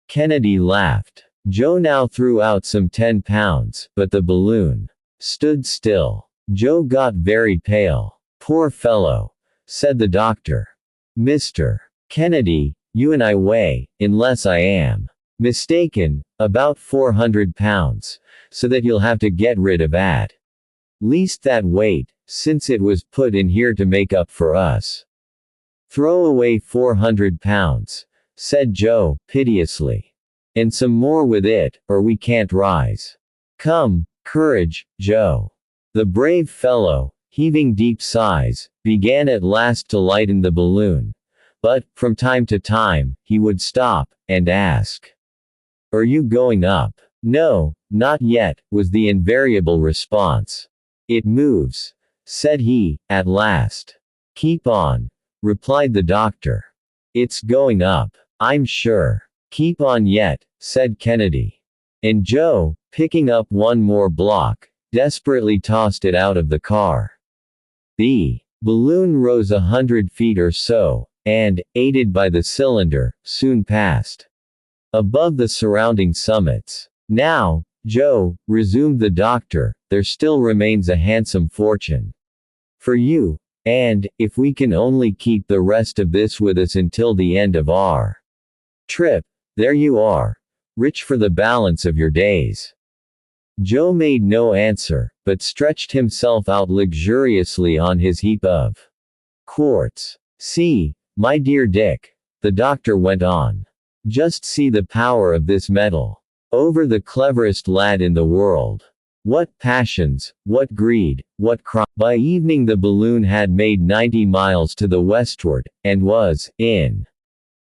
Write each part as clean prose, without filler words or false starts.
Kennedy laughed. Joe now threw out some 10 pounds, but the balloon stood still. Joe got very pale. "Poor fellow," said the doctor. "Mr. Kennedy, you and I weigh, unless I am mistaken, about 400 pounds, so that you'll have to get rid of at least that weight, since it was put in here to make up for us." "Throw away 400 pounds, said Joe, piteously. "And some more with it, or we can't rise. Come, courage, Joe." The brave fellow, heaving deep sighs, began at last to lighten the balloon. But, from time to time, he would stop, and ask, "Are you going up?" "No, not yet," was the invariable response. "It moves," said he, at last. "Keep on," replied the doctor. "It's going up, I'm sure." "Keep on yet," said Kennedy. And Joe, picking up one more block, desperately tossed it out of the car. The balloon rose 100 feet or so, and, aided by the cylinder, soon passed above the surrounding summits. "Now, Joe," resumed the doctor, "there still remains a handsome fortune for you, and, if we can only keep the rest of this with us until the end of our trip, there you are, rich for the balance of your days." Joe made no answer, but stretched himself out luxuriously on his heap of quartz. "See, my dear Dick," the doctor went on. "Just see the power of this metal over the cleverest lad in the world. What passions, what greed, what crime." By evening the balloon had made 90 miles to the westward, and was, in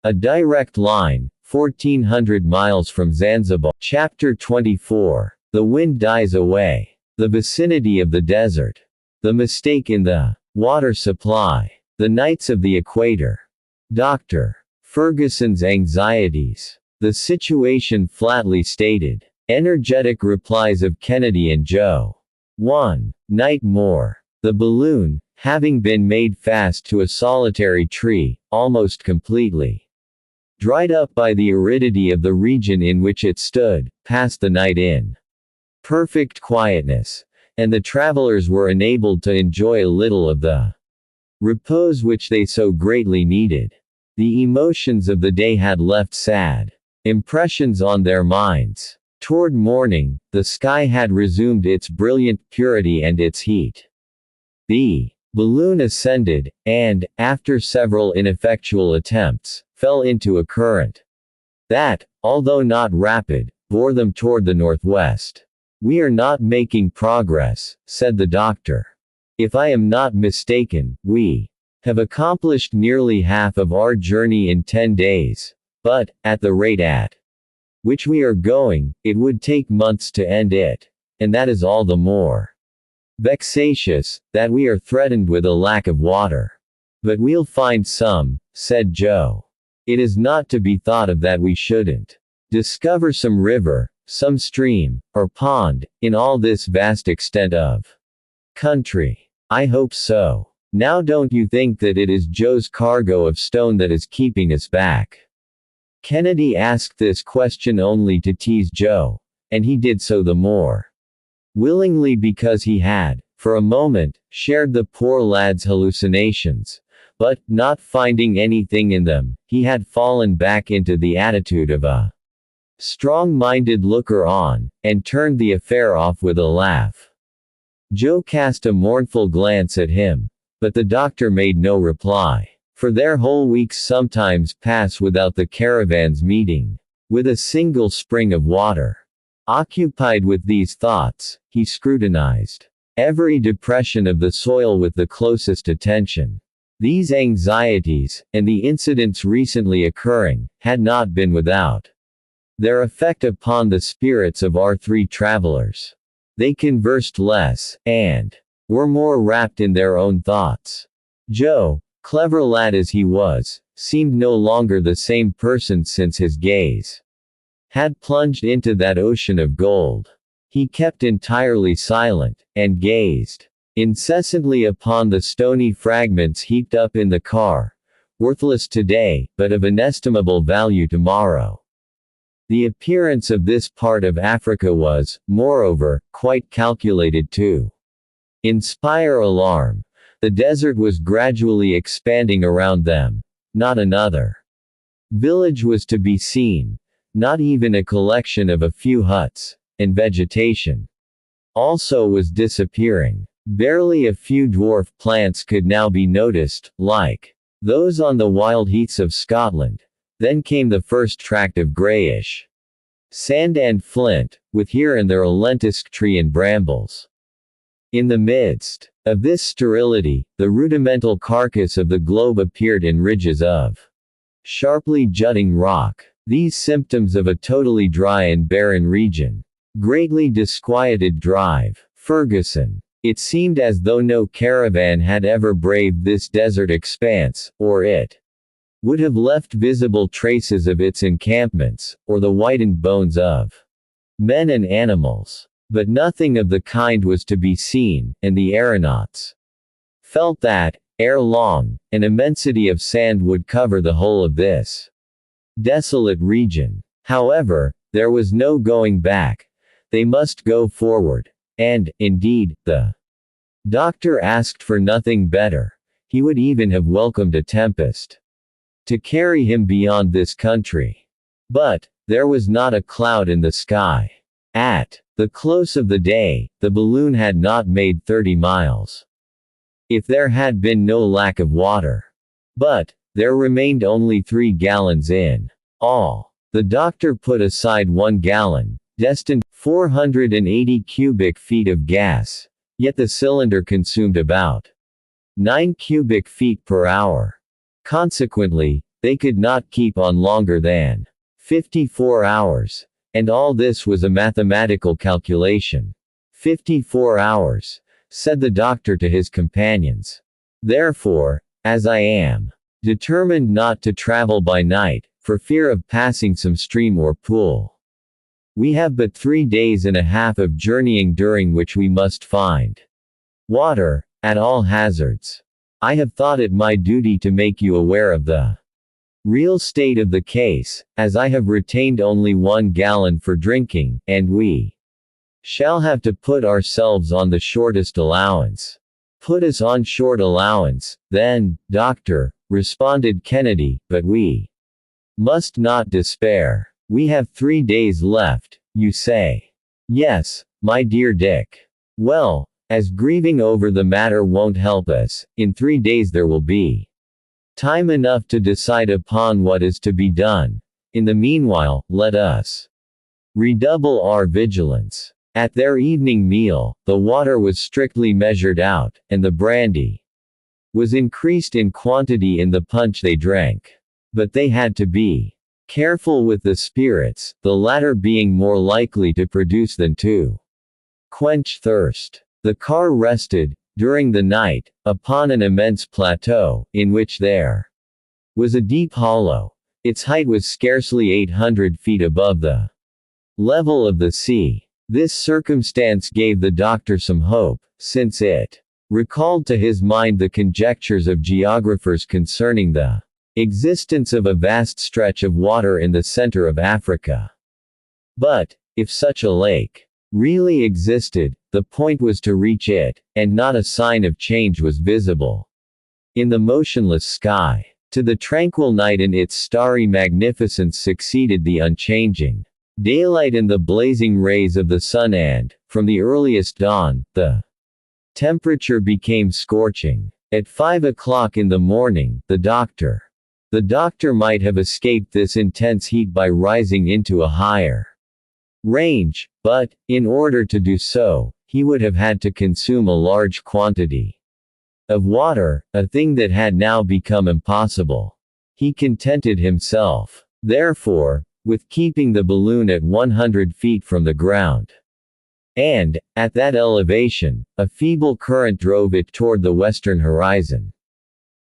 a direct line, 1,400 miles from Zanzibar. Chapter 24. The wind dies away. The vicinity of the desert. The mistake in the water supply. The nights of the equator. Dr. Ferguson's anxieties. The situation flatly stated. Energetic replies of Kennedy and Joe. 1 night more. The balloon, having been made fast to a solitary tree, almost completely dried up by the aridity of the region in which it stood, passed the night in perfect quietness, and the travelers were enabled to enjoy a little of the repose which they so greatly needed. The emotions of the day had left sad impressions on their minds. Toward morning, the sky had resumed its brilliant purity and its heat. The balloon ascended, and, after several ineffectual attempts, fell into a current that, although not rapid, bore them toward the northwest. "We are not making progress," said the doctor. "If I am not mistaken, we have accomplished nearly half of our journey in 10 days, but, at the rate at which we are going, it would take months to end it, and that is all the more vexatious, that we are threatened with a lack of water." "But we'll find some," said Joe. "It is not to be thought of that we shouldn't discover some river, some stream, or pond, in all this vast extent of country." "I hope so. Now don't you think that it is Joe's cargo of stone that is keeping us back?" Kennedy asked this question only to tease Joe, and he did so the more willingly because he had, for a moment, shared the poor lad's hallucinations, but, not finding anything in them, he had fallen back into the attitude of a strong-minded looker-on, and turned the affair off with a laugh. Joe cast a mournful glance at him, but the doctor made no reply. For their whole weeks sometimes pass without the caravans meeting with a single spring of water. Occupied with these thoughts, he scrutinized every depression of the soil with the closest attention. These anxieties, and the incidents recently occurring, had not been without their effect upon the spirits of our 3 travelers. They conversed less, and were more wrapped in their own thoughts. Joe, clever lad as he was, seemed no longer the same person since his gaze had plunged into that ocean of gold. He kept entirely silent, and gazed incessantly upon the stony fragments heaped up in the car, worthless today, but of inestimable value tomorrow. The appearance of this part of Africa was, moreover, quite calculated to inspire alarm. The desert was gradually expanding around them. Not another village was to be seen, not even a collection of a few huts, and vegetation also was disappearing. Barely a few dwarf plants could now be noticed, like those on the wild heaths of Scotland. Then came the first tract of greyish sand and flint, with here and there a lentisk tree and brambles. In the midst of this sterility, the rudimental carcass of the globe appeared in ridges of sharply jutting rock. These symptoms of a totally dry and barren region greatly disquieted Drive Ferguson. It seemed as though no caravan had ever braved this desert expanse, or it would have left visible traces of its encampments, or the whitened bones of men and animals. But nothing of the kind was to be seen, and the aeronauts felt that, ere long, an immensity of sand would cover the whole of this desolate region. However, there was no going back. They must go forward. And, indeed, the doctor asked for nothing better. He would even have welcomed a tempest to carry him beyond this country. But there was not a cloud in the sky. At the close of the day, the balloon had not made 30 miles. If there had been no lack of water. But there remained only 3 gallons in all. The doctor put aside 1 gallon, destined 480 cubic feet of gas, yet the cylinder consumed about 9 cubic feet per hour. Consequently, they could not keep on longer than 54 hours. And all this was a mathematical calculation. 54 hours, said the doctor to his companions. Therefore, as I am determined not to travel by night, for fear of passing some stream or pool, we have but 3 days and a half of journeying during which we must find water, at all hazards. I have thought it my duty to make you aware of the real state of the case, as I have retained only 1 gallon for drinking, and we shall have to put ourselves on the shortest allowance. Put us on short allowance, then, doctor, responded Kennedy, but we must not despair. We have 3 days left, you say. Yes, my dear Dick. Well, as grieving over the matter won't help us, in 3 days there will be time enough to decide upon what is to be done. In the meanwhile, let us redouble our vigilance. At their evening meal, the water was strictly measured out, and the brandy was increased in quantity in the punch they drank. But they had to be careful with the spirits, the latter being more likely to produce than to quench thirst. The car rested, during the night, upon an immense plateau, in which there was a deep hollow. Its height was scarcely 800 feet above the level of the sea. This circumstance gave the doctor some hope, since it recalled to his mind the conjectures of geographers concerning the existence of a vast stretch of water in the center of Africa. But, if such a lake really existed, the point was to reach it, and not a sign of change was visible in the motionless sky. To the tranquil night and its starry magnificence succeeded the unchanging daylight and the blazing rays of the sun, and, from the earliest dawn, the temperature became scorching. At 5 o'clock in the morning, the doctor might have escaped this intense heat by rising into a higher range, but, in order to do so, he would have had to consume a large quantity of water, a thing that had now become impossible. He contented himself, therefore, with keeping the balloon at 100 feet from the ground. And, at that elevation, a feeble current drove it toward the western horizon.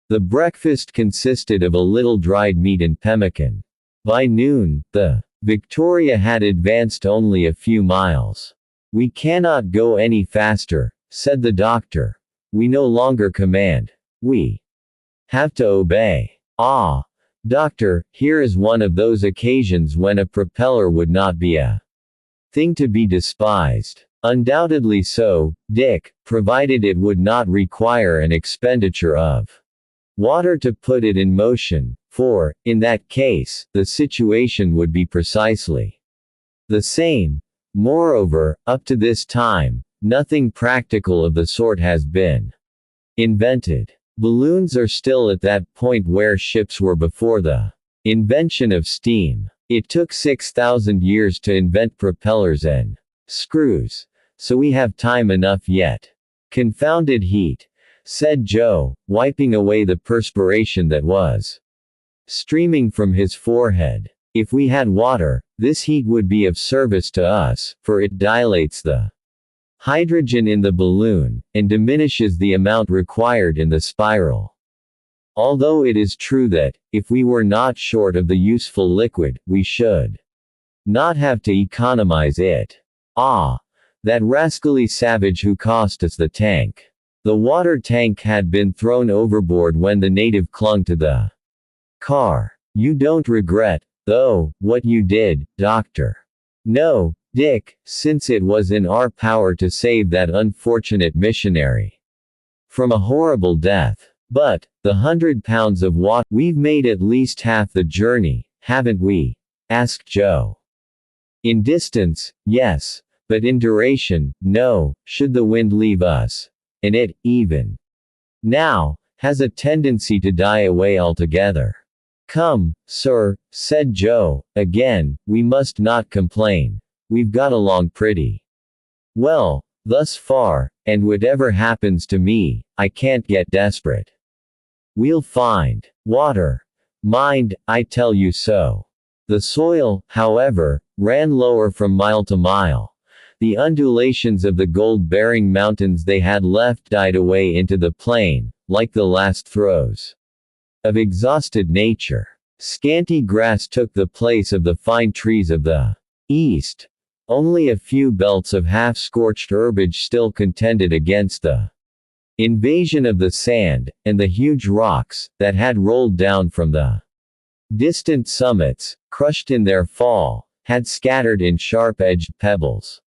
The breakfast consisted of a little dried meat and pemmican. By noon, the Victoria had advanced only a few miles. We cannot go any faster, said the doctor. We no longer command. We have to obey. Ah, Doctor, here is one of those occasions when a propeller would not be a thing to be despised. Undoubtedly so, Dick, provided it would not require an expenditure of water to put it in motion, for, in that case, the situation would be precisely the same. Moreover, up to this time, nothing practical of the sort has been invented. Balloons are still at that point where ships were before the invention of steam. It took 6,000 years to invent propellers and screws, so we have time enough yet. Confounded heat, said Joe, wiping away the perspiration that was streaming from his forehead. If we had water, this heat would be of service to us, for it dilates the hydrogen in the balloon, and diminishes the amount required in the spiral. Although it is true that, if we were not short of the useful liquid, we should not have to economize it. Ah! That rascally savage who cost us the tank. The water tank had been thrown overboard when the native clung to the car. You don't regret, though, what you did, Doctor? No, Dick, since it was in our power to save that unfortunate missionary from a horrible death. But, the 100 pounds of water, we've made at least half the journey, haven't we? Asked Joe. In distance, yes, but in duration, no, should the wind leave us. And it, even now, has a tendency to die away altogether. Come, sir, said Joe, again, we must not complain. We've got along pretty well, thus far, and whatever happens to me, I can't get desperate. We'll find water. Mind, I tell you so. The soil, however, ran lower from mile to mile. The undulations of the gold-bearing mountains they had left died away into the plain, like the last throes of exhausted nature. Scanty grass took the place of the fine trees of the east. Only a few belts of half-scorched herbage still contended against the invasion of the sand, and the huge rocks, that had rolled down from the distant summits, crushed in their fall, had scattered in sharp-edged pebbles,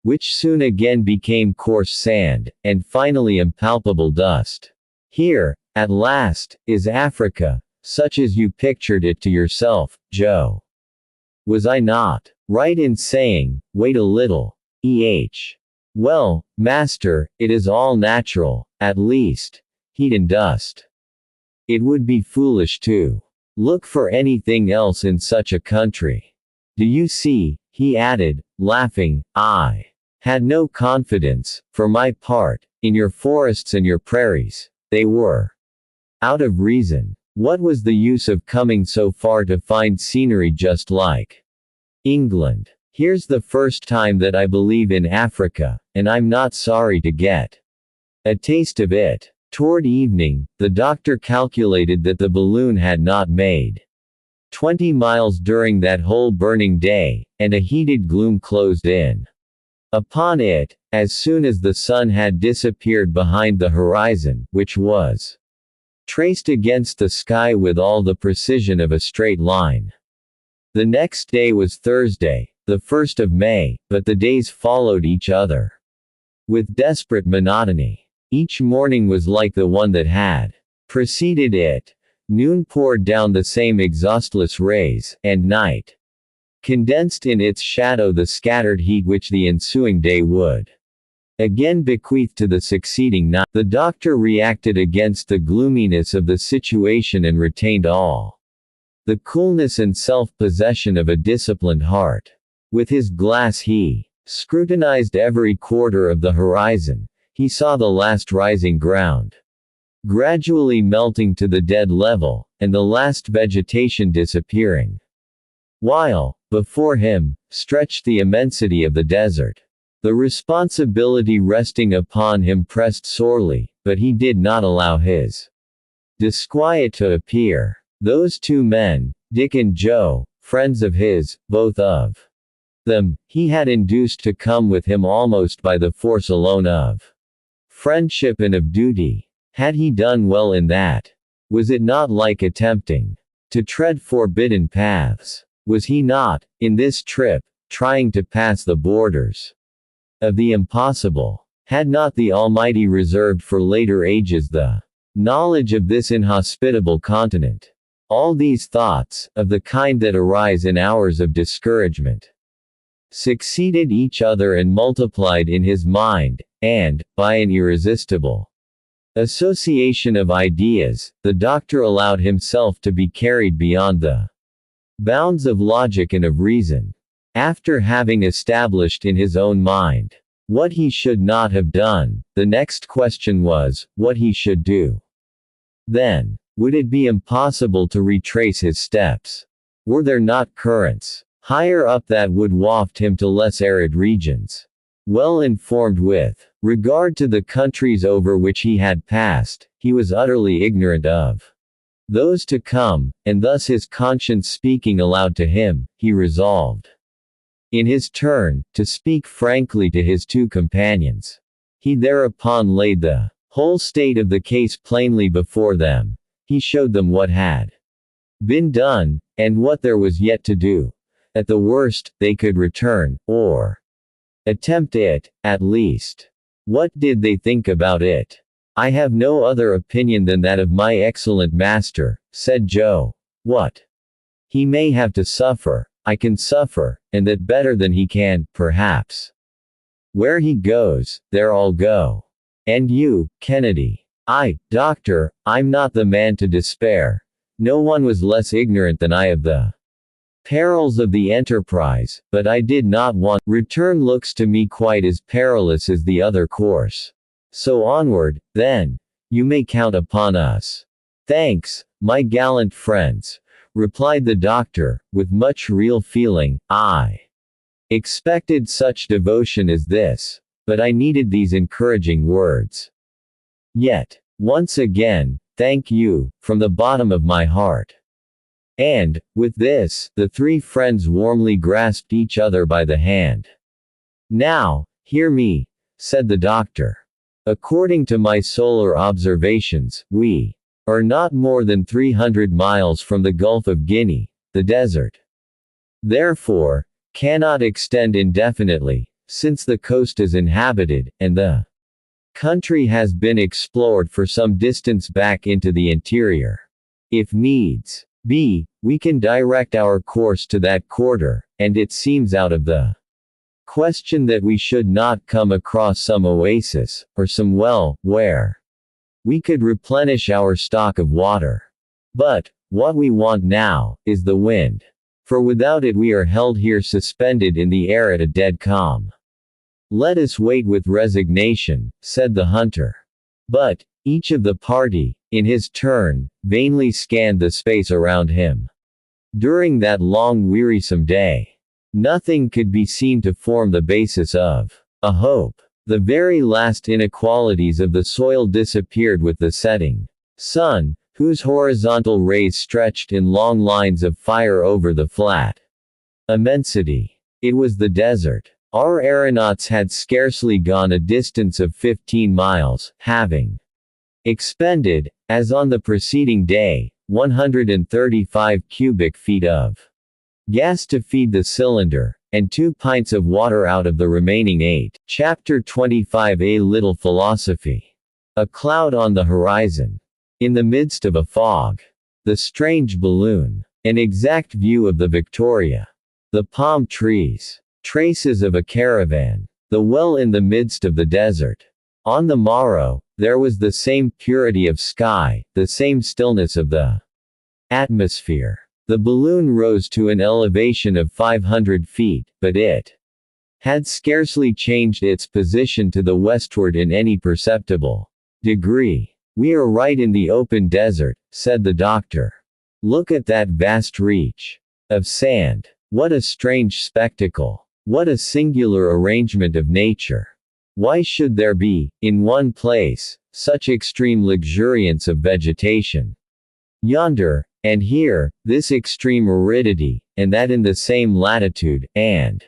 which soon again became coarse sand, and finally impalpable dust. Here, at last, is Africa, such as you pictured it to yourself, Joe. Was I not right in saying, wait a little, Well, master, it is all natural, at least, heat and dust. It would be foolish to look for anything else in such a country. Do you see, he added, laughing, I had no confidence, for my part, in your forests and your prairies. They were out of reason. What was the use of coming so far to find scenery just like England? Here's the first time that I believe in Africa, and I'm not sorry to get a taste of it. Toward evening, the doctor calculated that the balloon had not made 20 miles during that whole burning day, and a heated gloom closed in upon it, as soon as the sun had disappeared behind the horizon, which was traced against the sky with all the precision of a straight line. The next day was Thursday, the 1st of May, but the days followed each other with desperate monotony. Each morning was like the one that had preceded it. Noon poured down the same exhaustless rays, and night condensed in its shadow the scattered heat which the ensuing day would again bequeath to the succeeding night. The doctor reacted against the gloominess of the situation and retained all the coolness and self-possession of a disciplined heart. With his glass he scrutinized every quarter of the horizon. He saw the last rising ground gradually melting to the dead level, and the last vegetation disappearing, while, before him, stretched the immensity of the desert. The responsibility resting upon him pressed sorely, but he did not allow his disquiet to appear. Those two men, Dick and Joe, friends of his, both of them, he had induced to come with him almost by the force alone of friendship and of duty. Had he done well in that? Was it not like attempting To tread forbidden paths. Was he not, in this trip, trying to pass the borders of the impossible? Had not the Almighty reserved for later ages the knowledge of this inhospitable continent? All these thoughts, of the kind that arise in hours of discouragement, succeeded each other and multiplied in his mind, and, by an irresistible association of ideas, the doctor allowed himself to be carried beyond the bounds of logic and of reason. After having established in his own mind what he should not have done, the next question was, what he should do. Then, would it be impossible to retrace his steps? Were there not currents higher up that would waft him to less arid regions? Well informed with regard to the countries over which he had passed, he was utterly ignorant of those to come, and thus his conscience speaking aloud to him, he resolved, in his turn, to speak frankly to his two companions. He thereupon laid the whole state of the case plainly before them. He showed them what had been done, and what there was yet to do. At the worst, they could return, or attempt it, at least. What did they think about it? I have no other opinion than that of my excellent master, said Joe. What he may have to suffer, I can suffer, and that better than he can, perhaps. Where he goes, there I'll go. And you, Kennedy? Doctor, I'm not the man to despair. No one was less ignorant than I of the perils of the enterprise, but I did not want. Return looks to me quite as perilous as the other course. So onward, then. You may count upon us. Thanks, my gallant friends, replied the doctor, with much real feeling. I expected such devotion as this, but I needed these encouraging words. Yet, once again, thank you, from the bottom of my heart. And, with this, the three friends warmly grasped each other by the hand. Now, hear me, said the doctor. According to my solar observations, we are not more than 300 miles from the Gulf of Guinea, the desert. Therefore, cannot extend indefinitely, since the coast is inhabited, and the country has been explored for some distance back into the interior. If needs be, we can direct our course to that quarter, and it seems out of the question that we should not come across some oasis, or some well, where we could replenish our stock of water. But, what we want now, is the wind. For without it we are held here suspended in the air at a dead calm. Let us wait with resignation, said the hunter. But, each of the party, in his turn, vainly scanned the space around him. During that long wearisome day, nothing could be seen to form the basis of a hope. The very last inequalities of the soil disappeared with the setting sun, whose horizontal rays stretched in long lines of fire over the flat immensity. It was the desert. Our aeronauts had scarcely gone a distance of 15 miles, having expended, as on the preceding day, 135 cubic feet of gas to feed the cylinder, and 2 pints of water out of the remaining 8. Chapter 25. A Little Philosophy. A cloud on the horizon. In the midst of a fog. The strange balloon. An exact view of the Victoria. The palm trees. Traces of a caravan. The well in the midst of the desert. On the morrow, there was the same purity of sky, the same stillness of the atmosphere. The balloon rose to an elevation of 500 feet, but it had scarcely changed its position to the westward in any perceptible degree. We are right in the open desert, said the doctor. Look at that vast reach of sand. What a strange spectacle. What a singular arrangement of nature. Why should there be, in one place, such extreme luxuriance of vegetation? Yonder, and here, this extreme aridity, and that in the same latitude, and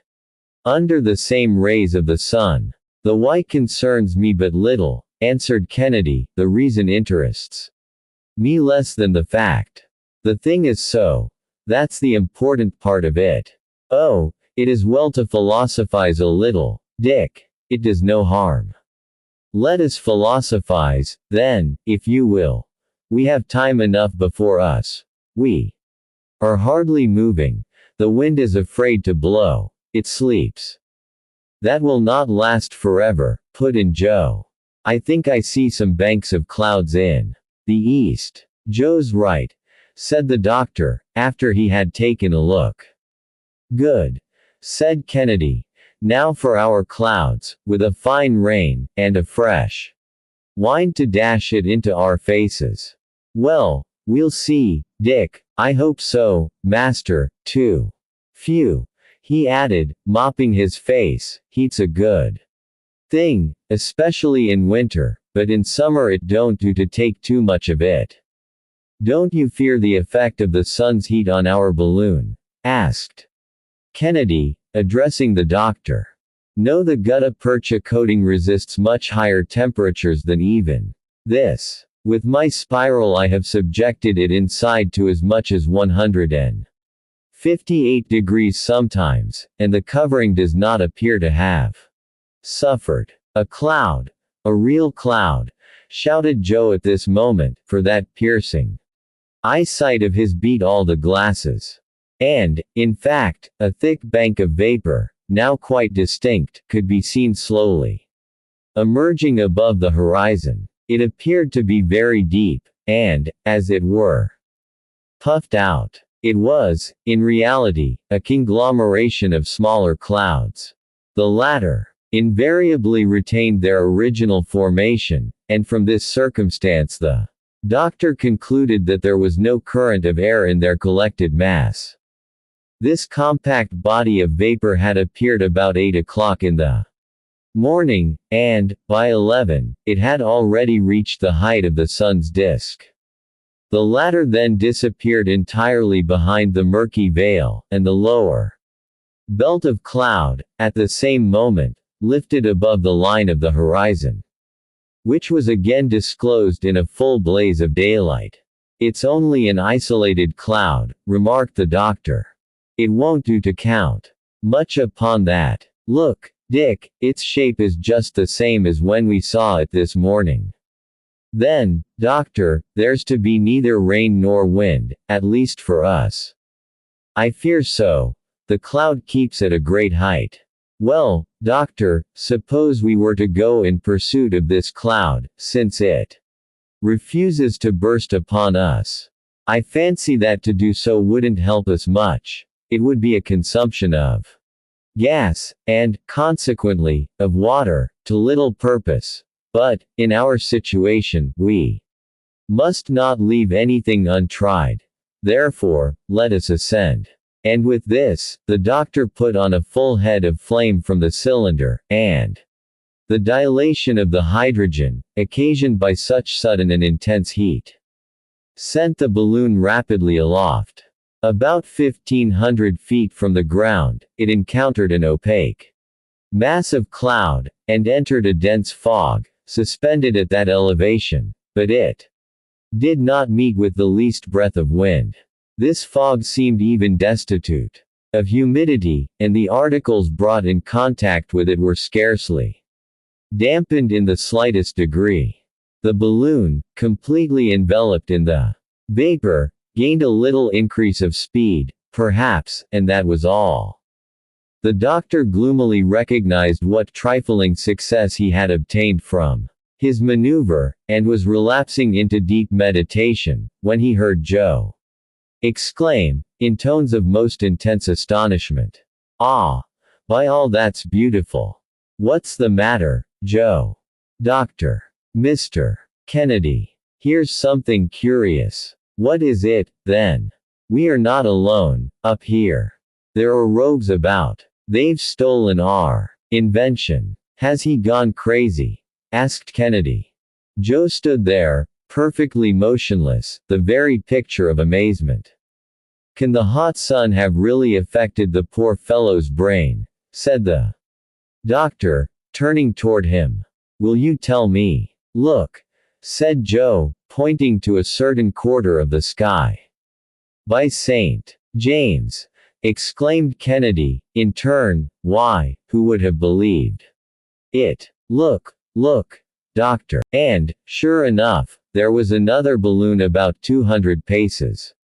under the same rays of the sun. The why concerns me but little, answered Kennedy, the reason interests me less than the fact. The thing is so. That's the important part of it. Oh, it is well to philosophize a little, Dick. It does no harm. Let us philosophize, then, if you will. We have time enough before us. We are hardly moving. The wind is afraid to blow. It sleeps. That will not last forever, put in Joe. I think I see some banks of clouds in the east. Joe's right, said the doctor, after he had taken a look. Good, said Kennedy. Now for our clouds, with a fine rain, and a fresh wind to dash it into our faces. Well, we'll see, Dick. I hope so, master, too. Phew, he added, mopping his face, heat's a good thing, especially in winter, but in summer it don't do to take too much of it. Don't you fear the effect of the sun's heat on our balloon? Asked Kennedy, addressing the doctor. No, the gutta percha coating resists much higher temperatures than even this. With my spiral I have subjected it inside to as much as 158 degrees sometimes, and the covering does not appear to have suffered. A cloud. A real cloud, shouted Joe at this moment, for that piercing eyesight of his beat all the glasses. And, in fact, a thick bank of vapor, now quite distinct, could be seen slowly emerging above the horizon. It appeared to be very deep, and, as it were, puffed out. It was, in reality, a conglomeration of smaller clouds. The latter invariably retained their original formation, and from this circumstance the doctor concluded that there was no current of air in their collected mass. This compact body of vapor had appeared about 8 o'clock in the morning, and, by 11, it had already reached the height of the sun's disk. The latter then disappeared entirely behind the murky veil, and the lower belt of cloud, at the same moment, lifted above the line of the horizon, which was again disclosed in a full blaze of daylight. It's only an isolated cloud, remarked the doctor. It won't do to count much upon that. Look, Dick, its shape is just the same as when we saw it this morning. Then, doctor, there's to be neither rain nor wind, at least for us. I fear so. The cloud keeps at a great height. Well, doctor, suppose we were to go in pursuit of this cloud, since it refuses to burst upon us. I fancy that to do so wouldn't help us much. It would be a consumption of gas, and, consequently, of water, to little purpose. But, in our situation, we must not leave anything untried. Therefore, let us ascend. And with this, the doctor put on a full head of flame from the cylinder, and the dilation of the hydrogen, occasioned by such sudden and intense heat, sent the balloon rapidly aloft. About 1,500 feet from the ground, it encountered an opaque mass of cloud, and entered a dense fog, suspended at that elevation, but it did not meet with the least breath of wind. This fog seemed even destitute of humidity, and the articles brought in contact with it were scarcely dampened in the slightest degree. The balloon, completely enveloped in the vapor, gained a little increase of speed, perhaps, and that was all. The doctor gloomily recognized what trifling success he had obtained from his maneuver, and was relapsing into deep meditation, when he heard Joe exclaim, in tones of most intense astonishment. Ah! By all that's beautiful! What's the matter, Joe? Doctor. Mr. Kennedy. Here's something curious. What is it, then? We are not alone, up here. There are rogues about. They've stolen our invention. Has he gone crazy? Asked Kennedy. Joe stood there, perfectly motionless, the very picture of amazement. Can the hot sun have really affected the poor fellow's brain? Said the doctor, turning toward him. Will you tell me? Look, said Joe, pointing to a certain quarter of the sky. By St. James! Exclaimed Kennedy, in turn. Why, who would have believed it? Look, look, doctor. And, sure enough, there was another balloon about 200 paces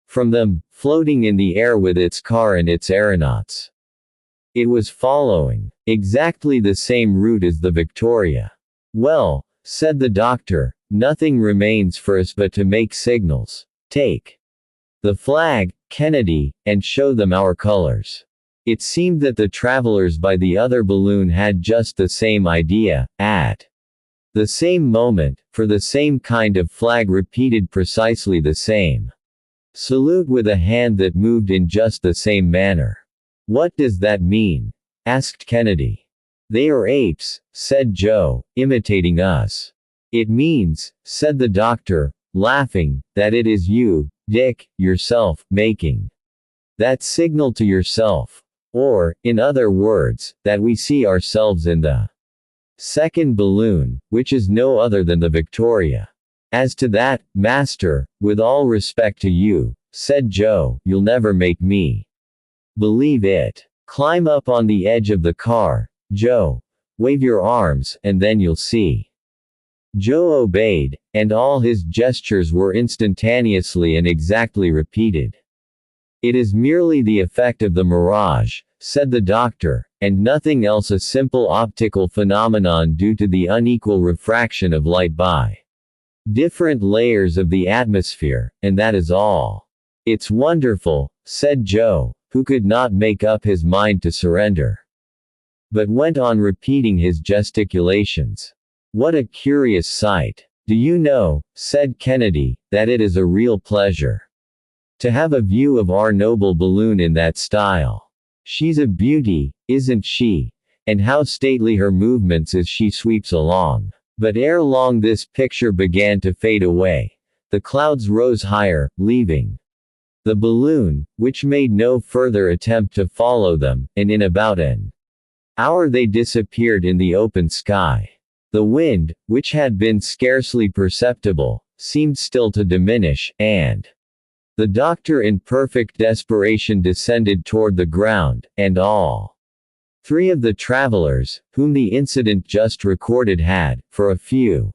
from them, floating in the air with its car and its aeronauts. It was following exactly the same route as the Victoria. Well, said the doctor, nothing remains for us but to make signals. Take the flag, Kennedy, and show them our colors. It seemed that the travelers by the other balloon had just the same idea, at the same moment, for the same kind of flag repeated precisely the same salute with a hand that moved in just the same manner. What does that mean? Asked Kennedy. They are apes, said Joe, imitating us. It means, said the doctor, laughing, that it is you, Dick, yourself, making that signal to yourself. Or, in other words, that we see ourselves in the second balloon, which is no other than the Victoria. As to that, master, with all respect to you, said Joe, you'll never make me believe it. Climb up on the edge of the car, Joe. Wave your arms, and then you'll see. Joe obeyed, and all his gestures were instantaneously and exactly repeated. It is merely the effect of the mirage, said the doctor, and nothing else, a simple optical phenomenon due to the unequal refraction of light by different layers of the atmosphere, and that is all. It's wonderful, said Joe, who could not make up his mind to surrender, but went on repeating his gesticulations. What a curious sight. Do you know, said Kennedy, that it is a real pleasure to have a view of our noble balloon in that style. She's a beauty, isn't she? And how stately her movements as she sweeps along. But ere long this picture began to fade away. The clouds rose higher, leaving the balloon, which made no further attempt to follow them, and in about an hour they disappeared in the open sky. The wind, which had been scarcely perceptible, seemed still to diminish, and the doctor in perfect desperation descended toward the ground, and all three of the travelers, whom the incident just recorded had, for a few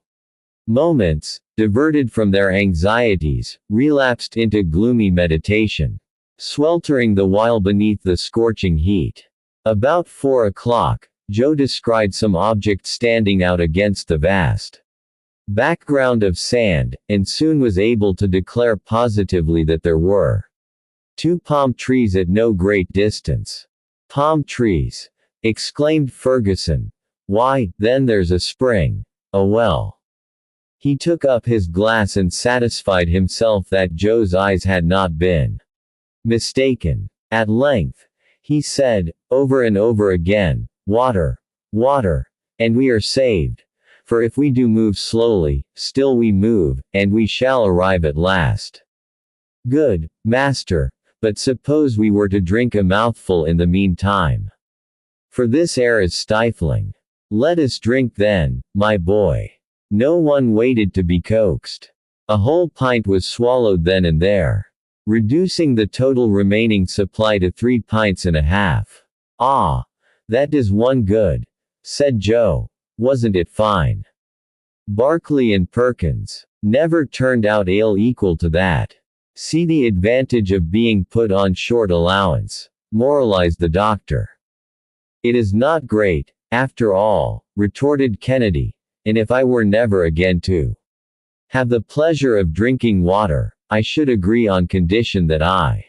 moments, diverted from their anxieties, relapsed into gloomy meditation, sweltering the while beneath the scorching heat. About 4 o'clock, Joe descried some object standing out against the vast background of sand, and soon was able to declare positively that there were 2 palm trees at no great distance. Palm trees! Exclaimed Ferguson. Why, then there's a spring, a well. He took up his glass and satisfied himself that Joe's eyes had not been mistaken. At length, he said, over and over again, water, water, and we are saved. For if we do move slowly, still we move, and we shall arrive at last. Good, master, but suppose we were to drink a mouthful in the meantime. For this air is stifling. Let us drink then, my boy. No one waited to be coaxed. A whole pint was swallowed then and there, reducing the total remaining supply to 3 pints and a half. Ah! That does one good, said Joe. Wasn't it fine? Barclay and Perkins never turned out ale equal to that. See the advantage of being put on short allowance, moralized the doctor. It is not great, after all, retorted Kennedy, and if I were never again to have the pleasure of drinking water, I should agree on condition that I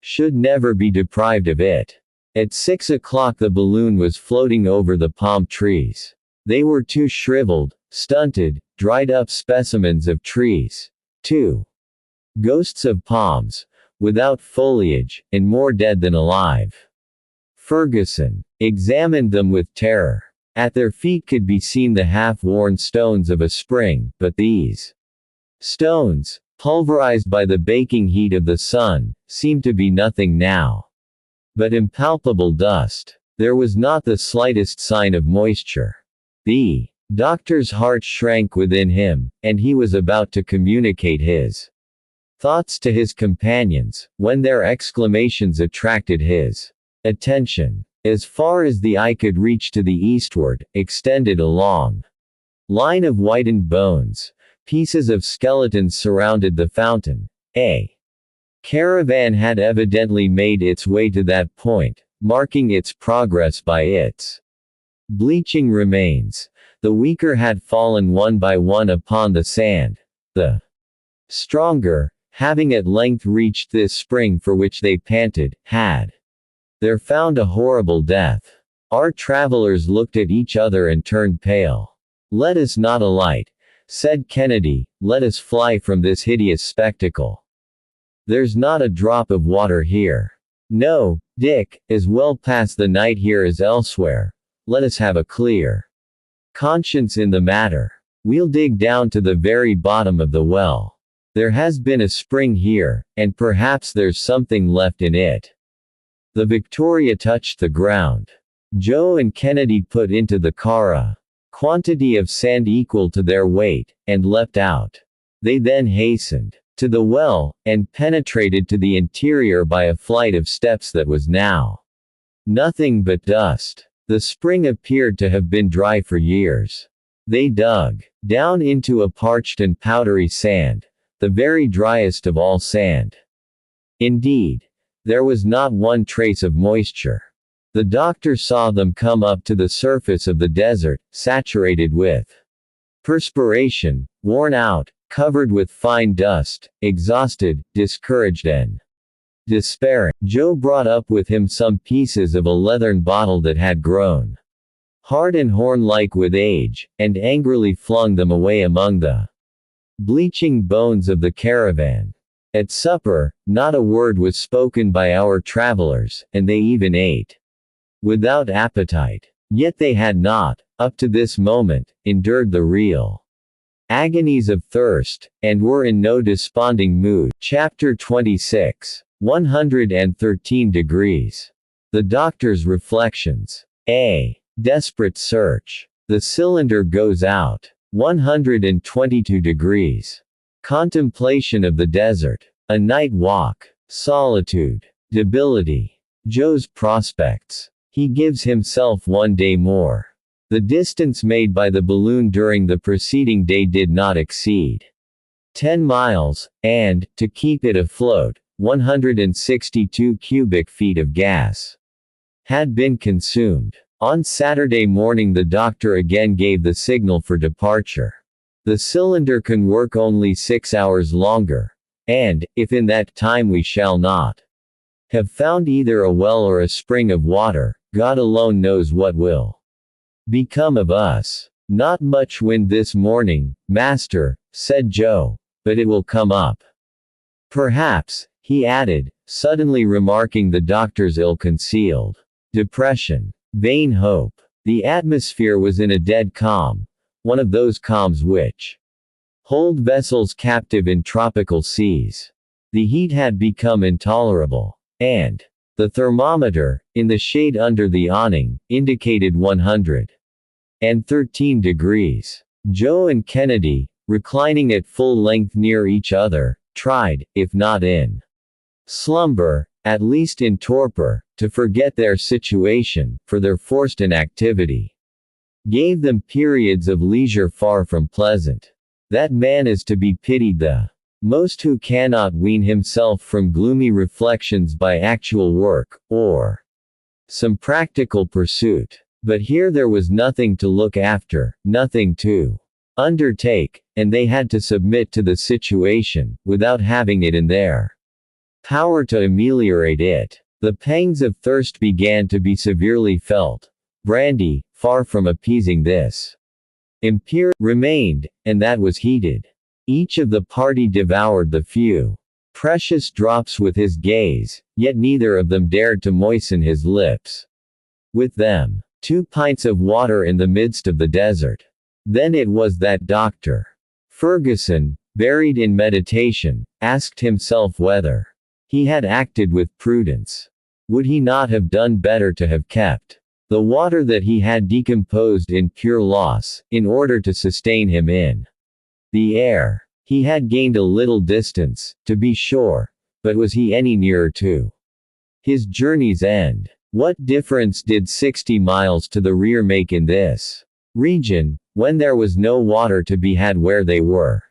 should never be deprived of it. At 6 o'clock the balloon was floating over the palm trees. They were 2 shriveled, stunted, dried-up specimens of trees. 2 ghosts of palms, without foliage, and more dead than alive. Ferguson examined them with terror. At their feet could be seen the half-worn stones of a spring, but these stones, pulverized by the baking heat of the sun, seemed to be nothing now but impalpable dust. There was not the slightest sign of moisture. The doctor's heart shrank within him, and he was about to communicate his thoughts to his companions, when their exclamations attracted his attention. As far as the eye could reach to the eastward, extended a long line of whitened bones. Pieces of skeletons surrounded the fountain. A caravan had evidently made its way to that point, marking its progress by its bleaching remains. The weaker had fallen one by one upon the sand. The stronger, having at length reached this spring for which they panted, had there found a horrible death. Our travelers looked at each other and turned pale. "Let us not alight," said Kennedy, "let us fly from this hideous spectacle. There's not a drop of water here. No, Dick, as well pass the night here as elsewhere. Let us have a clear conscience in the matter. We'll dig down to the very bottom of the well. There has been a spring here, and perhaps there's something left in it." The Victoria touched the ground. Joe and Kennedy put into the car a quantity of sand equal to their weight, and leapt out. They then hastened to the well, and penetrated to the interior by a flight of steps that was now nothing but dust. The spring appeared to have been dry for years. They dug down into a parched and powdery sand, the very driest of all sand. Indeed, there was not one trace of moisture. The doctor saw them come up to the surface of the desert, saturated with perspiration, worn out, covered with fine dust, exhausted, discouraged and despairing. Joe brought up with him some pieces of a leathern bottle that had grown hard and horn-like with age, and angrily flung them away among the bleaching bones of the caravan. At supper, not a word was spoken by our travelers, and they even ate without appetite. Yet they had not, up to this moment, endured the real agonies of thirst, and were in no desponding mood. Chapter 26. 113 degrees. The doctor's reflections. A desperate search. The cylinder goes out. 122 degrees. Contemplation of the desert. A night walk. Solitude. Debility. Joe's prospects. He gives himself 1 day more. The distance made by the balloon during the preceding day did not exceed 10 miles, and, to keep it afloat, 162 cubic feet of gas had been consumed. On Saturday morning the doctor again gave the signal for departure. The cylinder can work only 6 hours longer, and, if in that time we shall not have found either a well or a spring of water, God alone knows what will become of us. "Not much wind this morning, master," said Joe, "but it will come up. Perhaps," he added, suddenly remarking the doctor's ill-concealed depression. Vain hope. The atmosphere was in a dead calm, one of those calms which hold vessels captive in tropical seas. The heat had become intolerable, and the thermometer, in the shade under the awning, indicated 113 degrees. Joe and Kennedy, reclining at full length near each other, tried, if not in slumber, at least in torpor, to forget their situation, for their forced inactivity gave them periods of leisure far from pleasant. That man is to be pitied the most who cannot wean himself from gloomy reflections by actual work, or some practical pursuit. But here there was nothing to look after, nothing to undertake, and they had to submit to the situation, without having it in their power to ameliorate it. The pangs of thirst began to be severely felt. Brandy, far from appeasing this imperium, remained, and that was heated. Each of the party devoured the few precious drops with his gaze, yet neither of them dared to moisten his lips with them. 2 pints of water in the midst of the desert. Then it was that Dr. Ferguson, buried in meditation, asked himself whether he had acted with prudence. Would he not have done better to have kept the water that he had decomposed in pure loss, in order to sustain him in the air? He had gained a little distance, to be sure, but was he any nearer to his journey's end? What difference did 60 miles to the rear make in this region, when there was no water to be had where they were?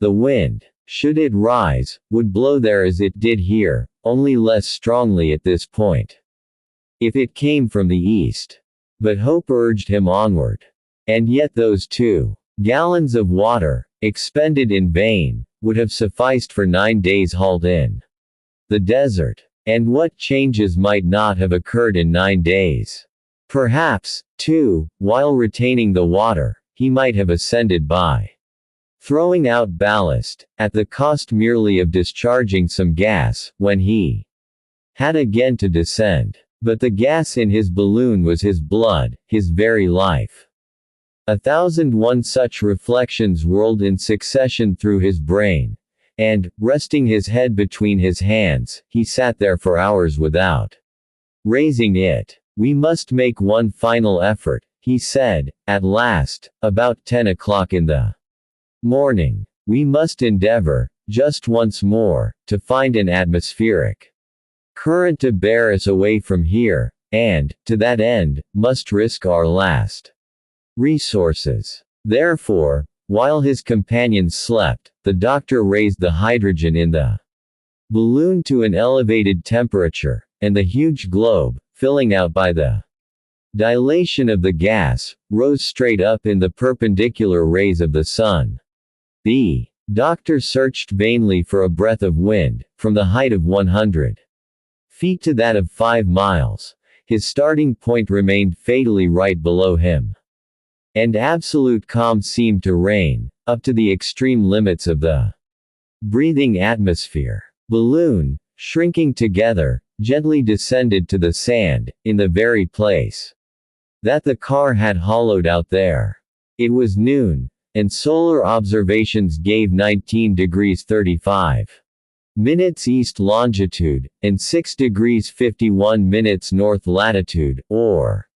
The wind, should it rise, would blow there as it did here, only less strongly at this point. If it came from the east. But hope urged him onward. And yet those 2 gallons of water, expended in vain, would have sufficed for 9 days' halt in the desert. And what changes might not have occurred in 9 days? Perhaps, too, while retaining the water, he might have ascended by throwing out ballast, at the cost merely of discharging some gas, when he had again to descend. But the gas in his balloon was his blood, his very life. 1,001 such reflections whirled in succession through his brain, and, resting his head between his hands, he sat there for hours without raising it. "We must make one final effort," he said, at last, about 10 o'clock in the morning. "We must endeavor, just once more, to find an atmospheric current to bear us away from here, and, to that end, must risk our last resources." Therefore, while his companions slept, the doctor raised the hydrogen in the balloon to an elevated temperature, and the huge globe, filling out by the dilation of the gas, rose straight up in the perpendicular rays of the sun. The doctor searched vainly for a breath of wind, from the height of 100 feet to that of 5 miles. His starting point remained fatally right below him. And absolute calm seemed to reign, up to the extreme limits of the breathing atmosphere. Balloon, shrinking together, gently descended to the sand, in the very place that the car had hollowed out there. It was noon, and solar observations gave 19 degrees 35 minutes east longitude, and 6 degrees 51 minutes north latitude, or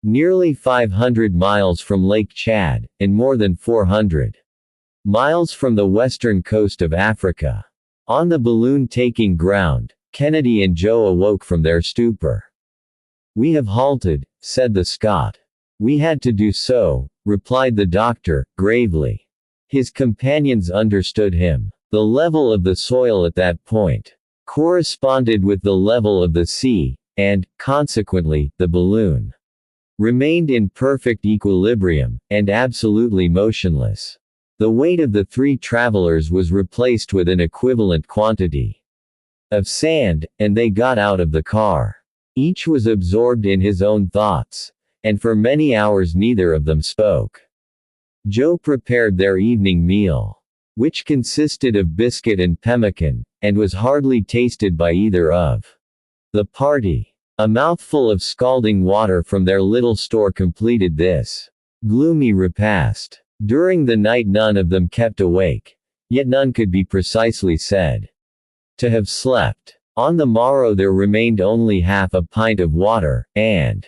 nearly 500 miles from Lake Chad, and more than 400 miles from the western coast of Africa. On the balloon taking ground, Kennedy and Joe awoke from their stupor. "We have halted," said the Scot. "We had to do so," replied the doctor, gravely. His companions understood him. The level of the soil at that point corresponded with the level of the sea, and, consequently, the balloon remained in perfect equilibrium, and absolutely motionless. The weight of the 3 travelers was replaced with an equivalent quantity of sand, and they got out of the car. Each was absorbed in his own thoughts, and for many hours neither of them spoke. Joe prepared their evening meal, which consisted of biscuit and pemmican, and was hardly tasted by either of the party. A mouthful of scalding water from their little store completed this gloomy repast. During the night none of them kept awake, yet none could be precisely said to have slept. On the morrow there remained only half a pint of water, and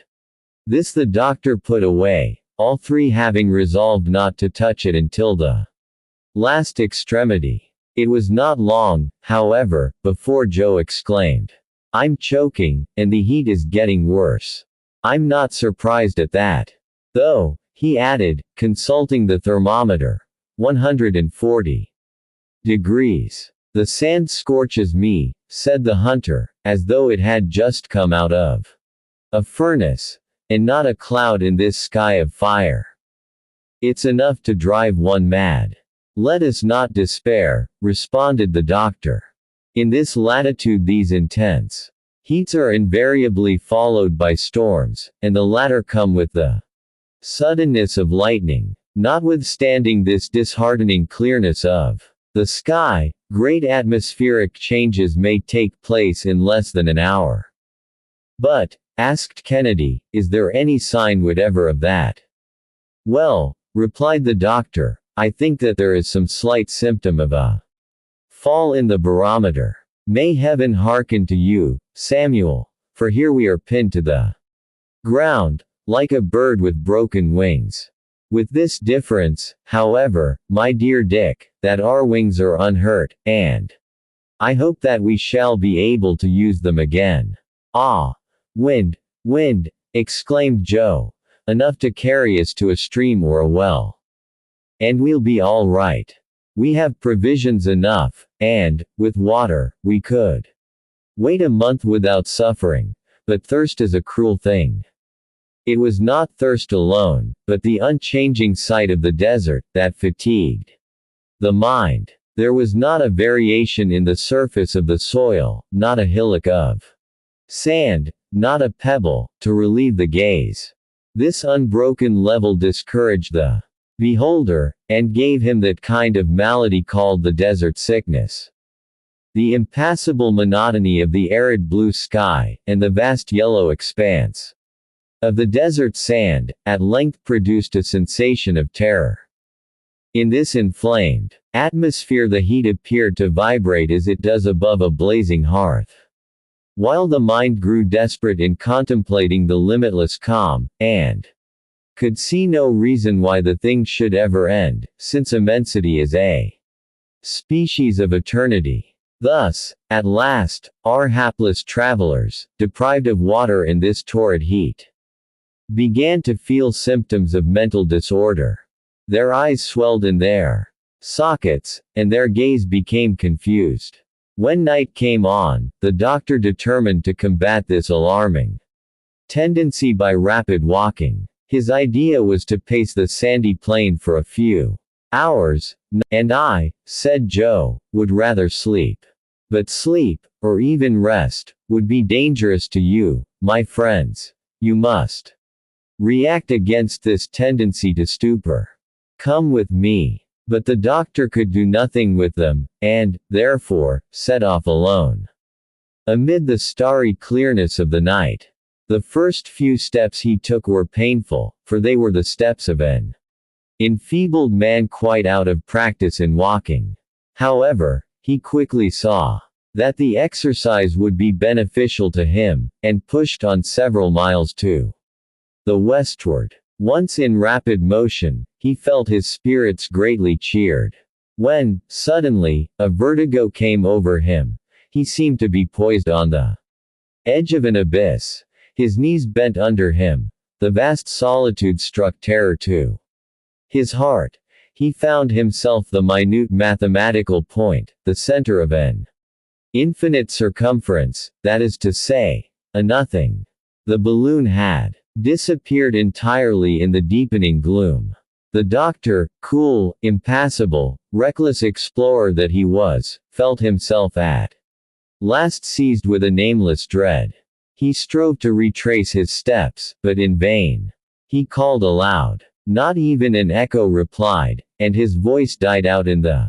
this the doctor put away, all 3 having resolved not to touch it until the last extremity. It was not long, however, before Joe exclaimed, "I'm choking, and the heat is getting worse. I'm not surprised at that. Though," he added, consulting the thermometer, 140 degrees. "The sand scorches me," said the hunter, as though it had just come out of a furnace, and not a cloud in this sky of fire. "It's enough to drive one mad." "Let us not despair," responded the doctor. "In this latitude these intense heats are invariably followed by storms, and the latter come with the suddenness of lightning. Notwithstanding this disheartening clearness of the sky, great atmospheric changes may take place in less than an hour." "But," asked Kennedy, "is there any sign whatever of that?" "Well," replied the doctor, "I think that there is some slight symptom of a fall in the barometer. May heaven hearken to you, Samuel, for here we are pinned to the ground, like a bird with broken wings. With this difference, however, my dear Dick, that our wings are unhurt, and I hope that we shall be able to use them again. Ah! Wind, wind, exclaimed Joe. Enough to carry us to a stream or a well. And we'll be all right. We have provisions enough, and, with water, we could wait a month without suffering. But thirst is a cruel thing. It was not thirst alone, but the unchanging sight of the desert, that fatigued the mind. There was not a variation in the surface of the soil, not a hillock of sand, not a pebble, to relieve the gaze. This unbroken level discouraged the beholder, and gave him that kind of malady called the desert sickness. The impassable monotony of the arid blue sky, and the vast yellow expanse of the desert sand, at length produced a sensation of terror. In this inflamed atmosphere the heat appeared to vibrate as it does above a blazing hearth. While the mind grew desperate in contemplating the limitless calm, and could see no reason why the thing should ever end, since immensity is a species of eternity. Thus, at last, our hapless travelers, deprived of water in this torrid heat, began to feel symptoms of mental disorder. Their eyes swelled in their sockets, and their gaze became confused. When night came on, the doctor determined to combat this alarming tendency by rapid walking. His idea was to pace the sandy plain for a few hours, and I, said Joe, would rather sleep. But sleep, or even rest, would be dangerous to you, my friends. You must react against this tendency to stupor. Come with me. But the doctor could do nothing with them, and, therefore, set off alone. Amid the starry clearness of the night. The first few steps he took were painful, for they were the steps of an enfeebled man quite out of practice in walking. However, he quickly saw that the exercise would be beneficial to him, and pushed on several miles to the westward. Once in rapid motion, he felt his spirits greatly cheered. When, suddenly, a vertigo came over him, he seemed to be poised on the edge of an abyss. His knees bent under him. The vast solitude struck terror to his heart. He found himself the minute mathematical point, the center of an infinite circumference, that is to say, a nothing. The balloon had disappeared entirely in the deepening gloom. The doctor, cool, impassible, reckless explorer that he was, felt himself at last seized with a nameless dread. He strove to retrace his steps, but in vain. He called aloud. Not even an echo replied, and his voice died out in the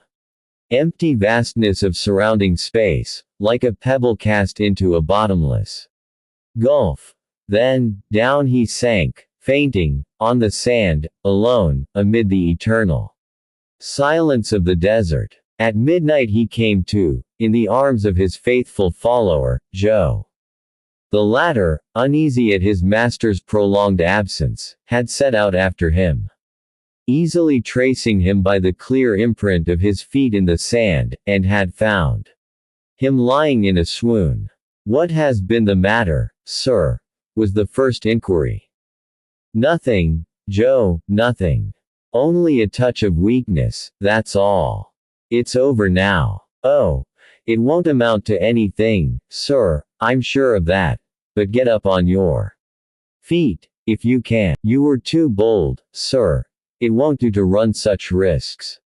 empty vastness of surrounding space, like a pebble cast into a bottomless gulf. Then, down he sank, fainting, on the sand, alone, amid the eternal silence of the desert. At midnight he came to, in the arms of his faithful follower, Joe. The latter, uneasy at his master's prolonged absence, had set out after him, easily tracing him by the clear imprint of his feet in the sand, and had found him lying in a swoon. "What has been the matter, sir?" was the first inquiry. "Nothing, Joe, nothing. Only a touch of weakness, that's all. It's over now." "Oh, it won't amount to anything, sir, I'm sure of that. But get up on your feet, if you can. You were too bold, sir. It won't do to run such risks.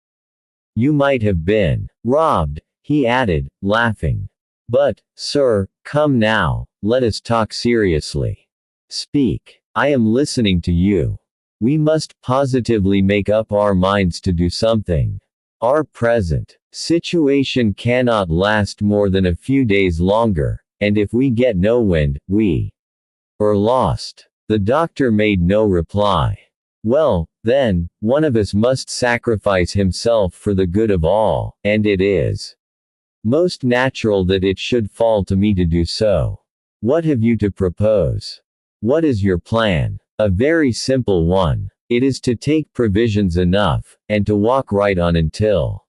You might have been robbed," he added, laughing. "But, sir, come now, let us talk seriously. Speak. I am listening to you. We must positively make up our minds to do something. Our present situation cannot last more than a few days longer, and if we get no wind, we are lost." The doctor made no reply. "Well, then, one of us must sacrifice himself for the good of all, and it is most natural that it should fall to me to do so. What have you to propose? What is your plan?" "A very simple one. It is to take provisions enough, and to walk right on until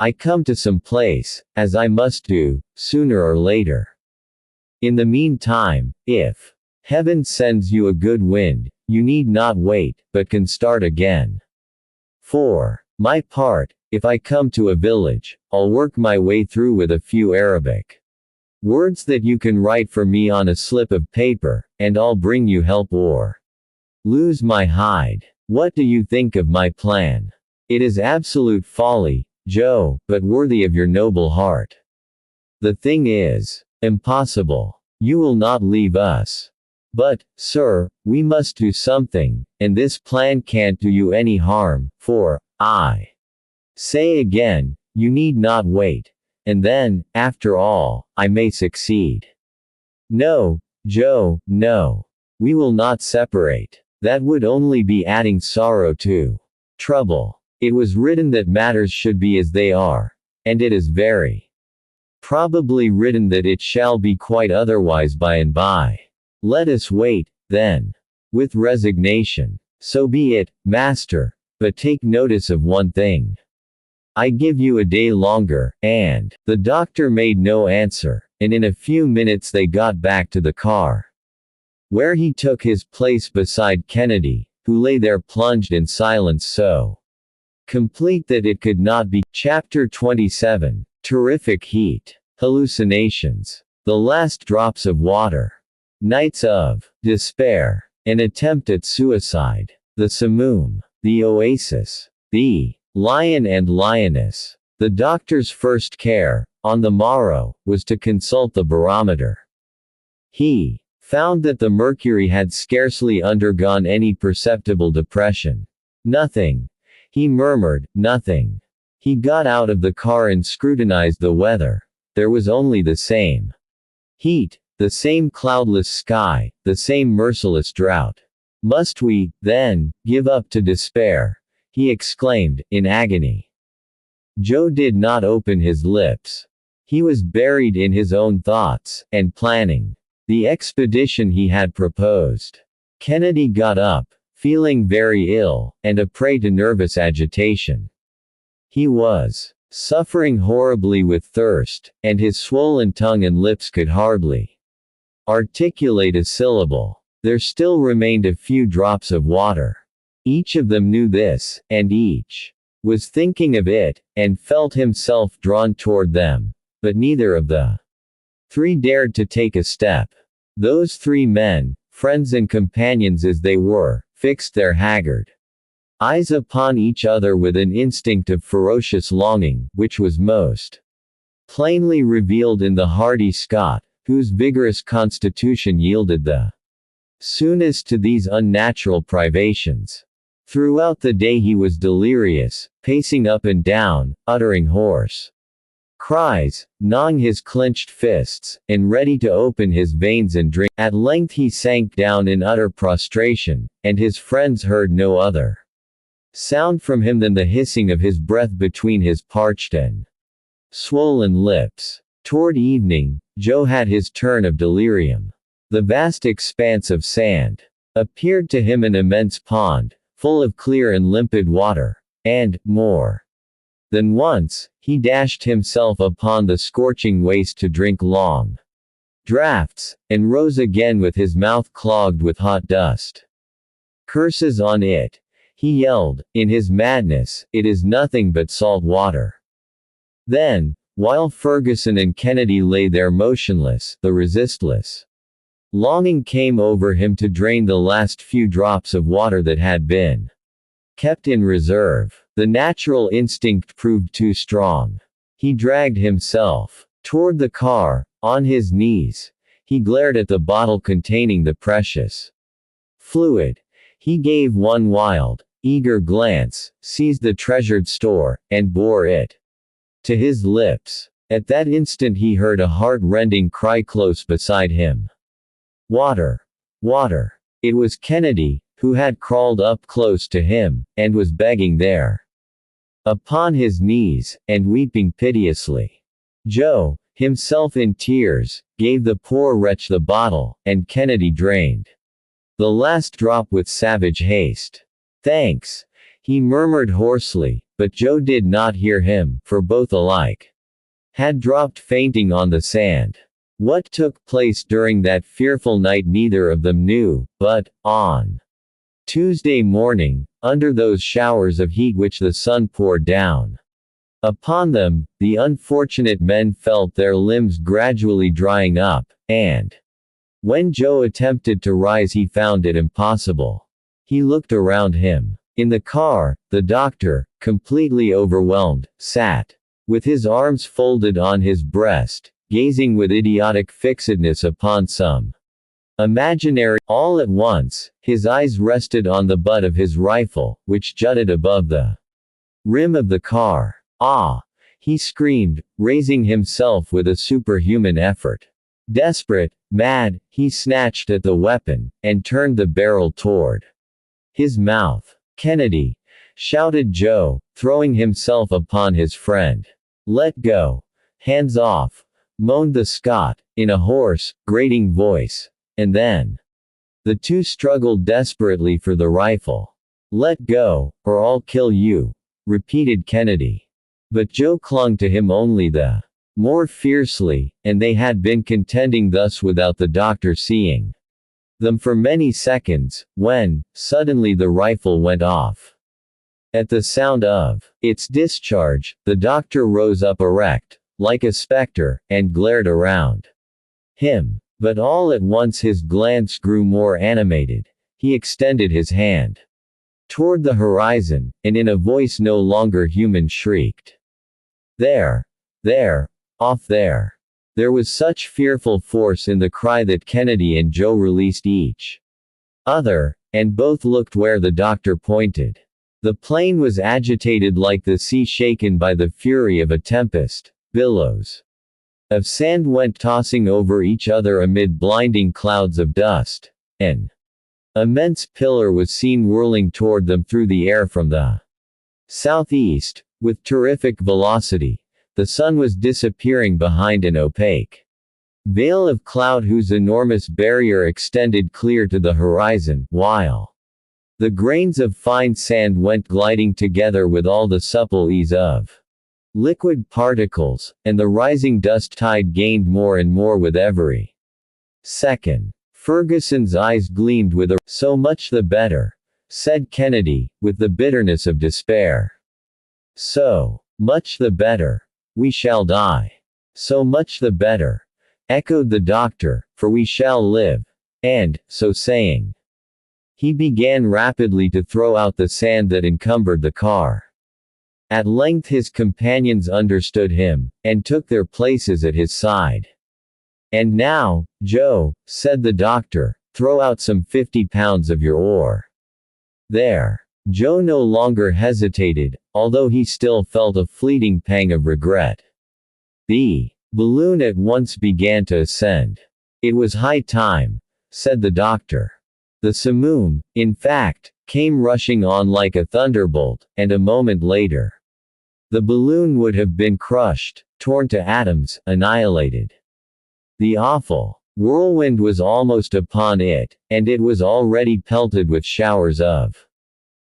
I come to some place, as I must do, sooner or later. In the meantime, if heaven sends you a good wind, you need not wait, but can start again. For my part, if I come to a village, I'll work my way through with a few Arabic words that you can write for me on a slip of paper, and I'll bring you help or lose my hide. What do you think of my plan? It is absolute folly, Joe, but worthy of your noble heart. The thing is impossible. You will not leave us. But, sir, we must do something, and this plan can't do you any harm, for, I say again, you need not wait. And then, after all, I may succeed. No, Joe, no. We will not separate. That would only be adding sorrow to trouble. It was written that matters should be as they are. And it is very probably written that it shall be quite otherwise by and by. Let us wait, then. With resignation. So be it, master, but take notice of one thing. I give you a day longer, and the doctor made no answer, and in a few minutes they got back to the car, where he took his place beside Kennedy, who lay there plunged in silence so complete that it could not be. Chapter 27. Terrific heat. Hallucinations. The last drops of water. Nights of despair. An attempt at suicide. The Samum. The oasis. The lion and lioness. The doctor's first care, on the morrow, was to consult the barometer. He found that the mercury had scarcely undergone any perceptible depression. Nothing. He murmured, nothing. He got out of the car and scrutinized the weather. There was only the same heat, the same cloudless sky, the same merciless drought. Must we, then, give up to despair? He exclaimed, in agony. Joe did not open his lips. He was buried in his own thoughts, and planning the expedition he had proposed. Kennedy got up, feeling very ill, and a prey to nervous agitation. He was suffering horribly with thirst, and his swollen tongue and lips could hardly articulate a syllable. There still remained a few drops of water. Each of them knew this, and each was thinking of it, and felt himself drawn toward them, but neither of the three dared to take a step. Those three men, friends and companions as they were, fixed their haggard eyes upon each other with an instinct of ferocious longing, which was most plainly revealed in the hardy Scot, whose vigorous constitution yielded the soonest to these unnatural privations. Throughout the day he was delirious, pacing up and down, uttering hoarse cries, gnawing his clenched fists, and ready to open his veins and drink. At length he sank down in utter prostration, and his friends heard no other sound from him than the hissing of his breath between his parched and swollen lips. Toward evening, Joe had his turn of delirium. The vast expanse of sand appeared to him an immense pond, full of clear and limpid water, and, more than once, he dashed himself upon the scorching waste to drink long draughts, and rose again with his mouth clogged with hot dust. Curses on it! He yelled, in his madness, it is nothing but salt water. Then, while Ferguson and Kennedy lay there motionless, the resistless longing came over him to drain the last few drops of water that had been kept in reserve. The natural instinct proved too strong. He dragged himself toward the car, on his knees. He glared at the bottle containing the precious fluid. He gave one wild, eager glance, seized the treasured store, and bore it to his lips. At that instant he heard a heart-rending cry close beside him. Water! Water! It was Kennedy, who had crawled up close to him, and was begging there, upon his knees, and weeping piteously. Joe, himself in tears, gave the poor wretch the bottle, and Kennedy drained the last drop with savage haste. Thanks, he murmured hoarsely, but Joe did not hear him, for both alike had dropped fainting on the sand. What took place during that fearful night neither of them knew, but, on Tuesday morning, under those showers of heat which the sun poured down upon them, the unfortunate men felt their limbs gradually drying up, and when Joe attempted to rise he found it impossible. He looked around him. In the car, the doctor, completely overwhelmed, sat with his arms folded on his breast, gazing with idiotic fixedness upon some imaginary. All at once, his eyes rested on the butt of his rifle, which jutted above the rim of the car. "Ah!" he screamed, raising himself with a superhuman effort. Desperate, mad, he snatched at the weapon, and turned the barrel toward his mouth. "Kennedy!" shouted Joe, throwing himself upon his friend. "Let go! Hands off!" moaned the Scot, in a hoarse, grating voice. And then the two struggled desperately for the rifle. "Let go, or I'll kill you," repeated Kennedy. But Joe clung to him only the more fiercely, and they had been contending thus without the doctor seeing them for many seconds, when, suddenly the rifle went off. At the sound of its discharge, the doctor rose up erect, like a specter, and glared around him. But all at once his glance grew more animated. He extended his hand toward the horizon, and in a voice no longer human shrieked, "There! There! Off there!" There was such fearful force in the cry that Kennedy and Joe released each other, and both looked where the doctor pointed. The plain was agitated like the sea shaken by the fury of a tempest. Billows of sand went tossing over each other amid blinding clouds of dust. An immense pillar was seen whirling toward them through the air from the southeast, with terrific velocity. The sun was disappearing behind an opaque veil of cloud whose enormous barrier extended clear to the horizon, while the grains of fine sand went gliding together with all the supple ease of liquid particles, and the rising dust tide gained more and more with every second. Ferguson's eyes gleamed with a "So much the better," said Kennedy, with the bitterness of despair. "So much the better. We shall die. So much the better," echoed the doctor, "for we shall live." And, so saying, he began rapidly to throw out the sand that encumbered the car. At length his companions understood him, and took their places at his side. "And now, Joe," said the doctor, "throw out some 50 pounds of your ore." There. Joe no longer hesitated, although he still felt a fleeting pang of regret. The balloon at once began to ascend. "It was high time," said the doctor. The simoom, in fact, came rushing on like a thunderbolt, and a moment later, the balloon would have been crushed, torn to atoms, annihilated. The awful whirlwind was almost upon it, and it was already pelted with showers of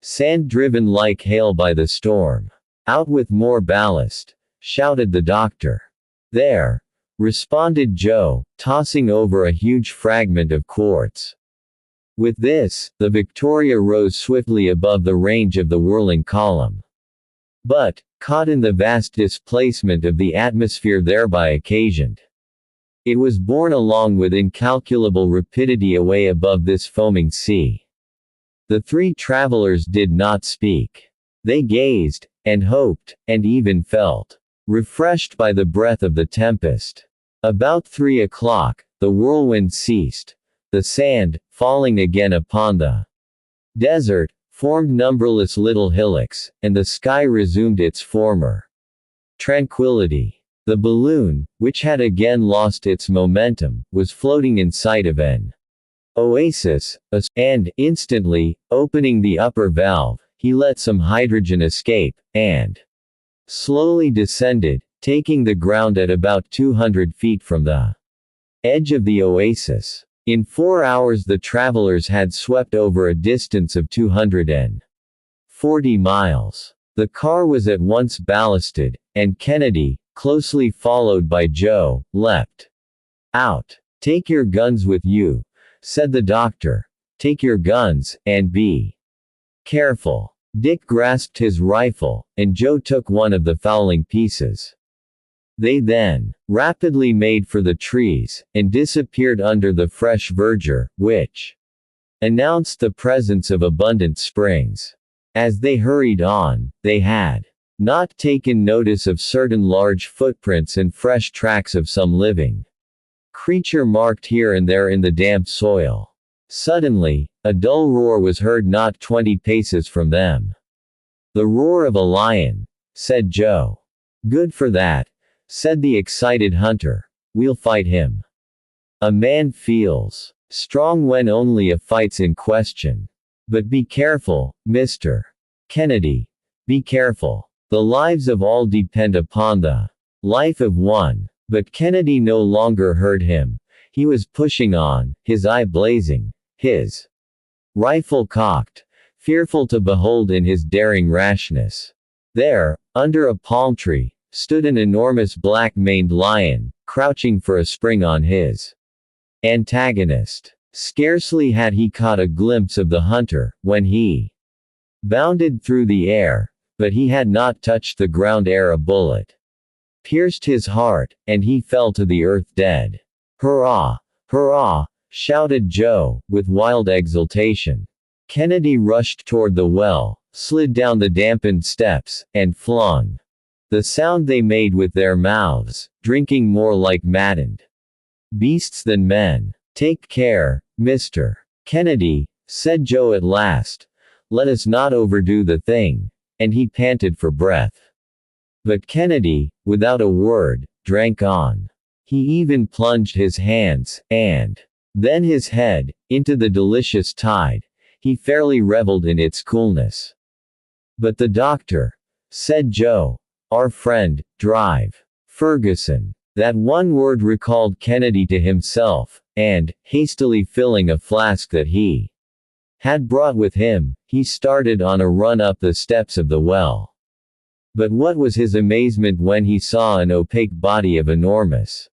sand driven like hail by the storm. "Out with more ballast!" shouted the doctor. "There!" responded Joe, tossing over a huge fragment of quartz. With this, the Victoria rose swiftly above the range of the whirling column. But, caught in the vast displacement of the atmosphere thereby occasioned, it was borne along with incalculable rapidity away above this foaming sea. The three travelers did not speak. They gazed, and hoped, and even felt refreshed by the breath of the tempest. About 3 o'clock, the whirlwind ceased. The sand, falling again upon the desert, formed numberless little hillocks, and the sky resumed its former tranquility. The balloon, which had again lost its momentum, was floating in sight of an oasis, and, instantly, opening the upper valve, he let some hydrogen escape, and slowly descended, taking the ground at about 200 feet from the edge of the oasis. In 4 hours the travelers had swept over a distance of 240 40 miles. The car was at once ballasted, and Kennedy, closely followed by Joe, leapt out. "Take your guns with you," said the doctor. "Take your guns, and be careful." Dick grasped his rifle, and Joe took one of the fowling pieces. They then rapidly made for the trees, and disappeared under the fresh verdure, which announced the presence of abundant springs. As they hurried on, they had not taken notice of certain large footprints and fresh tracks of some living creature marked here and there in the damp soil. Suddenly, a dull roar was heard not 20 paces from them. "The roar of a lion," said Joe. "Good for that," said the excited hunter. "We'll fight him. A man feels strong when only a fight's in question. But be careful, Mr. Kennedy. Be careful. The lives of all depend upon the life of one." But Kennedy no longer heard him. He was pushing on, his eye blazing, his rifle cocked, fearful to behold in his daring rashness. There, under a palm tree, stood an enormous black-maned lion, crouching for a spring on his antagonist. Scarcely had he caught a glimpse of the hunter, when he bounded through the air, but he had not touched the ground ere a bullet pierced his heart, and he fell to the earth dead. "Hurrah! Hurrah!" shouted Joe, with wild exultation. Kennedy rushed toward the well, slid down the dampened steps, and flung the sound they made with their mouths, drinking more like maddened beasts than men. "Take care, Mr. Kennedy," said Joe at last. "Let us not overdo the thing," and he panted for breath. But Kennedy, without a word, drank on. He even plunged his hands, and then his head, into the delicious tide. He fairly reveled in its coolness. "But the doctor," said Joe. "Our friend, Drive Ferguson." That one word recalled Kennedy to himself, and, hastily filling a flask that he had brought with him, he started on a run up the steps of the well. But what was his amazement when he saw an opaque body of enormous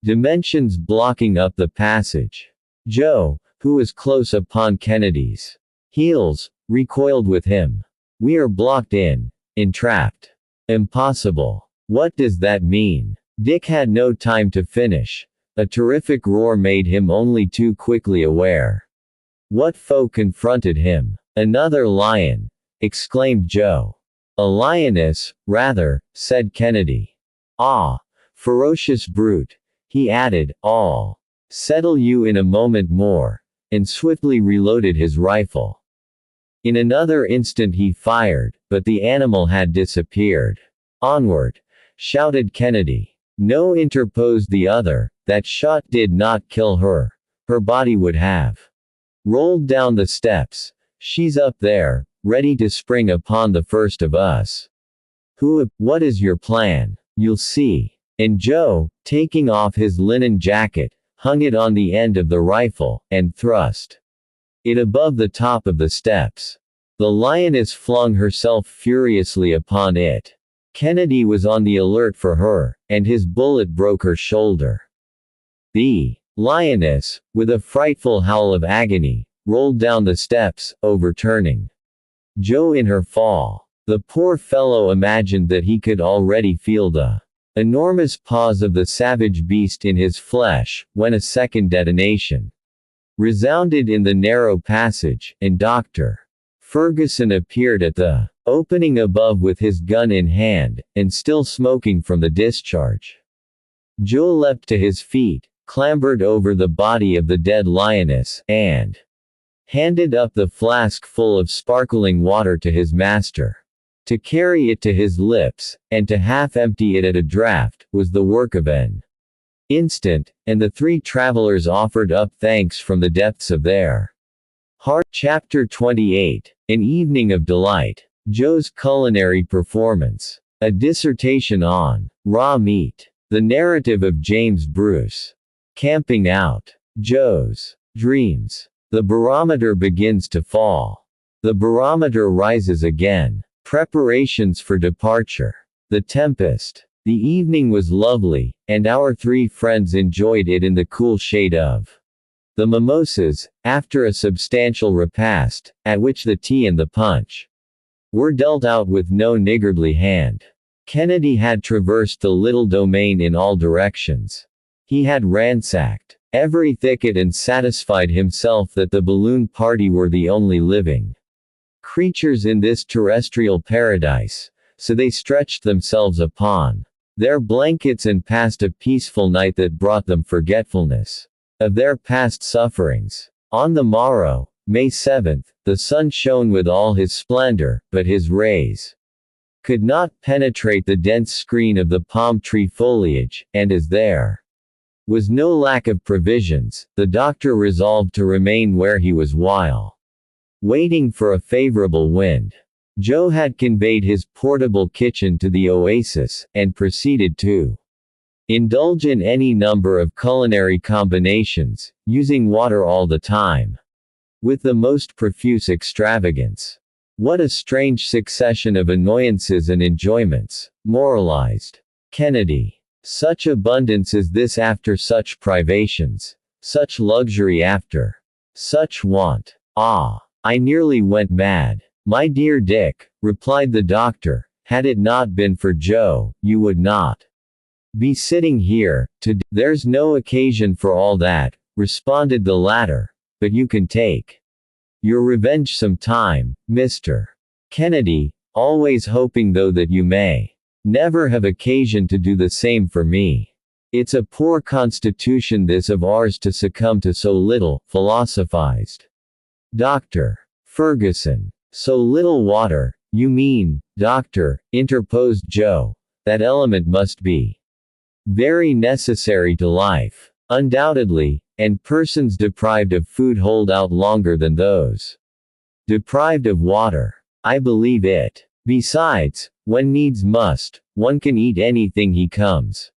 dimensions blocking up the passage. Joe, who was close upon Kennedy's heels, recoiled with him. "We are blocked in. Entrapped. Impossible. What does that mean?" Dick had no time to finish. A terrific roar made him only too quickly aware what foe confronted him. "Another lion!" exclaimed Joe. "A lioness, rather," said Kennedy. "Ah! Ferocious brute," he added. "I'll settle you in a moment more," and swiftly reloaded his rifle. In another instant he fired, but the animal had disappeared. "Onward!" shouted Kennedy. "No," interposed the other, "that shot did not kill her. Her body would have rolled down the steps. She's up there, ready to spring upon the first of us." What is your plan?" "You'll see." And Joe, taking off his linen jacket, hung it on the end of the rifle, and thrust it above the top of the steps. The lioness flung herself furiously upon it. Kennedy was on the alert for her, and his bullet broke her shoulder. The lioness, with a frightful howl of agony, rolled down the steps, overturning Joe in her fall. The poor fellow imagined that he could already feel the enormous paws of the savage beast in his flesh, when a second detonation resounded in the narrow passage, and Dr. Ferguson appeared at the opening above with his gun in hand, and still smoking from the discharge. Joe leapt to his feet, clambered over the body of the dead lioness, and handed up the flask full of sparkling water to his master. To carry it to his lips, and to half empty it at a draught, was the work of an instant, and the three travelers offered up thanks from the depths of their heart. Chapter 28. An Evening of Delight. Joe's Culinary Performance. A Dissertation on Raw Meat. The Narrative of James Bruce. Camping Out. Joe's Dreams. The barometer begins to fall. The barometer rises again. Preparations for departure. The tempest. The evening was lovely, and our three friends enjoyed it in the cool shade of the mimosas, after a substantial repast, at which the tea and the punch were dealt out with no niggardly hand. Kennedy had traversed the little domain in all directions. He had ransacked every thicket and satisfied himself that the balloon party were the only living creatures in this terrestrial paradise, so they stretched themselves upon their blankets and passed a peaceful night that brought them forgetfulness of their past sufferings. On the morrow, May 7th, the sun shone with all his splendor, but his rays could not penetrate the dense screen of the palm tree foliage, and as there was no lack of provisions, the doctor resolved to remain where he was while waiting for a favorable wind. Joe had conveyed his portable kitchen to the oasis, and proceeded to indulge in any number of culinary combinations, using water all the time, with the most profuse extravagance. What a strange succession of annoyances and enjoyments, moralized Kennedy. Such abundance as this after such privations, such luxury after such want. Ah! I nearly went mad. My dear Dick, replied the doctor, had it not been for Joe, you would not be sitting here, There's no occasion for all that, responded the latter, but you can take your revenge some time, Mr. Kennedy, always hoping though that you may never have occasion to do the same for me. It's a poor constitution this of ours to succumb to so little, philosophized Dr. Ferguson. So little water, you mean, doctor, interposed Joe. That element must be very necessary to life. Undoubtedly, and persons deprived of food hold out longer than those deprived of water. I believe it. Besides, when needs must, one can eat anything he comes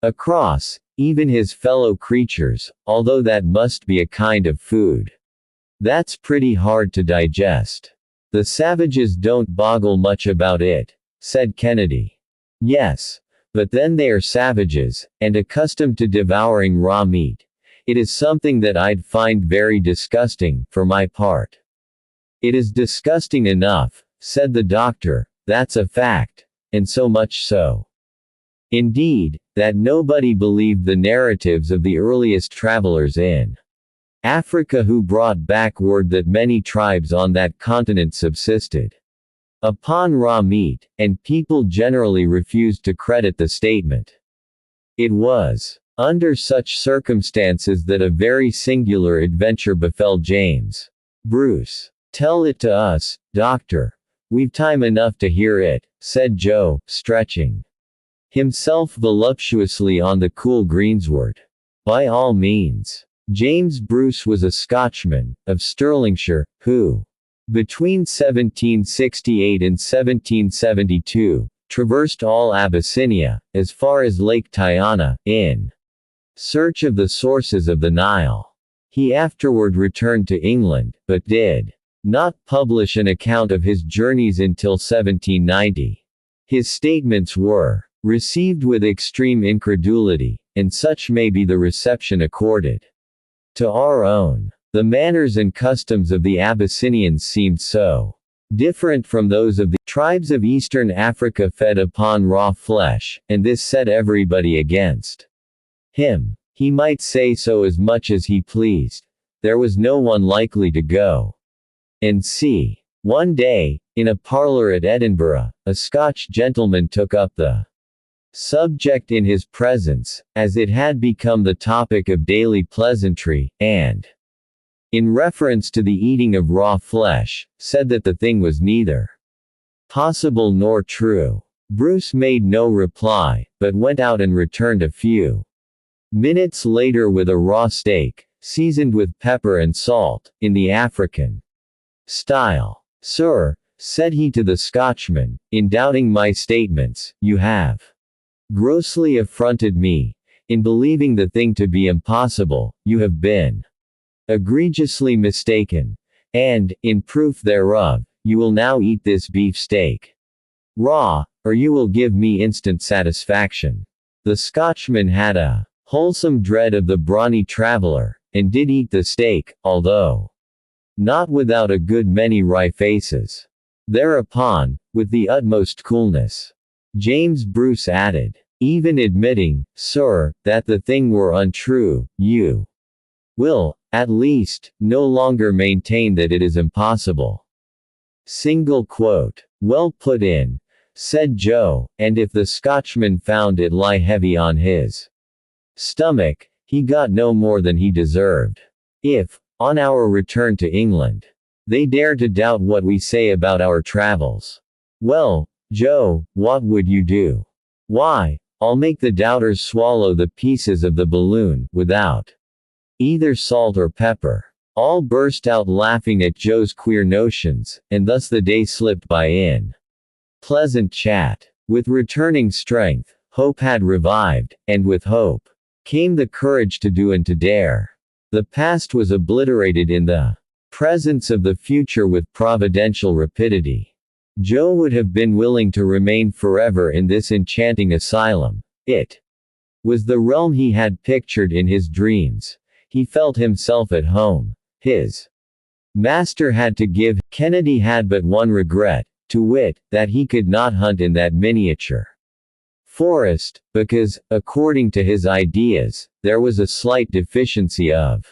across, even his fellow creatures, although that must be a kind of food that's pretty hard to digest. The savages don't boggle much about it, said Kennedy. Yes, but then they are savages, and accustomed to devouring raw meat. It is something that I'd find very disgusting, for my part. It is disgusting enough, said the doctor, that's a fact, and so much so, indeed, that nobody believed the narratives of the earliest travelers in Africa who brought back word that many tribes on that continent subsisted upon raw meat, and people generally refused to credit the statement. It was under such circumstances that a very singular adventure befell James Bruce. Tell it to us, doctor. We've time enough to hear it, said Joe, stretching himself voluptuously on the cool greensward. By all means. James Bruce was a Scotchman, of Stirlingshire, who, between 1768 and 1772, traversed all Abyssinia, as far as Lake Tyana, in search of the sources of the Nile. He afterward returned to England, but did not publish an account of his journeys until 1790. His statements were received with extreme incredulity, and such may be the reception accorded to our own. The manners and customs of the Abyssinians seemed so different from those of the tribes of eastern Africa fed upon raw flesh, and this set everybody against him. He might say so as much as he pleased. There was no one likely to go and see. One day, in a parlour at Edinburgh, a Scotch gentleman took up the subject in his presence, as it had become the topic of daily pleasantry, and, in reference to the eating of raw flesh, said that the thing was neither possible nor true. Bruce made no reply, but went out and returned a few minutes later with a raw steak, seasoned with pepper and salt, in the African style. Sir, said he to the Scotchman, in doubting my statements, you have grossly affronted me. In believing the thing to be impossible, you have been egregiously mistaken. And, in proof thereof, you will now eat this beefsteak raw, or you will give me instant satisfaction. The Scotchman had a wholesome dread of the brawny traveler, and did eat the steak, although not without a good many wry faces. Thereupon, with the utmost coolness, James Bruce added, even admitting, sir, that the thing were untrue, you will, at least, no longer maintain that it is impossible. Single quote. Well put in, said Joe, and if the Scotchman found it lie heavy on his stomach, he got no more than he deserved. If, on our return to England, they dare to doubt what we say about our travels, well, Joe, what would you do? Why, I'll make the doubters swallow the pieces of the balloon, without either salt or pepper. All burst out laughing at Joe's queer notions, and thus the day slipped by in pleasant chat. With returning strength, hope had revived, and with hope came the courage to do and to dare. The past was obliterated in the presence of the future with providential rapidity. Joe would have been willing to remain forever in this enchanting asylum. It was the realm he had pictured in his dreams. He felt himself at home. His master had to give. Kennedy had but one regret, to wit, that he could not hunt in that miniature forest, because, according to his ideas, there was a slight deficiency of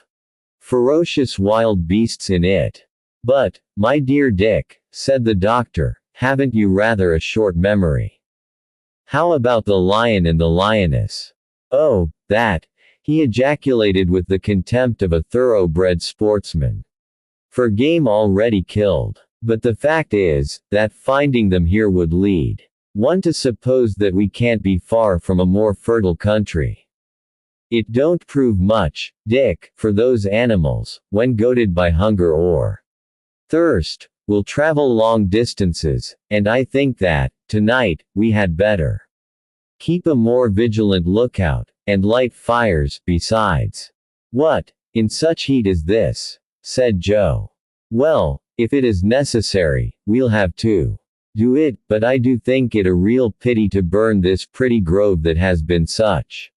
ferocious wild beasts in it. But, my dear Dick, said the doctor, haven't you rather a short memory? How about the lion and the lioness? Oh, that, he ejaculated with the contempt of a thoroughbred sportsman. For game already killed. But the fact is, that finding them here would lead one to suppose that we can't be far from a more fertile country. It don't prove much, Dick, for those animals, when goaded by hunger or thirst, will travel long distances, and I think that, tonight, we had better keep a more vigilant lookout, and light fires, besides. What, in such heat as this? Said Joe. Well, if it is necessary, we'll have to do it, but I do think it a real pity to burn this pretty grove that has been such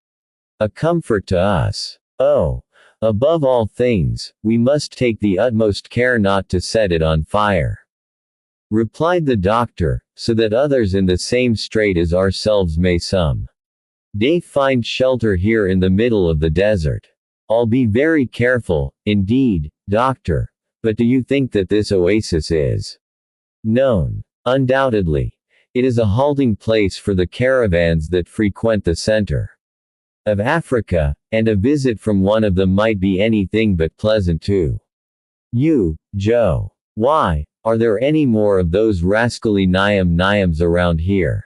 a comfort to us. Oh, above all things, we must take the utmost care not to set it on fire, replied the doctor, so that others in the same strait as ourselves may some day find shelter here in the middle of the desert. I'll be very careful, indeed, doctor, but do you think that this oasis is known? Undoubtedly. It is a halting place for the caravans that frequent the center of Africa, and a visit from one of them might be anything but pleasant to you, Joe. Why, are there any more of those rascally Nyams around here?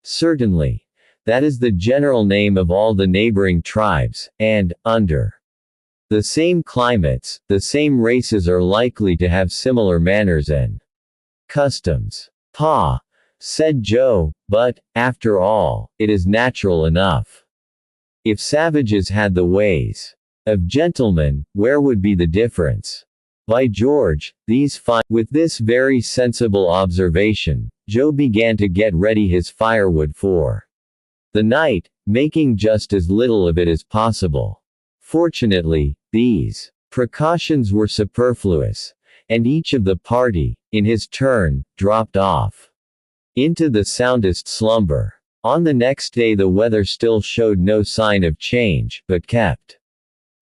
Certainly. That is the general name of all the neighboring tribes, and, under the same climates, the same races are likely to have similar manners and customs. Pa, said Joe, but, after all, it is natural enough. If savages had the ways of gentlemen, where would be the difference? By George, these fine. With this very sensible observation, Joe began to get ready his firewood for the night, making just as little of it as possible. Fortunately, these precautions were superfluous, and each of the party, in his turn, dropped off into the soundest slumber. On the next day the weather still showed no sign of change, but kept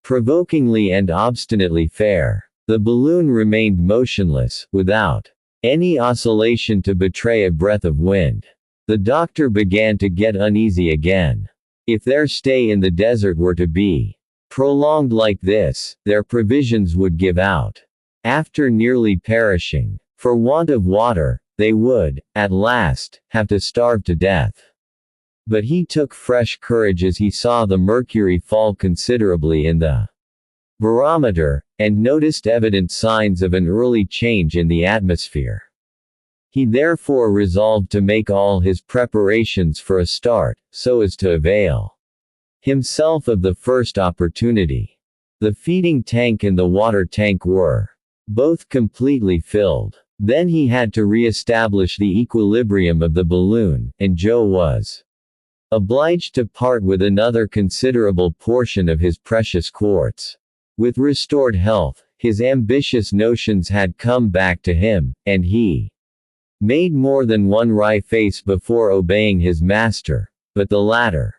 provokingly and obstinately fair. The balloon remained motionless, without any oscillation to betray a breath of wind. The doctor began to get uneasy again. If their stay in the desert were to be prolonged like this, their provisions would give out. After nearly perishing for want of water, they would, at last, have to starve to death. But he took fresh courage as he saw the mercury fall considerably in the barometer, and noticed evident signs of an early change in the atmosphere. He therefore resolved to make all his preparations for a start, so as to avail himself of the first opportunity. The feeding tank and the water tank were both completely filled. Then he had to re-establish the equilibrium of the balloon, and Joe was obliged to part with another considerable portion of his precious quartz. With restored health, his ambitious notions had come back to him, and he made more than one wry face before obeying his master, but the latter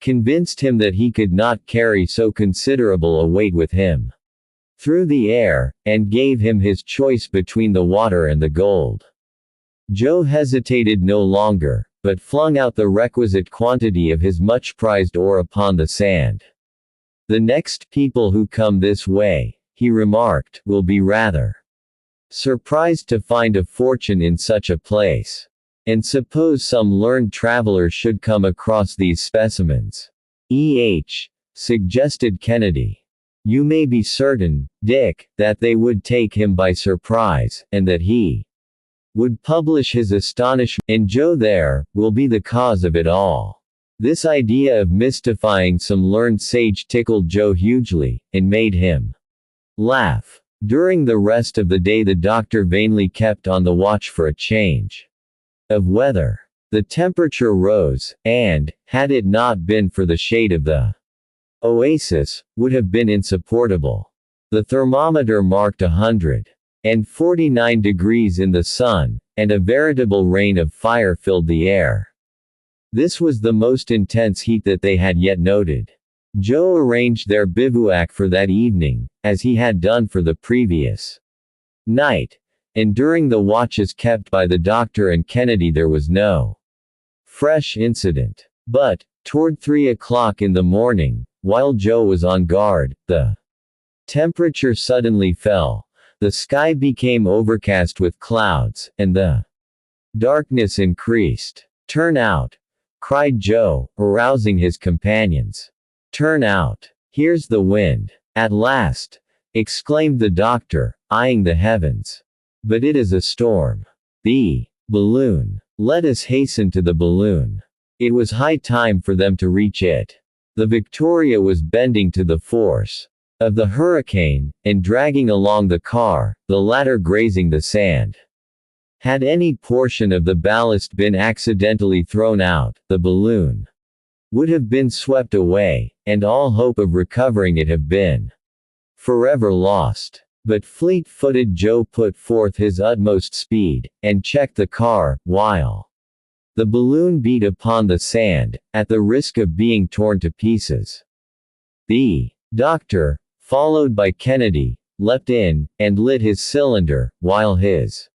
convinced him that he could not carry so considerable a weight with him through the air, and gave him his choice between the water and the gold. Joe hesitated no longer, but flung out the requisite quantity of his much prized ore upon the sand. The next people who come this way, he remarked, will be rather surprised to find a fortune in such a place. And suppose some learned traveler should come across these specimens. Suggested Kennedy. You may be certain, Dick, that they would take him by surprise, and that he would publish his astonishment, and Joe there will be the cause of it all. This idea of mystifying some learned sage tickled Joe hugely, and made him laugh. During the rest of the day the doctor vainly kept on the watch for a change of weather. The temperature rose, and, had it not been for the shade of the oasis, would have been insupportable. The thermometer marked 149 degrees in the sun, and a veritable rain of fire filled the air. This was the most intense heat that they had yet noted. Joe arranged their bivouac for that evening, as he had done for the previous night, and during the watches kept by the doctor and Kennedy there was no fresh incident. But, toward 3 o'clock in the morning, while Joe was on guard, the temperature suddenly fell, the sky became overcast with clouds, and the darkness increased. "Turn out!" cried Joe, arousing his companions. "Turn out! Here's the wind!" "At last!" exclaimed the doctor, eyeing the heavens. "But it is a storm." "The balloon! Let us hasten to the balloon." It was high time for them to reach it. The Victoria was bending to the force of the hurricane, and dragging along the car, the latter grazing the sand. Had any portion of the ballast been accidentally thrown out, the balloon would have been swept away, and all hope of recovering it have been forever lost. But fleet-footed Joe put forth his utmost speed, and checked the car, while the balloon beat upon the sand, at the risk of being torn to pieces. The doctor, followed by Kennedy, leapt in, and lit his cylinder, while his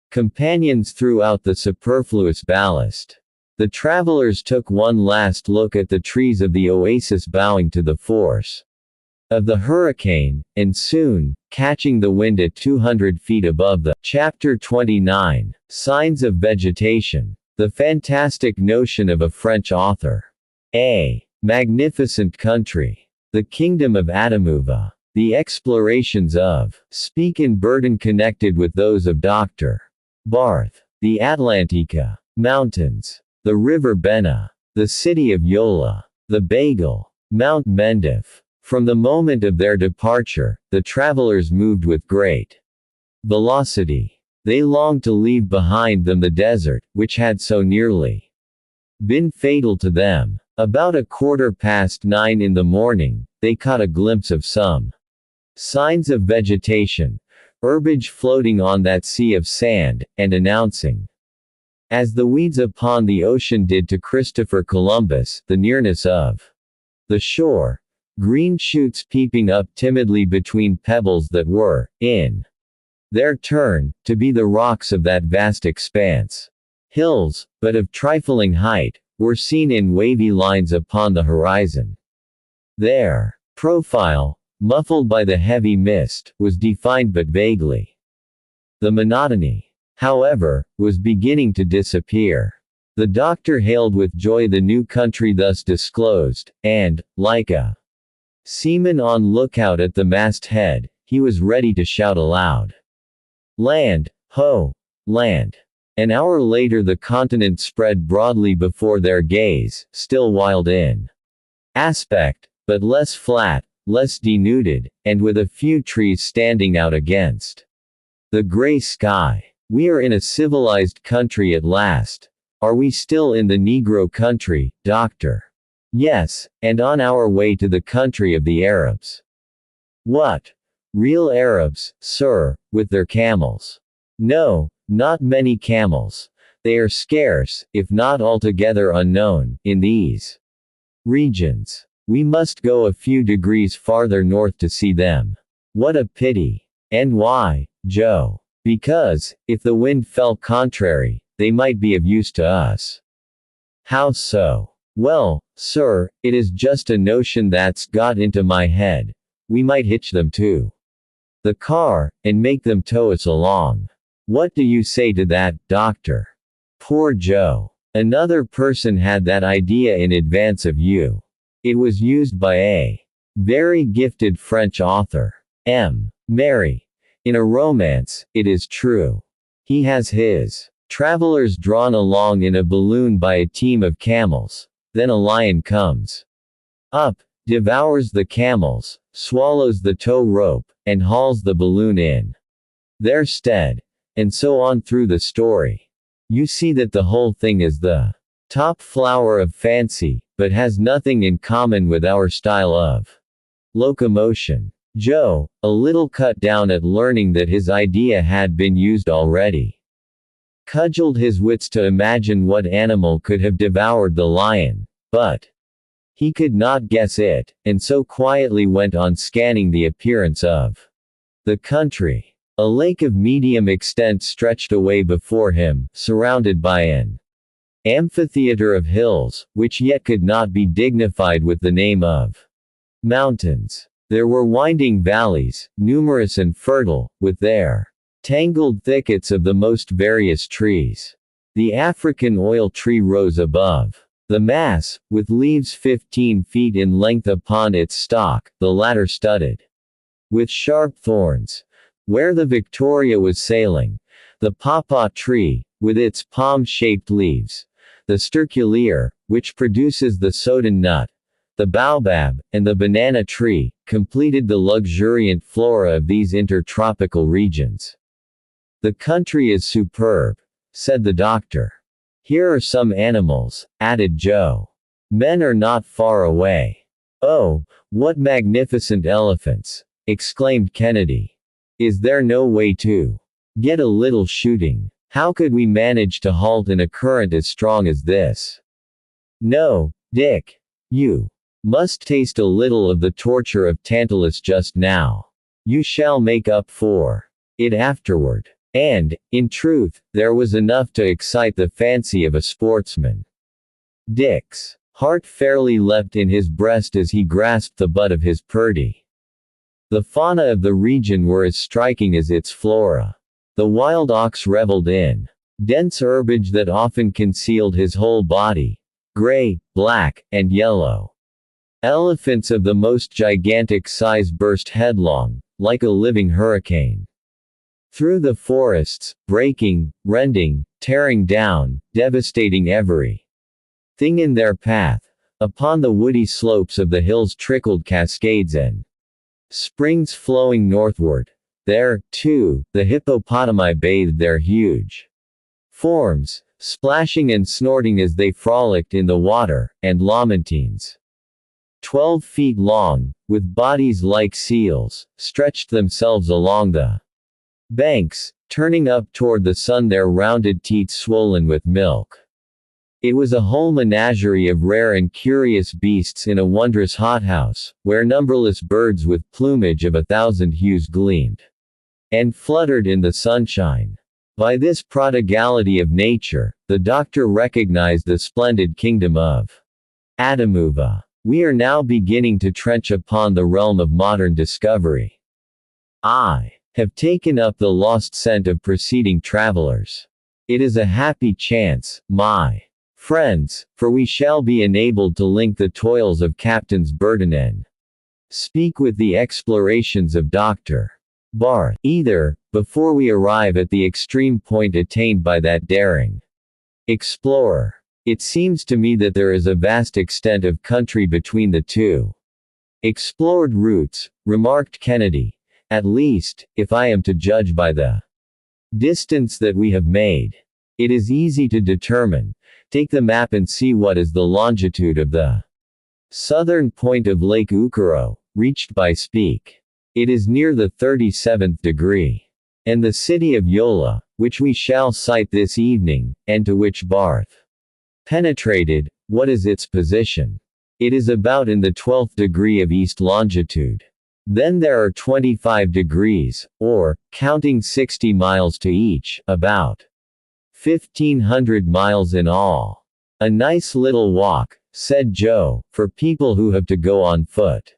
companions threw out the superfluous ballast. The travelers took one last look at the trees of the oasis bowing to the force of the hurricane, and soon, catching the wind at 200 feet above the Chapter 29, Signs of Vegetation. The fantastic notion of a French author. A magnificent country. The kingdom of Adamuva. The explorations of Speke and Burden connected with those of Dr. Barth. The Atlantika Mountains. The River Bena. The city of Yola. The Bagel. Mount Mendif. From the moment of their departure, the travelers moved with great velocity. They longed to leave behind them the desert, which had so nearly been fatal to them. About 9:15 in the morning, they caught a glimpse of some signs of vegetation, herbage floating on that sea of sand, and announcing, as the weeds upon the ocean did to Christopher Columbus, the nearness of the shore. Green shoots peeping up timidly between pebbles that were, in their turn, to be the rocks of that vast expanse. Hills, but of trifling height, were seen in wavy lines upon the horizon. Their profile, muffled by the heavy mist, was defined but vaguely. The monotony, however, was beginning to disappear. The doctor hailed with joy the new country thus disclosed, and, like a seaman on lookout at the masthead, he was ready to shout aloud. "Land, ho! Land!" An hour later the continent spread broadly before their gaze, still wild in aspect, but less flat, less denuded, and with a few trees standing out against the gray sky. We are in a civilized country at last. Are we still in the Negro country, Doctor? Yes, and on our way to the country of the Arabs. What? Real Arabs, sir, with their camels? No, not many camels. They are scarce, if not altogether unknown, in these regions. We must go a few degrees farther north to see them. What a pity. And why, Joe? Because, if the wind fell contrary, they might be of use to us. How so? Well, sir, it is just a notion that's got into my head. We might hitch them to the car, and make them tow us along. What do you say to that, Doctor? Poor Joe. Another person had that idea in advance of you. It was used by a very gifted French author. M. Mary. In a romance, it is true. He has his travelers drawn along in a balloon by a team of camels. Then a lion comes up, devours the camels, swallows the tow rope, and hauls the balloon in their stead. And so on through the story. You see that the whole thing is the top flower of fancy, but has nothing in common with our style of locomotion. Joe, a little cut down at learning that his idea had been used already, cudgeled his wits to imagine what animal could have devoured the lion, but he could not guess it, and so quietly went on scanning the appearance of the country. A lake of medium extent stretched away before him, surrounded by an amphitheater of hills, which yet could not be dignified with the name of mountains. There were winding valleys, numerous and fertile, with their tangled thickets of the most various trees. The African oil tree rose above the mass, with leaves 15 feet in length upon its stalk, the latter studded with sharp thorns. Where the Victoria was sailing, the pawpaw tree, with its palm-shaped leaves, the sterculier, which produces the soden nut, the baobab, and the banana tree, completed the luxuriant flora of these intertropical regions. The country is superb, said the doctor. Here are some animals, added Joe. Men are not far away. Oh, what magnificent elephants, exclaimed Kennedy. Is there no way to get a little shooting? How could we manage to halt in a current as strong as this? No, Dick. You must taste a little of the torture of Tantalus just now. You shall make up for it afterward. And, in truth, there was enough to excite the fancy of a sportsman. Dick's heart fairly leapt in his breast as he grasped the butt of his Purdy. The fauna of the region were as striking as its flora. The wild ox reveled in dense herbage that often concealed his whole body, gray, black, and yellow. Elephants of the most gigantic size burst headlong, like a living hurricane, through the forests, breaking, rending, tearing down, devastating every thing in their path. Upon the woody slopes of the hills trickled cascades and springs flowing northward. There, too, the hippopotami bathed their huge forms, splashing and snorting as they frolicked in the water, and lamantines, 12 feet long, with bodies like seals, stretched themselves along the banks, turning up toward the sun, their rounded teats swollen with milk. It was a whole menagerie of rare and curious beasts in a wondrous hothouse, where numberless birds with plumage of 1,000 hues gleamed and fluttered in the sunshine. By this prodigality of nature, the doctor recognized the splendid kingdom of Adamuva. We are now beginning to trench upon the realm of modern discovery. I have taken up the lost scent of preceding travelers. It is a happy chance, my friends, for we shall be enabled to link the toils of Captains Burton and speak with the explorations of Dr. Barth, either, before we arrive at the extreme point attained by that daring explorer. It seems to me that there is a vast extent of country between the two. Explored routes, remarked Kennedy. At least, if I am to judge by the distance that we have made. It is easy to determine. Take the map and see what is the longitude of the southern point of Lake Ukuro, reached by Speak. It is near the 37th degree. And the city of Yola, which we shall sight this evening, and to which Barth penetrated, what is its position? It is about in the 12th degree of east longitude. Then there are 25 degrees, or, counting 60 miles to each, about 1,500 miles in all. A nice little walk, said Joe, for people who have to go on foot.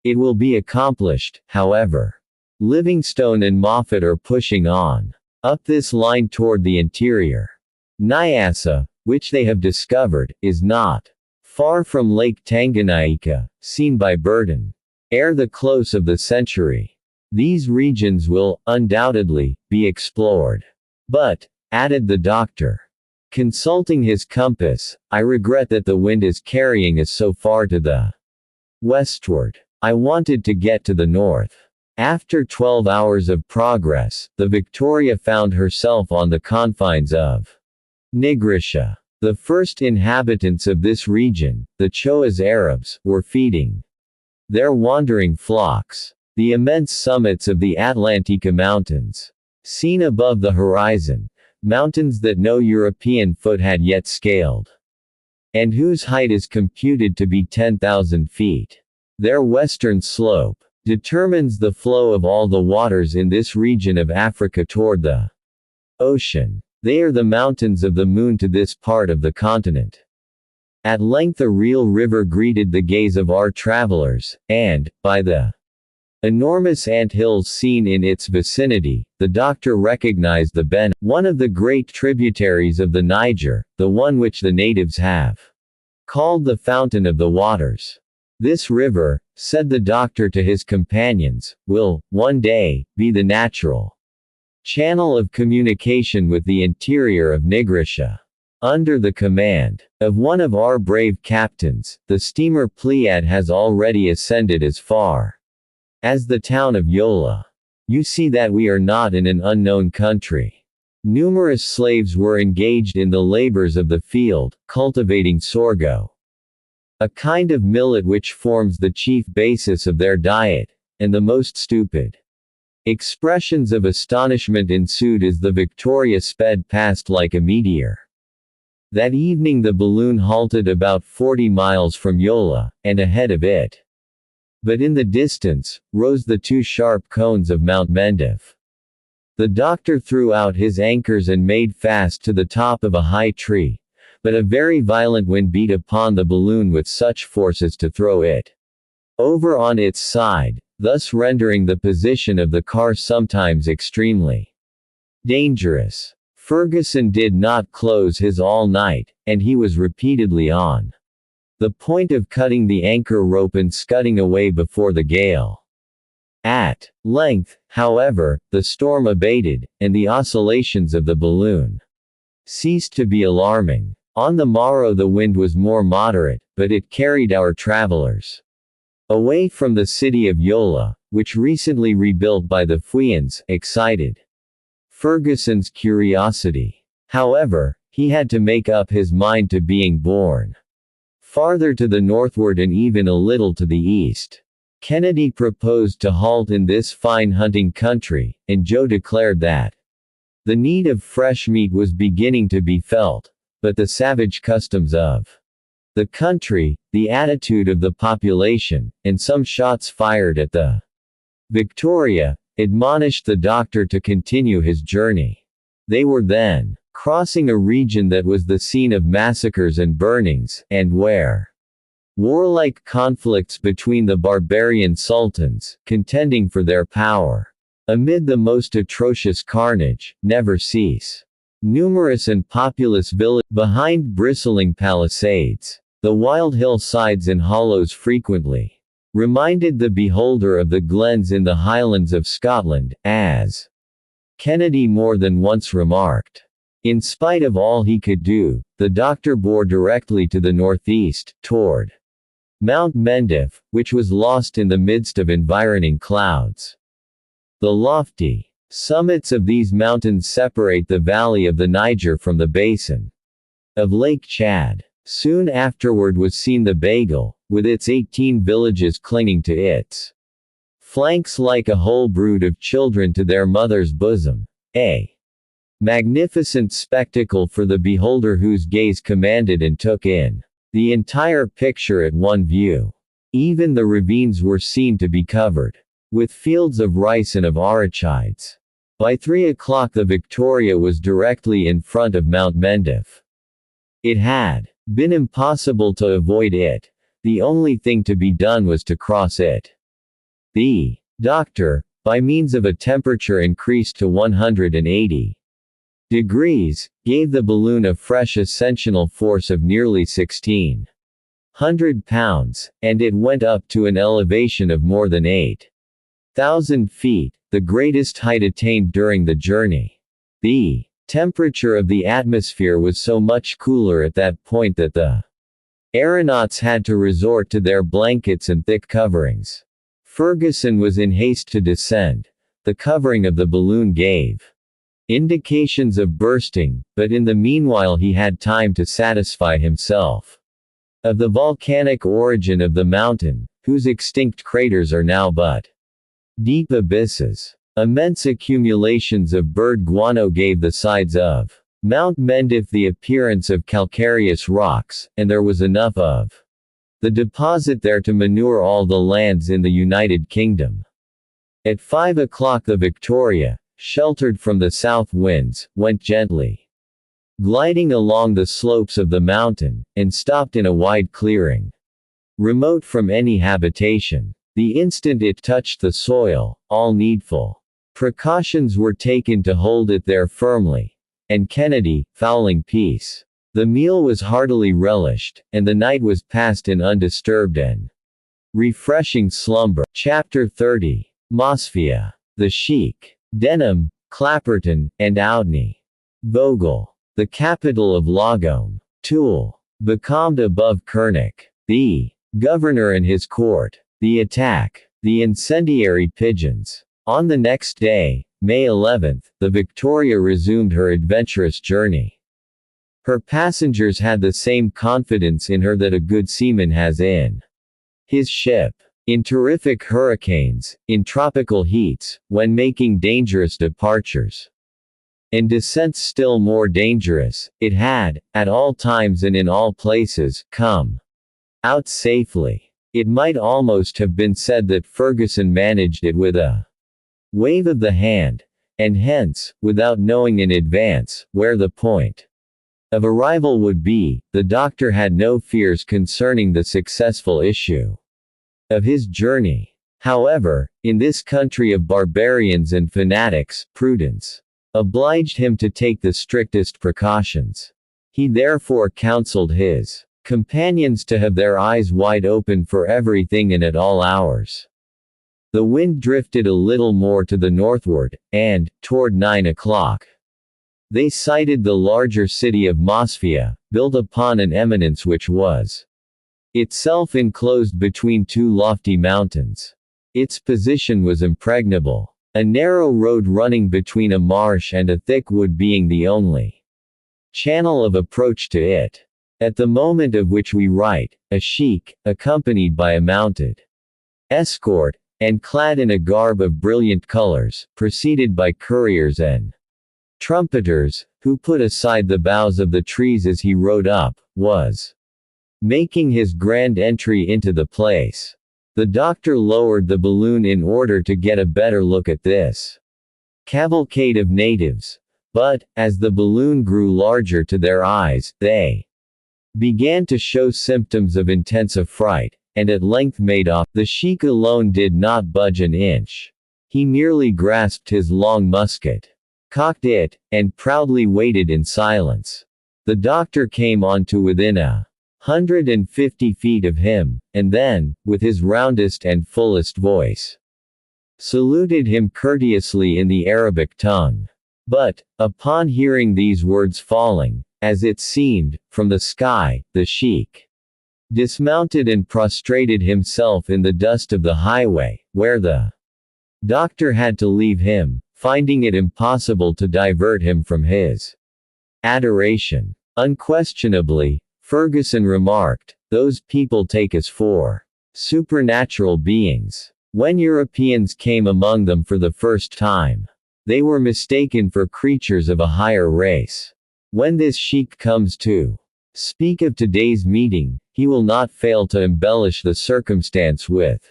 It will be accomplished, however. Livingstone and Moffat are pushing on up this line toward the interior. Nyassa, which they have discovered, is not far from Lake Tanganyika, seen by Burton. Ere the close of the century, these regions will, undoubtedly, be explored. But, added the doctor, consulting his compass, I regret that the wind is carrying us so far to the westward. I wanted to get to the north. After 12 hours of progress, the Victoria found herself on the confines of Nigrisha. The first inhabitants of this region, the Choas Arabs, were feeding their wandering flocks. The immense summits of the Atlantika Mountains, seen above the horizon, mountains that no European foot had yet scaled, and whose height is computed to be 10,000 feet. Their western slope determines the flow of all the waters in this region of Africa toward the ocean. They are the mountains of the moon to this part of the continent. At length a real river greeted the gaze of our travelers, and, by the enormous ant hills seen in its vicinity, the doctor recognized the Ben, one of the great tributaries of the Niger, the one which the natives have called the Fountain of the Waters. This river, said the doctor to his companions, will, one day, be the natural channel of communication with the interior of Nigrisha. Under the command of one of our brave captains, the steamer Pleiad has already ascended as far as the town of Yola. You see that we are not in an unknown country. Numerous slaves were engaged in the labors of the field, cultivating sorgo, a kind of millet which forms the chief basis of their diet, and the most stupid expressions of astonishment ensued as the Victoria sped past like a meteor. That evening the balloon halted about 40 miles from Yola, and ahead of it, but in the distance, rose the two sharp cones of Mount Mendev. The doctor threw out his anchors and made fast to the top of a high tree, but a very violent wind beat upon the balloon with such force as to throw it over on its side, thus rendering the position of the car sometimes extremely dangerous. Ferguson did not close his all night, and he was repeatedly on the point of cutting the anchor rope and scudding away before the gale. At length, however, the storm abated, and the oscillations of the balloon ceased to be alarming. On the morrow the wind was more moderate, but it carried our travelers away from the city of Yola, which recently rebuilt by the Fuyans, excited Ferguson's curiosity. However, he had to make up his mind to being borne farther to the northward and even a little to the east. Kennedy proposed to halt in this fine hunting country, and Joe declared that the need of fresh meat was beginning to be felt, but the savage customs of the country, the attitude of the population, and some shots fired at the Victoria, admonished the doctor to continue his journey. They were then crossing a region that was the scene of massacres and burnings, and where warlike conflicts between the barbarian sultans, contending for their power, amid the most atrocious carnage, never cease. Numerous and populous villages behind bristling palisades, the wild hillsides and hollows frequently reminded the beholder of the glens in the Highlands of Scotland, as Kennedy more than once remarked. In spite of all he could do, the doctor bore directly to the northeast, toward Mount Mendif, which was lost in the midst of environing clouds. The lofty summits of these mountains separate the valley of the Niger from the basin of Lake Chad. Soon afterward was seen the Bagal, with its 18 villages clinging to its flanks like a whole brood of children to their mother's bosom. A magnificent spectacle for the beholder whose gaze commanded and took in the entire picture at one view. Even the ravines were seen to be covered with fields of rice and of arachides. By 3 o'clock the Victoria was directly in front of Mount Mendif. It had been impossible to avoid it. The only thing to be done was to cross it. The doctor, by means of a temperature increased to 180 degrees, gave the balloon a fresh ascensional force of nearly 1,600 pounds, and it went up to an elevation of more than 8,000 feet, the greatest height attained during the journey. The temperature of the atmosphere was so much cooler at that point that the aeronauts had to resort to their blankets and thick coverings. Ferguson was in haste to descend. The covering of the balloon gave indications of bursting, but in the meanwhile he had time to satisfy himself of the volcanic origin of the mountain, whose extinct craters are now but deep abysses. Immense accumulations of bird guano gave the sides of Mount Mendif the appearance of calcareous rocks, and there was enough of the deposit there to manure all the lands in the United Kingdom. At 5 o'clock the Victoria, sheltered from the south winds, went gently gliding along the slopes of the mountain, and stopped in a wide clearing, remote from any habitation. The instant it touched the soil, all needful precautions were taken to hold it there firmly, and Kennedy, fowling peace. The meal was heartily relished, and the night was passed in undisturbed and refreshing slumber. Chapter 30. Mosfia. The Sheik. Denham, Clapperton, and Oudney. Vogel. The capital of Logome. Toul. Becalmed above Kernick. The governor and his court. The attack. The incendiary pigeons. On the next day, May 11th, the Victoria resumed her adventurous journey. Her passengers had the same confidence in her that a good seaman has in his ship. In terrific hurricanes, in tropical heats, when making dangerous departures, and descents still more dangerous, it had, at all times and in all places, come out safely. It might almost have been said that Ferguson managed it with a wave of the hand, and hence, without knowing in advance, where the point of arrival would be, the doctor had no fears concerning the successful issue of his journey. However, in this country of barbarians and fanatics, prudence obliged him to take the strictest precautions. He therefore counseled his companions to have their eyes wide open for everything and at all hours. The wind drifted a little more to the northward, and, toward 9 o'clock, they sighted the larger city of Mosfia, built upon an eminence which was itself enclosed between two lofty mountains. Its position was impregnable, a narrow road running between a marsh and a thick wood being the only channel of approach to it. At the moment of which we write, a sheik, accompanied by a mounted escort, and clad in a garb of brilliant colors, preceded by couriers and trumpeters, who put aside the boughs of the trees as he rode up, was making his grand entry into the place. The doctor lowered the balloon in order to get a better look at this cavalcade of natives, but, as the balloon grew larger to their eyes, they began to show symptoms of intense affright, and at length made off. The sheik alone did not budge an inch. He merely grasped his long musket, cocked it, and proudly waited in silence. The doctor came on to within 150 feet of him, and then, with his roundest and fullest voice, saluted him courteously in the Arabic tongue. But, upon hearing these words falling, as it seemed, from the sky, the sheik dismounted and prostrated himself in the dust of the highway, where the doctor had to leave him, finding it impossible to divert him from his adoration. Unquestionably, Ferguson remarked, those people take us for supernatural beings. When Europeans came among them for the first time, they were mistaken for creatures of a higher race. When this sheik comes to speak of today's meeting, he will not fail to embellish the circumstance with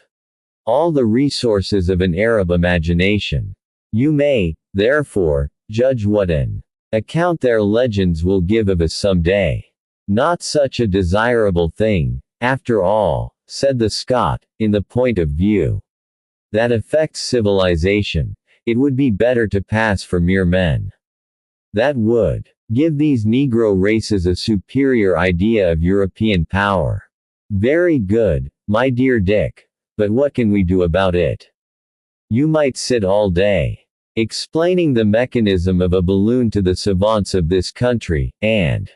all the resources of an Arab imagination. You may, therefore, judge what an account their legends will give of us some day. Not such a desirable thing, after all, said the Scot, in the point of view that affects civilization. It would be better to pass for mere men. That would give these Negro races a superior idea of European power. Very good, my dear Dick, but what can we do about it? You might sit all day explaining the mechanism of a balloon to the savants of this country, and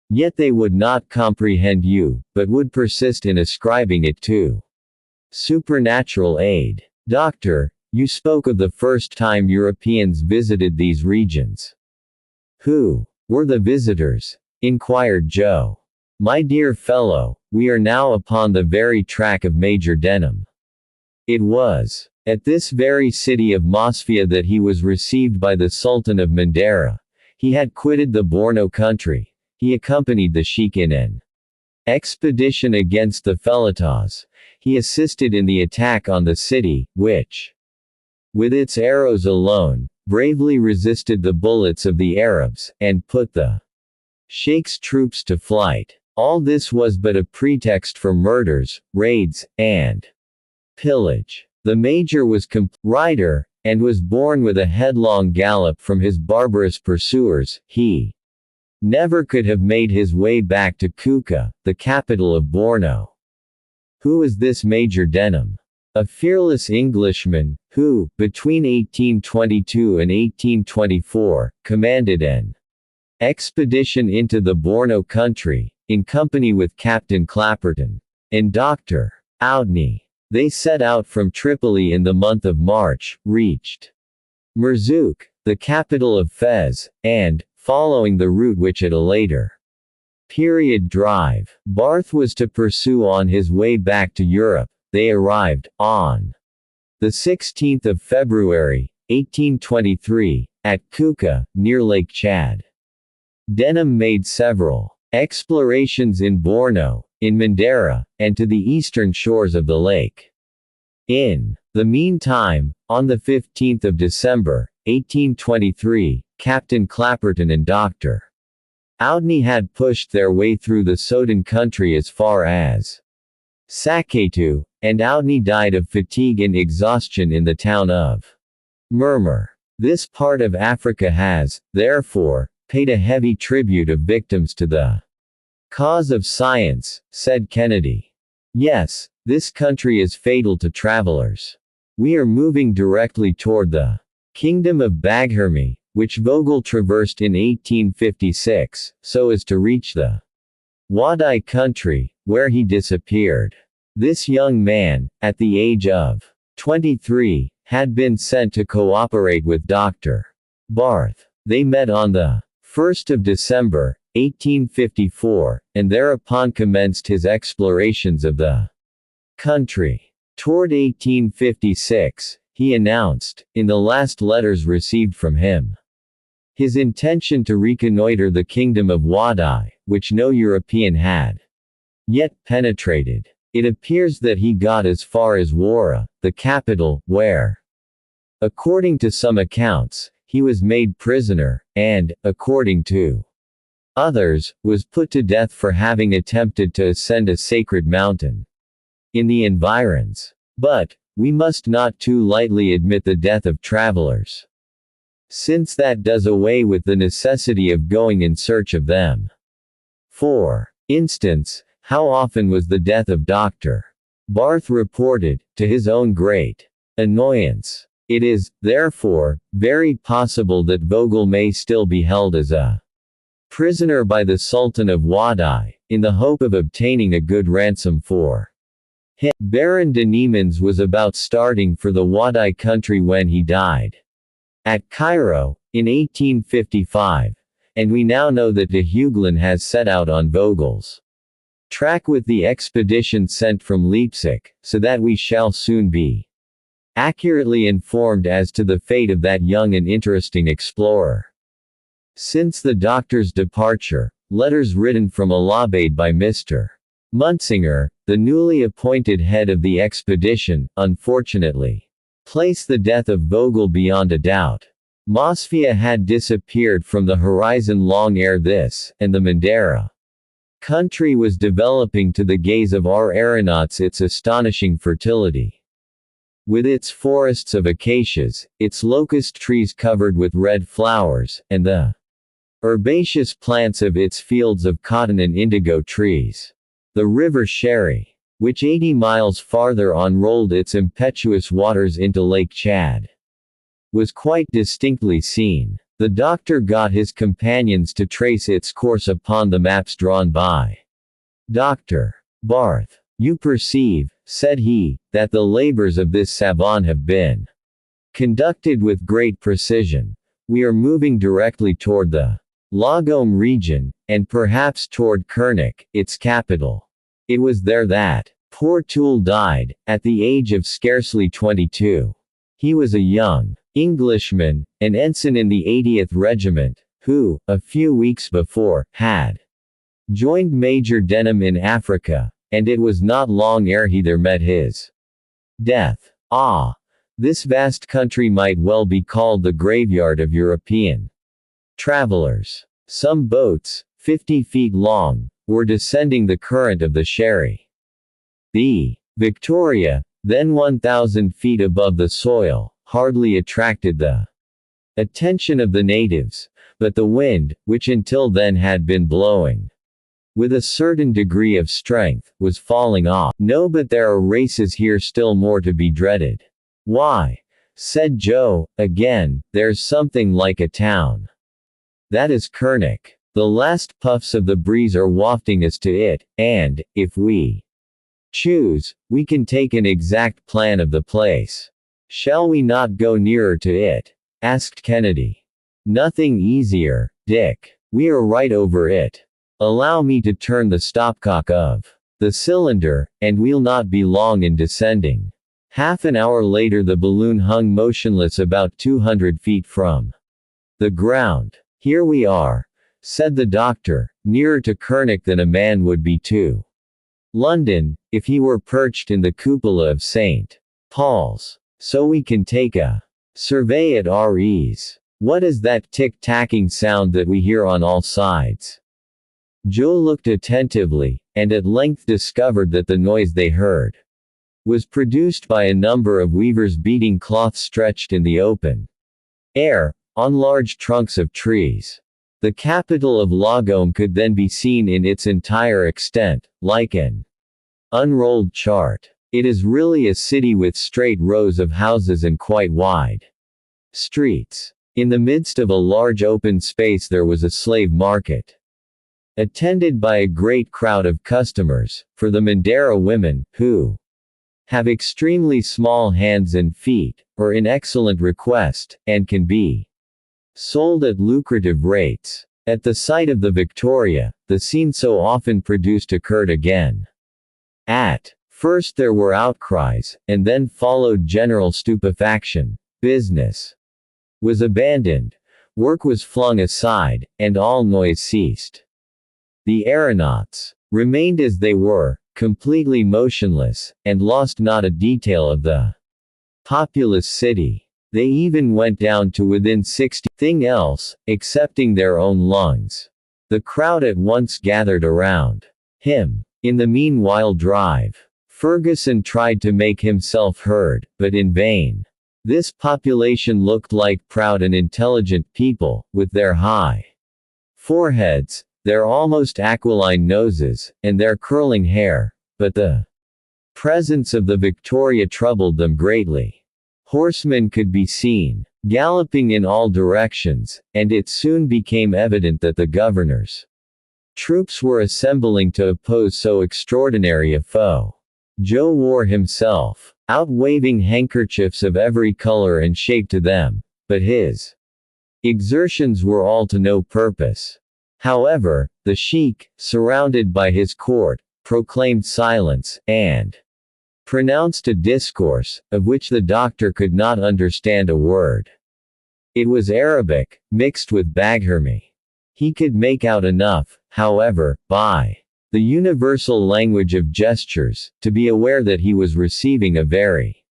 yet they would not comprehend you, but would persist in ascribing it to supernatural aid. Doctor, you spoke of the first time Europeans visited these regions. Who were the visitors? Inquired Joe. My dear fellow, we are now upon the very track of Major Denham. It was at this very city of Mosfia that he was received by the Sultan of Mandara. He had quitted the Borno country. He accompanied the sheik in an expedition against the Felatas. He assisted in the attack on the city, which, with its arrows alone, bravely resisted the bullets of the Arabs, and put the Sheikh's troops to flight. All this was but a pretext for murders, raids, and pillage. The major was rider, and was born with a headlong gallop from his barbarous pursuers. He never could have made his way back to Kuka, the capital of Borno. Who was this Major Denham? A fearless Englishman, who, between 1822 and 1824, commanded an expedition into the Borno country, in company with Captain Clapperton and Dr. Oudney. They set out from Tripoli in the month of March, reached Merzouk, the capital of Fez, and, following the route which at a later drive, Barth was to pursue on his way back to Europe, they arrived, on the 16th of February, 1823, at Kuka, near Lake Chad. Denham made several explorations in Borno, in Mandara, and to the eastern shores of the lake. In the meantime, on the 15th of December, 1823, Captain Clapperton and Dr. Oudney had pushed their way through the Sodan country as far as Saketu, and Oudney died of fatigue and exhaustion in the town of Murmur. This part of Africa has, therefore, paid a heavy tribute of victims to the cause of science, said Kennedy. Yes, this country is fatal to travelers. We are moving directly toward the kingdom of Baghermi, which Vogel traversed in 1856, so as to reach the Wadai country, where he disappeared. This young man, at the age of 23, had been sent to cooperate with Dr. Barth. They met on the 1st of December, 1854, and thereupon commenced his explorations of the country. Toward 1856, he announced, in the last letters received from him, his intention to reconnoiter the kingdom of Wadai, which no European had yet penetrated. It appears that he got as far as Wara, the capital, where, according to some accounts, he was made prisoner, and, according to others, was put to death for having attempted to ascend a sacred mountain in the environs. But, we must not too lightly admit the death of travelers, since that does away with the necessity of going in search of them. For instance, how often was the death of Dr. Barth reported, to his own great annoyance. It is, therefore, very possible that Vogel may still be held as a prisoner by the Sultan of Wadai, in the hope of obtaining a good ransom for him. Baron de Nemans was about starting for the Wadai country when he died at Cairo, in 1855, and we now know that de Heuglin has set out on Vogel's track with the expedition sent from Leipzig, so that we shall soon be accurately informed as to the fate of that young and interesting explorer. Since the doctor's departure, letters written from Allahabad by Mr. Munsinger, the newly appointed head of the expedition, unfortunately place the death of Vogel beyond a doubt. Mosfia had disappeared from the horizon long ere this, and the Mandara country was developing to the gaze of our aeronauts its astonishing fertility. With its forests of acacias, its locust trees covered with red flowers, and the herbaceous plants of its fields of cotton and indigo trees. The river Sherry, which 80 miles farther on rolled its impetuous waters into Lake Chad, was quite distinctly seen. The doctor got his companions to trace its course upon the maps drawn by Dr. Barth. "You perceive," said he, "that the labors of this savant have been conducted with great precision. We are moving directly toward the Lagom region, and perhaps toward Kernik, its capital. It was there that poor Toole died, at the age of scarcely 22. He was a young Englishman, an ensign in the 80th Regiment, who, a few weeks before, had joined Major Denham in Africa, and it was not long ere he there met his death. Ah! This vast country might well be called the graveyard of European travelers. Some boats, 50 feet long, were descending the current of the Sherry. The Victoria, then 1,000 feet above the soil, hardly attracted the attention of the natives, but the wind, which until then had been blowing with a certain degree of strength, was falling off. "No, but there are races here still more to be dreaded." "Why?" said Joe, again, "there's something like a town. That is Kernik. The last puffs of the breeze are wafting us to it, and, if we choose, we can take an exact plan of the place." "Shall we not go nearer to it?" asked Kennedy. "Nothing easier, Dick. We are right over it. Allow me to turn the stopcock of the cylinder, and we'll not be long in descending." Half an hour later the balloon hung motionless about 200 feet from the ground. "Here we are," said the doctor, "nearer to Kernik than a man would be to London, if he were perched in the cupola of St. Paul's. So we can take a survey at our ease. What is that tick-tacking sound that we hear on all sides?" Joe looked attentively, and at length discovered that the noise they heard was produced by a number of weavers beating cloth stretched in the open air, on large trunks of trees. The capital of Lagom could then be seen in its entire extent, like an unrolled chart. It is really a city with straight rows of houses and quite wide streets. In the midst of a large open space there was a slave market, attended by a great crowd of customers, for the Mandara women, who have extremely small hands and feet, are in excellent request, and can be sold at lucrative rates. At the sight of the Victoria, the scene so often produced occurred again. At first there were outcries, and then followed general stupefaction. Business was abandoned, work was flung aside, and all noise ceased. The aeronauts remained as they were, completely motionless, and lost not a detail of the populous city. They even went down to within 60 else, excepting their own lungs. The crowd at once gathered around him. In the meanwhile Ferguson tried to make himself heard, but in vain. This population looked like proud and intelligent people, with their high foreheads, their almost aquiline noses, and their curling hair, but the presence of the Victoria troubled them greatly. Horsemen could be seen, galloping in all directions, and it soon became evident that the governor's troops were assembling to oppose so extraordinary a foe. Joe wore himself out waving handkerchiefs of every color and shape to them, but his exertions were all to no purpose. However, the sheik, surrounded by his court, proclaimed silence, and pronounced a discourse, of which the doctor could not understand a word. It was Arabic, mixed with Baghermi. He could make out enough, however, by the universal language of gestures, to be aware that he was receiving a very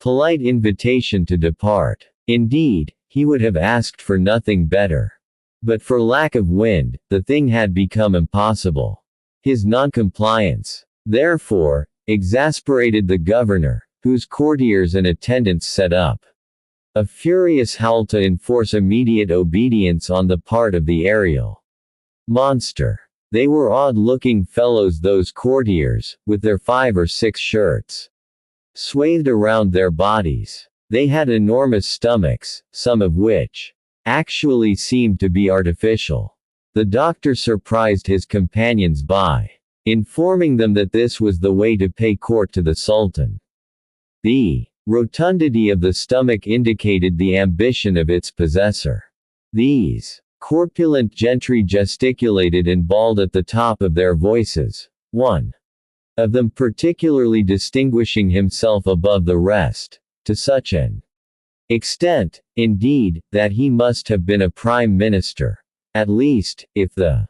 polite invitation to depart. Indeed, he would have asked for nothing better. But for lack of wind, the thing had become impossible. His noncompliance, therefore, exasperated the governor, whose courtiers and attendants set up a furious howl to enforce immediate obedience on the part of the aerial monster. They were odd-looking fellows, those courtiers, with their 5 or 6 shirts swathed around their bodies. They had enormous stomachs, some of which actually seemed to be artificial. The doctor surprised his companions by informing them that this was the way to pay court to the Sultan. The rotundity of the stomach indicated the ambition of its possessor. These corpulent gentry gesticulated and bawled at the top of their voices, one of them particularly distinguishing himself above the rest, to such an extent, indeed, that he must have been a prime minister. At least, if the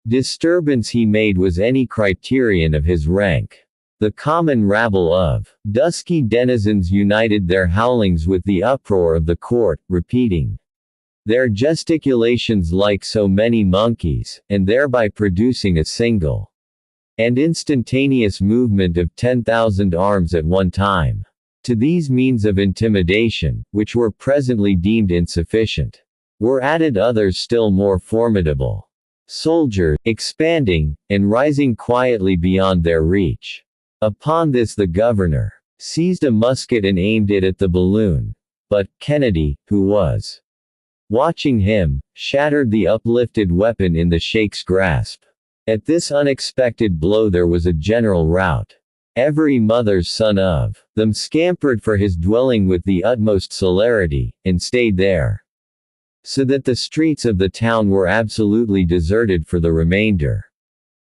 disturbance he made was any criterion of his rank. The common rabble of dusky denizens united their howlings with the uproar of the court, repeating their gesticulations like so many monkeys, and thereby producing a single and instantaneous movement of 10,000 arms at one time. To these means of intimidation, which were presently deemed insufficient, were added others still more formidable. Soldiers, expanding, and rising quietly beyond their reach. Upon this the governor seized a musket and aimed it at the balloon, but Kennedy, who was watching him, shattered the uplifted weapon in the sheik's grasp. At this unexpected blow there was a general rout. Every mother's son of them scampered for his dwelling with the utmost celerity, and stayed there, so that the streets of the town were absolutely deserted for the remainder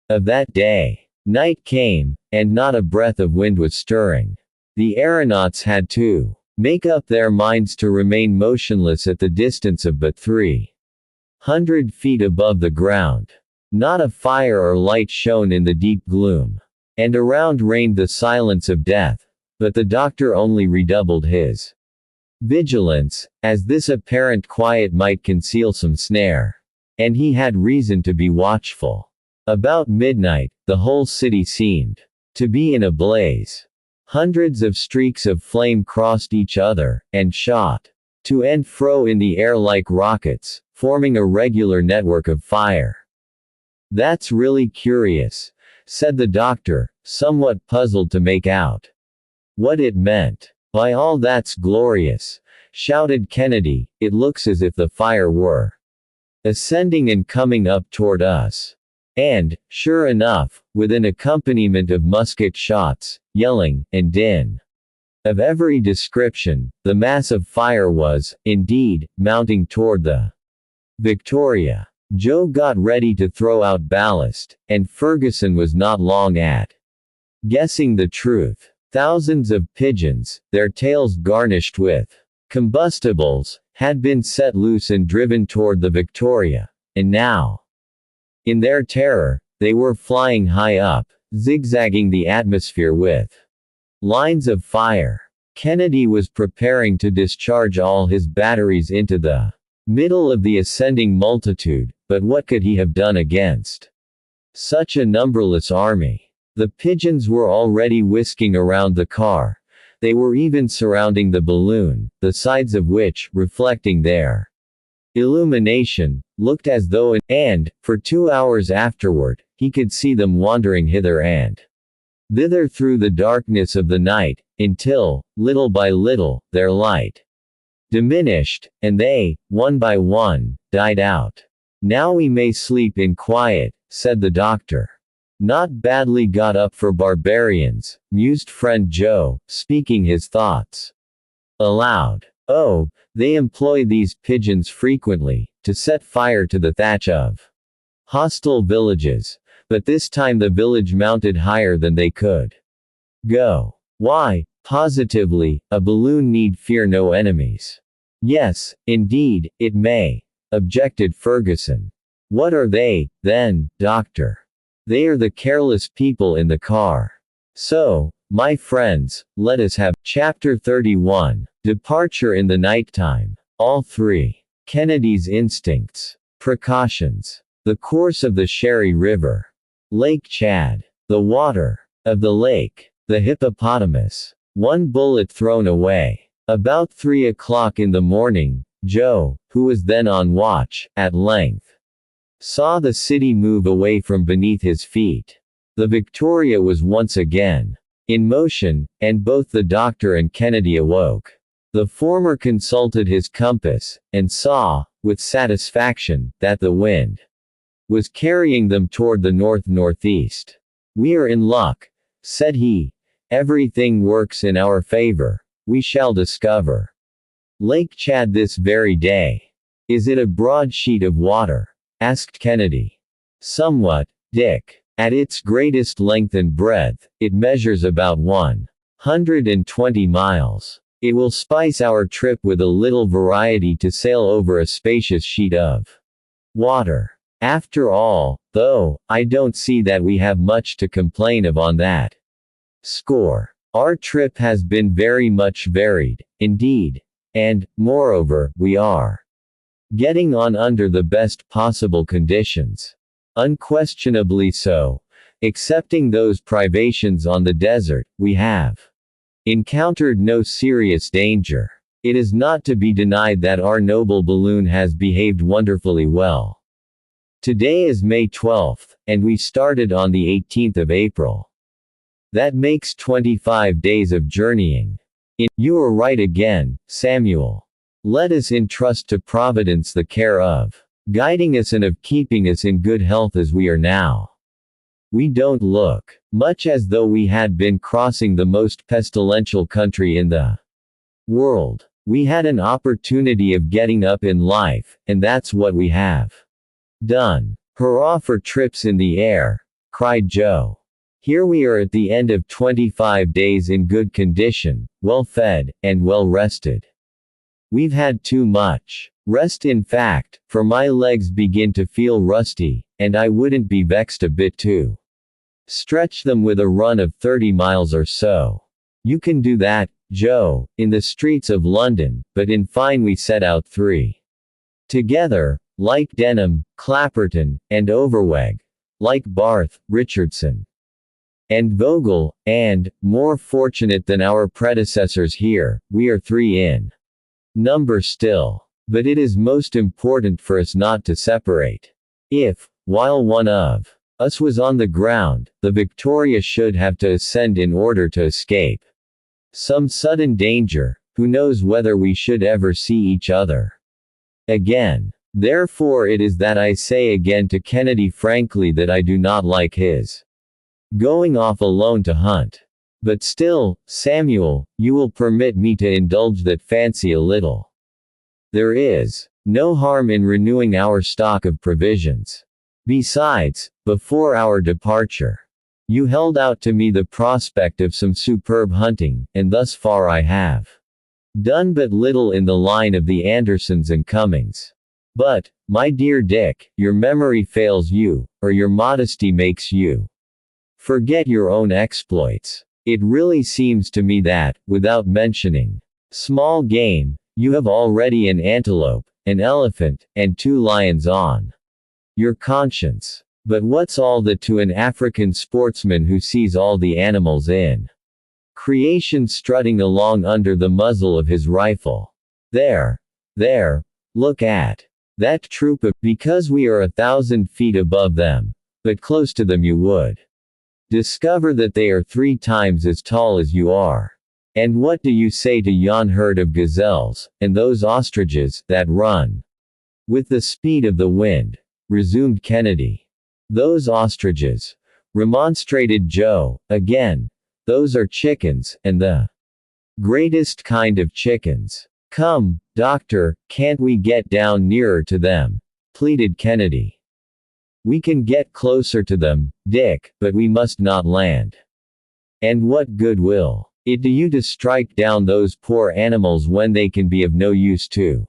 of that day. Night came, and not a breath of wind was stirring. The aeronauts had to make up their minds to remain motionless at the distance of but 300 feet above the ground. Not a fire or light shone in the deep gloom, and around reigned the silence of death, but the doctor only redoubled his vigilance, as this apparent quiet might conceal some snare. And he had reason to be watchful. About midnight, the whole city seemed to be in a blaze. Hundreds of streaks of flame crossed each other, and shot to and fro in the air like rockets, forming a regular network of fire. "That's really curious," said the doctor, somewhat puzzled to make out what it meant. "By all that's glorious," shouted Kennedy, "it looks as if the fire were ascending and coming up toward us." And, sure enough, with an accompaniment of musket shots, yelling, and din of every description, the mass of fire was, indeed, mounting toward the Victoria. Joe got ready to throw out ballast, and Ferguson was not long at guessing the truth. Thousands of pigeons, their tails garnished with combustibles, had been set loose and driven toward the Victoria, and now, in their terror, they were flying high up, zigzagging the atmosphere with lines of fire. Kennedy was preparing to discharge all his batteries into the middle of the ascending multitude, but what could he have done against such a numberless army? The pigeons were already whisking around the car. They were even surrounding the balloon, the sides of which, reflecting their illumination, looked as though and, for 2 hours afterward, he could see them wandering hither and thither through the darkness of the night, until, little by little, their light diminished, and they, one by one, died out. Now we may sleep in quiet, said the doctor. Not badly got up for barbarians, mused friend Joe, speaking his thoughts aloud. Oh, they employ these pigeons frequently, to set fire to the thatch of hostile villages, but this time the village mounted higher than they could go. Why, positively, a balloon need fear no enemies. Yes, indeed, it may, objected Ferguson. What are they, then, doctor? They are the careless people in the car. So, my friends, let us have Chapter 31. Departure in the nighttime. All three. Kennedy's instincts. Precautions. The course of the Sherry River. Lake Chad. The water of the lake. The hippopotamus. One bullet thrown away. About 3 o'clock in the morning, Joe, who was then on watch, at length saw the city move away from beneath his feet. The Victoria was once again in motion, and both the doctor and Kennedy awoke. The former consulted his compass, and saw, with satisfaction, that the wind was carrying them toward the north-northeast. We are in luck, said he. Everything works in our favor. We shall discover Lake Chad this very day. Is it a broad sheet of water? Asked Kennedy. Somewhat, Dick. At its greatest length and breadth, it measures about 120 miles. It will spice our trip with a little variety to sail over a spacious sheet of water. After all, though, I don't see that we have much to complain of on that score. Our trip has been very much varied, indeed. And, moreover, we are getting on under the best possible conditions. Unquestionably so. Excepting those privations on the desert, we have encountered no serious danger. It is not to be denied that our noble balloon has behaved wonderfully well. Today is May 12th, and we started on the 18th of April. That makes 25 days of journeying. You are right again, Samuel. Let us entrust to Providence the care of guiding us and of keeping us in good health as we are now. We don't look much as though we had been crossing the most pestilential country in the world. We had an opportunity of getting up in life, and that's what we have done. Hurrah for trips in the air, cried Joe. Here we are at the end of 25 days in good condition, well fed, and well rested. We've had too much rest in fact, for my legs begin to feel rusty, and I wouldn't be vexed a bit to stretch them with a run of 30 miles or so. You can do that, Joe, in the streets of London, but in fine we set out 3 together, like Denham, Clapperton, and Overweg, like Barth, Richardson, and Vogel, and, more fortunate than our predecessors here, we are 3 in number still. But it is most important for us not to separate. If, while one of us was on the ground, the Victoria should have to ascend in order to escape some sudden danger, who knows whether we should ever see each other again. Therefore it is that I say again to Kennedy frankly that I do not like his going off alone to hunt. But still, Samuel, you will permit me to indulge that fancy a little. There is no harm in renewing our stock of provisions. Besides, before our departure, you held out to me the prospect of some superb hunting, and thus far I have done but little in the line of the Andersons and Cummings. But, my dear Dick, your memory fails you, or your modesty makes you forget your own exploits. It really seems to me that, without mentioning small game, you have already an antelope, an elephant, and 2 lions on your conscience. But what's all that to an African sportsman who sees all the animals in creation strutting along under the muzzle of his rifle? There, look at that troop of, because we are 1,000 feet above them, but close to them you would discover that they are 3 times as tall as you are. And what do you say to yon herd of gazelles, and those ostriches, that run with the speed of the wind? Resumed Kennedy. Those ostriches, remonstrated Joe, again. Those are chickens, and the greatest kind of chickens. Come, doctor, can't we get down nearer to them? Pleaded Kennedy. We can get closer to them, Dick, but we must not land. And what good will it do you to strike down those poor animals when they can be of no use to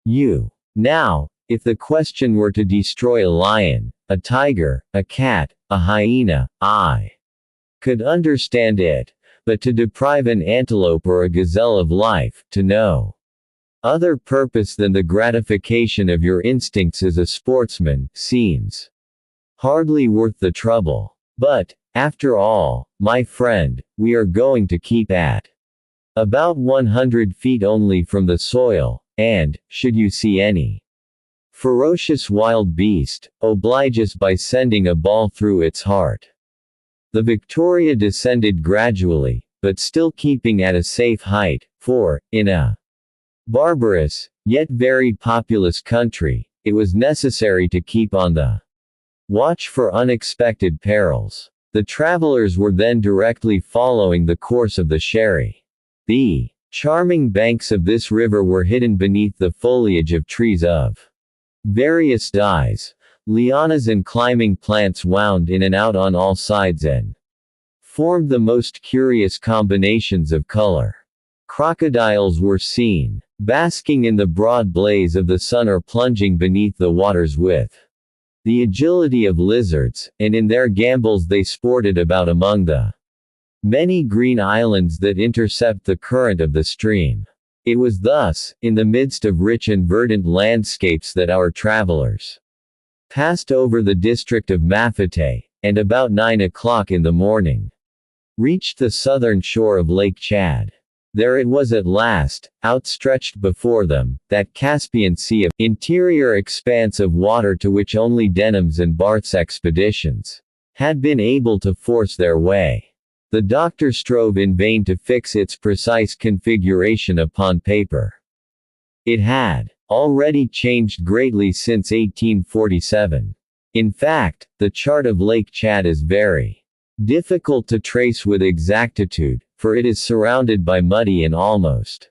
you? Now, if the question were to destroy a lion, a tiger, a cat, a hyena, I could understand it, but to deprive an antelope or a gazelle of life, to no other purpose than the gratification of your instincts as a sportsman, seems hardly worth the trouble. But, after all, my friend, we are going to keep at about 100 feet only from the soil, and, should you see any ferocious wild beast, oblige us by sending a ball through its heart. The Victoria descended gradually, but still keeping at a safe height, for, in a barbarous, yet very populous country, it was necessary to keep on the watch for unexpected perils. The travelers were then directly following the course of the Sherry. The charming banks of this river were hidden beneath the foliage of trees of various dyes. Lianas and climbing plants wound in and out on all sides and formed the most curious combinations of color. Crocodiles were seen, basking in the broad blaze of the sun or plunging beneath the waters with the agility of lizards, and in their gambols they sported about among the many green islands that intercept the current of the stream. It was thus, in the midst of rich and verdant landscapes, that our travelers passed over the district of Mafate, and about 9 o'clock in the morning reached the southern shore of Lake Chad. There it was at last, outstretched before them, that Caspian Sea of interior expanse of water to which only Denham's and Barth's expeditions had been able to force their way. The doctor strove in vain to fix its precise configuration upon paper. It had already changed greatly since 1847. In fact, the chart of Lake Chad is very difficult to trace with exactitude, for it is surrounded by muddy and almost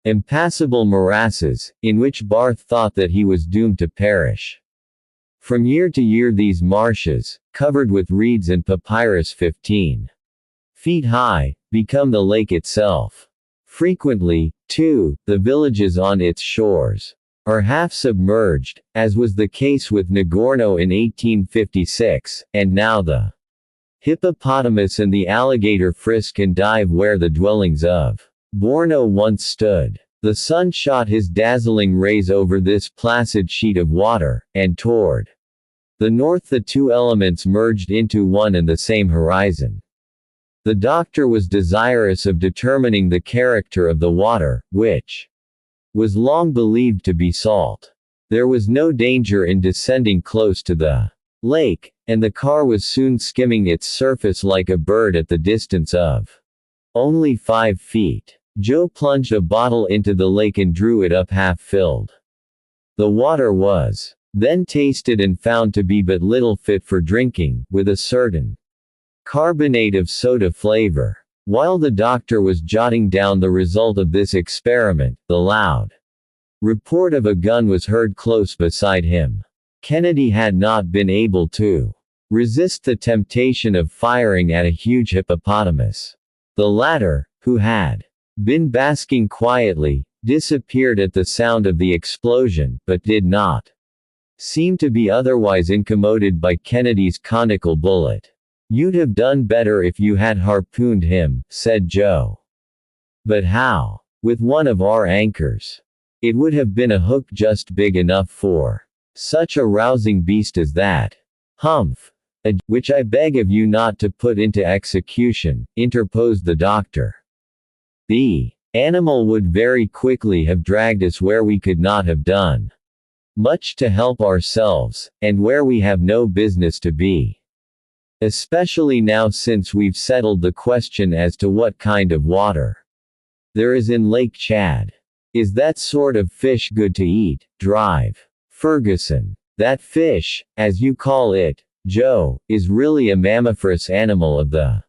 impassable morasses, in which Barth thought that he was doomed to perish. From year to year these marshes, covered with reeds and papyrus 15 feet high, become the lake itself. Frequently, too, the villages on its shores are half submerged, as was the case with Nagorno in 1856, and now the hippopotamus and the alligator frisk and dive where the dwellings of Borno once stood. The sun shot his dazzling rays over this placid sheet of water, and toward the north the two elements merged into one and the same horizon. The doctor was desirous of determining the character of the water, which was long believed to be salt. There was no danger in descending close to the lake, and the car was soon skimming its surface like a bird at the distance of only 5 feet. Joe plunged a bottle into the lake and drew it up half filled. The water was then tasted and found to be but little fit for drinking, with a certain carbonate of soda flavor. While the doctor was jotting down the result of this experiment, the loud report of a gun was heard close beside him. Kennedy had not been able to resist the temptation of firing at a huge hippopotamus. The latter, who had been basking quietly, disappeared at the sound of the explosion, but did not seem to be otherwise incommoded by Kennedy's conical bullet. "You'd have done better if you had harpooned him," said Joe. "But how? With one of our anchors. It would have been a hook just big enough for such a rousing beast as that." "Humph! Which I beg of you not to put into execution," interposed the doctor. "The animal would very quickly have dragged us where we could not have done much to help ourselves, and where we have no business to be. Especially now since we've settled the question as to what kind of water There is in Lake Chad. Is that sort of fish good to eat? Drive. Ferguson. That fish, as you call it, Joe, is really a mammiferous animal of the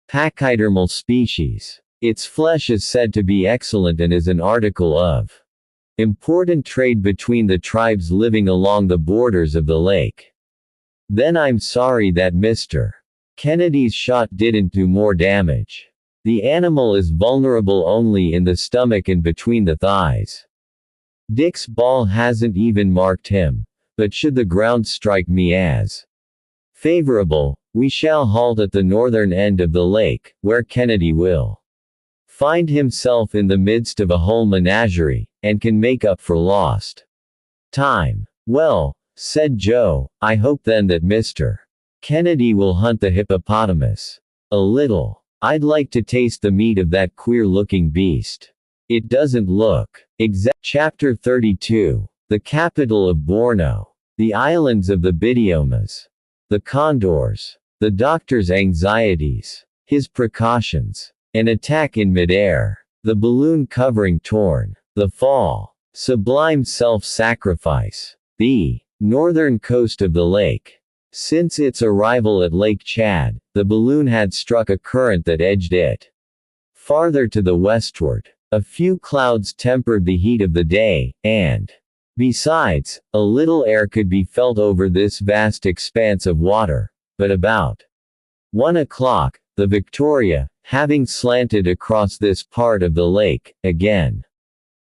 pachydermal species. Its flesh is said to be excellent and is an article of important trade between the tribes living along the borders of the lake. Then I'm sorry that Mr. Kennedy's shot didn't do more damage. The animal is vulnerable only in the stomach and between the thighs. Dick's ball hasn't even marked him, but should the ground strike me as favorable, we shall halt at the northern end of the lake, where Kennedy will find himself in the midst of a whole menagerie, and can make up for lost time. Well, said Joe, I hope then that Mr. Kennedy will hunt the hippopotamus. A little. I'd like to taste the meat of that queer-looking beast. It doesn't look exact. Chapter 32. The capital of Borno. The islands of the Bidiomas. The condors. The doctor's anxieties. His precautions. An attack in midair. The balloon covering torn. The fall. Sublime self-sacrifice. The northern coast of the lake. Since its arrival at Lake Chad, the balloon had struck a current that edged it farther to the westward. A few clouds tempered the heat of the day, and, besides, a little air could be felt over this vast expanse of water. But about 1 o'clock, the Victoria, having slanted across this part of the lake, again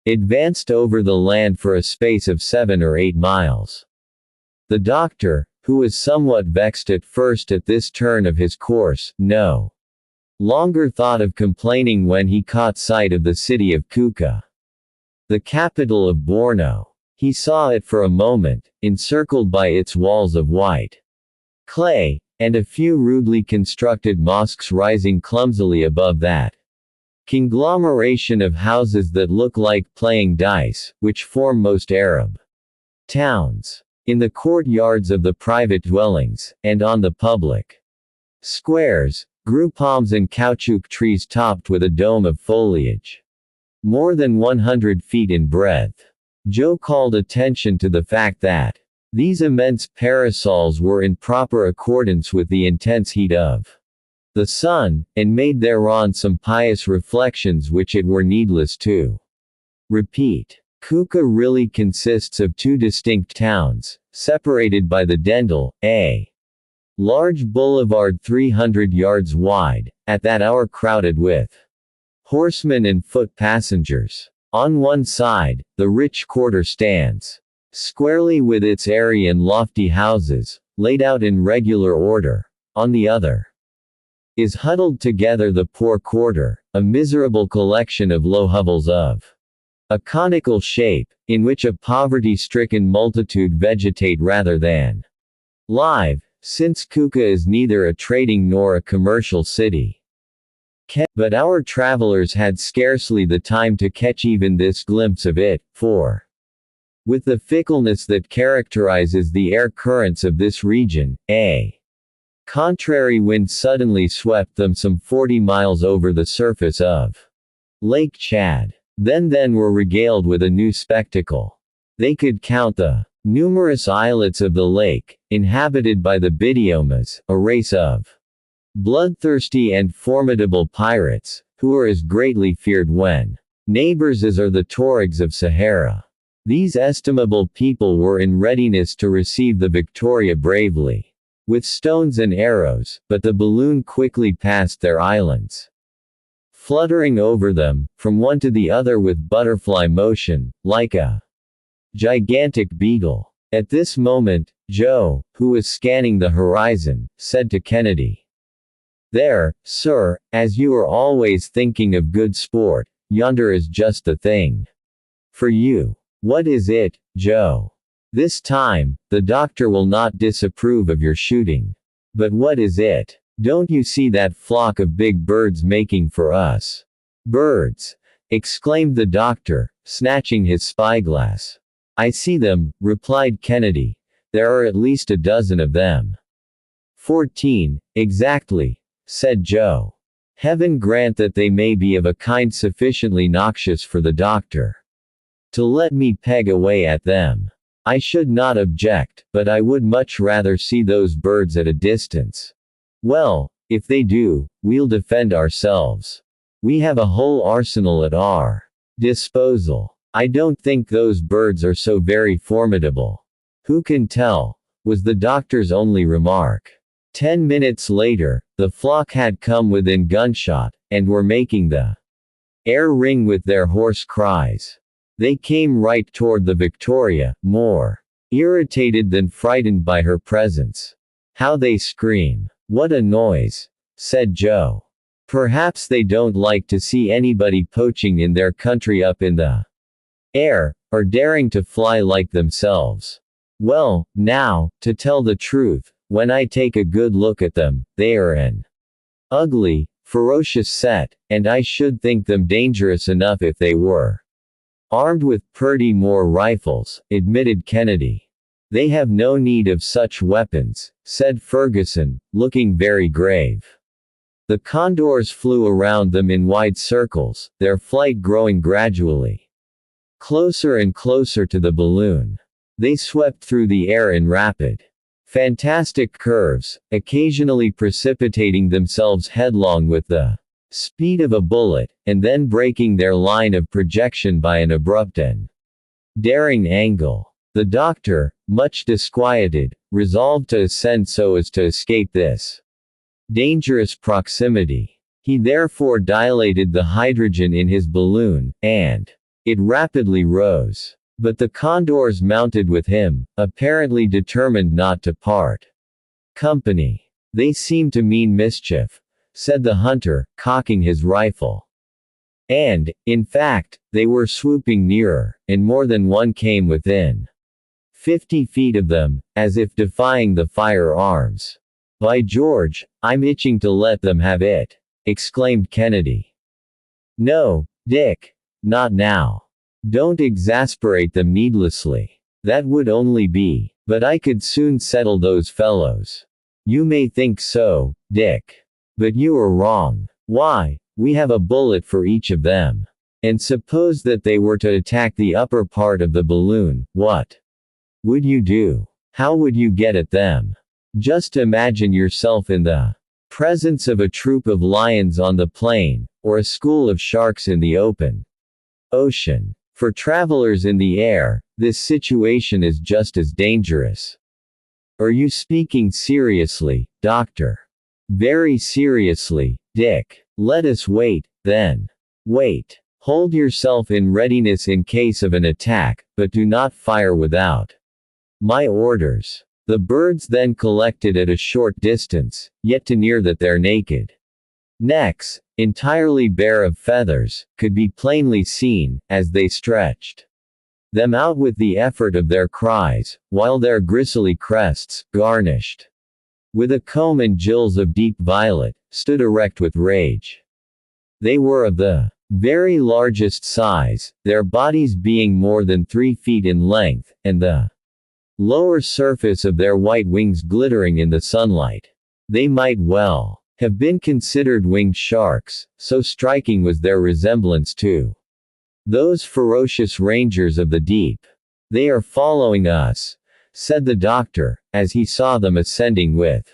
advanced over the land for a space of 7 or 8 miles. The doctor, who was somewhat vexed at first at this turn of his course, no longer thought of complaining when he caught sight of the city of Kuka, the capital of Borno. He saw it for a moment, encircled by its walls of white clay, and a few rudely constructed mosques rising clumsily above that conglomeration of houses that look like playing dice, which form most Arab towns. In the courtyards of the private dwellings, and on the public squares, grew palms and caoutchouc trees topped with a dome of foliage more than 100 feet in breadth. Joe called attention to the fact that these immense parasols were in proper accordance with the intense heat of the sun, and made thereon some pious reflections which it were needless to repeat. Kuka really consists of 2 distinct towns, separated by the Dendal, a large boulevard 300 yards wide, at that hour crowded with horsemen and foot passengers. On one side, the rich quarter stands squarely with its airy and lofty houses, laid out in regular order. On the other is huddled together the poor quarter, a miserable collection of low hovels of a conical shape, in which a poverty-stricken multitude vegetate rather than live, since Kuka is neither a trading nor a commercial city. But our travelers had scarcely the time to catch even this glimpse of it, for, with the fickleness that characterizes the air currents of this region, a contrary wind suddenly swept them some 40 miles over the surface of Lake Chad. Then were regaled with a new spectacle. They could count the numerous islets of the lake, inhabited by the Bidiomas, a race of bloodthirsty and formidable pirates, who are as greatly feared when neighbors as are the Tuaregs of Sahara. These estimable people were in readiness to receive the Victoria bravely, with stones and arrows, but the balloon quickly passed their islands, fluttering over them, from one to the other with butterfly motion, like a gigantic beetle. At this moment, Joe, who was scanning the horizon, said to Kennedy, "There, sir, as you are always thinking of good sport, yonder is just the thing for you." "What is it, Joe?" "This time, the doctor will not disapprove of your shooting." "But what is it?" "Don't you see that flock of big birds making for us?" "Birds!" exclaimed the doctor, snatching his spyglass. "I see them," replied Kennedy. "There are at least a dozen of them." 14, exactly, said Joe. Heaven grant that they may be of a kind sufficiently noxious for the doctor to let me peg away at them. I should not object, but I would much rather see those birds at a distance. Well, if they do, we'll defend ourselves. We have a whole arsenal at our disposal. I don't think those birds are so very formidable. Who can tell? Was the doctor's only remark. 10 minutes later, the flock had come within gunshot, and were making the air ring with their hoarse cries. They came right toward the Victoria, more irritated than frightened by her presence. How they scream. What a noise, said Joe. Perhaps they don't like to see anybody poaching in their country up in the air, or daring to fly like themselves. Well, now, to tell the truth, when I take a good look at them, they are an ugly, ferocious set, and I should think them dangerous enough if they were armed with Purdy Moore rifles, admitted Kennedy. They have no need of such weapons, said Ferguson, looking very grave. The condors flew around them in wide circles, their flight growing gradually closer and closer to the balloon. They swept through the air in rapid, fantastic curves, occasionally precipitating themselves headlong with the speed of a bullet, and then breaking their line of projection by an abrupt and daring angle. The doctor, much disquieted, resolved to ascend so as to escape this dangerous proximity. He therefore dilated the hydrogen in his balloon, and it rapidly rose. But the condors mounted with him, apparently determined not to part company. They seem to mean mischief, said the hunter, cocking his rifle. And, in fact, they were swooping nearer, and more than one came within 50 feet of them, as if defying the firearms. By George, I'm itching to let them have it, exclaimed Kennedy. No, Dick, not now. Don't exasperate them needlessly. That would only be, but I could soon settle those fellows. You may think so, Dick. But you are wrong. Why, we have a bullet for each of them. And suppose that they were to attack the upper part of the balloon, what would you do? How would you get at them? Just imagine yourself in the presence of a troop of lions on the plain, or a school of sharks in the open ocean. For travelers in the air, this situation is just as dangerous. Are you speaking seriously, Doctor? Very seriously, Dick. Let us wait, then. Wait. Hold yourself in readiness in case of an attack, but do not fire without my orders. The birds then collected at a short distance, yet to near that their naked necks, entirely bare of feathers, could be plainly seen, as they stretched them out with the effort of their cries, while their gristly crests, garnished with a comb and gills of deep violet, stood erect with rage. They were of the very largest size, their bodies being more than 3 feet in length, and the lower surface of their white wings glittering in the sunlight. They might well have been considered winged sharks, so striking was their resemblance to those ferocious rangers of the deep. They are following us, said the doctor, as he saw them ascending with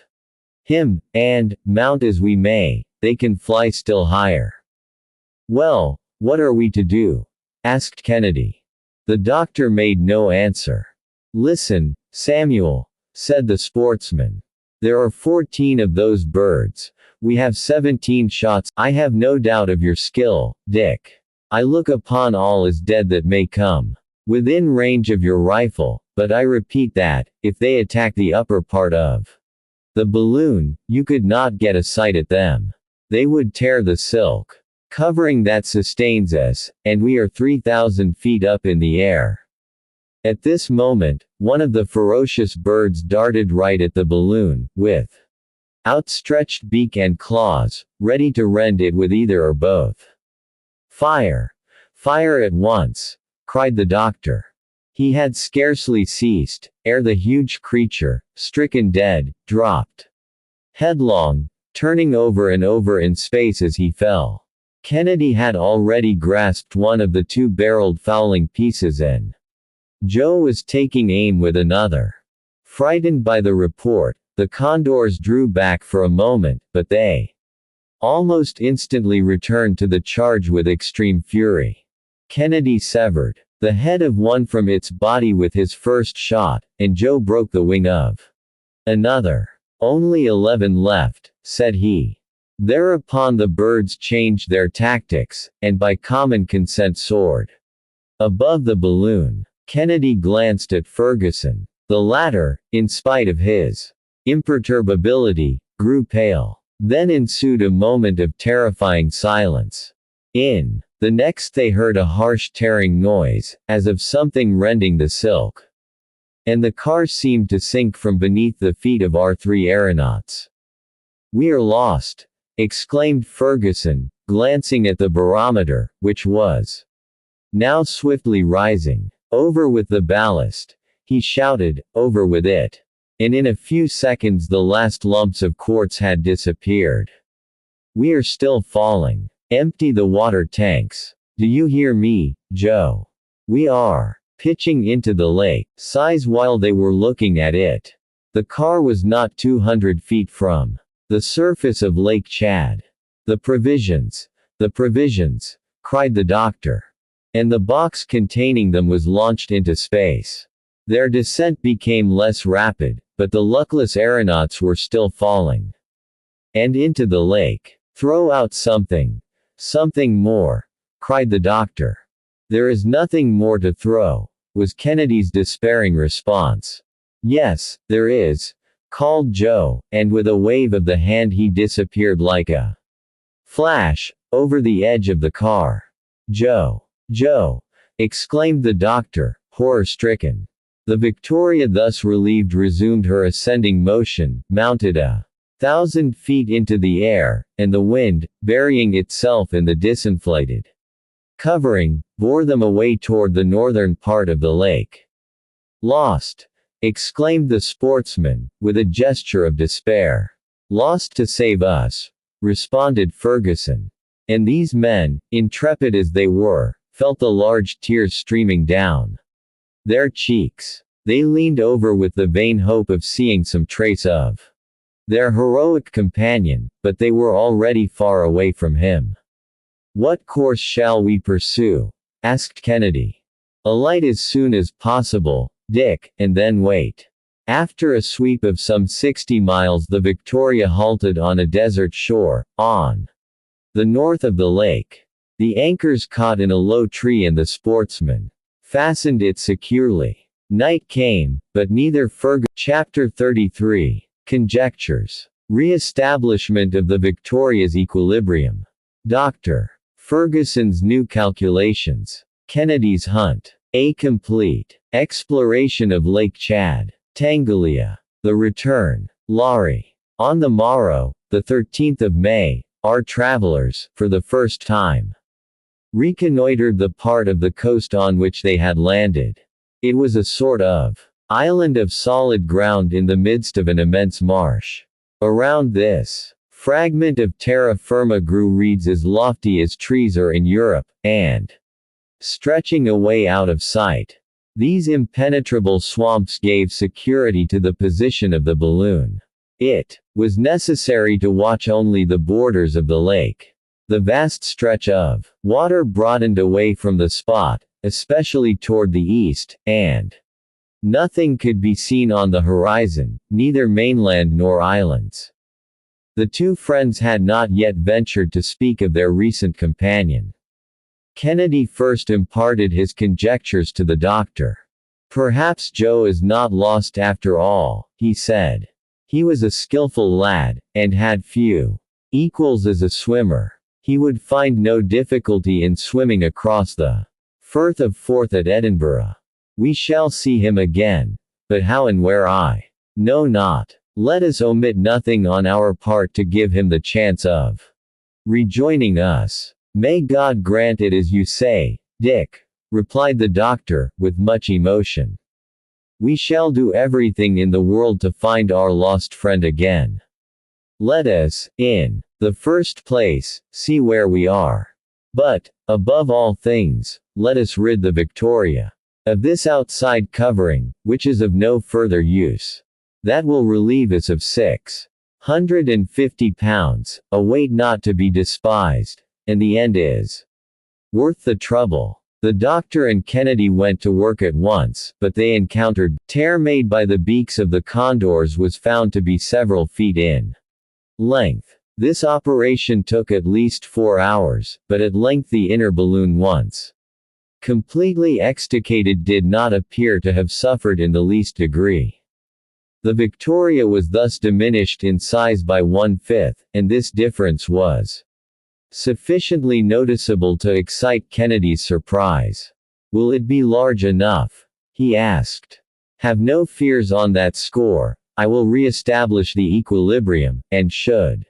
him, and, mount as we may, they can fly still higher. Well, what are we to do? Asked Kennedy. The doctor made no answer. Listen, Samuel, said the sportsman. There are 14 of those birds. We have 17 shots. I have no doubt of your skill, Dick. I look upon all as dead that may come within range of your rifle, but I repeat that, if they attack the upper part of the balloon, you could not get a sight at them. They would tear the silk covering that sustains us, and we are 3,000 feet up in the air. At this moment, one of the ferocious birds darted right at the balloon, with outstretched beak and claws, ready to rend it with either or both. Fire! Fire at once! Cried the doctor. He had scarcely ceased, ere the huge creature, stricken dead, dropped headlong, turning over and over in space as he fell. Kennedy had already grasped one of the two-barreled fowling pieces and Joe was taking aim with another. Frightened by the report, the condors drew back for a moment, but they almost instantly returned to the charge with extreme fury. Kennedy severed the head of one from its body with his first shot, and Joe broke the wing of another. "Only 11 left," said he. Thereupon the birds changed their tactics, and by common consent soared above the balloon. Kennedy glanced at Ferguson. The latter, in spite of his imperturbability, grew pale. Then ensued a moment of terrifying silence. In the next they heard a harsh tearing noise, as of something rending the silk. And the car seemed to sink from beneath the feet of our three aeronauts. "We are lost," exclaimed Ferguson, glancing at the barometer, which was now swiftly rising. "Over with the ballast," he shouted, "over with it." And in a few seconds the last lumps of quartz had disappeared. "We are still falling. Empty the water tanks. Do you hear me, Joe? We are pitching into the lake." Sighs while they were looking at it. The car was not 200 feet from the surface of Lake Chad. The provisions, cried the doctor. And the box containing them was launched into space. Their descent became less rapid, but the luckless aeronauts were still falling. And into the lake. "Throw out something more," cried the doctor. "There is nothing more to throw," was Kennedy's despairing response. "Yes, there is," called Joe, and with a wave of the hand he disappeared like a flash, over the edge of the car. "Joe! Joe!" exclaimed the doctor, horror-stricken. The Victoria thus relieved resumed her ascending motion, mounted 1,000 feet into the air, and the wind, burying itself in the disinflated covering, bore them away toward the northern part of the lake. "Lost!" exclaimed the sportsman, with a gesture of despair. "Lost to save us," responded Ferguson. And these men, intrepid as they were, felt the large tears streaming down their cheeks. They leaned over with the vain hope of seeing some trace of their heroic companion, but they were already far away from him. "What course shall we pursue?" asked Kennedy. "Alight as soon as possible, Dick, and then wait." After a sweep of some 60 miles the Victoria halted on a desert shore, on the north of the lake. The anchors caught in a low tree and the sportsman fastened it securely. Night came, but neither Chapter 33. Conjectures. Re-establishment of the Victoria's equilibrium. Dr. Ferguson's new calculations. Kennedy's hunt. A complete exploration of Lake Chad. Tangalia. The return. Laurie. On the morrow, the 13th of May, our travelers, for the first time, reconnoitered the part of the coast on which they had landed. It was a sort of island of solid ground in the midst of an immense marsh. Around this fragment of terra firma grew reeds as lofty as trees are in Europe, and stretching away out of sight. These impenetrable swamps gave security to the position of the balloon. It was necessary to watch only the borders of the lake. The vast stretch of water broadened away from the spot, especially toward the east, and nothing could be seen on the horizon, neither mainland nor islands. The two friends had not yet ventured to speak of their recent companion. Kennedy first imparted his conjectures to the doctor. "Perhaps Joe is not lost after all," he said. "He was a skillful lad, and had few equals as a swimmer. He would find no difficulty in swimming across the Firth of Forth at Edinburgh. We shall see him again, but how and where I know not. Let us omit nothing on our part to give him the chance of rejoining us." "May God grant it as you say, Dick," replied the doctor, with much emotion. "We shall do everything in the world to find our lost friend again." Let us, in the first place, see where we are. But, above all things, let us rid the Victoria of this outside covering, which is of no further use. That will relieve us of £650, a weight not to be despised, and the end is worth the trouble. The doctor and Kennedy went to work at once, but they encountered tear made by the beaks of the condors was found to be several feet in length. This operation took at least 4 hours, but at length the inner balloon once completely extricated did not appear to have suffered in the least degree. The Victoria was thus diminished in size by 1/5, and this difference was sufficiently noticeable to excite Kennedy's surprise. "Will it be large enough?" he asked. "Have no fears on that score. I will re-establish the equilibrium, and should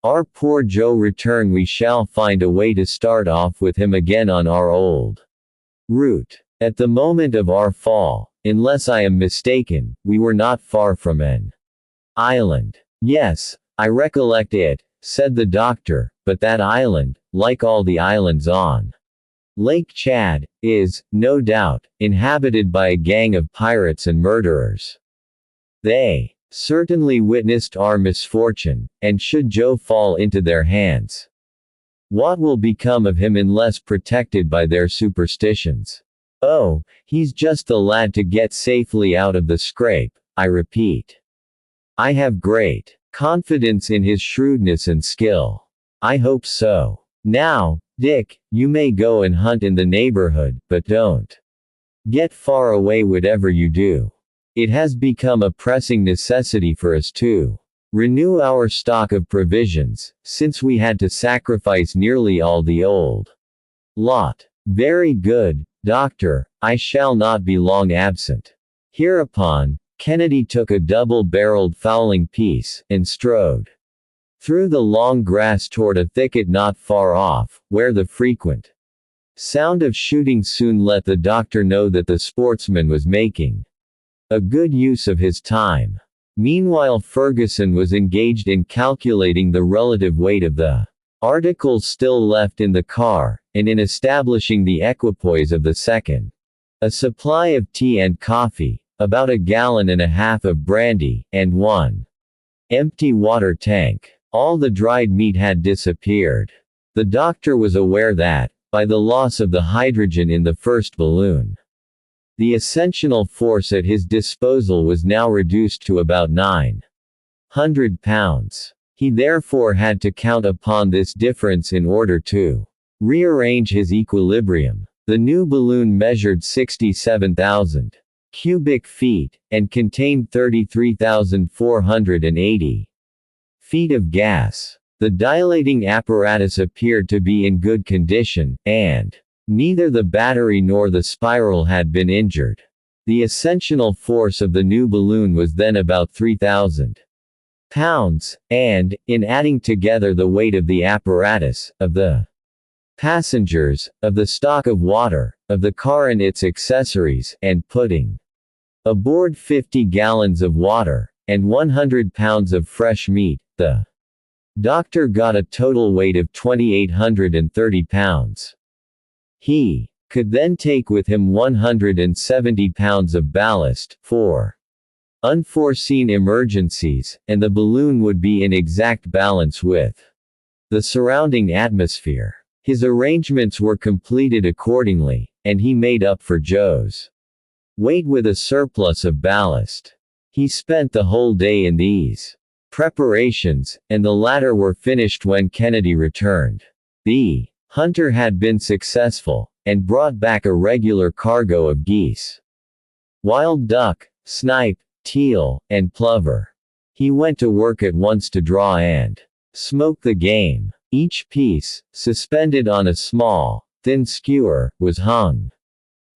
our poor Joe return we shall find a way to start off with him again on our old route. At the moment of our fall, unless I am mistaken, we were not far from an island." "Yes, I recollect it," said the doctor, "but that island, like all the islands on Lake Chad, is, no doubt, inhabited by a gang of pirates and murderers. They certainly witnessed our misfortune, and should Joe fall into their hands, what will become of him unless protected by their superstitions? Oh, he's just the lad to get safely out of the scrape, I repeat. I have great confidence in his shrewdness and skill. I hope so. Now, Dick, you may go and hunt in the neighborhood, but don't get far away whatever you do. It has become a pressing necessity for us to renew our stock of provisions, since we had to sacrifice nearly all the old lot." "Very good, Doctor, I shall not be long absent." Hereupon, Kennedy took a double-barreled fowling piece, and strode through the long grass toward a thicket not far off, where the frequent sound of shooting soon let the doctor know that the sportsman was making a good use of his time. Meanwhile Ferguson was engaged in calculating the relative weight of the articles still left in the car, and in establishing the equipoise of the second. A supply of tea and coffee, about 1.5 gallons of brandy, and 1 empty water tank. All the dried meat had disappeared. The doctor was aware that, by the loss of the hydrogen in the first balloon, the ascensional force at his disposal was now reduced to about 900 pounds. He therefore had to count upon this difference in order to rearrange his equilibrium. The new balloon measured 67,000 cubic feet, and contained 33,480 feet of gas. The dilating apparatus appeared to be in good condition, and neither the battery nor the spiral had been injured. The ascensional force of the new balloon was then about 3,000 pounds, and, in adding together the weight of the apparatus, of the passengers, of the stock of water, of the car and its accessories, and putting aboard 50 gallons of water, and 100 pounds of fresh meat, the doctor got a total weight of 2,830 pounds. He could then take with him 170 pounds of ballast, for unforeseen emergencies, and the balloon would be in exact balance with the surrounding atmosphere. His arrangements were completed accordingly, and he made up for Joe's weight with a surplus of ballast. He spent the whole day in these preparations, and the latter were finished when Kennedy returned. The hunter had been successful, and brought back a regular cargo of geese, wild duck, snipe, teal, and plover. He went to work at once to draw and smoke the game. Each piece, suspended on a small, thin skewer, was hung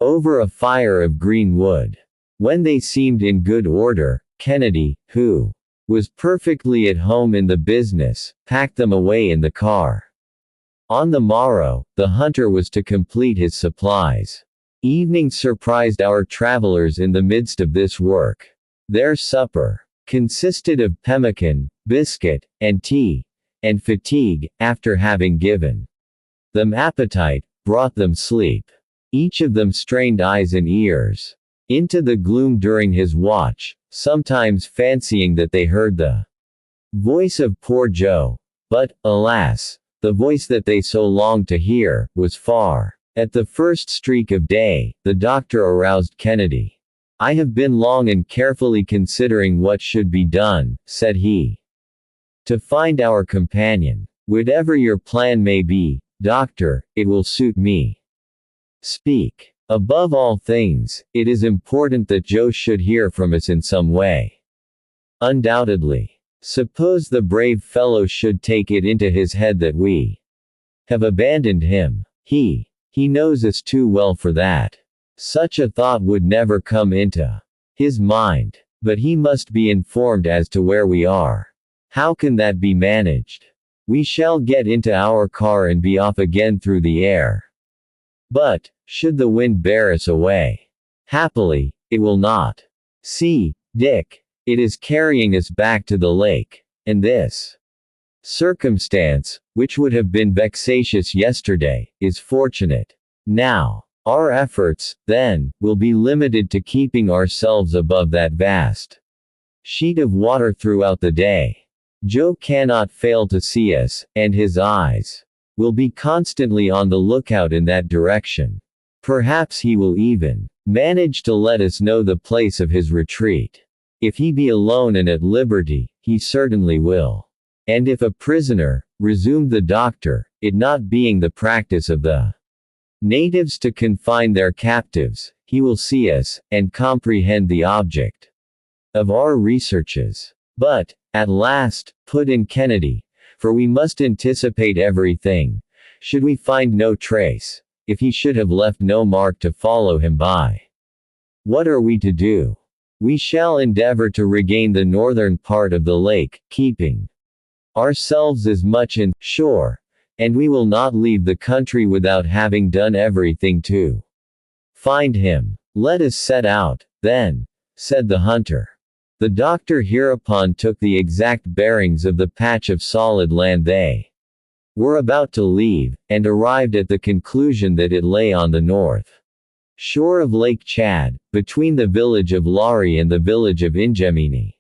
over a fire of green wood. When they seemed in good order, Kennedy, who was perfectly at home in the business, packed them away in the car. On the morrow, the hunter was to complete his supplies. Evening surprised our travelers in the midst of this work. Their supper consisted of pemmican, biscuit, and tea, and fatigue, after having given them appetite, brought them sleep. Each of them strained eyes and ears into the gloom during his watch, sometimes fancying that they heard the voice of poor Joe. But, alas, the voice that they so longed to hear was far. At the first streak of day, the doctor aroused Kennedy. "I have been long and carefully considering what should be done," said he, "to find our companion. Whatever your plan may be, doctor, it will suit me. Speak. Above all things, it is important that Joe should hear from us in some way." "Undoubtedly. Suppose the brave fellow should take it into his head that we have abandoned him. He knows us too well for that. Such a thought would never come into his mind. But he must be informed as to where we are." "How can that be managed?" "We shall get into our car and be off again through the air." "But, should the wind bear us away?" "Happily, it will not. See, Dick, it is carrying us back to the lake, and this circumstance, which would have been vexatious yesterday, is fortunate. Now, our efforts, then, will be limited to keeping ourselves above that vast sheet of water throughout the day. Joe cannot fail to see us, and his eyes will be constantly on the lookout in that direction. Perhaps he will even manage to let us know the place of his retreat. If he be alone and at liberty, he certainly will. And if a prisoner," resumed the doctor, "it not being the practice of the natives to confine their captives, he will see us, and comprehend the object of our researches." "But, at last," put in Kennedy, "for we must anticipate everything, should we find no trace, if he should have left no mark to follow him by, what are we to do?" "We shall endeavor to regain the northern part of the lake, keeping ourselves as much in shore, and we will not leave the country without having done everything to find him." "Let us set out, then," said the hunter. The doctor hereupon took the exact bearings of the patch of solid land they were about to leave, and arrived at the conclusion that it lay on the north shore of Lake Chad, between the village of Laurie and the village of Ingemini,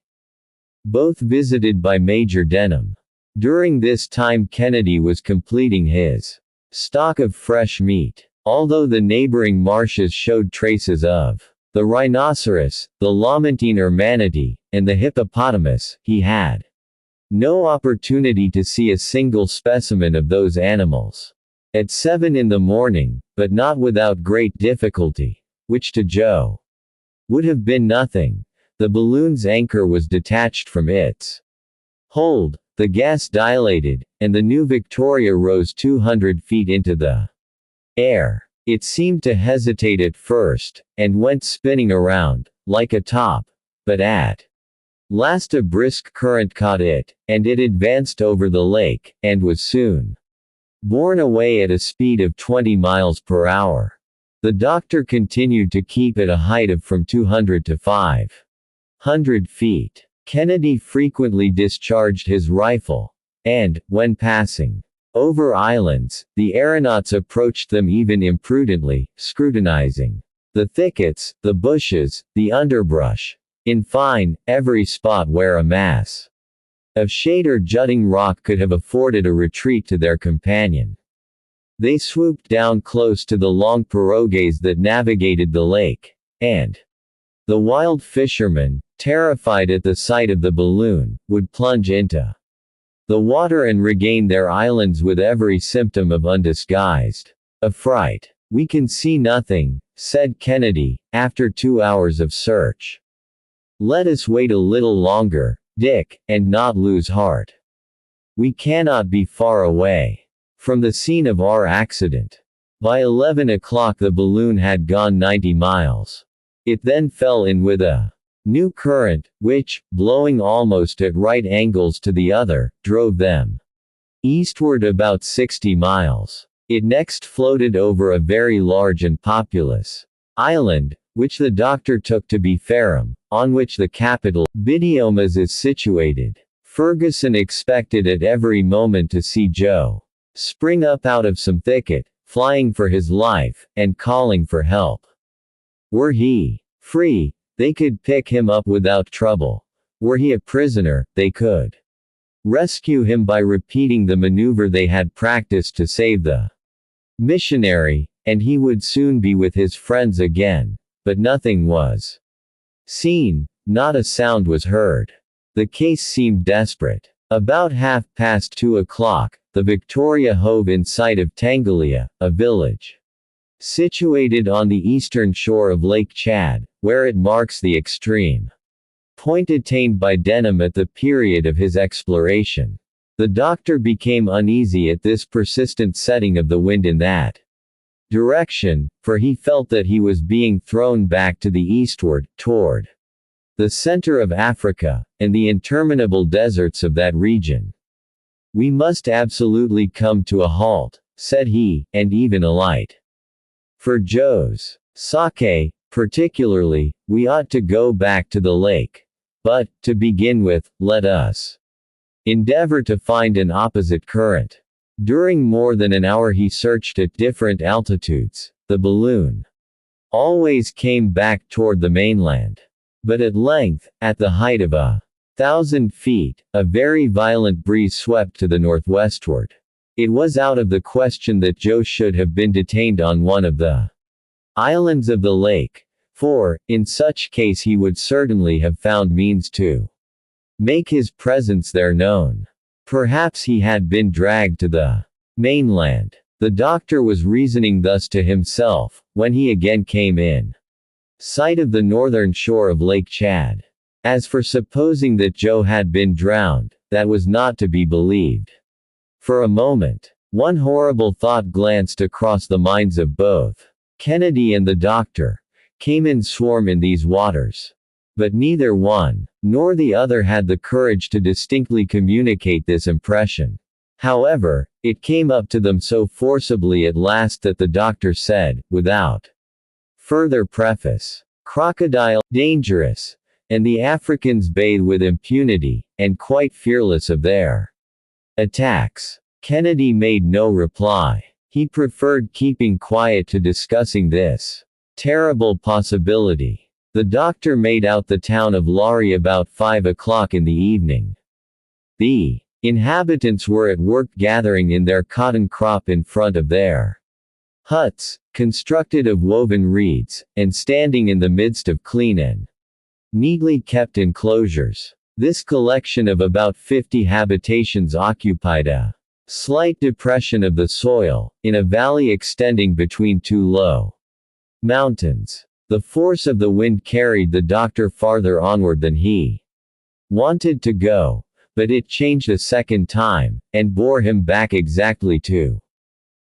both visited by Major Denham. During this time Kennedy was completing his stock of fresh meat. Although the neighboring marshes showed traces of the rhinoceros, the lamantine or manatee, and the hippopotamus, he had no opportunity to see a single specimen of those animals. At 7 in the morning, but not without great difficulty, which to Joe would have been nothing, the balloon's anchor was detached from its hold, the gas dilated, and the New Victoria rose 200 feet into the air. It seemed to hesitate at first, and went spinning around, like a top, but at last a brisk current caught it, and it advanced over the lake, and was soon borne away at a speed of 20 miles per hour. The doctor continued to keep at a height of from 200 to 500 feet. Kennedy frequently discharged his rifle, and, when passing over islands, the aeronauts approached them even imprudently, scrutinizing the thickets, the bushes, the underbrush, in fine, every spot where a mass of shade or jutting rock could have afforded a retreat to their companion. They swooped down close to the long pirogues that navigated the lake, and the wild fishermen, terrified at the sight of the balloon, would plunge into the water and regain their islands with every symptom of undisguised affright. "We can see nothing," said Kennedy, after 2 hours of search. "Let us wait a little longer, Dick, and not lose heart. We cannot be far away from the scene of our accident." By 11 o'clock the balloon had gone 90 miles. It then fell in with a new current, which, blowing almost at right angles to the other, drove them eastward about 60 miles. It next floated over a very large and populous island, which the doctor took to be Ferrum, on which the capital, Bidiomas, is situated. Ferguson expected at every moment to see Joe spring up out of some thicket, flying for his life, and calling for help. Were he free, they could pick him up without trouble. Were he a prisoner, they could rescue him by repeating the maneuver they had practiced to save the missionary, and he would soon be with his friends again. But nothing was seen, not a sound was heard. The case seemed desperate. About 2:30, the Victoria hove in sight of Tangalia, a village situated on the eastern shore of Lake Chad, where it marks the extreme point attained by Denham at the period of his exploration. The doctor became uneasy at this persistent setting of the wind in that direction, for he felt that he was being thrown back to the eastward, toward the center of Africa, and the interminable deserts of that region. "We must absolutely come to a halt," said he, "and even alight. For Joe's sake, particularly, we ought to go back to the lake. But, to begin with, let us endeavor to find an opposite current." During more than an hour he searched at different altitudes. The balloon always came back toward the mainland. But at length, at the height of 1,000 feet, a very violent breeze swept to the northwestward. It was out of the question that Joe should have been detained on one of the islands of the lake, for, in such case he would certainly have found means to make his presence there known. Perhaps he had been dragged to the mainland. The doctor was reasoning thus to himself, when he again came in sight of the northern shore of Lake Chad. As for supposing that Joe had been drowned, that was not to be believed. For a moment, one horrible thought glanced across the minds of both Kennedy and the doctor. Came in swarm in these waters. But neither one, nor the other had the courage to distinctly communicate this impression. However, it came up to them so forcibly at last that the doctor said, without further preface, "Crocodile, dangerous," and the Africans bathe with impunity, and quite fearless of their attacks. Kennedy made no reply. He preferred keeping quiet to discussing this terrible possibility. The doctor made out the town of Laurie about 5 o'clock in the evening. The inhabitants were at work gathering in their cotton crop in front of their huts, constructed of woven reeds, and standing in the midst of clean and neatly kept enclosures. This collection of about 50 habitations occupied a slight depression of the soil, in a valley extending between two low mountains. The force of the wind carried the doctor farther onward than he wanted to go, but it changed a second time, and bore him back exactly to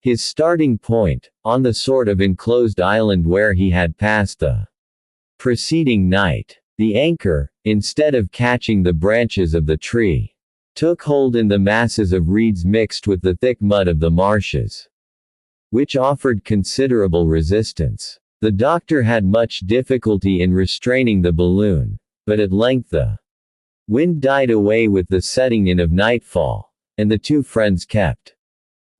his starting point, on the sort of enclosed island where he had passed the preceding night. The anchor, instead of catching the branches of the tree, took hold in the masses of reeds mixed with the thick mud of the marshes, which offered considerable resistance. The doctor had much difficulty in restraining the balloon, but at length the wind died away with the setting in of nightfall, and the two friends kept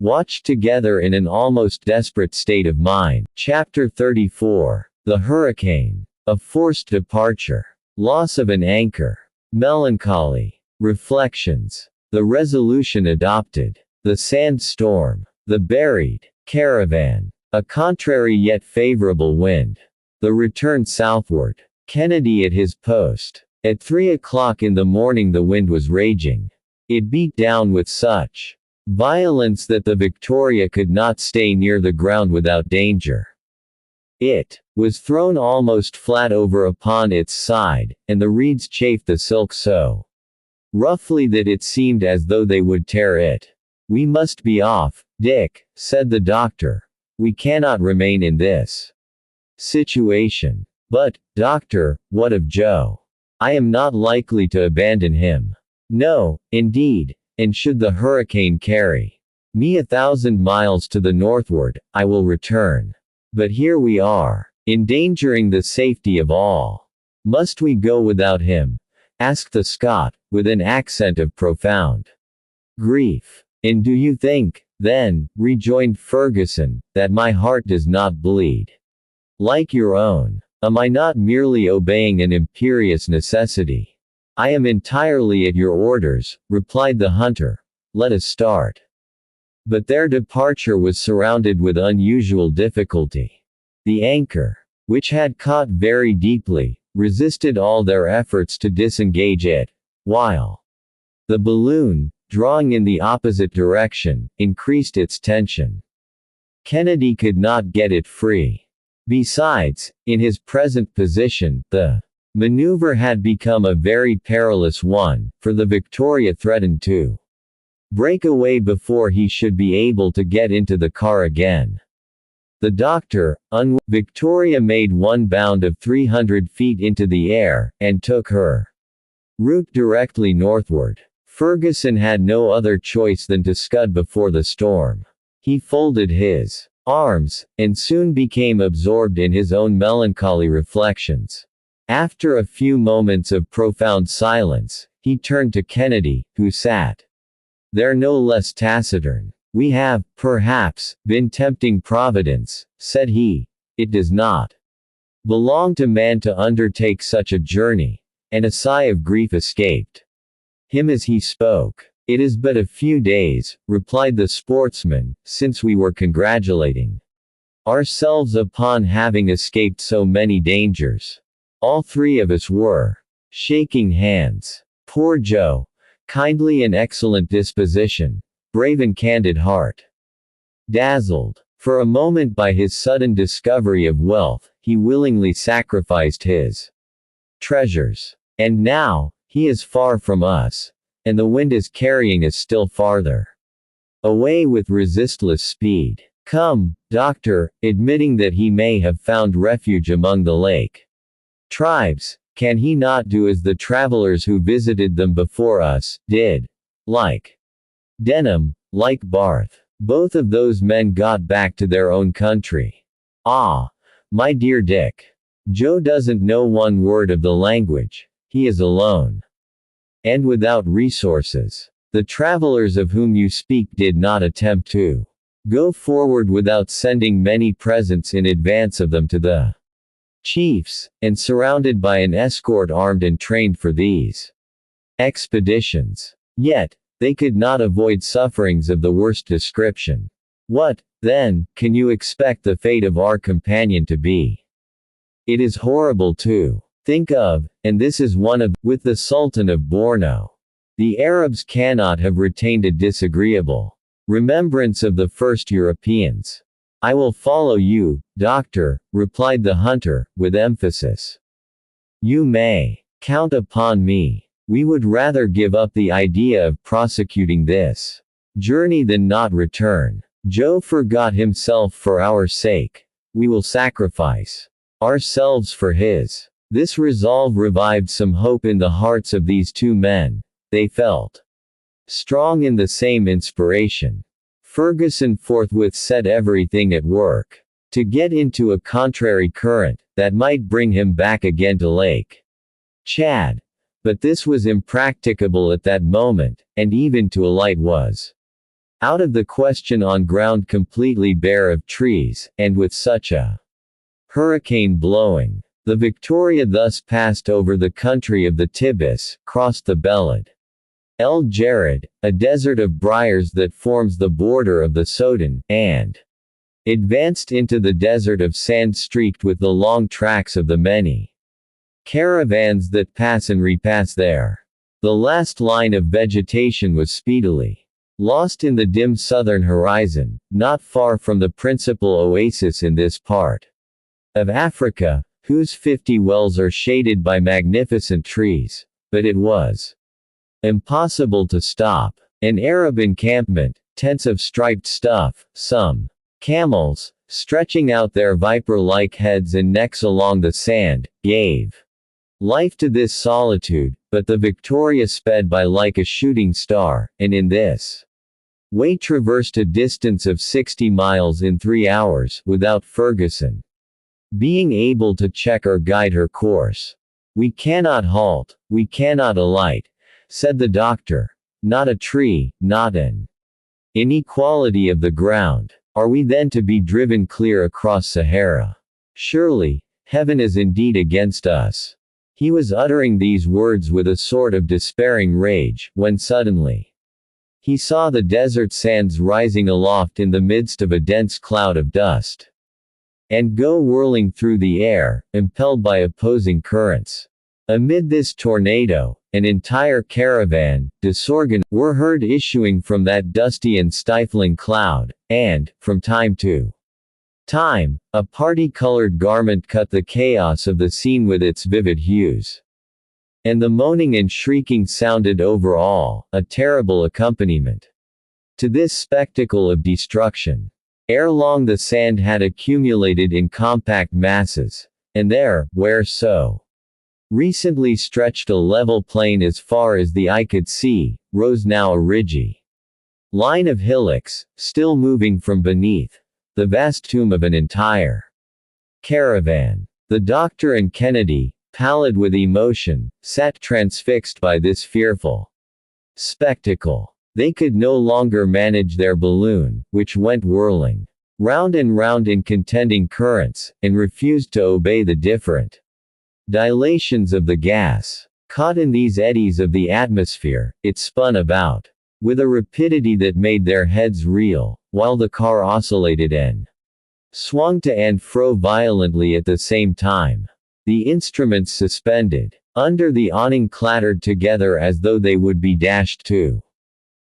watch together in an almost desperate state of mind. Chapter 34. The Hurricane. A forced departure. Loss of an anchor. Melancholy. Reflections. The resolution adopted. The sandstorm. The buried caravan. A contrary yet favorable wind. The return southward. Kennedy at his post. At 3 o'clock in the morning the wind was raging. It beat down with such violence that the Victoria could not stay near the ground without danger. It was thrown almost flat over upon its side, and the reeds chafed the silk so roughly that it seemed as though they would tear it. "We must be off, Dick," said the doctor. "We cannot remain in this situation." "But, doctor, what of Joe? I am not likely to abandon him." "No, indeed, and should the hurricane carry me 1,000 miles to the northward, I will return. But here we are, endangering the safety of all. Must we go without him, asked the Scot, with an accent of profound grief. And do you think, then, rejoined Fergusson, that my heart does not bleed like your own? Am I not merely obeying an imperious necessity? I am entirely at your orders, replied the hunter. Let us start. But their departure was surrounded with unusual difficulty. The anchor, which had caught very deeply, resisted all their efforts to disengage it, while the balloon, drawing in the opposite direction, increased its tension. Kennedy could not get it free. Besides, in his present position, the maneuver had become a very perilous one, for the Victoria threatened to break away before he should be able to get into the car again. The doctor, Victoria made one bound of 300 feet into the air, and took her route directly northward. Fergusson had no other choice than to scud before the storm. He folded his arms, and soon became absorbed in his own melancholy reflections. After a few moments of profound silence, he turned to Kennedy, who sat there no less taciturn. We have, perhaps, been tempting Providence, said he. It does not belong to man to undertake such a journey, and a sigh of grief escaped him as he spoke. It is but a few days, replied the sportsman, since we were congratulating ourselves upon having escaped so many dangers. All three of us were shaking hands. Poor Joe. Kindly and excellent disposition. Brave and candid heart. Dazzled for a moment by his sudden discovery of wealth, he willingly sacrificed his treasures. And now, he is far from us, and the wind is carrying us still farther away with resistless speed. Come, doctor, admitting that he may have found refuge among the lake tribes, can he not do as the travelers who visited them before us did? Like Denham, like Barth. Both of those men got back to their own country. Ah, my dear Dick. Joe doesn't know one word of the language. He is alone. And without resources. The travelers of whom you speak did not attempt to go forward without sending many presents in advance of them to the chiefs, and surrounded by an escort armed and trained for these expeditions. Yet, they could not avoid sufferings of the worst description. What, then, can you expect the fate of our companion to be? It is horrible to think of, and this is one of, with the Sultan of Borno. The Arabs cannot have retained a disagreeable remembrance of the first Europeans. I will follow you, doctor, replied the hunter, with emphasis. You may count upon me. We would rather give up the idea of prosecuting this journey than not return. Joe forgot himself for our sake. We will sacrifice ourselves for his. This resolve revived some hope in the hearts of these two men. They felt strong in the same inspiration. Fergusson forthwith set everything at work to get into a contrary current that might bring him back again to Lake Chad. But this was impracticable at that moment, and even to alight was out of the question on ground completely bare of trees, and with such a hurricane blowing. The Victoria thus passed over the country of the Tibis, crossed the Belad El Jared, a desert of briars that forms the border of the Soudan, and advanced into the desert of sand streaked with the long tracks of the many caravans that pass and repass there. The last line of vegetation was speedily lost in the dim southern horizon, not far from the principal oasis in this part of Africa, whose 50 wells are shaded by magnificent trees. But it was impossible to stop. An Arab encampment, tents of striped stuff, some camels, stretching out their viper-like heads and necks along the sand, gave life to this solitude, but the Victoria sped by like a shooting star, and in this way traversed a distance of 60 miles in 3 hours, without Fergusson being able to check or guide her course. We cannot halt, we cannot alight, said the doctor. Not a tree, not an inequality of the ground. Are we then to be driven clear across Sahara? Surely, heaven is indeed against us. He was uttering these words with a sort of despairing rage, when suddenly he saw the desert sands rising aloft in the midst of a dense cloud of dust, and go whirling through the air, impelled by opposing currents. Amid this tornado, an entire caravan, disorganized, were heard issuing from that dusty and stifling cloud, and, from time to time, a party-colored garment cut the chaos of the scene with its vivid hues. And the moaning and shrieking sounded over all, a terrible accompaniment to this spectacle of destruction. Ere long the sand had accumulated in compact masses, and there, where so recently stretched a level plain as far as the eye could see, rose now a ridgy line of hillocks, still moving from beneath, the vast tomb of an entire caravan. The doctor and Kennedy, pallid with emotion, sat transfixed by this fearful spectacle. They could no longer manage their balloon, which went whirling round and round in contending currents, and refused to obey the different dilations of the gas. Caught in these eddies of the atmosphere, it spun about with a rapidity that made their heads reel, while the car oscillated and swung to and fro violently at the same time. The instruments suspended under the awning clattered together as though they would be dashed to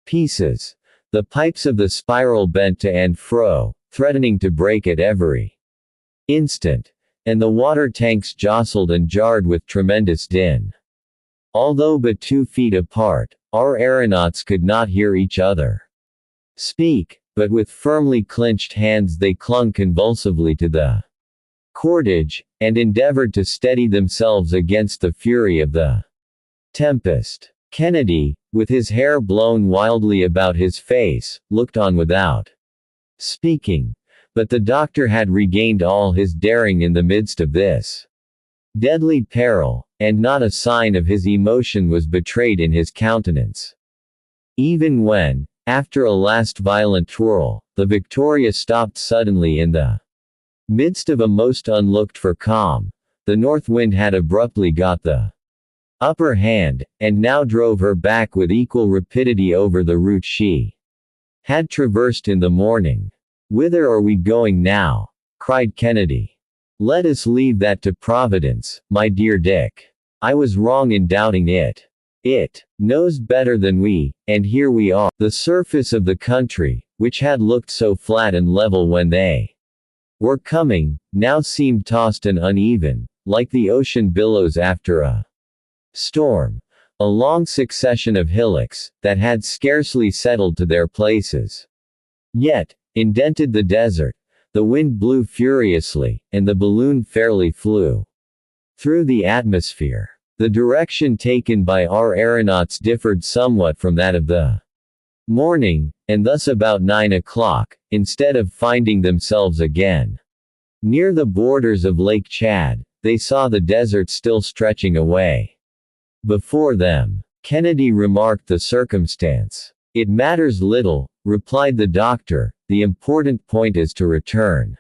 pieces. The pipes of the spiral bent to and fro, threatening to break at every instant, and the water tanks jostled and jarred with tremendous din. Although but 2 feet apart, our aeronauts could not hear each other speak, but with firmly clenched hands they clung convulsively to the cordage, and endeavored to steady themselves against the fury of the tempest. Kennedy, with his hair blown wildly about his face, looked on without speaking. But the doctor had regained all his daring in the midst of this deadly peril, and not a sign of his emotion was betrayed in his countenance. Even when, after a last violent twirl, the Victoria stopped suddenly in the midst of a most unlooked-for calm, the north wind had abruptly got the upper hand, and now drove her back with equal rapidity over the route she had traversed in the morning. "Whither are we going now?" cried Kennedy. "Let us leave that to Providence, my dear Dick. I was wrong in doubting it. It knows better than we, and here we are." The surface of the country, which had looked so flat and level when they were coming, now seemed tossed and uneven, like the ocean billows after a storm. A long succession of hillocks, that had scarcely settled to their places, yet indented the desert. The wind blew furiously, and the balloon fairly flew through the atmosphere. The direction taken by our aeronauts differed somewhat from that of the morning, and thus about 9 o'clock, instead of finding themselves again near the borders of Lake Chad, they saw the desert still stretching away before them. Kennedy remarked the circumstance. "It matters little," replied the doctor, "the important point is to return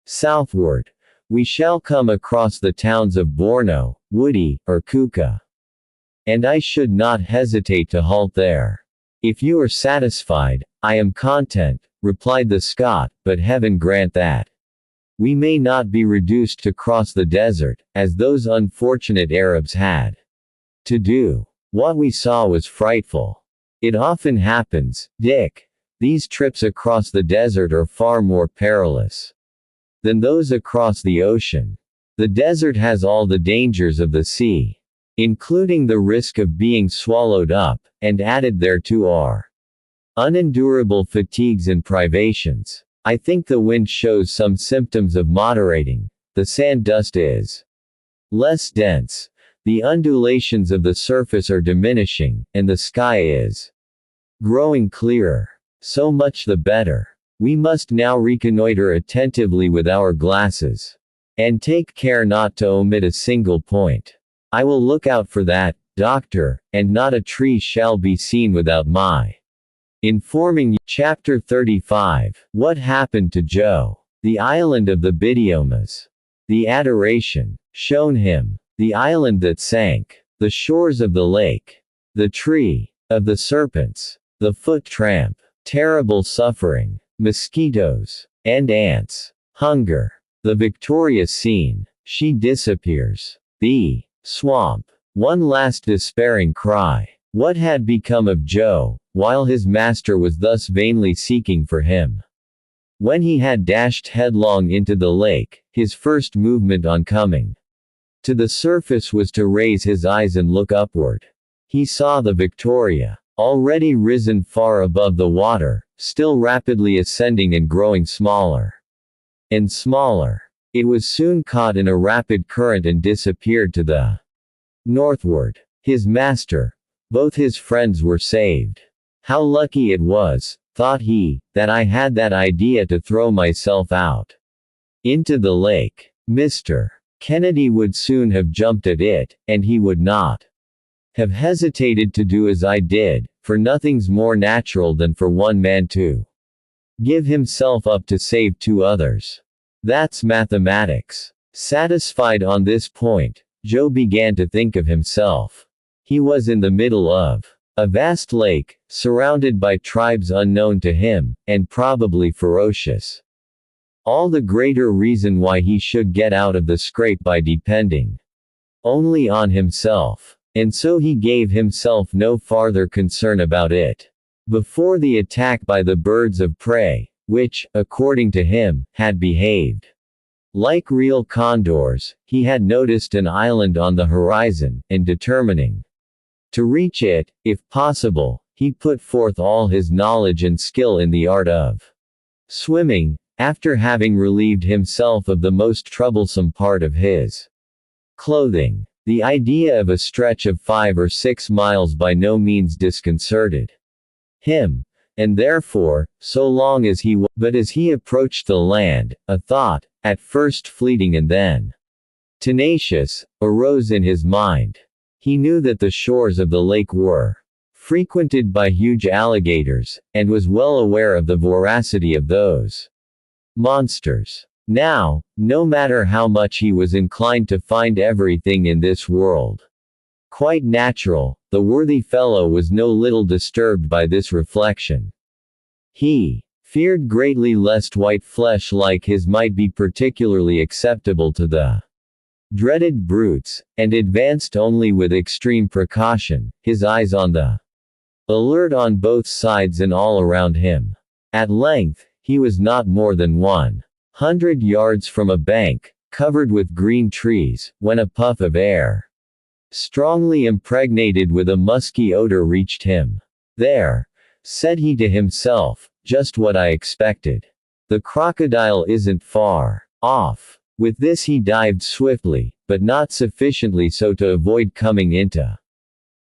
southward. We shall come across the towns of Borno, Woody, or Kuka, and I should not hesitate to halt there. If you are satisfied, I am content," replied the Scot, "but heaven grant that we may not be reduced to cross the desert, as those unfortunate Arabs had to do. What we saw was frightful. It often happens, Dick. These trips across the desert are far more perilous than those across the ocean. The desert has all the dangers of the sea, including the risk of being swallowed up, and added thereto are unendurable fatigues and privations. I think the wind shows some symptoms of moderating. The sand dust is less dense. The undulations of the surface are diminishing, and the sky is growing clearer. So much the better. We must now reconnoiter attentively with our glasses, and take care not to omit a single point. I will look out for that, doctor, and not a tree shall be seen without my informing you. Chapter 35. What happened to Joe? The island of the Bidiomas. The adoration shown him. The island that sank. The shores of the lake. The tree of the serpents. The foot tramp. Terrible suffering. Mosquitoes. And ants. Hunger. The victorious scene. She disappears. The swamp. One last despairing cry. What had become of Joe, while his master was thus vainly seeking for him? When he had dashed headlong into the lake, his first movement on coming to the surface was to raise his eyes and look upward. He saw the Victoria, already risen far above the water, still rapidly ascending and growing smaller and smaller. It was soon caught in a rapid current and disappeared to the northward. His master, both his friends were saved. How lucky it was, thought he, that I had that idea to throw myself out into the lake. Mr. Kennedy would soon have jumped at it, and he would not have hesitated to do as I did, for nothing's more natural than for one man to give himself up to save two others. That's mathematics. Satisfied on this point, Joe began to think of himself. He was in the middle of a vast lake, surrounded by tribes unknown to him, and probably ferocious. All the greater reason why he should get out of the scrape by depending only on himself. And so he gave himself no farther concern about it. Before the attack by the birds of prey, which, according to him, had behaved like real condors, he had noticed an island on the horizon, and determining to reach it, if possible, he put forth all his knowledge and skill in the art of swimming, after having relieved himself of the most troublesome part of his clothing. The idea of a stretch of 5 or 6 miles by no means disconcerted him, and therefore, so long as he but as he approached the land, a thought, at first fleeting and then tenacious, arose in his mind. He knew that the shores of the lake were frequented by huge alligators, and was well aware of the voracity of those monsters. Now, no matter how much he was inclined to find everything in this world quite natural, the worthy fellow was no little disturbed by this reflection. He feared greatly lest white flesh like his might be particularly acceptable to the dreaded brutes, and advanced only with extreme precaution, his eyes on the alert on both sides and all around him. At length, he was not more than 100 yards from a bank, covered with green trees, when a puff of air, strongly impregnated with a musky odor, reached him. There, said he to himself, just what I expected. The crocodile isn't far off. With this he dived swiftly, but not sufficiently so to avoid coming into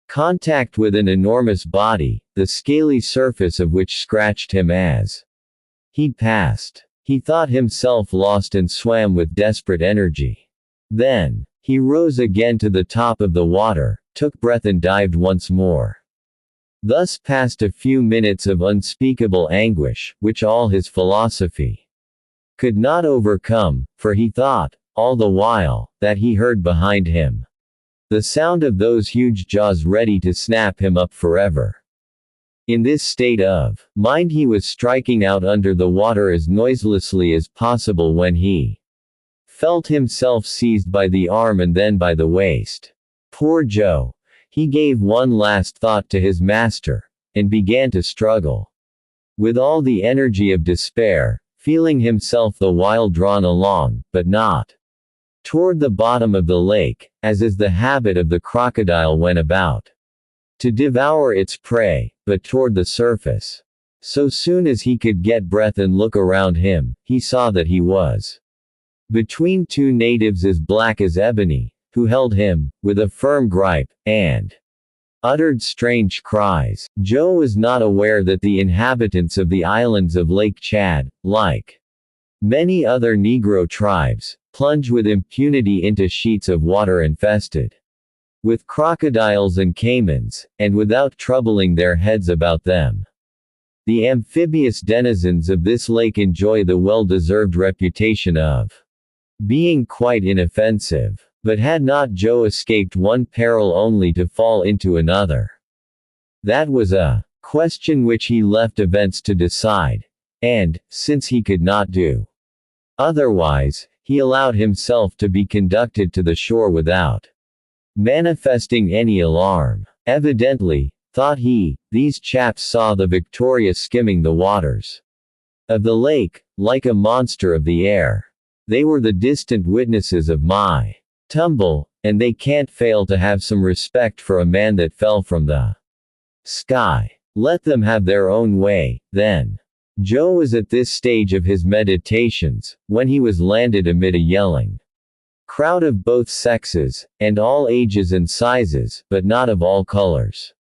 contact with an enormous body, the scaly surface of which scratched him as he passed. He thought himself lost and swam with desperate energy. Then, he rose again to the top of the water, took breath and dived once more. Thus passed a few minutes of unspeakable anguish, which all his philosophy could not overcome, for he thought, all the while, that he heard behind him the sound of those huge jaws ready to snap him up forever. In this state of mind he was striking out under the water as noiselessly as possible when he felt himself seized by the arm and then by the waist. Poor Joe! He gave one last thought to his master, and began to struggle with all the energy of despair, feeling himself the while drawn along, but not toward the bottom of the lake, as is the habit of the crocodile when about to devour its prey, but toward the surface. So soon as he could get breath and look around him, he saw that he was between two natives as black as ebony, who held him, with a firm gripe, and uttered strange cries. Joe was not aware that the inhabitants of the islands of Lake Chad, like many other Negro tribes, plunge with impunity into sheets of water infested with crocodiles and caimans, and without troubling their heads about them. The amphibious denizens of this lake enjoy the well-deserved reputation of being quite inoffensive. But had not Joe escaped one peril only to fall into another? That was a question which he left events to decide, and, since he could not do otherwise, he allowed himself to be conducted to the shore without manifesting any alarm. Evidently, thought he, these chaps saw the Victoria skimming the waters of the lake, like a monster of the air. They were the distant witnesses of my tumble, and they can't fail to have some respect for a man that fell from the sky. Let them have their own way, then. Joe was at this stage of his meditations, when he was landed amid a yelling crowd of both sexes, and all ages and sizes, but not of all colors.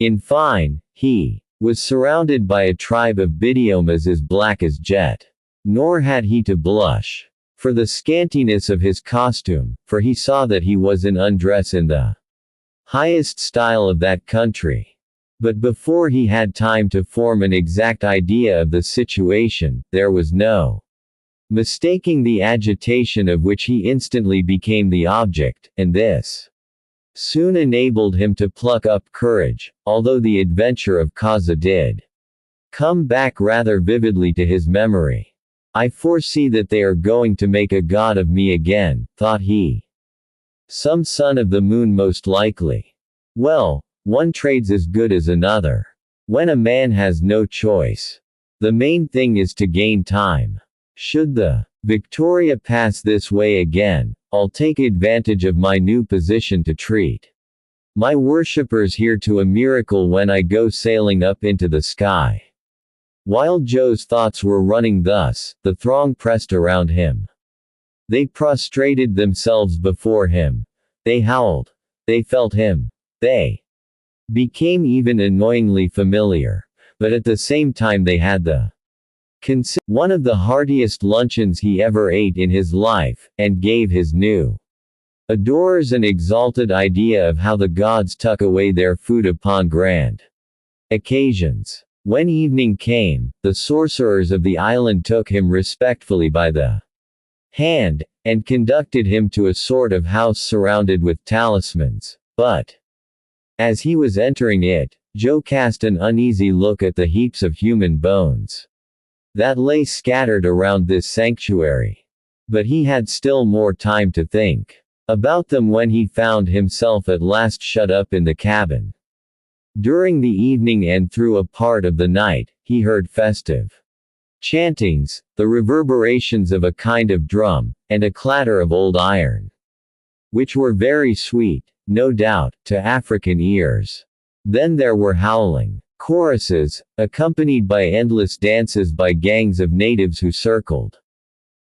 In fine, he was surrounded by a tribe of bidiomas as black as jet. Nor had he to blush for the scantiness of his costume, for he saw that he was in undress in the highest style of that country. But before he had time to form an exact idea of the situation, there was no mistaking the agitation of which he instantly became the object, and this soon enabled him to pluck up courage, although the adventure of Kaza did come back rather vividly to his memory. I foresee that they are going to make a god of me again, thought he. Some son of the moon most likely. Well, one trade's as good as another. When a man has no choice. The main thing is to gain time. Should the Victoria pass this way again, I'll take advantage of my new position to treat my worshippers here to a miracle when I go sailing up into the sky. While Joe's thoughts were running thus, the throng pressed around him. They prostrated themselves before him. They howled. They felt him. They became even annoyingly familiar. But at the same time they had one of the heartiest luncheons he ever ate in his life, and gave his new adorers an exalted idea of how the gods tuck away their food upon grand occasions. When evening came, the sorcerers of the island took him respectfully by the hand, and conducted him to a sort of house surrounded with talismans. But as he was entering it, Joe cast an uneasy look at the heaps of human bones that lay scattered around this sanctuary. But he had still more time to think about them when he found himself at last shut up in the cabin. During the evening and through a part of the night, he heard festive chantings, the reverberations of a kind of drum, and a clatter of old iron, which were very sweet, no doubt, to African ears. Then there were howling choruses, accompanied by endless dances by gangs of natives who circled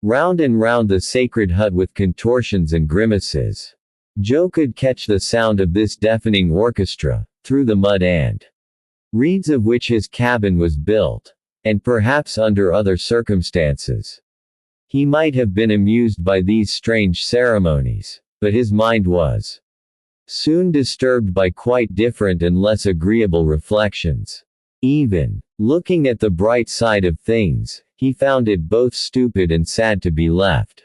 round and round the sacred hut with contortions and grimaces. Joe could catch the sound of this deafening orchestra, through the mud and reeds of which his cabin was built, and perhaps under other circumstances he might have been amused by these strange ceremonies, but his mind was soon disturbed by quite different and less agreeable reflections. Even looking at the bright side of things, he found it both stupid and sad to be left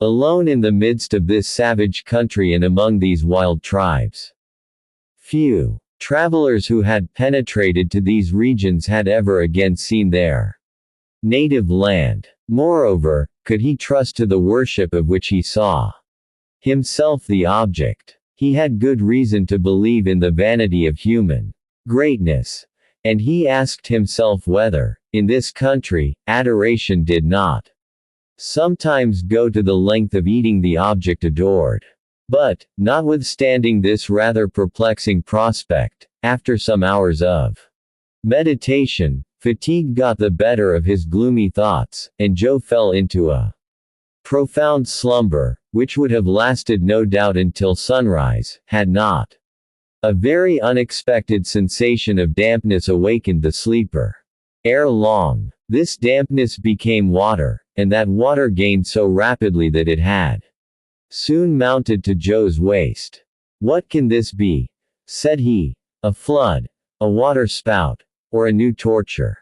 alone in the midst of this savage country and among these wild tribes. Few travelers who had penetrated to these regions had ever again seen their native land. Moreover, could he trust to the worship of which he saw himself the object? He had good reason to believe in the vanity of human greatness, and he asked himself whether, in this country, adoration did not sometimes go to the length of eating the object adored. But, notwithstanding this rather perplexing prospect, after some hours of meditation, fatigue got the better of his gloomy thoughts, and Joe fell into a profound slumber, which would have lasted no doubt until sunrise, had not a very unexpected sensation of dampness awakened the sleeper. Ere long, this dampness became water, and that water gained so rapidly that it had soon mounted to Joe's waist. "What can this be?" said he. "A flood, a water spout, or a new torture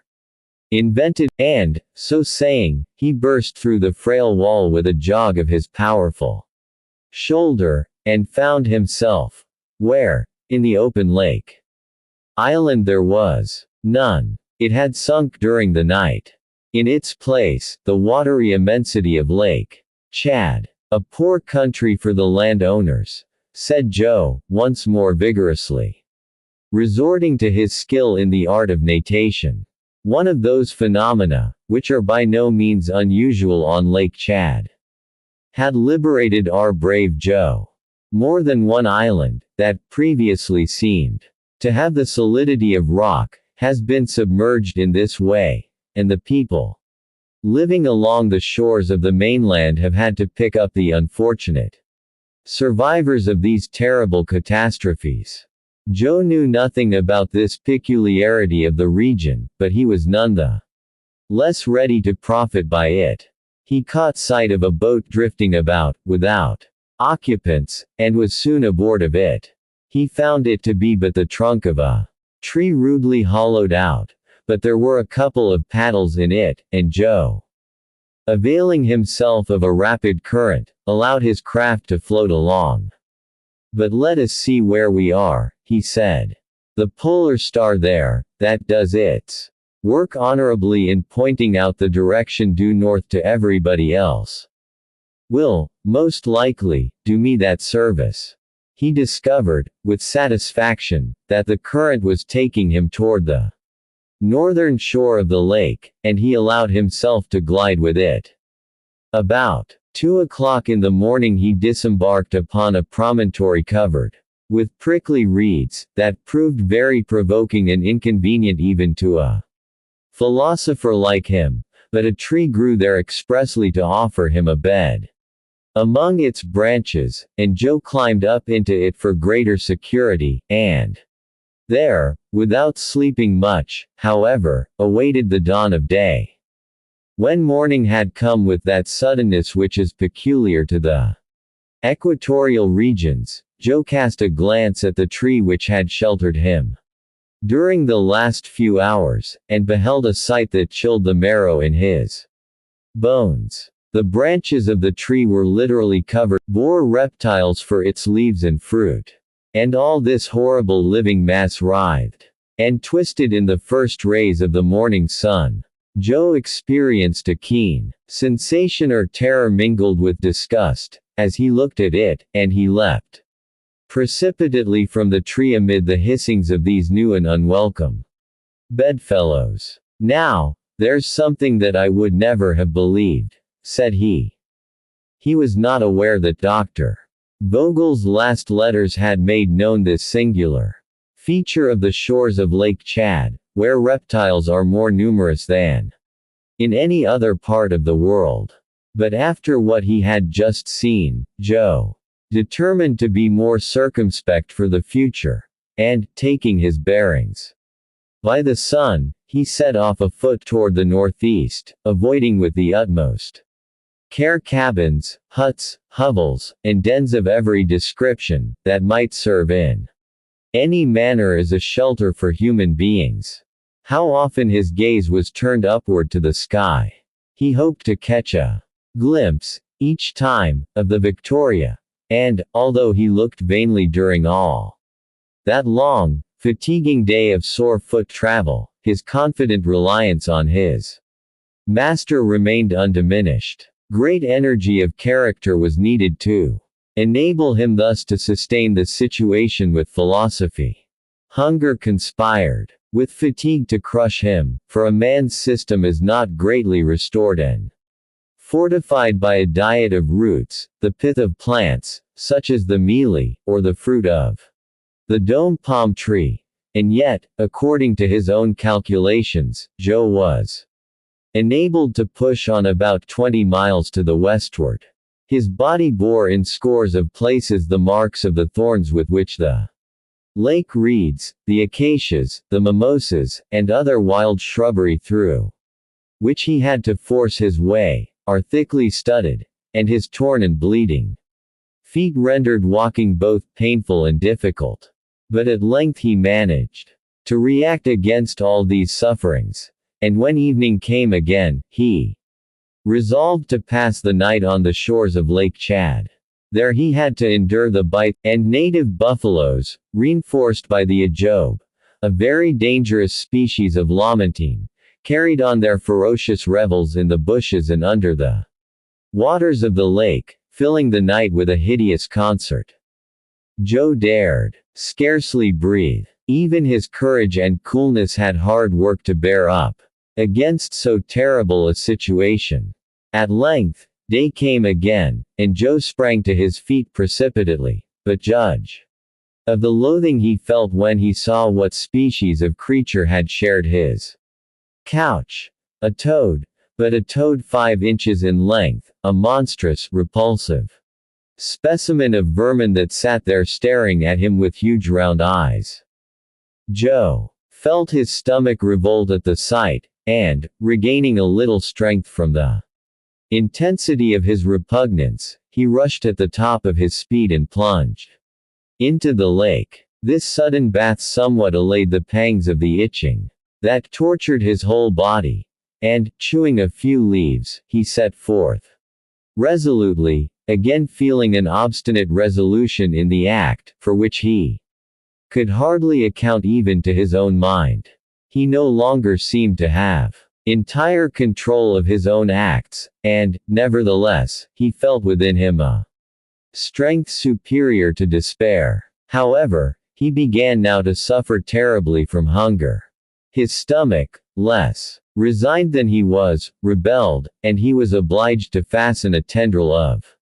invented," and, so saying, he burst through the frail wall with a jog of his powerful shoulder, and found himself where? In the open lake. Island there was none. It had sunk during the night. In its place, the watery immensity of Lake Chad. "A poor country for the landowners," said Joe, once more vigorously, resorting to his skill in the art of natation. One of those phenomena, which are by no means unusual on Lake Chad, had liberated our brave Joe. More than one island, that previously seemed to have the solidity of rock, has been submerged in this way, and the people living along the shores of the mainland have had to pick up the unfortunate survivors of these terrible catastrophes. Joe knew nothing about this peculiarity of the region, but he was none the less ready to profit by it. He caught sight of a boat drifting about, without occupants, and was soon aboard of it. He found it to be but the trunk of a tree rudely hollowed out, but there were a couple of paddles in it, and Joe, availing himself of a rapid current, allowed his craft to float along. "But let us see where we are," he said. "The polar star there, that does its work honorably in pointing out the direction due north to everybody else, will, most likely, do me that service." He discovered, with satisfaction, that the current was taking him toward the northern shore of the lake, and he allowed himself to glide with it. About 2 o'clock in the morning he disembarked upon a promontory covered with prickly reeds, that proved very provoking and inconvenient even to a philosopher like him, but a tree grew there expressly to offer him a bed among its branches, and Joe climbed up into it for greater security, and there, without sleeping much, however, awaited the dawn of day. When morning had come with that suddenness which is peculiar to the equatorial regions, Joe cast a glance at the tree which had sheltered him during the last few hours, and beheld a sight that chilled the marrow in his bones. The branches of the tree were literally covered, bore reptiles for its leaves and fruit. And all this horrible living mass writhed and twisted in the first rays of the morning sun. Joe experienced a keen sensation or terror mingled with disgust, as he looked at it, and he leapt precipitately from the tree amid the hissings of these new and unwelcome bedfellows. "Now, there's something that I would never have believed," said he. He was not aware that Dr. Vogel's last letters had made known this singular feature of the shores of Lake Chad, where reptiles are more numerous than in any other part of the world. But after what he had just seen, Joe determined to be more circumspect for the future, and, taking his bearings by the sun, he set off afoot toward the northeast, avoiding with the utmost care cabins, huts, hovels, and dens of every description, that might serve in any manner as a shelter for human beings. How often his gaze was turned upward to the sky. He hoped to catch a glimpse, each time, of the Victoria, and, although he looked vainly during all that long, fatiguing day of sore foot travel, his confident reliance on his master remained undiminished. Great energy of character was needed to enable him thus to sustain the situation with philosophy. Hunger conspired with fatigue to crush him, for a man's system is not greatly restored and fortified by a diet of roots, the pith of plants, such as the mealy, or the fruit of the dome palm tree. And yet, according to his own calculations, Joe was enabled to push on about 20 miles to the westward. His body bore in scores of places the marks of the thorns with which the lake reeds, the acacias, the mimosas, and other wild shrubbery through which he had to force his way, are thickly studded, and his torn and bleeding feet rendered walking both painful and difficult. But at length he managed to react against all these sufferings, and when evening came again, he resolved to pass the night on the shores of Lake Chad. There he had to endure the bite and native buffaloes, reinforced by the ajobe, a very dangerous species of lamantine, carried on their ferocious revels in the bushes and under the waters of the lake, filling the night with a hideous concert. Joe dared scarcely breathe. Even his courage and coolness had hard work to bear up against so terrible a situation. At length, day came again, and Joe sprang to his feet precipitately, but judge of the loathing he felt when he saw what species of creature had shared his couch. A toad, but a toad 5 inches in length, a monstrous, repulsive specimen of vermin that sat there staring at him with huge round eyes. Joe felt his stomach revolt at the sight, and, regaining a little strength from the intensity of his repugnance, he rushed at the top of his speed and plunged into the lake. This sudden bath somewhat allayed the pangs of the itching that tortured his whole body, and, chewing a few leaves, he set forth resolutely, again feeling an obstinate resolution in the act, for which he could hardly account even to his own mind. He no longer seemed to have entire control of his own acts, and, nevertheless, he felt within him a strength superior to despair. However, he began now to suffer terribly from hunger. His stomach, less resigned than he was, rebelled, and he was obliged to fasten a tendril of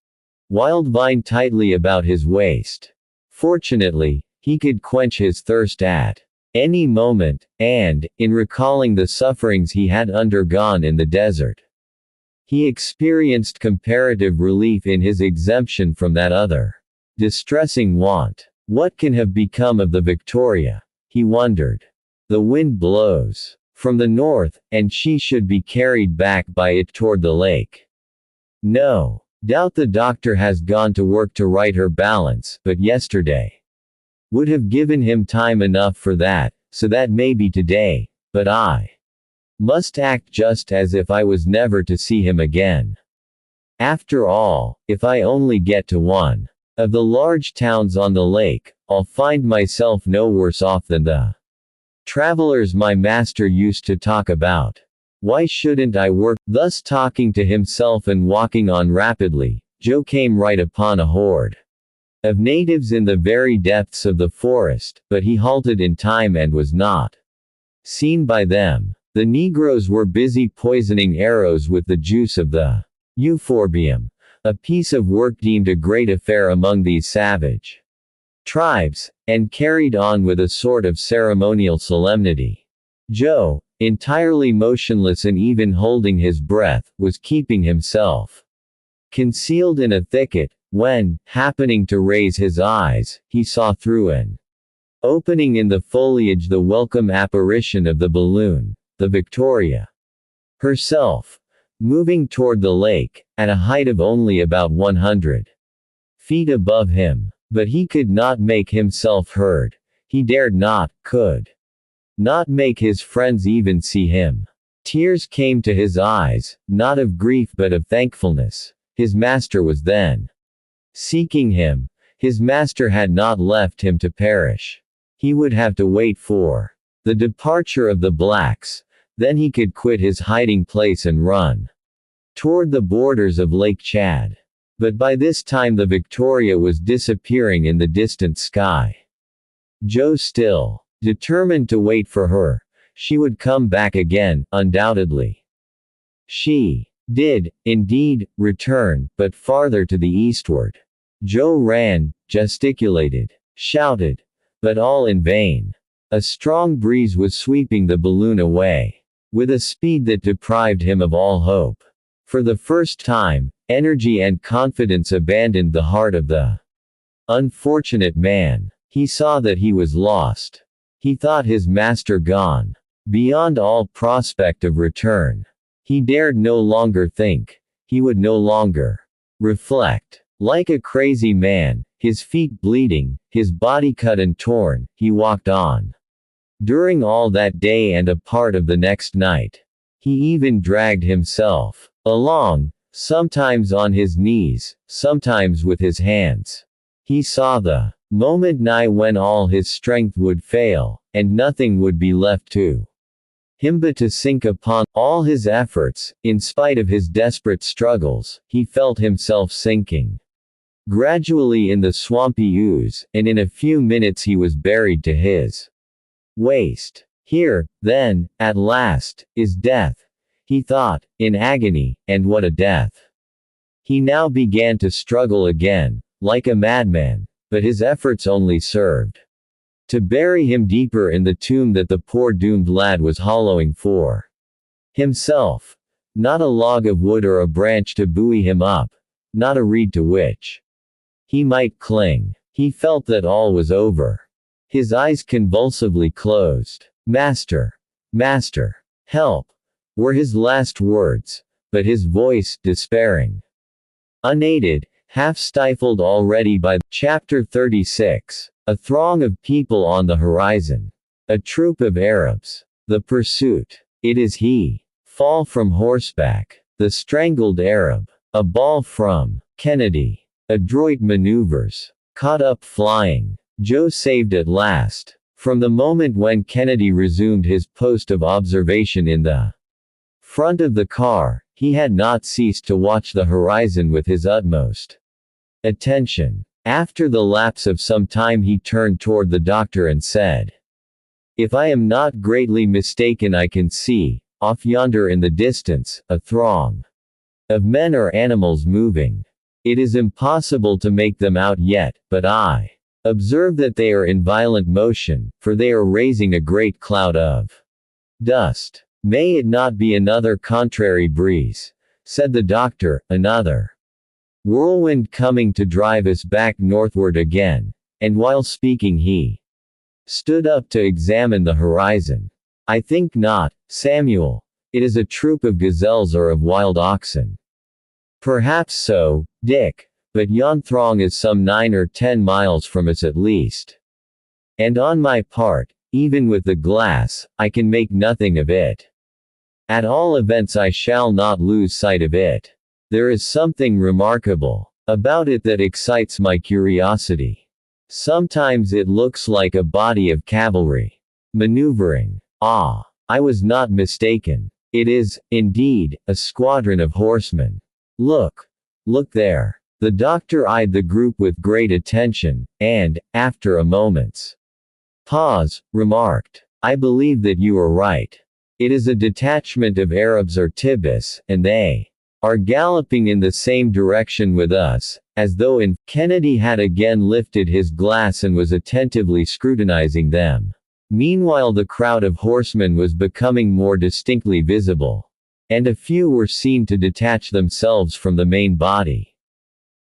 wild vine tightly about his waist. Fortunately, he could quench his thirst at any moment, and, in recalling the sufferings he had undergone in the desert, he experienced comparative relief in his exemption from that other distressing want. What can have become of the Victoria? He wondered. The wind blows from the north, and she should be carried back by it toward the lake. No doubt the doctor has gone to work to right her balance, but yesterday would have given him time enough for that, so that may be today, but I must act just as if I was never to see him again. After all, if I only get to one of the large towns on the lake, I'll find myself no worse off than the travelers my master used to talk about. Why shouldn't I work? Thus talking to himself and walking on rapidly, Joe came right upon a horde of natives in the very depths of the forest, but he halted in time and was not seen by them. The Negroes were busy poisoning arrows with the juice of the euphorbium, a piece of work deemed a great affair among these savage tribes, and carried on with a sort of ceremonial solemnity. Joe, entirely motionless and even holding his breath, was keeping himself concealed in a thicket, when, happening to raise his eyes, he saw through an opening in the foliage the welcome apparition of the balloon, the Victoria herself, moving toward the lake, at a height of only about 100 feet above him. But he could not make himself heard. He dared not, could not make his friends even see him. Tears came to his eyes, not of grief but of thankfulness. His master was then seeking him. His master had not left him to perish. He would have to wait for the departure of the blacks, then he could quit his hiding place and run toward the borders of Lake Chad. But by this time the Victoria was disappearing in the distant sky. Joe still determined to wait for her. She would come back again, undoubtedly. She did, indeed, return, but farther to the eastward. Joe ran, gesticulated, shouted, but all in vain. A strong breeze was sweeping the balloon away with a speed that deprived him of all hope. For the first time, energy and confidence abandoned the heart of the unfortunate man. He saw that he was lost. He thought his master gone, beyond all prospect of return. He dared no longer think. He would no longer reflect. Like a crazy man, his feet bleeding, his body cut and torn, he walked on. During all that day and a part of the next night. He even dragged himself along, sometimes on his knees, sometimes with his hands. He saw the moment nigh when all his strength would fail, and nothing would be left to him but to sink upon all his efforts. In spite of his desperate struggles, he felt himself sinking gradually in the swampy ooze, and in a few minutes he was buried to his waist. Here, then, at last, is death, he thought, in agony, and what a death. He now began to struggle again, like a madman, but his efforts only served to bury him deeper in the tomb that the poor doomed lad was hollowing for himself. Not a log of wood or a branch to buoy him up, not a reed to which he might cling. He felt that all was over. His eyes convulsively closed. Master! Master! Help! Were his last words, but his voice, despairing, unaided, half-stifled already by Chapter 36. A throng of people on the horizon. A troop of Arabs. The pursuit. It is he. Fall from horseback. The strangled Arab. A ball from Kennedy. Adroit maneuvers. Caught up flying. Joe saved at last. From the moment when Kennedy resumed his post of observation in the front of the car, he had not ceased to watch the horizon with his utmost attention. After the lapse of some time he turned toward the doctor and said, "If I am not greatly mistaken, I can see, off yonder in the distance, a throng of men or animals moving. It is impossible to make them out yet, but I observe that they are in violent motion, for they are raising a great cloud of dust. May it not be another contrary breeze," said the doctor, "another whirlwind coming to drive us back northward again," and while speaking he stood up to examine the horizon. "I think not, Samuel. It is a troop of gazelles or of wild oxen." "Perhaps so, Dick, but yon throng is some 9 or 10 miles from us at least. And on my part, even with the glass, I can make nothing of it. At all events I shall not lose sight of it. There is something remarkable about it that excites my curiosity. Sometimes it looks like a body of cavalry maneuvering. Ah, I was not mistaken. It is, indeed, a squadron of horsemen. Look! Look there!" The doctor eyed the group with great attention, and, after a moment's pause, remarked, "I believe that you are right. It is a detachment of Arabs or Tibis, and they are galloping in the same direction with us, as though in." Kennedy had again lifted his glass and was attentively scrutinizing them. Meanwhile the crowd of horsemen was becoming more distinctly visible, and a few were seen to detach themselves from the main body.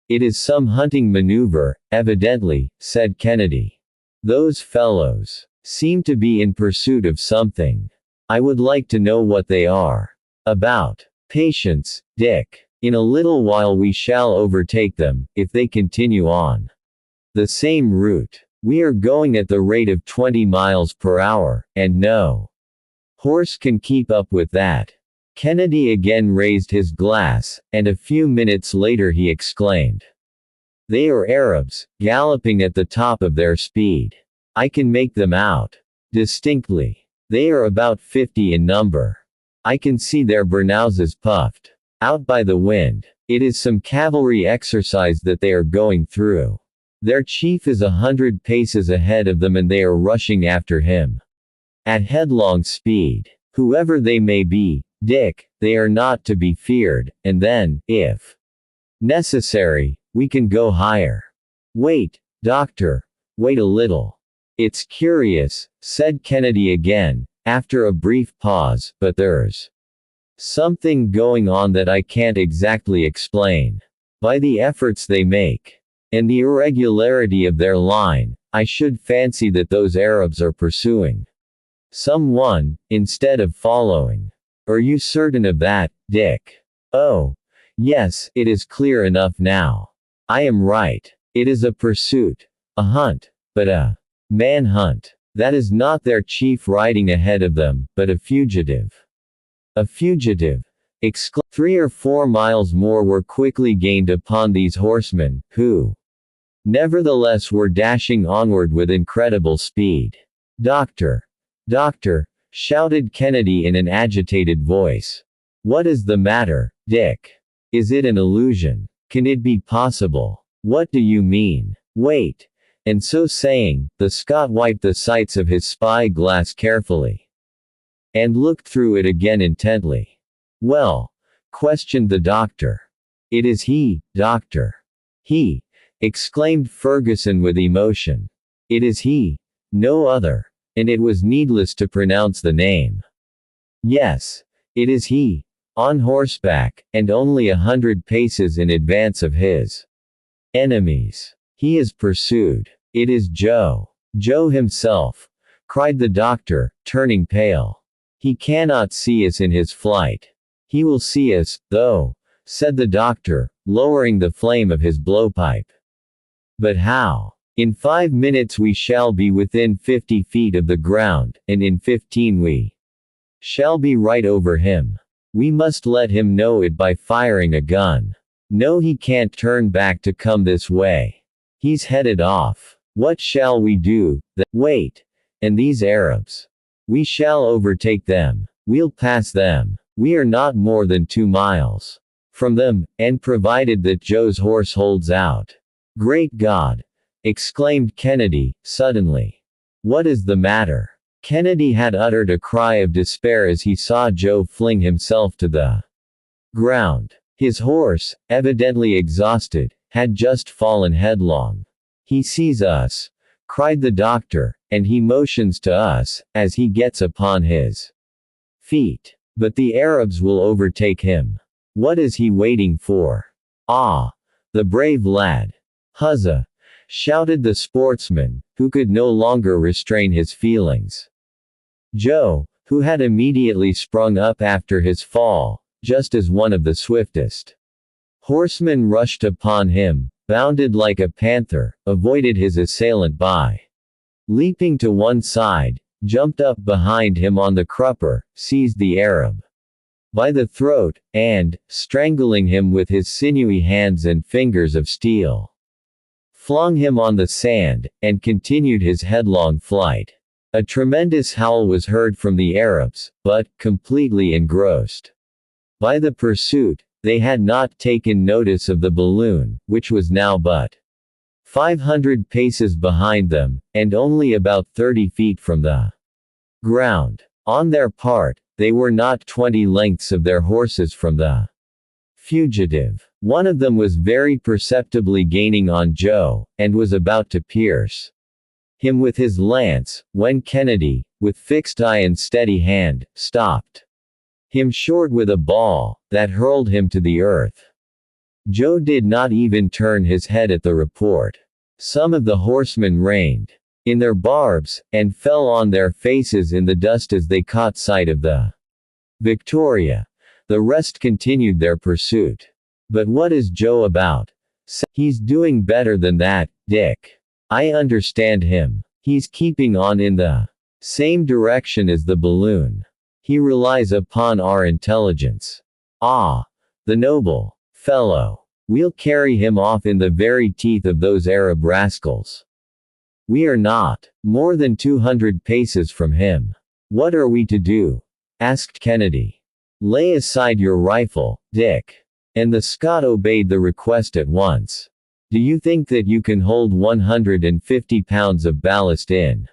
"It is some hunting maneuver, evidently," said Kennedy. "Those fellows seem to be in pursuit of something. I would like to know what they are about. Patience, Dick. In a little while we shall overtake them, if they continue on the same route. We are going at the rate of 20 miles per hour, and no horse can keep up with that." Kennedy again raised his glass, and a few minutes later he exclaimed, "They are Arabs, galloping at the top of their speed. I can make them out distinctly. They are about 50 in number. I can see their burnouses puffed out by the wind. It is some cavalry exercise that they are going through. Their chief is 100 paces ahead of them and they are rushing after him at headlong speed. Whoever they may be, Dick, they are not to be feared, and then, if necessary, we can go higher. Wait, doctor, wait a little. It's curious," said Kennedy again, after a brief pause, "but there's something going on that I can't exactly explain. By the efforts they make, and the irregularity of their line, I should fancy that those Arabs are pursuing someone, instead of following. Are you certain of that, Dick?" "Oh, yes, it is clear enough now. I am right. It is a pursuit. A hunt. But a manhunt. That is not their chief riding ahead of them, but a fugitive. A fugitive. 3 or 4 miles more were quickly gained upon these horsemen, who, nevertheless, were dashing onward with incredible speed. Doctor! Doctor! Shouted Kennedy in an agitated voice. What is the matter, Dick? Is it an illusion? Can it be possible? What do you mean? Wait! And so saying, the Scot wiped the sights of his spy glass carefully, and looked through it again intently. Well? Questioned the doctor. It is he, doctor. He! Exclaimed Ferguson with emotion. It is he. No other. And it was needless to pronounce the name. Yes. It is he. On horseback, and only 100 paces in advance of his enemies. He is pursued. It is Joe. Joe himself, cried the doctor, turning pale. He cannot see us in his flight. He will see us, though, said the doctor, lowering the flame of his blowpipe. But how? In 5 minutes we shall be within 50 feet of the ground, and in 15 we shall be right over him. We must let him know it by firing a gun. No, he can't turn back to come this way. He's headed off. What shall we do? Wait. And these Arabs? We shall overtake them. We'll pass them. We are not more than 2 miles from them, and provided that Joe's horse holds out. Great God! Exclaimed Kennedy, suddenly. What is the matter? Kennedy had uttered a cry of despair as he saw Joe fling himself to the ground. His horse, evidently exhausted, had just fallen headlong. He sees us, cried the doctor, and he motions to us, as he gets upon his feet. But the Arabs will overtake him. What is he waiting for? Ah! The brave lad! Huzzah! Shouted the sportsman, who could no longer restrain his feelings. Joe, who had immediately sprung up after his fall, just as one of the swiftest horsemen rushed upon him, bounded like a panther, avoided his assailant by leaping to one side, jumped up behind him on the crupper, seized the Arab by the throat, and, strangling him with his sinewy hands and fingers of steel, flung him on the sand, and continued his headlong flight. A tremendous howl was heard from the Arabs, but, completely engrossed by the pursuit, they had not taken notice of the balloon, which was now but 500 paces behind them, and only about 30 feet from the ground. On their part, they were not 20 lengths of their horses from the fugitive. One of them was very perceptibly gaining on Joe, and was about to pierce him with his lance, when Kennedy, with fixed eye and steady hand, stopped him short with a ball, that hurled him to the earth. Joe did not even turn his head at the report. Some of the horsemen reined in their barbs, and fell on their faces in the dust as they caught sight of the Victoria. The rest continued their pursuit. But what is Joe about? He's doing better than that, Dick. I understand him. He's keeping on in the same direction as the balloon. He relies upon our intelligence. Ah! The noble fellow. We'll carry him off in the very teeth of those Arab rascals. We are not more than 200 paces from him. What are we to do? Asked Kennedy. Lay aside your rifle, Dick. And the Scot obeyed the request at once. Do you think that you can hold 150 pounds of ballast in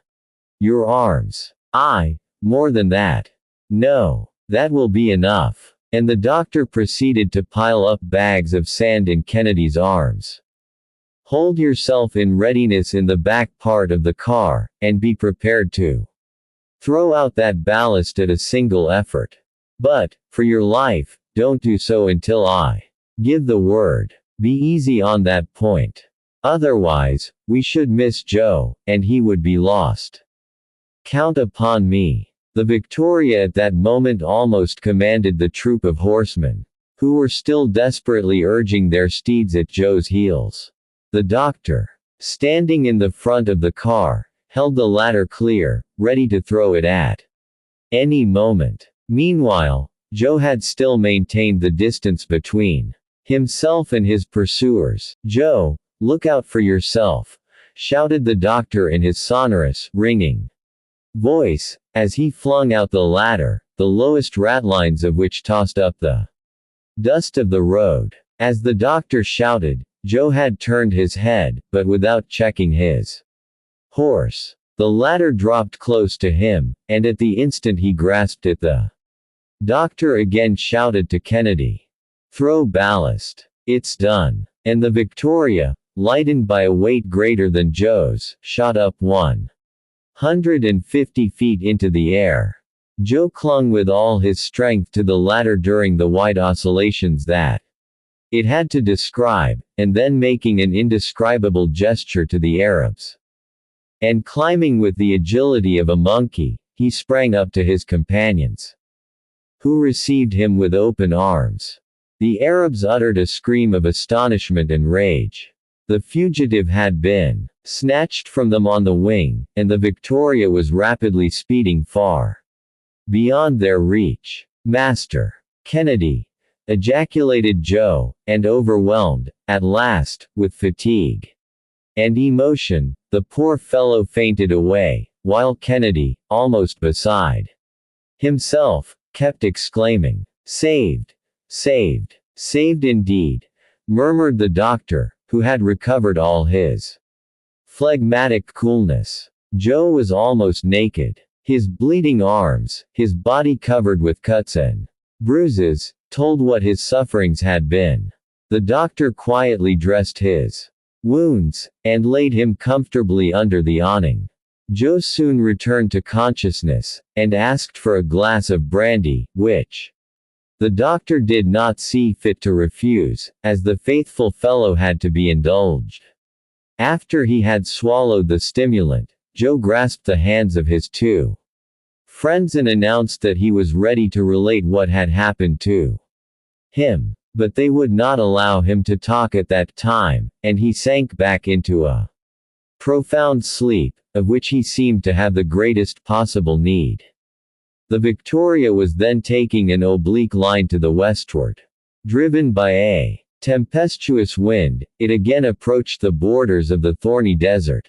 your arms? Aye, more than that. No, that will be enough. And the doctor proceeded to pile up bags of sand in Kennedy's arms. Hold yourself in readiness in the back part of the car, and be prepared to throw out that ballast at a single effort. But, for your life, don't do so until I give the word. Be easy on that point. Otherwise, we should miss Joe, and he would be lost. Count upon me. The Victoria at that moment almost commanded the troop of horsemen, who were still desperately urging their steeds at Joe's heels. The doctor, standing in the front of the car, held the ladder clear, ready to throw it at any moment. Meanwhile, Joe had still maintained the distance between himself and his pursuers. "Joe, look out for yourself," shouted the doctor in his sonorous, ringing voice, as he flung out the ladder, the lowest ratlines of which tossed up the dust of the road. As the doctor shouted, Joe had turned his head, but without checking his horse. The ladder dropped close to him, and at the instant he grasped it, the doctor again shouted to Kennedy, "Throw ballast. It's done." And the Victoria, lightened by a weight greater than Joe's, shot up 150 feet into the air. Joe clung with all his strength to the ladder during the wide oscillations that it had to describe, and then making an indescribable gesture to the Arabs. And climbing with the agility of a monkey, he sprang up to his companions, who received him with open arms. The Arabs uttered a scream of astonishment and rage. The fugitive had been snatched from them on the wing, and the Victoria was rapidly speeding far beyond their reach. "Master Kennedy!" ejaculated Joe, and overwhelmed, at last, with fatigue and emotion, the poor fellow fainted away, while Kennedy, almost beside himself, kept exclaiming, "Saved! Saved! Saved indeed!" murmured the doctor, who had recovered all his phlegmatic coolness. Joe was almost naked. His bleeding arms, his body covered with cuts and bruises, told what his sufferings had been. The doctor quietly dressed his wounds, and laid him comfortably under the awning. Joe soon returned to consciousness, and asked for a glass of brandy, which the doctor did not see fit to refuse, as the faithful fellow had to be indulged. After he had swallowed the stimulant, Joe grasped the hands of his two friends and announced that he was ready to relate what had happened to him. But they would not allow him to talk at that time, and he sank back into a profound sleep, of which he seemed to have the greatest possible need. The Victoria was then taking an oblique line to the westward. Driven by a tempestuous wind, it again approached the borders of the thorny desert,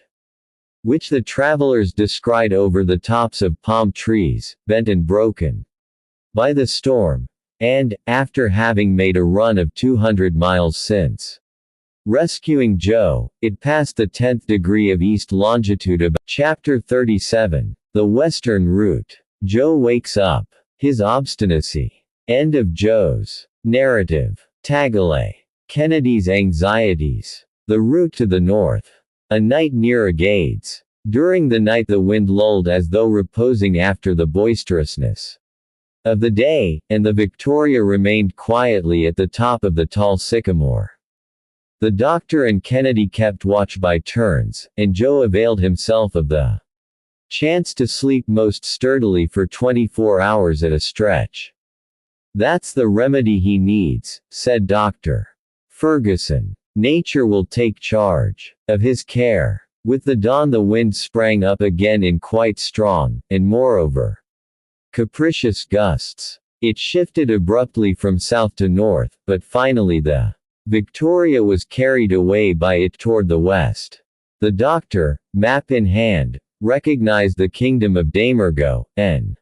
which the travelers descried over the tops of palm trees, bent and broken by the storm. And, after having made a run of 200 miles since rescuing Joe, it passed the 10th degree of east longitude about. Chapter 37. The Western Route. Joe wakes up. His obstinacy. End of Joe's narrative. Tagale. Kennedy's anxieties. The route to the north. A night near Agades. During the night the wind lulled as though reposing after the boisterousness of the day, and the Victoria remained quietly at the top of the tall sycamore. The doctor and Kennedy kept watch by turns, and Joe availed himself of the chance to sleep most sturdily for 24 hours at a stretch. "That's the remedy he needs," said Dr. Ferguson. "Nature will take charge of his care." With the dawn the wind sprang up again in quite strong, and moreover, capricious gusts. It shifted abruptly from south to north, but finally the Victoria was carried away by it toward the west. The doctor, map in hand, recognized the kingdom of Damergo, an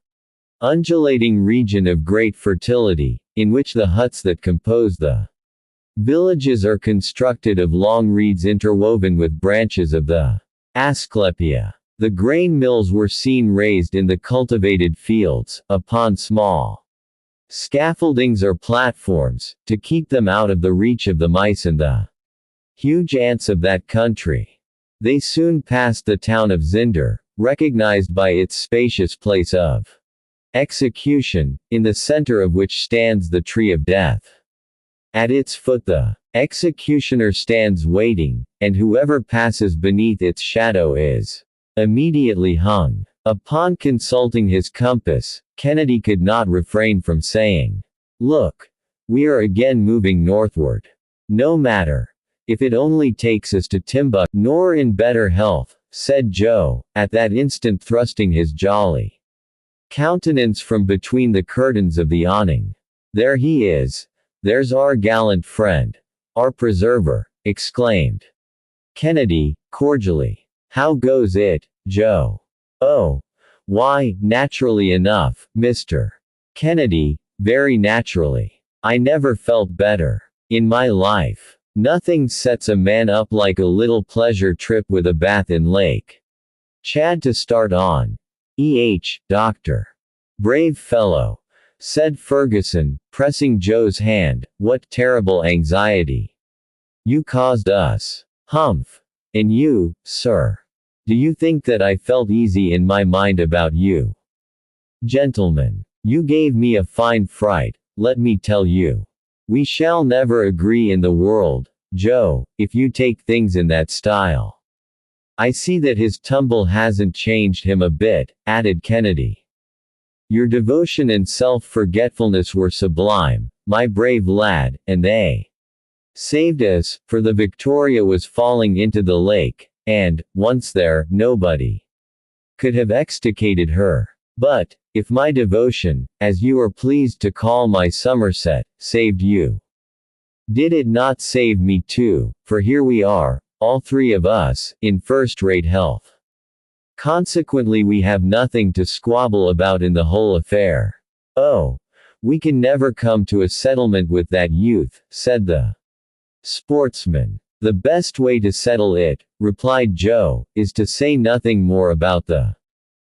undulating region of great fertility, in which the huts that compose the villages are constructed of long reeds interwoven with branches of the Asclepia. The grain mills were seen raised in the cultivated fields, upon small scaffoldings or platforms, to keep them out of the reach of the mice and the huge ants of that country. They soon passed the town of Zinder, recognized by its spacious place of execution, in the center of which stands the tree of death. At its foot the executioner stands waiting, and whoever passes beneath its shadow is immediately hung. Upon consulting his compass, Kennedy could not refrain from saying, "Look, We are again moving northward. No matter. If it only takes us to Timbuktu, nor in better health, said Joe, at that instant thrusting his jolly countenance from between the curtains of the awning. There he is. There's our gallant friend. Our preserver, exclaimed Kennedy, cordially. How goes it, Joe? Oh. Why, naturally enough, Mr. Kennedy, very naturally. I never felt better. In my life. Nothing sets a man up like a little pleasure trip with a bath in Lake Chad to start on. Doctor. Brave fellow, said Ferguson, pressing Joe's hand. What terrible anxiety you caused us. Humph. And you, sir. Do you think that I felt easy in my mind about you? Gentlemen, you gave me a fine fright, let me tell you. We shall never agree in the world, Joe, if you take things in that style. I see that his tumble hasn't changed him a bit, added Kennedy. Your devotion and self-forgetfulness were sublime, my brave lad, and they saved us, for the Victoria was falling into the lake, and, once there, nobody could have extricated her. But, if my devotion, as you are pleased to call my Somerset, saved you, did it not save me too, for here we are, all three of us, in first-rate health. Consequently we have nothing to squabble about in the whole affair. Oh, we can never come to a settlement with that youth, said the sportsman. The best way to settle it, replied Joe, is to say nothing more about the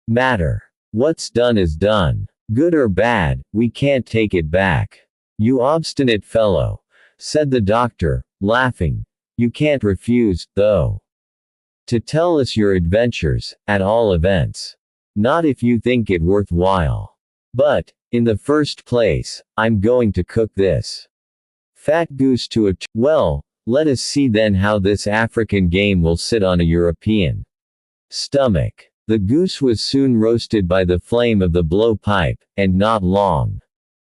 matter. What's done is done. Good or bad, we can't take it back. You obstinate fellow, said the doctor, laughing. You can't refuse, though, to tell us your adventures, at all events. Not if you think it worthwhile. But, in the first place, I'm going to cook this fat goose to a well, let us see then how this African game will sit on a European stomach. The goose was soon roasted by the flame of the blowpipe, and not long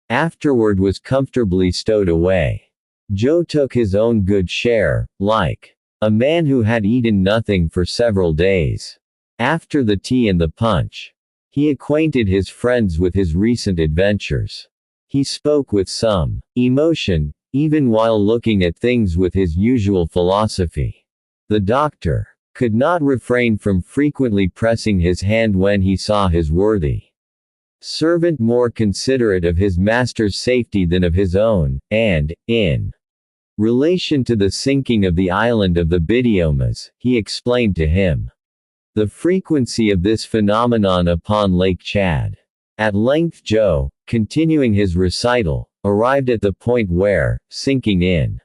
afterward was comfortably stowed away. Joe took his own good share, like a man who had eaten nothing for several days. After the tea and the punch, he acquainted his friends with his recent adventures. He spoke with some emotion, even while looking at things with his usual philosophy. The doctor could not refrain from frequently pressing his hand when he saw his worthy servant more considerate of his master's safety than of his own, and, in relation to the sinking of the island of the Bidiomas, he explained to him the frequency of this phenomenon upon Lake Chad. At length Joe, continuing his recital, arrived at the point where, sinking in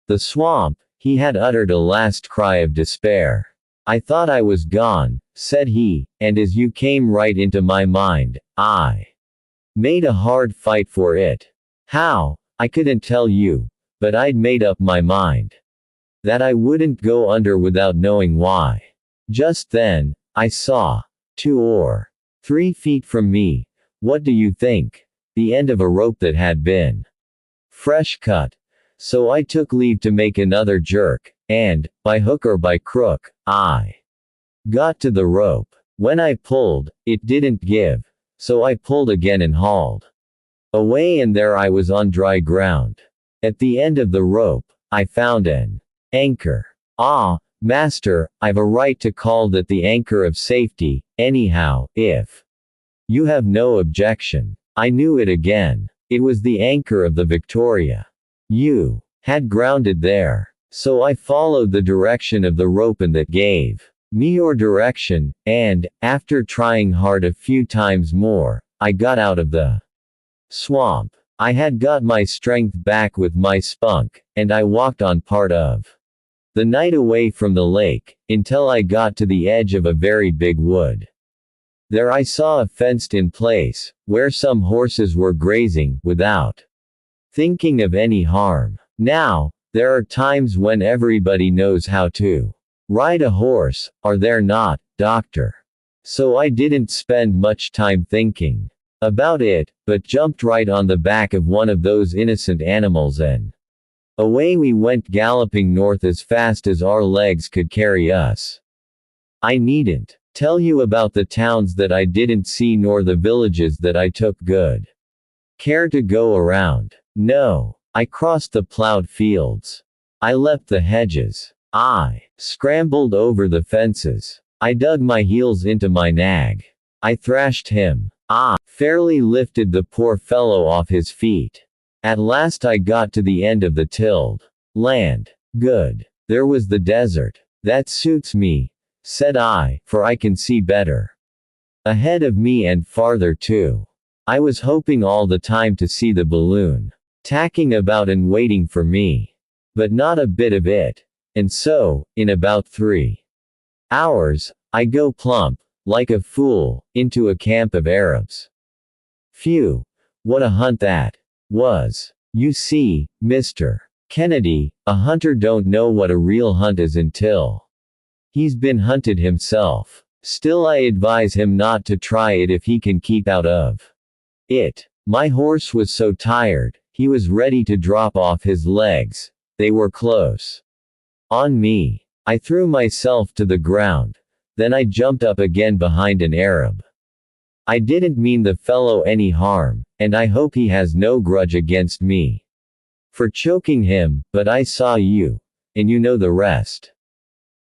the swamp, he had uttered a last cry of despair. I thought I was gone, said he, and as you came right into my mind, I made a hard fight for it. How? I couldn't tell you, but I'd made up my mind that I wouldn't go under without knowing why. Just then, I saw, 2 or 3 feet from me, what do you think? The end of a rope that had been fresh cut. So I took leave to make another jerk, and, by hook or by crook, I got to the rope. When I pulled, it didn't give, so I pulled again and hauled away, and there I was on dry ground. At the end of the rope, I found an anchor. Ah, master, I've a right to call that the anchor of safety, anyhow, if you have no objection. I knew it again. It was the anchor of the Victoria. You had grounded there. So I followed the direction of the rope, and that gave me your direction, and, after trying hard a few times more, I got out of the swamp. I had got my strength back with my spunk, and I walked on part of the night away from the lake, until I got to the edge of a very big wood. There I saw a fenced-in place, where some horses were grazing, without thinking of any harm. Now, there are times when everybody knows how to ride a horse, are there not, doctor? So I didn't spend much time thinking. about it, but jumped right on the back of one of those innocent animals and away we went galloping north as fast as our legs could carry us. I needn't tell you about the towns that I didn't see nor the villages that I took good care to go around. No. I crossed the plowed fields. I leapt the hedges. I scrambled over the fences. I dug my heels into my nag. I thrashed him. I fairly lifted the poor fellow off his feet. At last I got to the end of the tilled land. Good. There was the desert. That suits me, said I, for I can see better ahead of me and farther too. I was hoping all the time to see the balloon tacking about and waiting for me. But not a bit of it. And so, in about 3 hours, I go plump, like a fool, into a camp of Arabs. Phew! What a hunt that was. You see, Mr. Kennedy, a hunter don't know what a real hunt is until he's been hunted himself. Still I advise him not to try it if he can keep out of it. My horse was so tired, he was ready to drop off his legs. They were close on me. I threw myself to the ground. Then I jumped up again behind an Arab. I didn't mean the fellow any harm, and I hope he has no grudge against me for choking him, but I saw you, and you know the rest.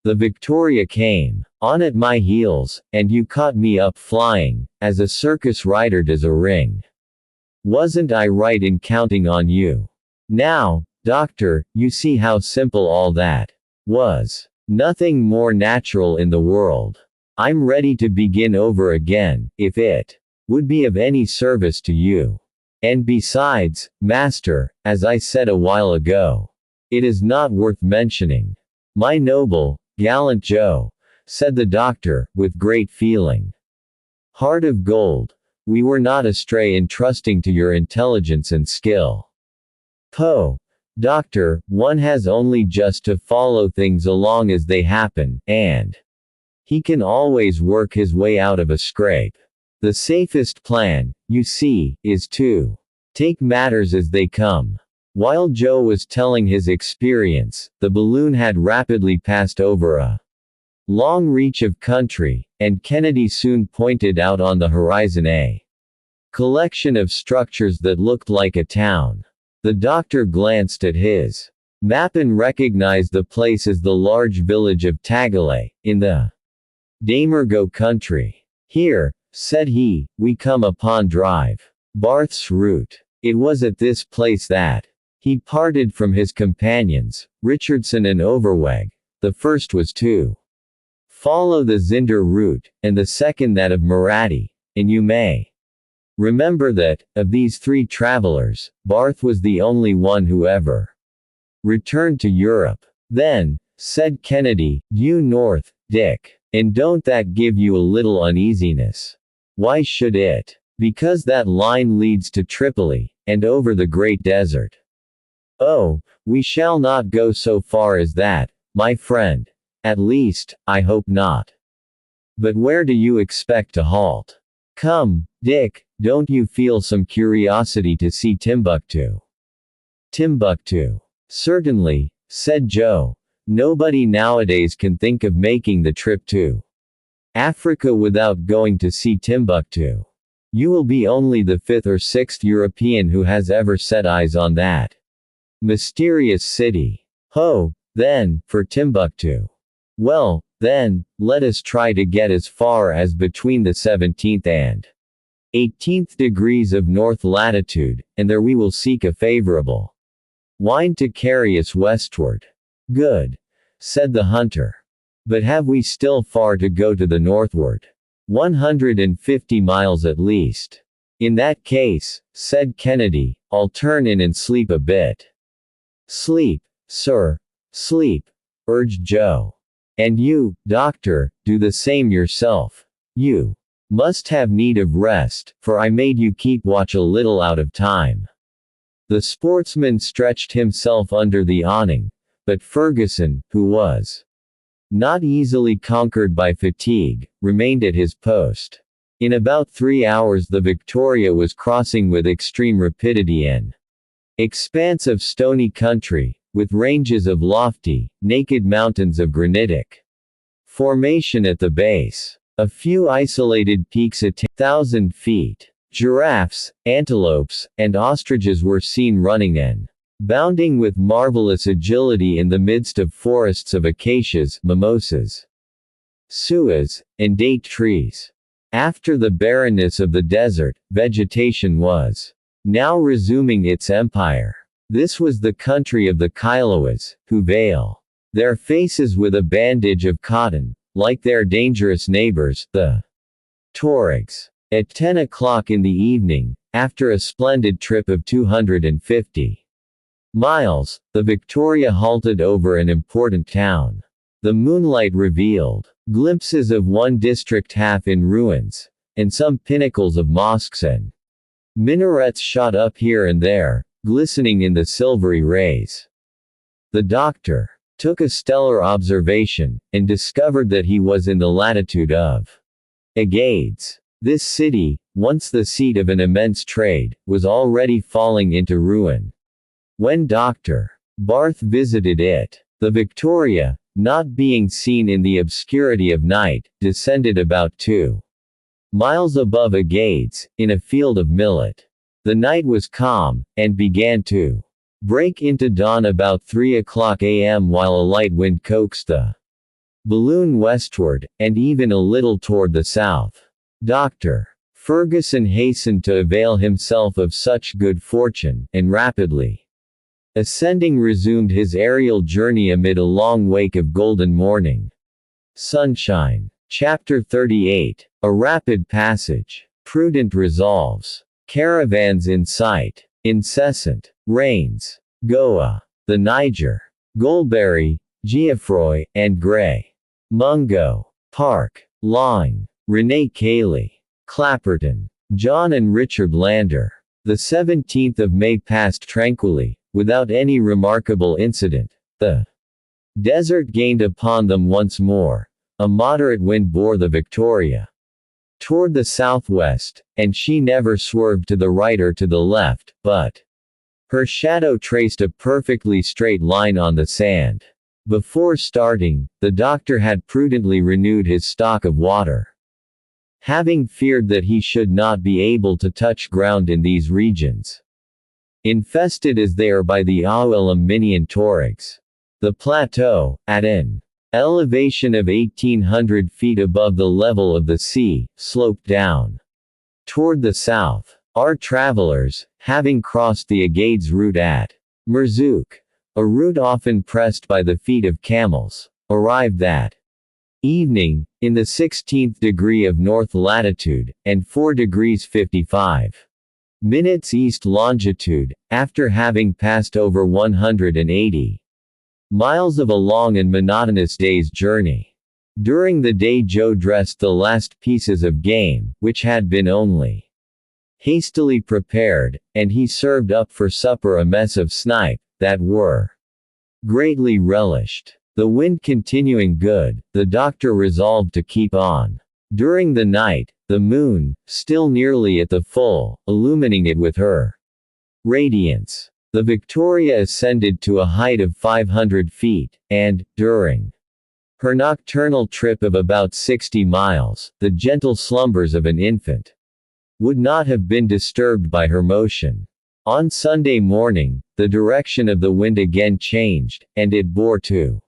The Victoria came on at my heels, and you caught me up flying, as a circus rider does a ring. Wasn't I right in counting on you? Now, Doctor, you see how simple all that was. Nothing more natural in the world. I'm ready to begin over again, if it would be of any service to you. And besides, Master, as I said a while ago, it is not worth mentioning. My noble, gallant Joe, said the doctor, with great feeling. Heart of gold, we were not astray in trusting to your intelligence and skill. Poe, Doctor, one has only just to follow things along as they happen, and he can always work his way out of a scrape. The safest plan, you see, is to take matters as they come. While Joe was telling his experience, the balloon had rapidly passed over a long reach of country, and Kennedy soon pointed out on the horizon a collection of structures that looked like a town. The doctor glanced at his map and recognized the place as the large village of Tagale, in the Damergo country. Here, said he, we come upon Drive Barth's route. It was at this place that he parted from his companions, Richardson and Overweg. The first was to follow the Zinder route, and the second that of Maradi, and you may remember that, of these 3 travelers, Barth was the only one who ever returned to Europe. Then, said Kennedy, due north, Dick. And don't that give you a little uneasiness? Why should it? Because that line leads to Tripoli, and over the Great Desert. Oh, we shall not go so far as that, my friend. At least, I hope not. But where do you expect to halt? Come, Dick, don't you feel some curiosity to see Timbuktu? Timbuktu. Certainly, said Joe. Nobody nowadays can think of making the trip to Africa without going to see Timbuktu. You will be only the 5th or 6th European who has ever set eyes on that mysterious city. Ho, then, for Timbuktu. Well, then, let us try to get as far as between the 17th and 18th degrees of north latitude, and there we will seek a favorable wind to carry us westward. Good, said the hunter. But have we still far to go to the northward? 150 miles at least. In that case, said Kennedy, I'll turn in and sleep a bit. Sleep, sir, sleep, urged Joe. And you, doctor, do the same yourself. You must have need of rest, for I made you keep watch a little out of time. The sportsman stretched himself under the awning, but Ferguson, who was not easily conquered by fatigue, remained at his post. In about 3 hours the Victoria was crossing with extreme rapidity an expanse of stony country, with ranges of lofty, naked mountains of granitic formation at the base. A few isolated peaks at 10,000 feet. Giraffes, antelopes, and ostriches were seen running and bounding with marvelous agility in the midst of forests of acacias, mimosas, suas, and date trees. After the barrenness of the desert, vegetation was now resuming its empire. This was the country of the Kiowas, who veil their faces with a bandage of cotton, like their dangerous neighbors, the Tuaregs. At 10 o'clock in the evening, after a splendid trip of 250 miles, the Victoria halted over an important town. The moonlight revealed glimpses of one district half in ruins, and some pinnacles of mosques and minarets shot up here and there, glistening in the silvery rays. The doctor took a stellar observation, and discovered that he was in the latitude of Agades. This city, once the seat of an immense trade, was already falling into ruin. When Dr. Barth visited it, the Victoria, not being seen in the obscurity of night, descended about 2 miles above Agades, in a field of millet. The night was calm, and began to break into dawn about 3 o'clock a.m. while a light wind coaxed the balloon westward, and even a little toward the south. Dr. Ferguson hastened to avail himself of such good fortune, and rapidly ascending resumed his aerial journey amid a long wake of golden morning sunshine. Chapter 38. A rapid passage. Prudent resolves. Caravans in sight. Incessant rains. Goa, the Niger. Goulberry, Geoffroy, and Gray. Mungo, Park, Laing. Renee Cayley. Clapperton. John and Richard Lander. The 17th of May passed tranquilly, without any remarkable incident. The desert gained upon them once more. A moderate wind bore the Victoria toward the southwest, and she never swerved to the right or to the left, but her shadow traced a perfectly straight line on the sand. Before starting, the doctor had prudently renewed his stock of water, having feared that he should not be able to touch ground in these regions, infested as they are by the Awilaminian Tuaregs. The plateau, at an elevation of 1,800 feet above the level of the sea, sloped down toward the south. Our travelers, having crossed the Agades route at Merzouk, a route often pressed by the feet of camels, arrived that evening, in the 16th degree of north latitude, and 4 degrees 55 minutes east longitude, after having passed over 180 miles of a long and monotonous day's journey. During the day Joe dressed the last pieces of game, which had been only hastily prepared, and he served up for supper a mess of snipe, that were greatly relished. The wind continuing good, the doctor resolved to keep on. During the night, the moon, still nearly at the full, illumining it with her radiance. The Victoria ascended to a height of 500 feet, and, during her nocturnal trip of about 60 miles, the gentle slumbers of an infant would not have been disturbed by her motion. On Sunday morning, the direction of the wind again changed, and it bore to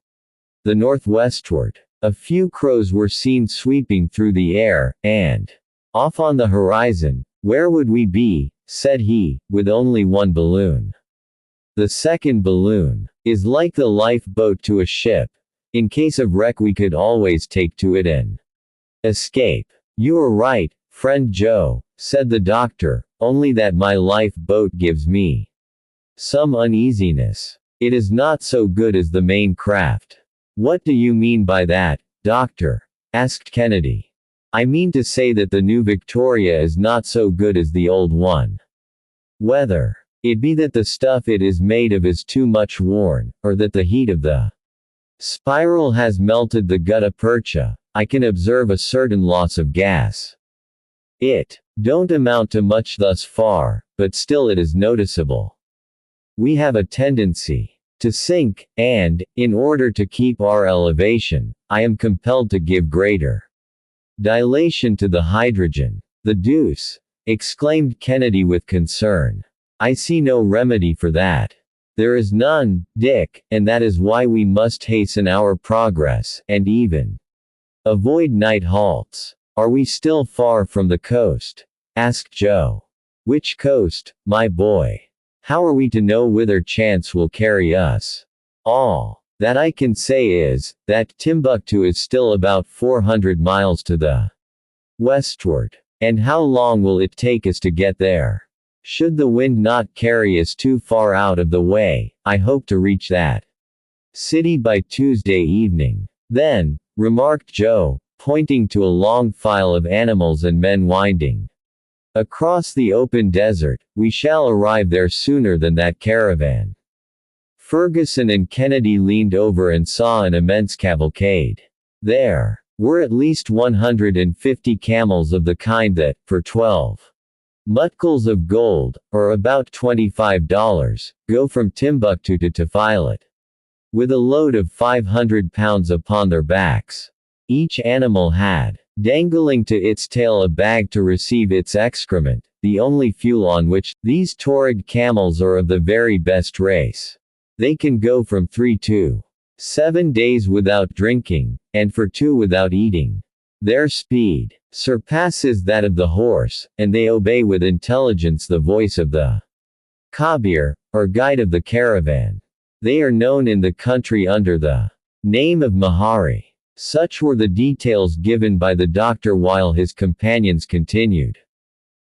the northwestward. A few crows were seen sweeping through the air, and off on the horizon, "Where would we be," said he, "with only one balloon? The second balloon is like the lifeboat to a ship. In case of wreck we could always take to it and escape." "You are right, friend Joe," said the doctor, "only that my lifeboat gives me some uneasiness. It is not so good as the main craft." "What do you mean by that, doctor?" asked Kennedy. "I mean to say that the new Victoria is not so good as the old one. Whether it be that the stuff it is made of is too much worn, or that the heat of the spiral has melted the gutta percha, I can observe a certain loss of gas." It don't amount to much thus far, but still it is noticeable. We have a tendency to sink, and, in order to keep our elevation, I am compelled to give greater dilation to the hydrogen. The deuce! Exclaimed Kennedy with concern. I see no remedy for that. There is none, Dick, and that is why we must hasten our progress, and even avoid night halts. Are we still far from the coast? Asked Joe. Which coast, my boy? How are we to know whither chance will carry us? All that I can say is, that Timbuktu is still about 400 miles to the westward. And how long will it take us to get there? Should the wind not carry us too far out of the way, I hope to reach that city by Tuesday evening. Then, remarked Joe, pointing to a long file of animals and men winding across the open desert, we shall arrive there sooner than that caravan. Ferguson and Kennedy leaned over and saw an immense cavalcade. There were at least 150 camels of the kind that, for 12 mutkals of gold, or about $25, go from Timbuktu to Tifilot, with a load of 500 pounds upon their backs. Each animal had, dangling to its tail, a bag to receive its excrement, the only fuel on which these Touareg camels are of the very best race. They can go from 3 to 7 days without drinking, and for 2 without eating. Their speed surpasses that of the horse, and they obey with intelligence the voice of the Kabir, or guide of the caravan. They are known in the country under the name of Mahari. Such were the details given by the doctor while his companions continued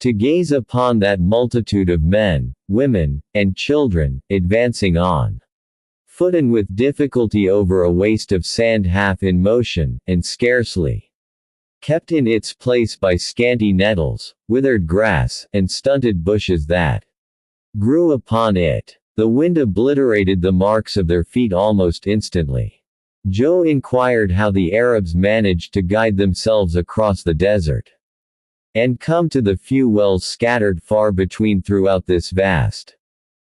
to gaze upon that multitude of men, women, and children, advancing on foot and with difficulty over a waste of sand half in motion, and scarcely kept in its place by scanty nettles, withered grass, and stunted bushes that grew upon it. The wind obliterated the marks of their feet almost instantly. Joe inquired how the Arabs managed to guide themselves across the desert and come to the few wells scattered far between throughout this vast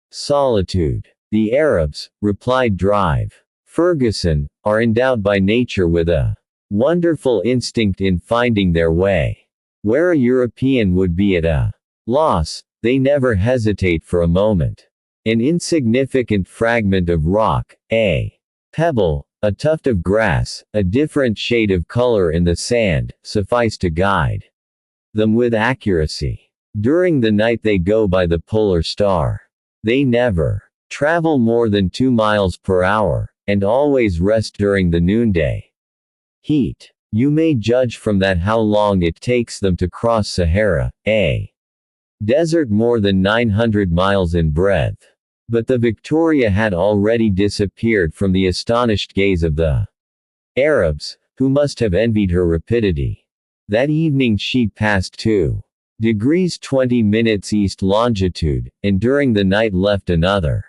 solitude. The Arabs, replied Drive Ferguson, are endowed by nature with a wonderful instinct in finding their way. Where a European would be at a loss, they never hesitate for a moment. An insignificant fragment of rock, a pebble, a tuft of grass, a different shade of color in the sand, suffice to guide them with accuracy. During the night they go by the polar star. They never travel more than 2 miles per hour, and always rest during the noonday heat. You may judge from that how long it takes them to cross Sahara, a desert more than 900 miles in breadth. But the Victoria had already disappeared from the astonished gaze of the Arabs, who must have envied her rapidity. That evening she passed 2 degrees 20 minutes east longitude, and during the night left another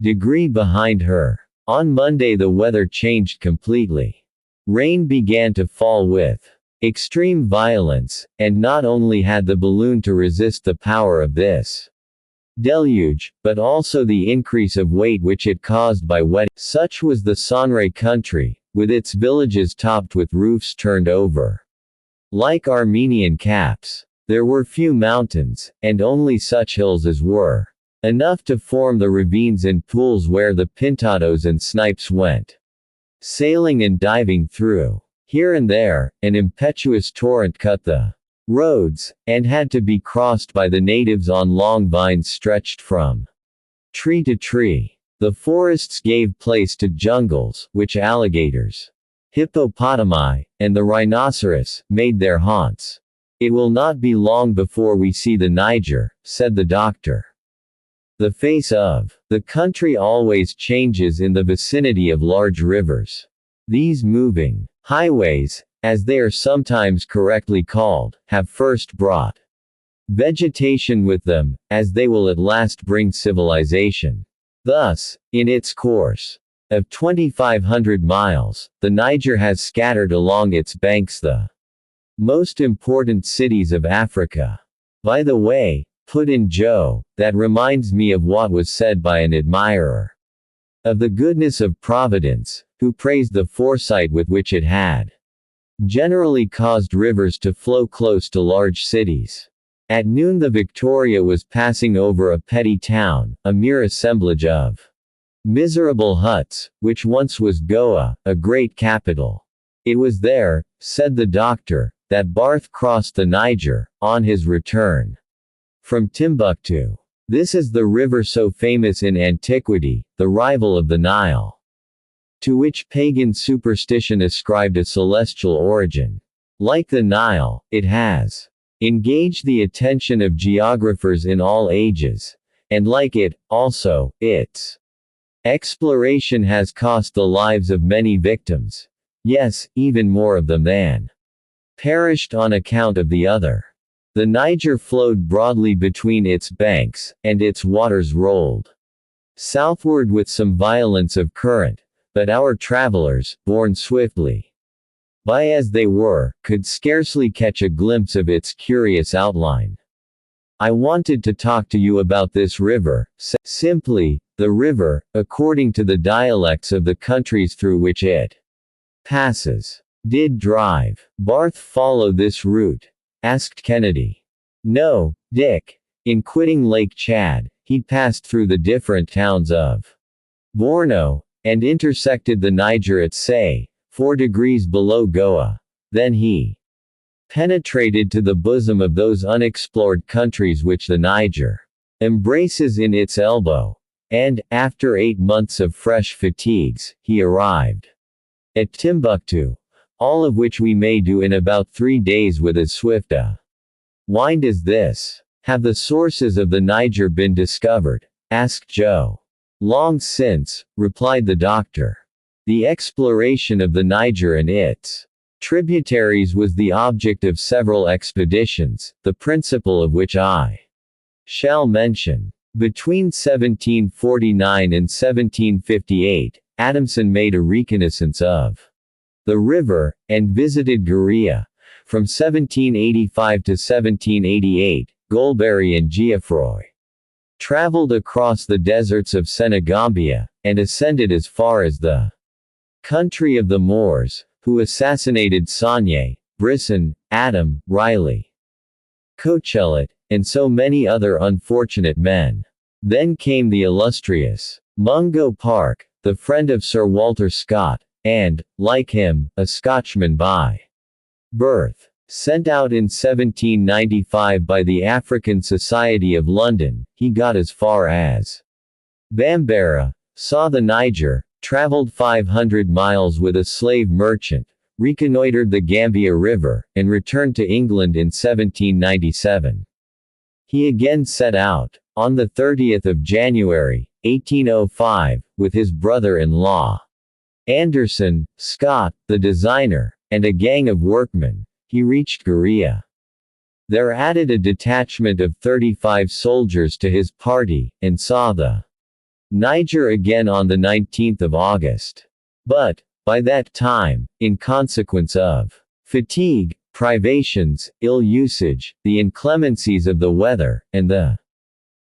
degree behind her. On Monday the weather changed completely. Rain began to fall with extreme violence, and not only had the balloon to resist the power of this deluge, but also the increase of weight which it caused by wetting. Such was the Sonray country, with its villages topped with roofs turned over like Armenian caps. There were few mountains, and only such hills as were enough to form the ravines and pools where the pintados and snipes went sailing and diving through. Here and there, an impetuous torrent cut the roads, and had to be crossed by the natives on long vines stretched from tree to tree. The forests gave place to jungles, which alligators, hippopotami, and the rhinoceros made their haunts. It will not be long before we see the Niger, said the doctor. The face of the country always changes in the vicinity of large rivers. These moving highways, as they are sometimes correctly called, have first brought vegetation with them, as they will at last bring civilization. Thus, in its course of 2,500 miles, the Niger has scattered along its banks the Most important cities of Africa. By the way, put in Joe, that reminds me of what was said by an admirer of the goodness of Providence, who praised the foresight with which it had generally caused rivers to flow close to large cities. At noon the Victoria was passing over a petty town, a mere assemblage of miserable huts, which once was Goa, a great capital. It was there, said the doctor, that Barth crossed the Niger, on his return from Timbuktu. This is the river so famous in antiquity, the rival of the Nile, to which pagan superstition ascribed a celestial origin. Like the Nile, it has engaged the attention of geographers in all ages, and like it, also, its exploration has cost the lives of many victims. Yes, even more of them than perished on account of the other. The Niger flowed broadly between its banks, and its waters rolled southward with some violence of current, but our travelers, borne swiftly by as they were, could scarcely catch a glimpse of its curious outline. I wanted to talk to you about this river, simply, the river, according to the dialects of the countries through which it passes. Did drive Barth follow this route? Asked Kennedy. No, Dick. In quitting Lake Chad, he passed through the different towns of Borno, and intersected the Niger at say, 4 degrees below Goa. Then he penetrated to the bosom of those unexplored countries which the Niger embraces in its elbow, and, after 8 months of fresh fatigues, he arrived at Timbuktu, all of which we may do in about 3 days with as swift a wind as this. Have the sources of the Niger been discovered? Asked Joe. Long since, replied the doctor. The exploration of the Niger and its tributaries was the object of several expeditions, the principal of which I shall mention. Between 1749 and 1758, Adamson made a reconnaissance of the river, and visited Guria. From 1785 to 1788, Golbery and Geoffroy traveled across the deserts of Senegambia, and ascended as far as the country of the Moors, who assassinated Sagne, Brisson, Adam, Riley, Cochelet, and so many other unfortunate men. Then came the illustrious Mungo Park, the friend of Sir Walter Scott, and, like him, a Scotchman by birth. Sent out in 1795 by the African Society of London, he got as far as Bambara, saw the Niger, traveled 500 miles with a slave merchant, reconnoitered the Gambia River, and returned to England in 1797. He again set out, on the 30th of January, 1805, with his brother-in-law, Anderson, Scott, the designer, and a gang of workmen. He reached Guria. There added a detachment of 35 soldiers to his party, and saw the Niger again on the 19th of August. But, by that time, in consequence of fatigue, privations, ill usage, the inclemencies of the weather, and the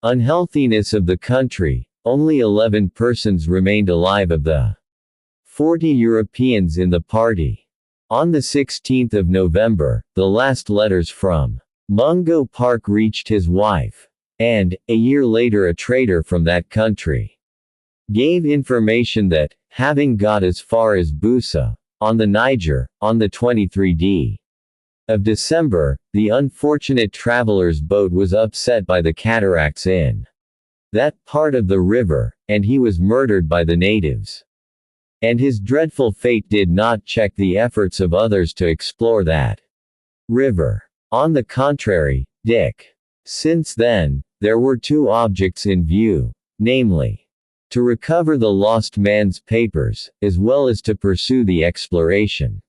unhealthiness of the country, only 11 persons remained alive of the 40 Europeans in the party. On the 16th of November, the last letters from Mungo Park reached his wife, and, a year later a trader from that country gave information that, having got as far as Busa, on the Niger, on the 23d of December, the unfortunate traveler's boat was upset by the cataracts in that part of the river, and he was murdered by the natives. And his dreadful fate did not check the efforts of others to explore that river. On the contrary, Dick. Since then, there were 2 objects in view, namely, to recover the lost man's papers, as well as to pursue the exploration.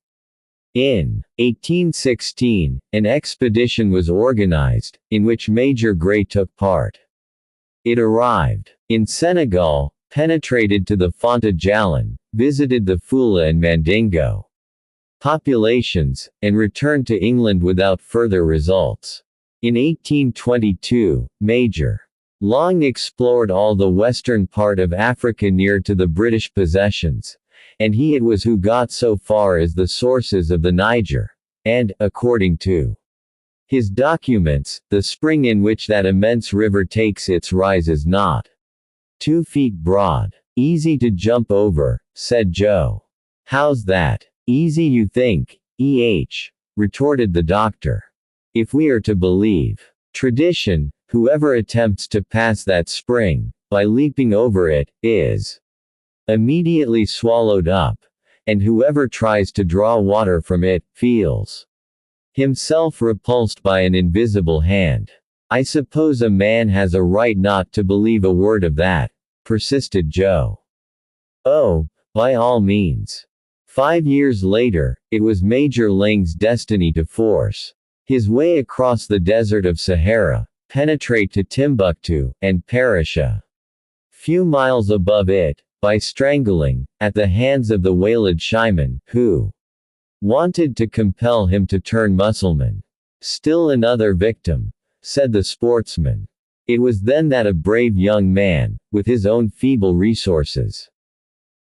In 1816, an expedition was organized, in which Major Gray took part. It arrived in Senegal, penetrated to the Fanta Jalan, visited the Fula and Mandingo. populations, and returned to England without further results. In 1822, Major Long explored all the western part of Africa near to the British possessions, and it was who got so far as the sources of the Niger, and, according to his documents, the spring in which that immense river takes its rise is not 2 feet broad. Easy to jump over, said Joe. How's that? Easy you think, retorted the doctor. If we are to believe tradition, whoever attempts to pass that spring, by leaping over it, is immediately swallowed up, and whoever tries to draw water from it, feels himself repulsed by an invisible hand. I suppose a man has a right not to believe a word of that, persisted Joe. Oh, by all means. 5 years later, it was Major Lang's destiny to force his way across the desert of Sahara, penetrate to Timbuktu, and perish a few miles above it, by strangling, at the hands of the Walid Shaiman, who wanted to compel him to turn Mussulman. Still another victim, said the sportsman. It was then that a brave young man, with his own feeble resources,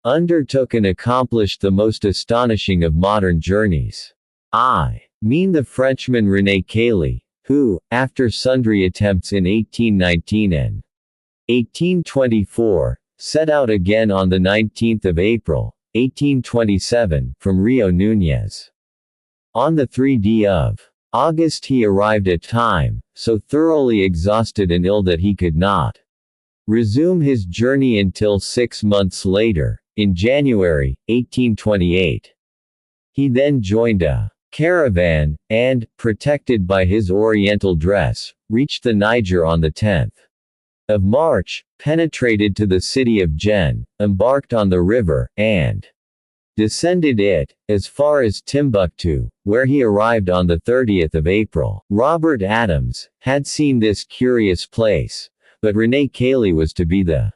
undertook and accomplished the most astonishing of modern journeys. I mean the Frenchman René Cayley, who, after sundry attempts in 1819 and 1824, set out again on the 19th of April, 1827, from Rio Núñez. On the 3d of August he arrived at time, so thoroughly exhausted and ill that he could not resume his journey until 6 months later, in January, 1828. He then joined a caravan, and, protected by his oriental dress, reached the Niger on the 10th of March, penetrated to the city of Jen, embarked on the river, and descended it, as far as Timbuktu, where he arrived on the 30th of April. Robert Adams had seen this curious place, but René Cayley was to be the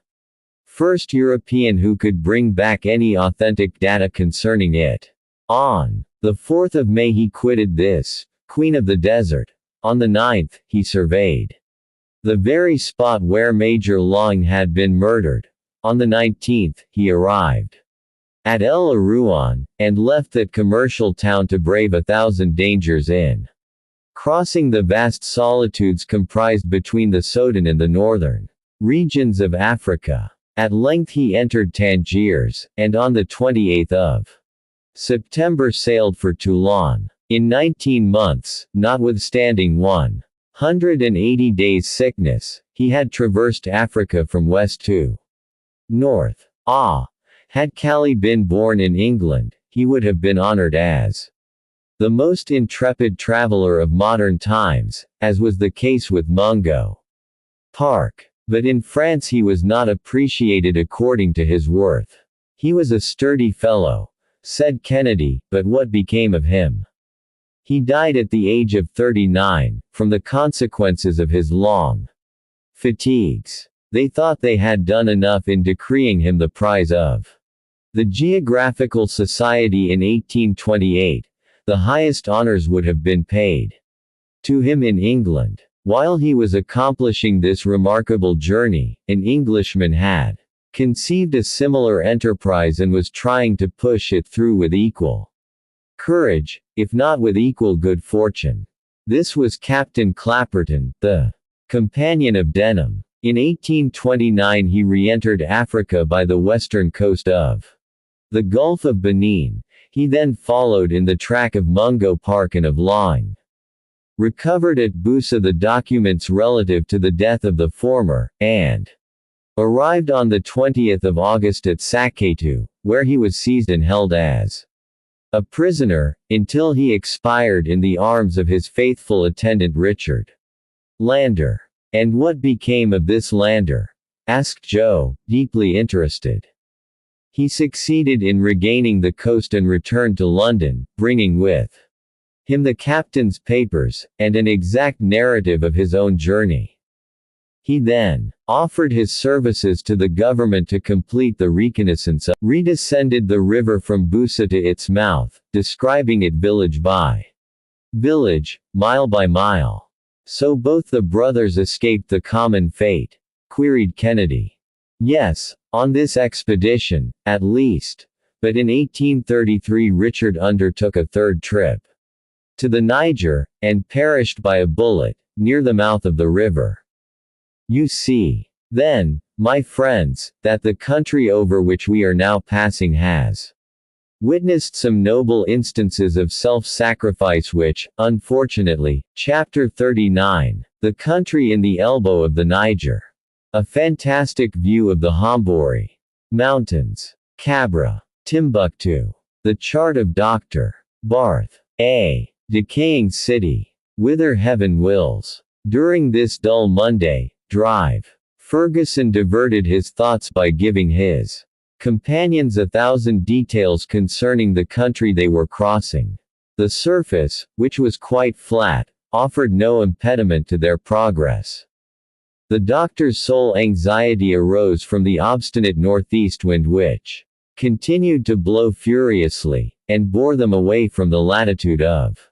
first European who could bring back any authentic data concerning it. On the 4th of May he quitted this Queen of the Desert. On the 9th, he surveyed the very spot where Major Long had been murdered. On the 19th, he arrived at El Arouan, and left that commercial town to brave 1,000 dangers in crossing the vast solitudes comprised between the Soudan and the northern regions of Africa. At length he entered Tangiers, and on the 28th of September sailed for Toulon. In 19 months, notwithstanding 180 days' sickness, he had traversed Africa from west to north. Had Cayley been born in England, he would have been honored as the most intrepid traveler of modern times, as was the case with Mungo Park. But in France he was not appreciated according to his worth. He was a sturdy fellow, said Kennedy, but what became of him? He died at the age of 39, from the consequences of his long fatigues. They thought they had done enough in decreeing him the prize of the Geographical Society in 1828. The highest honors would have been paid to him in England. While he was accomplishing this remarkable journey, an Englishman had conceived a similar enterprise and was trying to push it through with equal courage, if not with equal good fortune. This was Captain Clapperton, the companion of Denham. In 1829 he re-entered Africa by the western coast of the Gulf of Benin. He then followed in the track of Mungo Park and of Long. Recovered at Busa the documents relative to the death of the former, and arrived on the 20th of August at Saketu, where he was seized and held as a prisoner, until he expired in the arms of his faithful attendant Richard Lander. And what became of this Lander? Asked Joe, deeply interested. He succeeded in regaining the coast and returned to London, bringing with him the captain's papers, and an exact narrative of his own journey. He then offered his services to the government to complete the reconnaissance, redescended the river from Busa to its mouth, describing it village by village, mile by mile. So both the brothers escaped the common fate? Queried Kennedy. Yes, on this expedition, at least. But in 1833 Richard undertook a third trip to the Niger, and perished by a bullet, near the mouth of the river. You see, then, my friends, that the country over which we are now passing has witnessed some noble instances of self-sacrifice which, unfortunately, Chapter 39, the country in the elbow of the Niger. A fantastic view of the Hombori Mountains. Cabra. Timbuktu. The chart of Dr. Barth. A decaying city. Whither heaven wills. During this dull Monday drive, Ferguson diverted his thoughts by giving his companions 1,000 details concerning the country they were crossing. The surface, which was quite flat, offered no impediment to their progress. The doctor's sole anxiety arose from the obstinate northeast wind which continued to blow furiously, and bore them away from the latitude of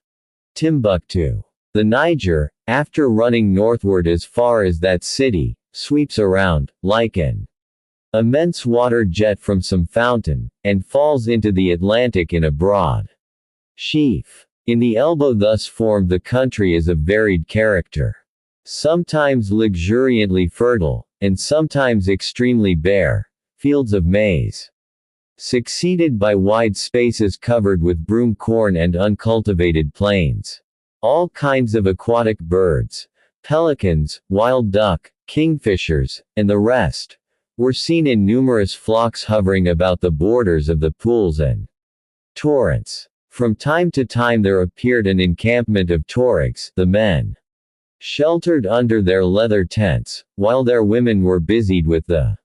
Timbuktu. The Niger, after running northward as far as that city, sweeps around, like an immense water jet from some fountain, and falls into the Atlantic in a broad sheaf. In the elbow thus formed the country is of varied character. Sometimes luxuriantly fertile, and sometimes extremely bare, fields of maize, succeeded by wide spaces covered with broom corn and uncultivated plains. All kinds of aquatic birds, pelicans, wild duck, kingfishers, and the rest, were seen in numerous flocks hovering about the borders of the pools and torrents. From time to time there appeared an encampment of Tuaregs, the men sheltered under their leather tents, while their women were busied with the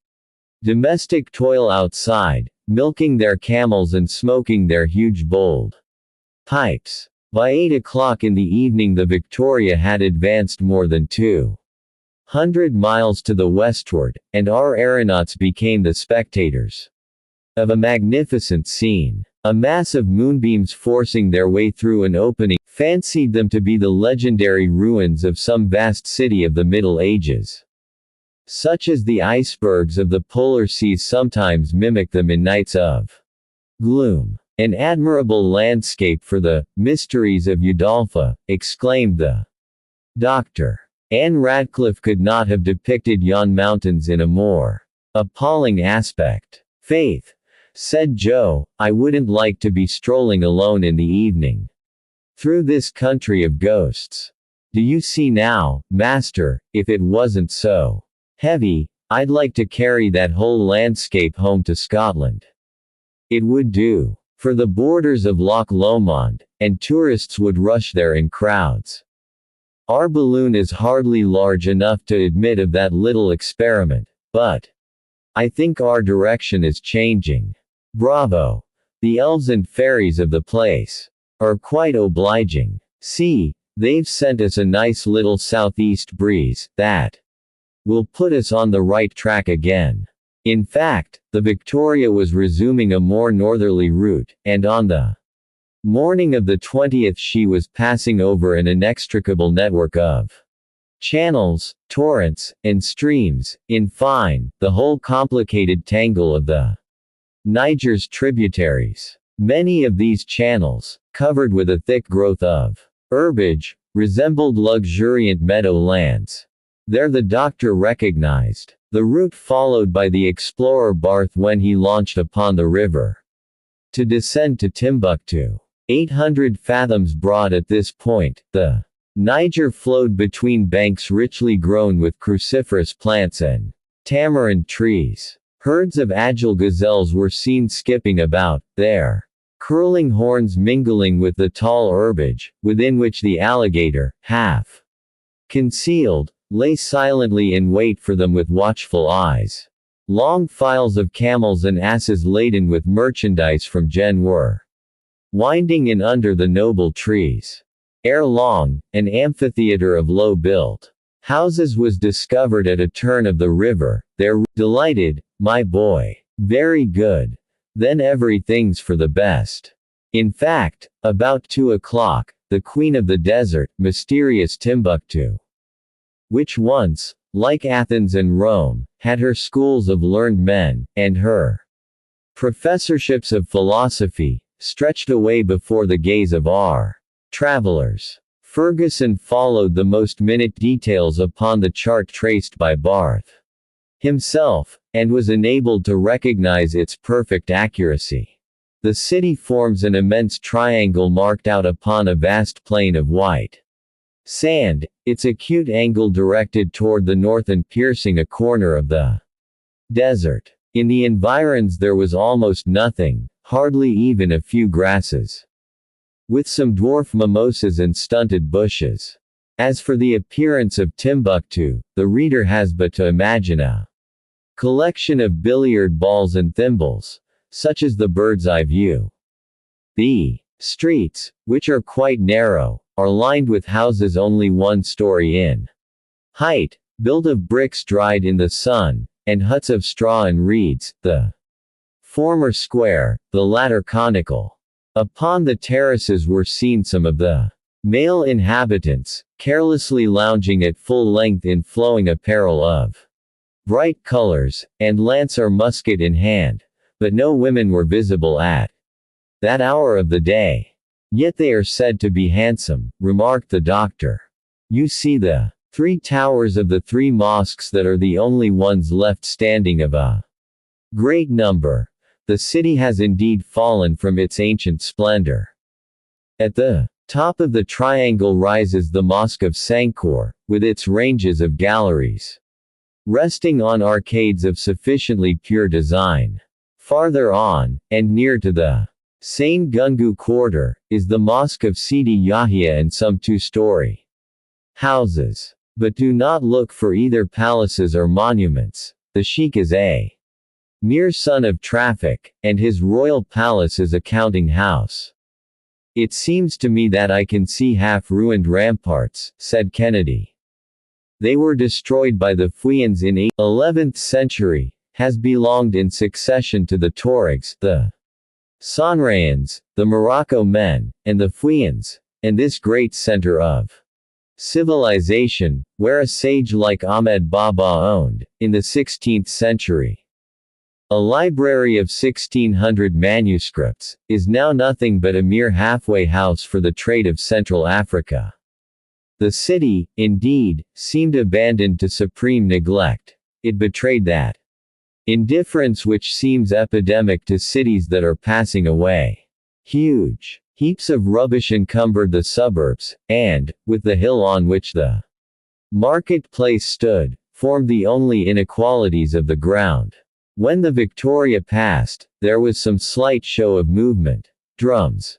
domestic toil outside, milking their camels and smoking their huge bowled pipes. By 8 o'clock in the evening the Victoria had advanced more than 200 miles to the westward, and our aeronauts became the spectators of a magnificent scene. A mass of moonbeams forcing their way through an opening fancied them to be the legendary ruins of some vast city of the Middle Ages. Such as the icebergs of the polar seas sometimes mimic them in nights of gloom. An admirable landscape for the mysteries of Udolpha, exclaimed the doctor. Anne Radcliffe could not have depicted yon mountains in a more appalling aspect. Faith, said Joe, I wouldn't like to be strolling alone in the evening through this country of ghosts. Do you see now, master, if it wasn't so heavy, I'd like to carry that whole landscape home to Scotland. It would do for the borders of Loch Lomond, and tourists would rush there in crowds. Our balloon is hardly large enough to admit of that little experiment, but I think our direction is changing. Bravo! The elves and fairies of the place are quite obliging. See, they've sent us a nice little southeast breeze, that will put us on the right track again. In fact, the Victoria was resuming a more northerly route, and on the morning of the 20th she was passing over an inextricable network of channels, torrents, and streams, in fine, the whole complicated tangle of the Niger's tributaries. Many of these channels, covered with a thick growth of herbage, resembled luxuriant meadow lands. There the doctor recognized the route followed by the explorer Barth when he launched upon the river to descend to Timbuktu. 800 fathoms broad at this point, the Niger flowed between banks richly grown with cruciferous plants and tamarind trees. Herds of agile gazelles were seen skipping about, their curling horns mingling with the tall herbage, within which the alligator, half concealed, lay silently in wait for them with watchful eyes. Long files of camels and asses laden with merchandise from Gen were winding in under the noble trees. Ere long, an amphitheater of low-built Houses was discovered at a turn of the river. They're delighted, my boy. Very good. Then everything's for the best. In fact, about 2 o'clock, the queen of the desert, mysterious Timbuktu, which once, like Athens and Rome, had her schools of learned men, and her professorships of philosophy, stretched away before the gaze of our travelers. Ferguson followed the most minute details upon the chart traced by Barth himself, and was enabled to recognize its perfect accuracy. The city forms an immense triangle marked out upon a vast plain of white sand, its acute angle directed toward the north and piercing a corner of the desert. In the environs there was almost nothing, hardly even a few grasses, with some dwarf mimosas and stunted bushes. As for the appearance of Timbuktu, the reader has but to imagine a collection of billiard balls and thimbles, such as the bird's eye view. The streets, which are quite narrow, are lined with houses only 1 story in height, built of bricks dried in the sun, and huts of straw and reeds, the former square, the latter conical. Upon the terraces were seen some of the male inhabitants, carelessly lounging at full length in flowing apparel of bright colors, and lance or musket in hand, but no women were visible at that hour of the day. Yet they are said to be handsome, remarked the doctor. You see the 3 towers of the 3 mosques that are the only ones left standing of a great number. The city has indeed fallen from its ancient splendor. At the top of the triangle rises the Mosque of Sankor, with its ranges of galleries, resting on arcades of sufficiently pure design. Farther on, and near to the Sain Gungu quarter, is the Mosque of Sidi Yahya and some 2-story houses. But do not look for either palaces or monuments. The sheikh is a mere son of traffic, and his royal palace is a counting house. It seems to me that I can see half-ruined ramparts, said Kennedy. They were destroyed by the Fuyans in the 11th century, has belonged in succession to the Tuaregs, the Sonrayans, the Morocco men, and the Fuyans, and this great center of civilization, where a sage like Ahmed Baba owned, in the 16th century, a library of 1600 manuscripts, is now nothing but a mere halfway house for the trade of Central Africa. The city, indeed, seemed abandoned to supreme neglect. It betrayed that indifference which seems epidemic to cities that are passing away. Huge heaps of rubbish encumbered the suburbs, and, with the hill on which the market-place stood, formed the only inequalities of the ground. When the Victoria passed, there was some slight show of movement. Drums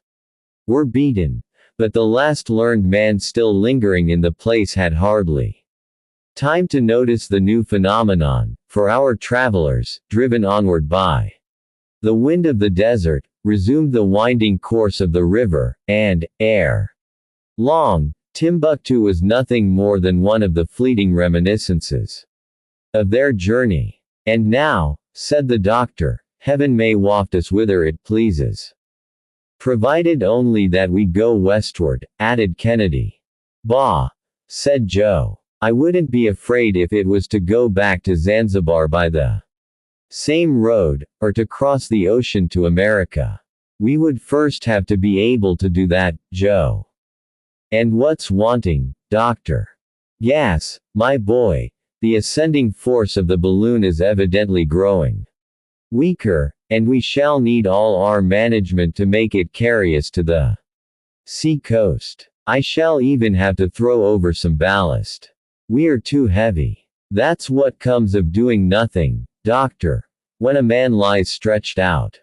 were beaten, but the last learned man still lingering in the place had hardly time to notice the new phenomenon, for our travelers, driven onward by the wind of the desert, resumed the winding course of the river, and, ere long, Timbuktu was nothing more than one of the fleeting reminiscences of their journey. And now, said the doctor, heaven may waft us whither it pleases. Provided only that we go westward, added Kennedy. Bah, said Joe. I wouldn't be afraid if it was to go back to Zanzibar by the same road, or to cross the ocean to America. We would first have to be able to do that, Joe. And what's wanting, Doctor? Gas, my boy. The ascending force of the balloon is evidently growing weaker, and we shall need all our management to make it carry us to the sea coast. I shall even have to throw over some ballast. We are too heavy. That's what comes of doing nothing, Doctor, when a man lies stretched out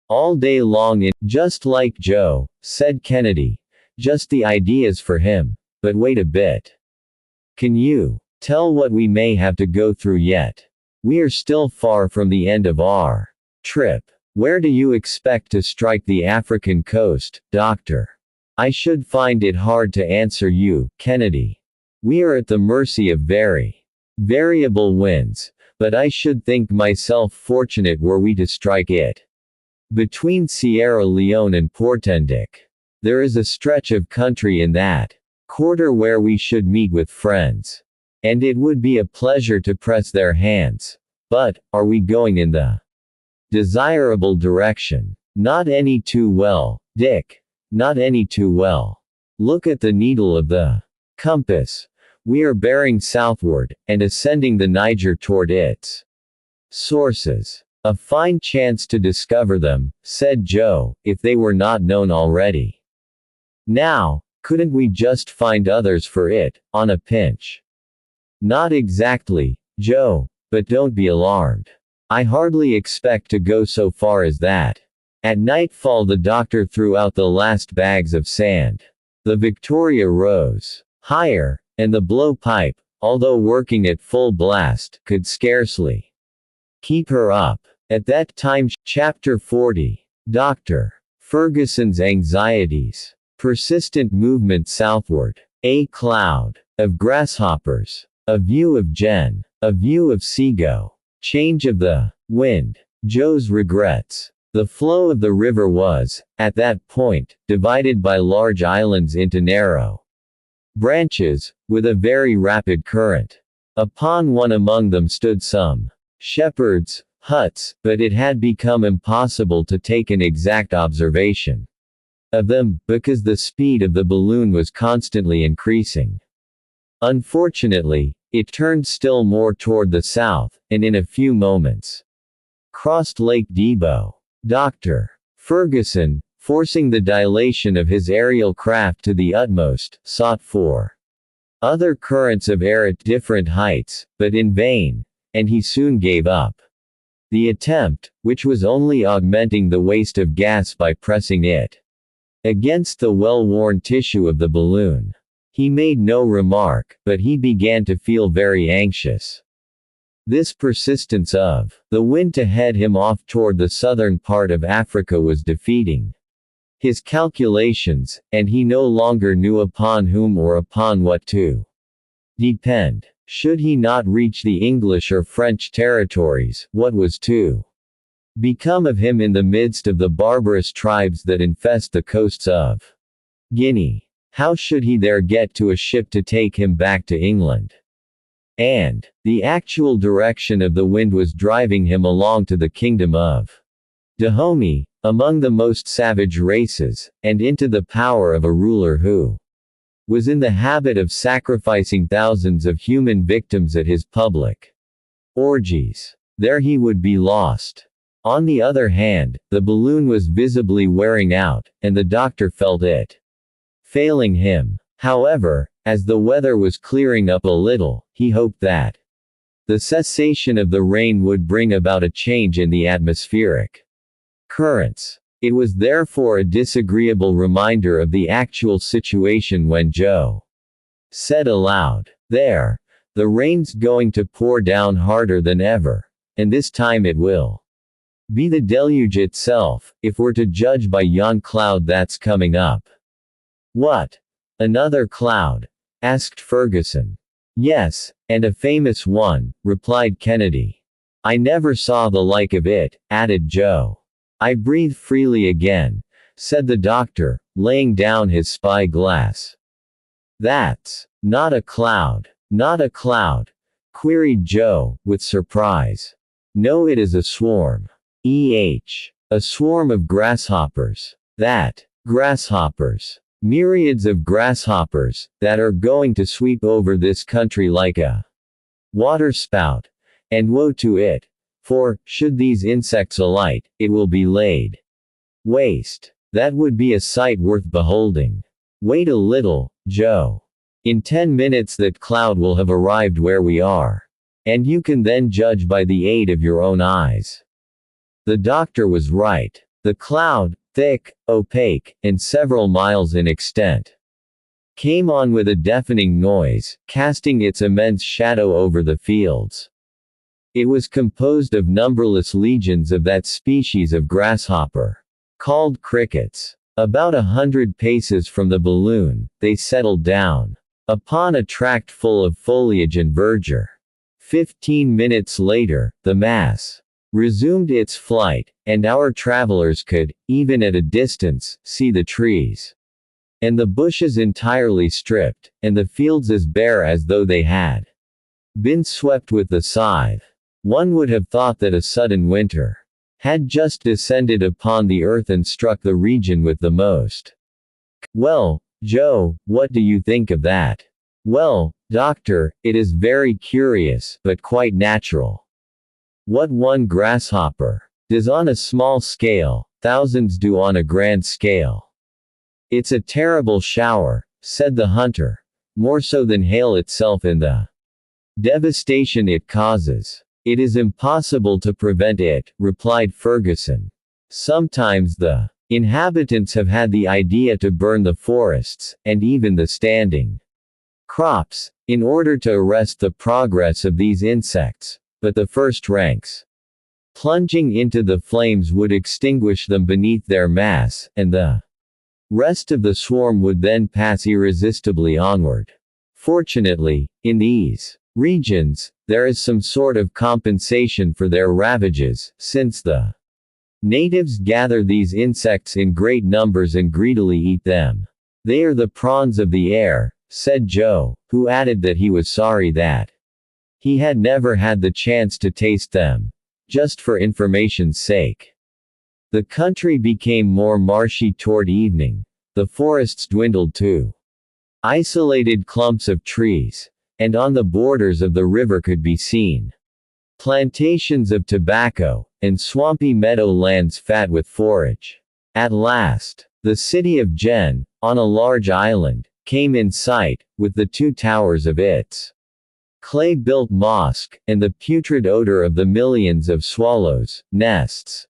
all day long in, just like Joe, said Kennedy. Just the ideas for him. But wait a bit. Can you tell what we may have to go through yet? We are still far from the end of our trip. Where do you expect to strike the African coast, Doctor? I should find it hard to answer you, Kennedy. We are at the mercy of very variable winds, but I should think myself fortunate were we to strike it between Sierra Leone and Portendick. There is a stretch of country in that quarter where we should meet with friends, and it would be a pleasure to press their hands. But, are we going in the desirable direction? Not any too well, Dick. Not any too well. Look at the needle of the compass. We are bearing southward, and ascending the Niger toward its sources. A fine chance to discover them, said Joe, if they were not known already. Now, couldn't we just find others for it, on a pinch? Not exactly, Joe, but don't be alarmed. I hardly expect to go so far as that. At nightfall the doctor threw out the last bags of sand. The Victoria rose higher, and the blowpipe, although working at full blast, could scarcely keep her up. At that time, Chapter 40. Dr. Ferguson's anxieties. Persistent movement southward. A cloud of grasshoppers. A view of Jen. A view of Seago. Change of the wind. Joe's regrets. The flow of the river was, at that point, divided by large islands into narrow branches, with a very rapid current. Upon one among them stood some shepherds' huts, but it had become impossible to take an exact observation of them, because the speed of the balloon was constantly increasing. Unfortunately, it turned still more toward the south, and in a few moments crossed Lake Debo. Dr. Ferguson, forcing the dilation of his aerial craft to the utmost, sought for other currents of air at different heights, but in vain, and he soon gave up the attempt, which was only augmenting the waste of gas by pressing it against the well-worn tissue of the balloon. He made no remark, but he began to feel very anxious. This persistence of the wind to head him off toward the southern part of Africa was defeating his calculations, and he no longer knew upon whom or upon what to depend. Should he not reach the English or French territories, what was to become of him in the midst of the barbarous tribes that infest the coasts of Guinea? How should he there get to a ship to take him back to England? And the actual direction of the wind was driving him along to the kingdom of Dahomey, among the most savage races, and into the power of a ruler who was in the habit of sacrificing thousands of human victims at his public orgies. There he would be lost. On the other hand, the balloon was visibly wearing out, and the doctor felt it failing him. However, as the weather was clearing up a little, he hoped that the cessation of the rain would bring about a change in the atmospheric currents. It was therefore a disagreeable reminder of the actual situation when Joe said aloud, "There, the rain's going to pour down harder than ever, and this time it will be the deluge itself, if we're to judge by yon cloud that's coming up." "What? Another cloud?" asked Ferguson. "Yes, and a famous one," replied Kennedy. "I never saw the like of it," added Joe. "I breathe freely again," said the doctor, laying down his spy-glass. "That's not a cloud." "Not a cloud?" queried Joe, with surprise. "No, it is a swarm. A swarm of grasshoppers. That. Grasshoppers. Myriads of grasshoppers, that are going to sweep over this country like a waterspout. And woe to it. For, should these insects alight, it will be laid waste. That would be a sight worth beholding. Wait a little, Joe. In 10 minutes that cloud will have arrived where we are. And you can then judge by the aid of your own eyes." The doctor was right. The cloud, thick, opaque, and several miles in extent, came on with a deafening noise, casting its immense shadow over the fields. It was composed of numberless legions of that species of grasshopper, called crickets. About 100 paces from the balloon, they settled down. upon a tract full of foliage and verdure. 15 minutes later, the mass resumed its flight, and our travelers could, even at a distance, see the trees and the bushes entirely stripped, and the fields as bare as though they had been swept with the scythe. One would have thought that a sudden winter had just descended upon the earth and struck the region with the most. Well, Joe, what do you think of that? Well, doctor, it is very curious, but quite natural. What one grasshopper does on a small scale, thousands do on a grand scale. It's a terrible shower, said the hunter, more so than hail itself in the devastation it causes. It is impossible to prevent it, replied Ferguson. Sometimes the inhabitants have had the idea to burn the forests, and even the standing crops, in order to arrest the progress of these insects, but the first ranks plunging into the flames would extinguish them beneath their mass, and the rest of the swarm would then pass irresistibly onward. Fortunately, in these regions, there is some sort of compensation for their ravages, since the natives gather these insects in great numbers and greedily eat them. They are the prawns of the air, said Joe, who added that he was sorry that he had never had the chance to taste them. Just for information's sake. The country became more marshy toward evening. The forests dwindled to isolated clumps of trees, and on the borders of the river could be seen plantations of tobacco, and swampy meadowlands fat with forage. At last, the city of Jen, on a large island, came in sight, with the 2 towers of its clay-built mosque, and the putrid odor of the millions of swallows' nests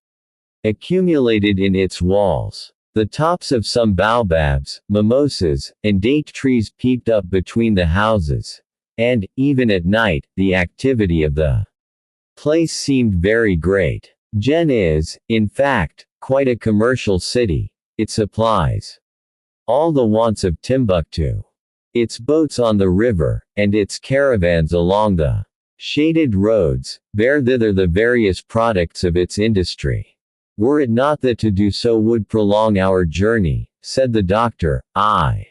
accumulated in its walls. The tops of some baobabs, mimosas, and date trees peeped up between the houses, and, even at night, the activity of the place seemed very great. Jen is, in fact, quite a commercial city. It supplies all the wants of Timbuktu. Its boats on the river, and its caravans along the shaded roads, bear thither the various products of its industry. Were it not that to do so would prolong our journey, said the doctor, I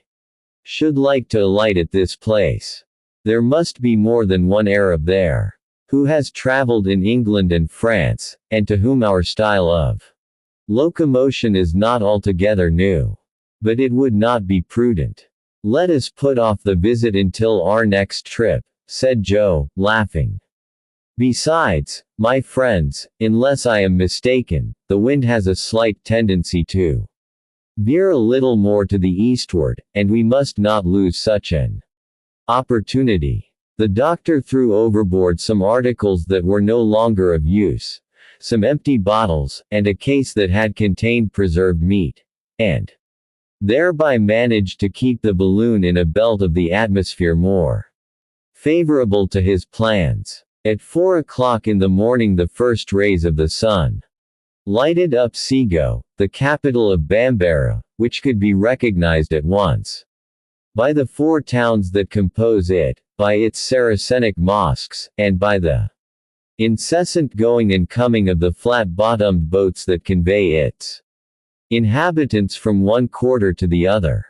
should like to alight at this place. There must be more than one Arab there, who has traveled in England and France, and to whom our style of locomotion is not altogether new. But it would not be prudent. Let us put off the visit until our next trip, said Joe, laughing. Besides, my friends, unless I am mistaken, the wind has a slight tendency to veer a little more to the eastward, and we must not lose such an opportunity. The doctor threw overboard some articles that were no longer of use, some empty bottles, and a case that had contained preserved meat, and thereby managed to keep the balloon in a belt of the atmosphere more favorable to his plans. At 4 o'clock in the morning the first rays of the sun lighted up Sego, the capital of Bambara, which could be recognized at once by the 4 towns that compose it, by its Saracenic mosques, and by the incessant going and coming of the flat-bottomed boats that convey its inhabitants from one quarter to the other.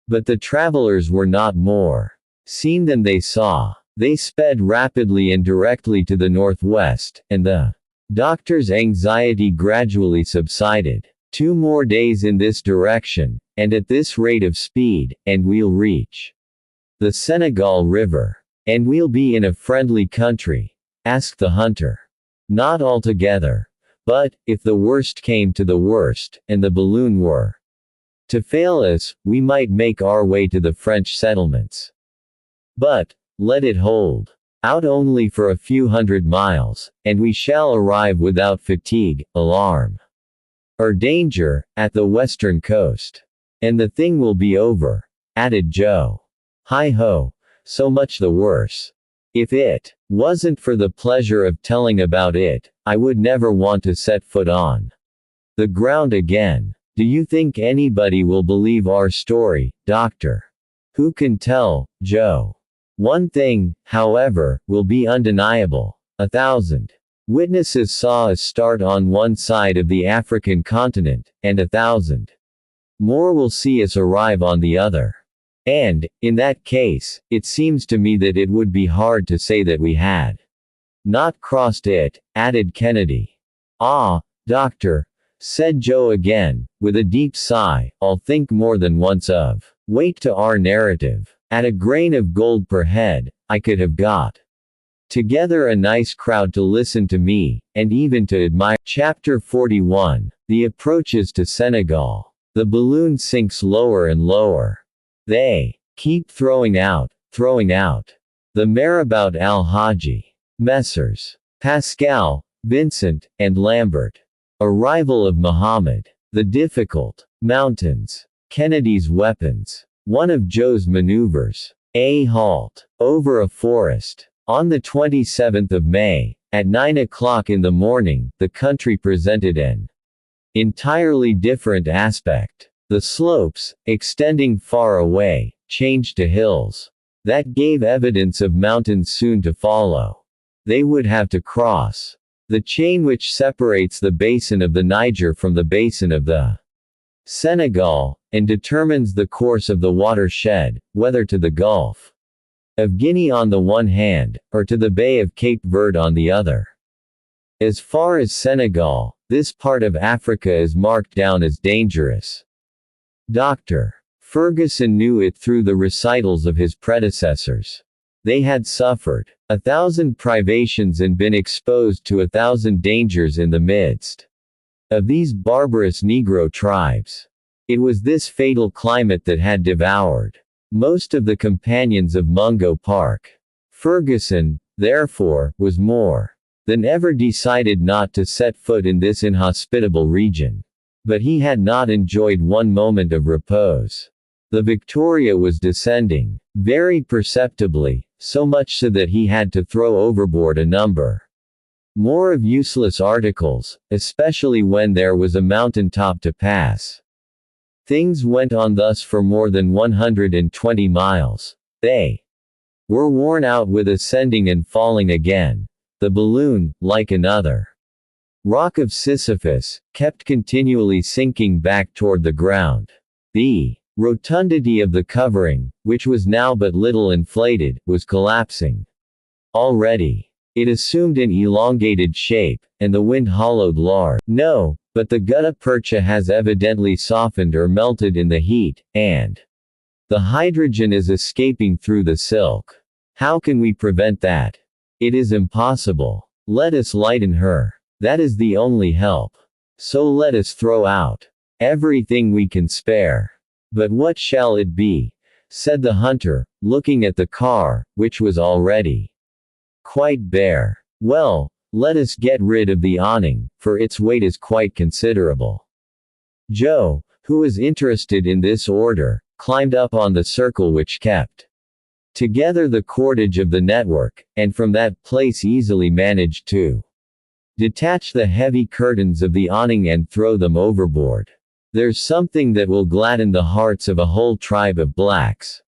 But the travelers were not more seen than they saw. They sped rapidly and directly to the northwest, and the doctor's anxiety gradually subsided. 2 more days in this direction, and at this rate of speed, and we'll reach the Senegal River. And we'll be in a friendly country? Asked the hunter. Not altogether. But, if the worst came to the worst, and the balloon were to fail us, we might make our way to the French settlements. But, let it hold out only for a few hundred miles, and we shall arrive without fatigue, alarm, or danger, at the western coast. And the thing will be over, added Joe. Hi-ho, so much the worse. If it wasn't for the pleasure of telling about it, I would never want to set foot on the ground again. Do you think anybody will believe our story, Doctor? Who can tell, Joe? One thing, however, will be undeniable. 1,000 witnesses saw us start on one side of the African continent, and 1,000 more will see us arrive on the other. And, in that case, it seems to me that it would be hard to say that we had not crossed it, added Kennedy. Ah, doctor, said Joe again, with a deep sigh, I'll think more than once of weight to our narrative. At a grain of gold per head, I could have got together a nice crowd to listen to me, and even to admire. Chapter 41. The approaches to Senegal. The balloon sinks lower and lower. They keep throwing out. The Marabout Al-Haji. Messrs. Pascal, Vincent, and Lambert. Arrival of Muhammad. The difficult mountains. Kennedy's weapons. One of Joe's maneuvers. A halt. Over a forest. On the 27th of May, at 9 o'clock in the morning, the country presented an entirely different aspect. The slopes, extending far away, changed to hills. That gave evidence of mountains soon to follow. They would have to cross the chain which separates the basin of the Niger from the basin of the Senegal, and determines the course of the watershed, whether to the Gulf of Guinea on the one hand, or to the Bay of Cape Verde on the other. As far as Senegal, this part of Africa is marked down as dangerous. Dr. Ferguson knew it through the recitals of his predecessors. They had suffered 1,000 privations and been exposed to 1,000 dangers in the midst of these barbarous Negro tribes. It was this fatal climate that had devoured most of the companions of Mungo Park. Ferguson, therefore, was more than ever decided not to set foot in this inhospitable region. But he had not enjoyed one moment of repose. The Victoria was descending, very perceptibly, so much so that he had to throw overboard a number more of useless articles, especially when there was a mountain top to pass. Things went on thus for more than 120 miles. They were worn out with ascending and falling again. The balloon, like another rock of Sisyphus, kept continually sinking back toward the ground. The rotundity of the covering, which was now but little inflated, was collapsing. Already, it assumed an elongated shape, and the wind hollowed large. No, but the gutta percha has evidently softened or melted in the heat, and the hydrogen is escaping through the silk. How can we prevent that? It is impossible. Let us lighten her. That is the only help. So let us throw out everything we can spare. But what shall it be? Said the hunter, looking at the car, which was already quite bare. Well, let us get rid of the awning, for its weight is quite considerable. Joe, who was interested in this order, climbed up on the circle which kept together the cordage of the network, and from that place easily managed to detach the heavy curtains of the awning and throw them overboard. There's something that will gladden the hearts of a whole tribe of blacks,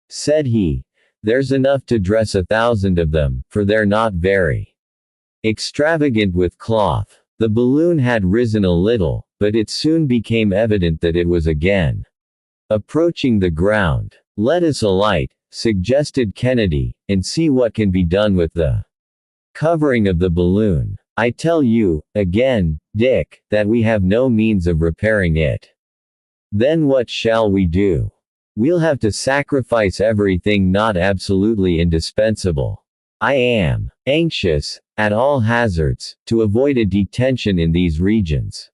said he. There's enough to dress 1,000 of them, for they're not very extravagant with cloth. The balloon had risen a little, but it soon became evident that it was again approaching the ground. Let us alight, suggested Kennedy, and see what can be done with the covering of the balloon. I tell you, again, Dick, that we have no means of repairing it. Then what shall we do? We'll have to sacrifice everything not absolutely indispensable. I am anxious, at all hazards, to avoid a detention in these regions.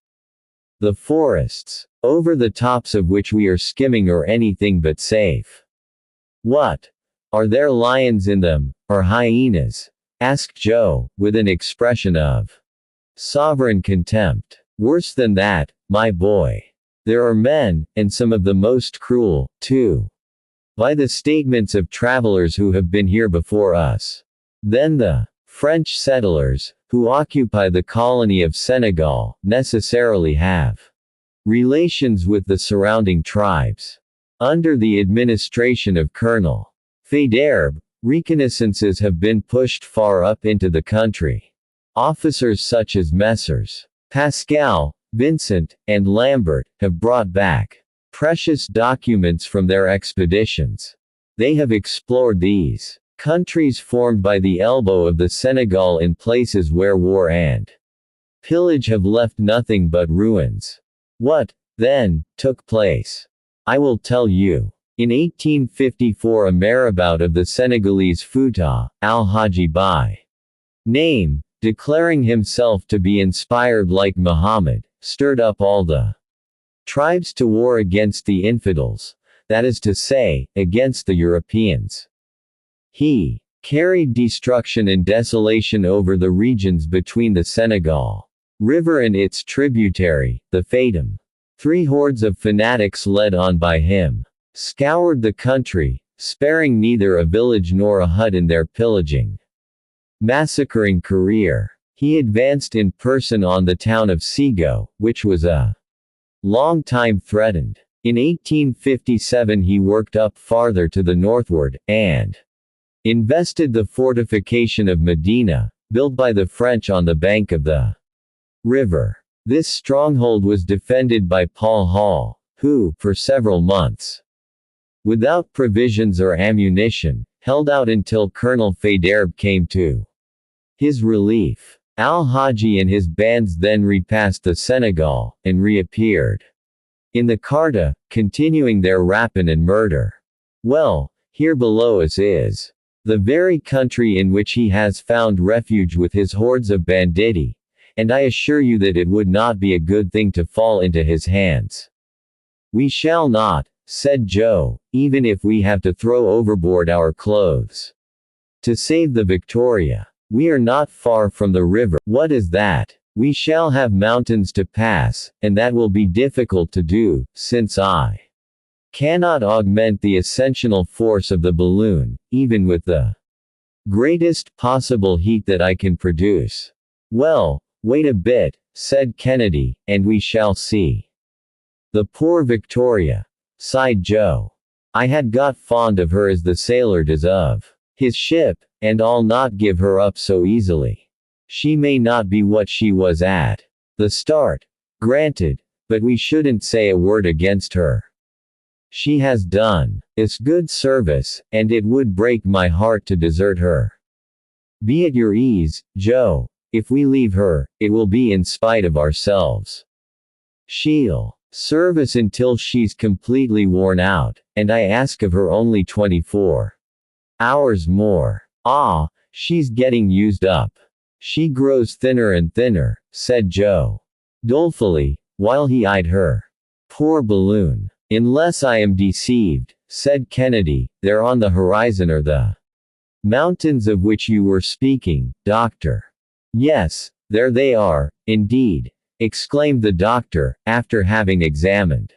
The forests, over the tops of which we are skimming, are anything but safe. What? Are there lions in them, or hyenas? Asked Joe, with an expression of sovereign contempt. Worse than that, my boy. There are men, and some of the most cruel, too. By the statements of travelers who have been here before us. Then the French settlers, who occupy the colony of Senegal, necessarily have relations with the surrounding tribes. Under the administration of Colonel Faidherbe, reconnaissances have been pushed far up into the country. Officers such as Messrs. Pascal, Vincent, and Lambert have brought back precious documents from their expeditions. They have explored these countries formed by the elbow of the Senegal in places where war and pillage have left nothing but ruins. What, then, took place? I will tell you. In 1854 a marabout of the Senegalese Fouta, Al-Haji by name, declaring himself to be inspired like Muhammad, stirred up all the tribes to war against the infidels, that is to say, against the Europeans. He carried destruction and desolation over the regions between the Senegal River and its tributary, the Fatum. 3 hordes of fanatics led on by him scoured the country, sparing neither a village nor a hut in their pillaging, massacring career. He advanced in person on the town of Sego, which was a long time threatened. In 1857 he worked up farther to the northward, and invested the fortification of Medina, built by the French on the bank of the river. This stronghold was defended by Paul Hall, who, for several months, without provisions or ammunition, held out until Colonel Faidherbe came to his relief. Al-Haji and his bands then repassed the Senegal, and reappeared in the Carta, continuing their rapine and murder. Well, here below us is the very country in which he has found refuge with his hordes of banditti, and I assure you that it would not be a good thing to fall into his hands. We shall not, said Joe, even if we have to throw overboard our clothes to save the Victoria. We are not far from the river. What is that? We shall have mountains to pass, and that will be difficult to do, since I cannot augment the ascensional force of the balloon, even with the greatest possible heat that I can produce. Well, wait a bit, said Kennedy, and we shall see. The poor Victoria, sighed Joe. I had got fond of her as the sailor does of his ship, and I'll not give her up so easily. She may not be what she was at the start, granted, but we shouldn't say a word against her. She has done us good service, and it would break my heart to desert her. Be at your ease, Joe. If we leave her, it will be in spite of ourselves. She'll serve us until she's completely worn out, and I ask of her only 24 hours more. Ah, she's getting used up. She grows thinner and thinner, said Joe dolefully, while he eyed her. Poor balloon. Unless I am deceived, said Kennedy, there on the horizon are the mountains of which you were speaking, Doctor. Yes, there they are, indeed, exclaimed the doctor, after having examined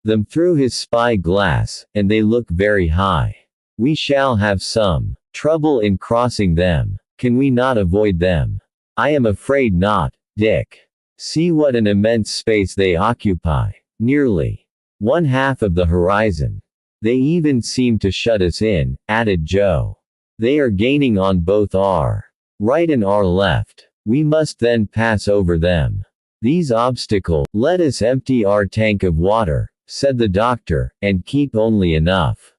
them through his spy glass, and they look very high. We shall have some trouble in crossing them. Can we not avoid them? I am afraid not, Dick. See what an immense space they occupy. Nearly 1/2 of the horizon. They even seem to shut us in, added Joe. They are gaining on both our right and our left. We must then pass over them. These obstacles. Let us empty our tank of water, said the doctor, and keep only enough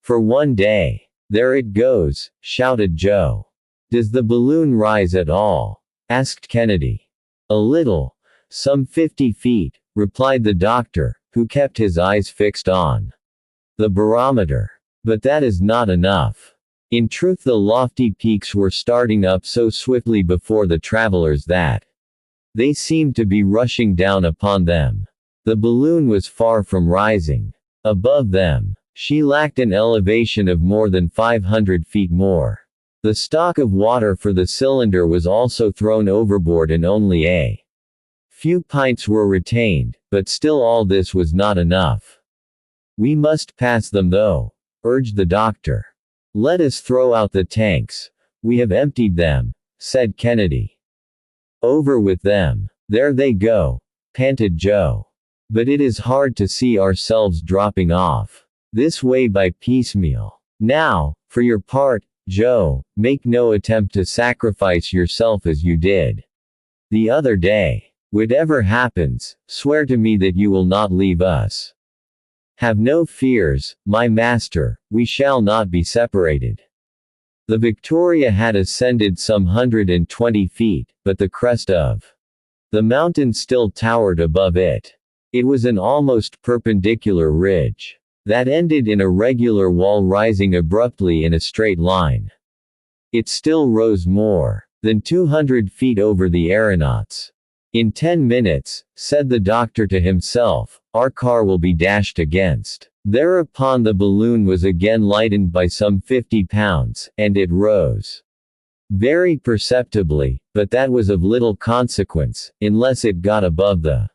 for one day. There it goes, shouted Joe. Does the balloon rise at all? Asked Kennedy. A little. Some 50 feet, replied the doctor, who kept his eyes fixed on the barometer. But that is not enough. In truth, the lofty peaks were starting up so swiftly before the travelers that they seemed to be rushing down upon them. The balloon was far from rising above them. She lacked an elevation of more than 500 feet more. The stock of water for the cylinder was also thrown overboard and only a few pints were retained, but still all this was not enough. We must pass them though, urged the doctor. Let us throw out the tanks. We have emptied them, said Kennedy. Over with them. There they go, panted Joe. But it is hard to see ourselves dropping off this way by piecemeal. Now, for your part, Joe, make no attempt to sacrifice yourself as you did the other day. Whatever happens, swear to me that you will not leave us. Have no fears, my master, we shall not be separated. The Victoria had ascended some 120 feet, but the crest of the mountain still towered above it. It was an almost perpendicular ridge that ended in a regular wall rising abruptly in a straight line. It still rose more than 200 feet over the aeronauts. In 10 minutes, said the doctor to himself, our car will be dashed against. Thereupon the balloon was again lightened by some 50 pounds, and it rose very perceptibly, but that was of little consequence, unless it got above the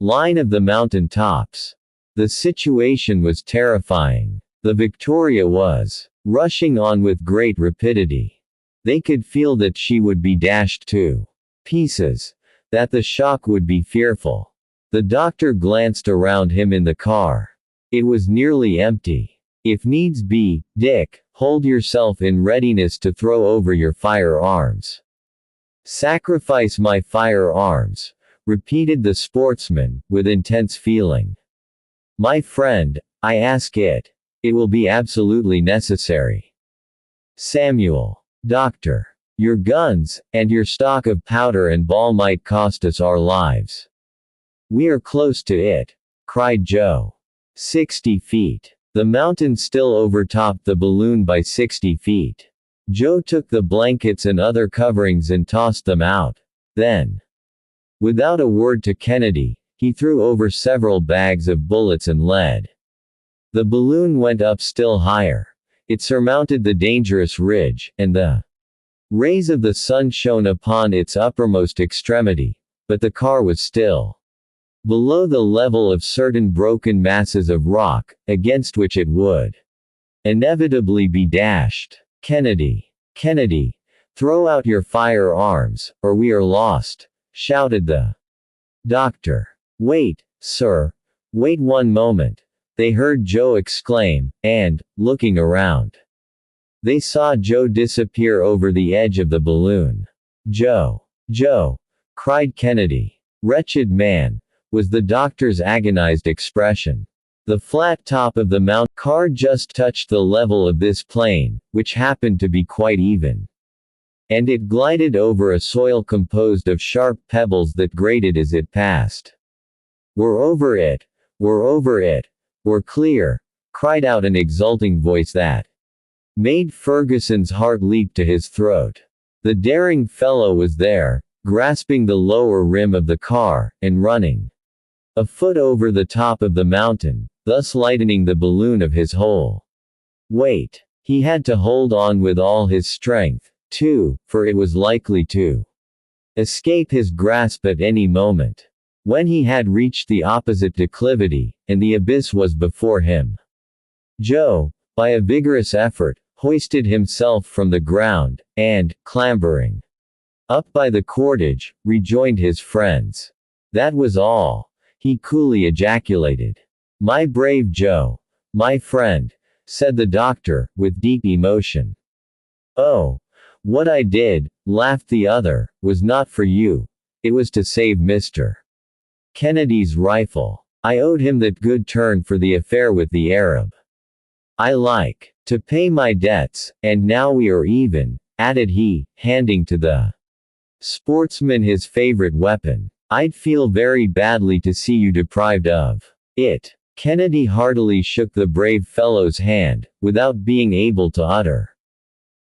line of the mountain tops. The situation was terrifying. The Victoria was rushing on with great rapidity. They could feel that she would be dashed to pieces, that the shock would be fearful. The doctor glanced around him in the car. It was nearly empty. If needs be, Dick, hold yourself in readiness to throw over your firearms. Sacrifice my firearms, repeated the sportsman, with intense feeling. My friend, I ask it. It will be absolutely necessary. Samuel. Doctor. Your guns, and your stock of powder and ball might cost us our lives. We are close to it, cried Joe. 60 feet. The mountain still overtopped the balloon by 60 feet. Joe took the blankets and other coverings and tossed them out. Then, without a word to Kennedy, he threw over several bags of bullets and lead. The balloon went up still higher. It surmounted the dangerous ridge, and the rays of the sun shone upon its uppermost extremity, but the car was still below the level of certain broken masses of rock, against which it would inevitably be dashed. Kennedy, throw out your firearms, or we are lost, shouted the doctor. Wait, sir, wait one moment, they heard Joe exclaim, and, looking around, they saw Joe disappear over the edge of the balloon. Joe, cried Kennedy. Wretched man, was the doctor's agonized expression. The flat top of the mountain car just touched the level of this plain, which happened to be quite even. And it glided over a soil composed of sharp pebbles that grated as it passed. We're over it, we're clear, cried out an exulting voice that made Ferguson's heart leap to his throat. The daring fellow was there, grasping the lower rim of the car, and running a foot over the top of the mountain, thus lightening the balloon of his whole weight. He had to hold on with all his strength, too, for it was likely to escape his grasp at any moment. When he had reached the opposite declivity, and the abyss was before him, Joe, by a vigorous effort, hoisted himself from the ground, and, clambering up by the cordage, rejoined his friends. That was all, he coolly ejaculated. My brave Joe, my friend, said the doctor, with deep emotion. Oh, what I did, laughed the other, was not for you, it was to save Mr. Kennedy's rifle. I owed him that good turn for the affair with the Arab. I like to pay my debts, and now we are even, added he, handing to the sportsman his favorite weapon. I'd feel very badly to see you deprived of it. Kennedy heartily shook the brave fellow's hand, without being able to utter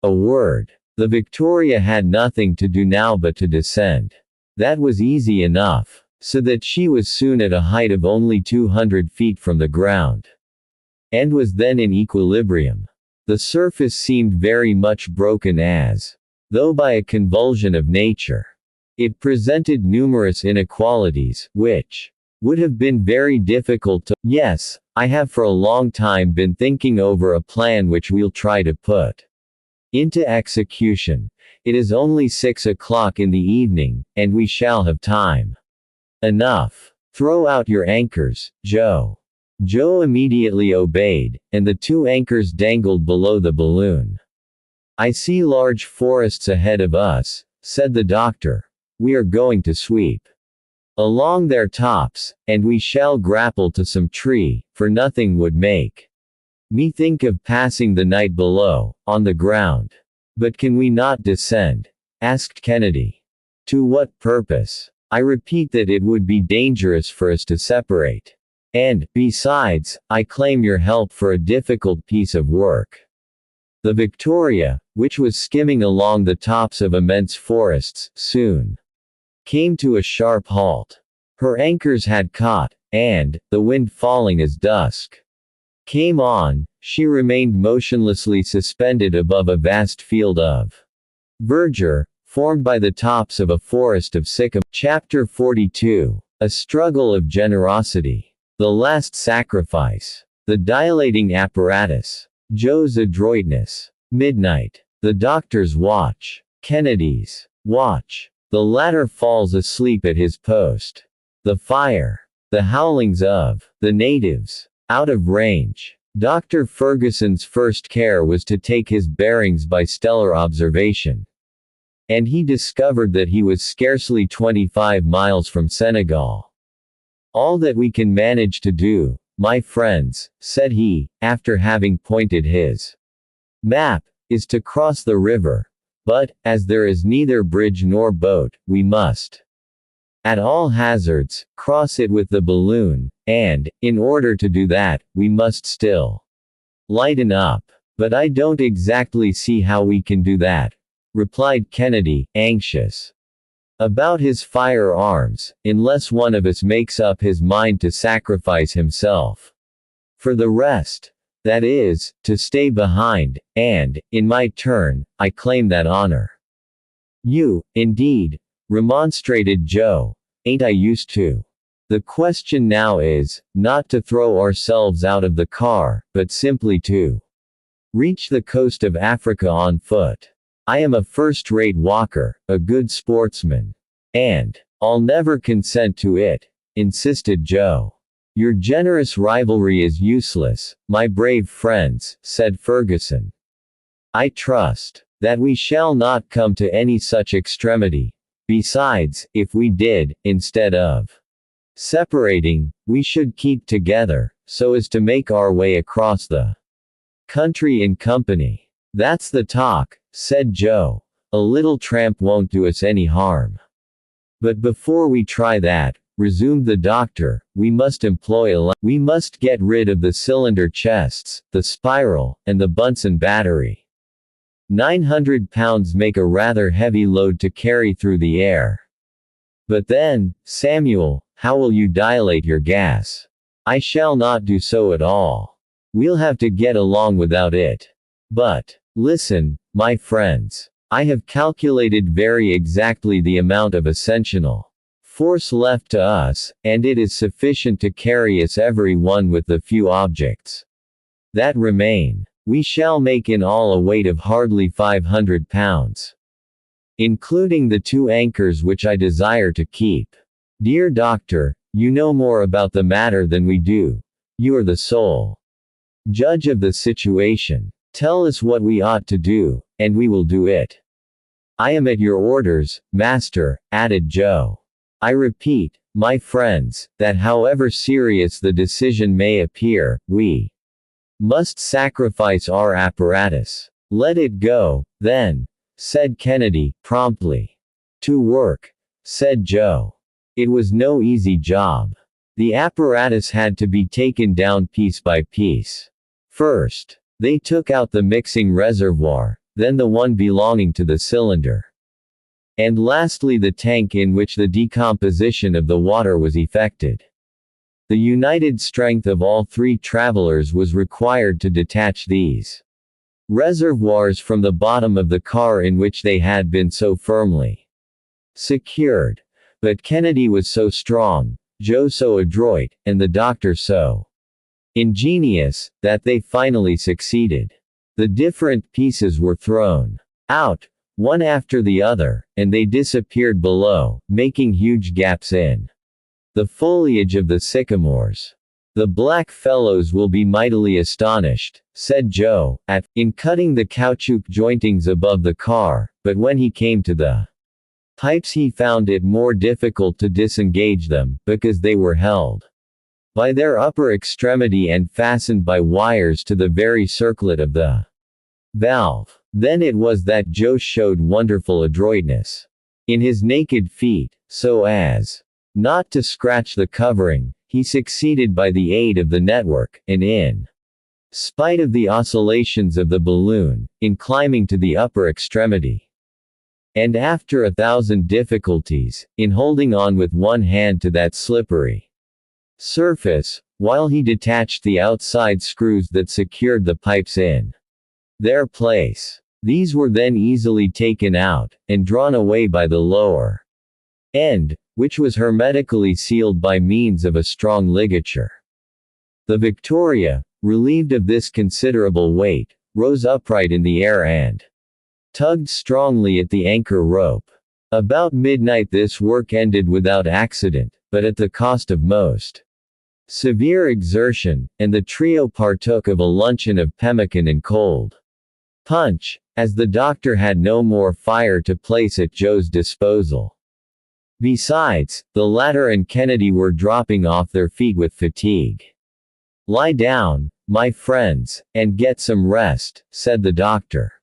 a word. The Victoria had nothing to do now but to descend. That was easy enough, so that she was soon at a height of only 200 feet from the ground, and was then in equilibrium. The surface seemed very much broken as though by a convulsion of nature. It presented numerous inequalities, which would have been very difficult to. Yes, I have for a long time been thinking over a plan which we'll try to put into execution. It is only 6 o'clock in the evening, and we shall have time enough Throw out your anchors, Joe. Joe immediately obeyed, and the two anchors dangled below the balloon. I see large forests ahead of us, said the doctor. We are going to sweep along their tops, and we shall grapple to some tree, for nothing would make me think of passing the night below, on the ground. But can we not descend? Asked Kennedy. To what purpose? I repeat that it would be dangerous for us to separate. And, besides, I claim your help for a difficult piece of work. The Victoria, which was skimming along the tops of immense forests, soon came to a sharp halt. Her anchors had caught, and, the wind falling as dusk came on, she remained motionlessly suspended above a vast field of verdure, formed by the tops of a forest of sycamore. Chapter 42. A struggle of generosity. The last sacrifice. The dilating apparatus. Joe's adroitness. Midnight. The doctor's watch. Kennedy's watch. The latter falls asleep at his post. The fire. The howlings of the natives. Out of range. Dr. Ferguson's first care was to take his bearings by stellar observation. And he discovered that he was scarcely 25 miles from Senegal. All that we can manage to do, my friends, said he, after having pointed his map, is to cross the river. But, as there is neither bridge nor boat, we must, at all hazards, cross it with the balloon, and, in order to do that, we must still lighten up. But I don't exactly see how we can do that, replied Kennedy, anxious about his firearms, unless one of us makes up his mind to sacrifice himself for the rest. That is, to stay behind, and, in my turn, I claim that honor. You, indeed, remonstrated Joe. Ain't I used to? The question now is, not to throw ourselves out of the car, but simply to reach the coast of Africa on foot. I am a first-rate walker, a good sportsman. And I'll never consent to it, insisted Joe. Your generous rivalry is useless, my brave friends, said Ferguson. I trust that we shall not come to any such extremity. Besides, if we did, instead of separating, we should keep together, so as to make our way across the country in company. That's the talk, said Joe. A little tramp won't do us any harm. But before we try that, resumed the doctor, we must get rid of the cylinder chests, the spiral, and the Bunsen battery. 900 pounds make a rather heavy load to carry through the air. But then, Samuel, how will you dilate your gas? I shall not do so at all. We'll have to get along without it. But, listen, my friends. I have calculated very exactly the amount of ascensional force left to us, and it is sufficient to carry us every one with the few objects that remain. We shall make in all a weight of hardly 500 pounds. Including the two anchors which I desire to keep. Dear doctor, you know more about the matter than we do. You are the sole judge of the situation. Tell us what we ought to do, and we will do it. I am at your orders, master, added Joe. I repeat, my friends, that however serious the decision may appear, we must sacrifice our apparatus. Let it go, then, said Kennedy, promptly. To work, said Joe. It was no easy job. The apparatus had to be taken down piece by piece. First, they took out the mixing reservoir, then the one belonging to the cylinder. And lastly the tank in which the decomposition of the water was effected. The united strength of all three travelers was required to detach these reservoirs from the bottom of the car in which they had been so firmly secured. But Kennedy was so strong, Joe so adroit, and the doctor so ingenious, that they finally succeeded. The different pieces were thrown out, one after the other, and they disappeared below, making huge gaps in the foliage of the sycamores. The black fellows will be mightily astonished, said Joe, in cutting the caoutchouc jointings above the car, but when he came to the pipes he found it more difficult to disengage them, because they were held by their upper extremity and fastened by wires to the very circlet of the valve. Then it was that Joe showed wonderful adroitness in his naked feet, so as not to scratch the covering. He succeeded by the aid of the network, and in spite of the oscillations of the balloon, in climbing to the upper extremity. And after 1,000 difficulties, in holding on with one hand to that slippery surface, while he detached the outside screws that secured the pipes in their place. These were then easily taken out, and drawn away by the lower end, which was hermetically sealed by means of a strong ligature. The Victoria, relieved of this considerable weight, rose upright in the air and tugged strongly at the anchor rope. About midnight this work ended without accident, but at the cost of most severe exertion, and the trio partook of a luncheon of pemmican and cold punch, as the doctor had no more fire to place at Joe's disposal. Besides, the latter and Kennedy were dropping off their feet with fatigue. "Lie down, my friends, and get some rest," said the doctor.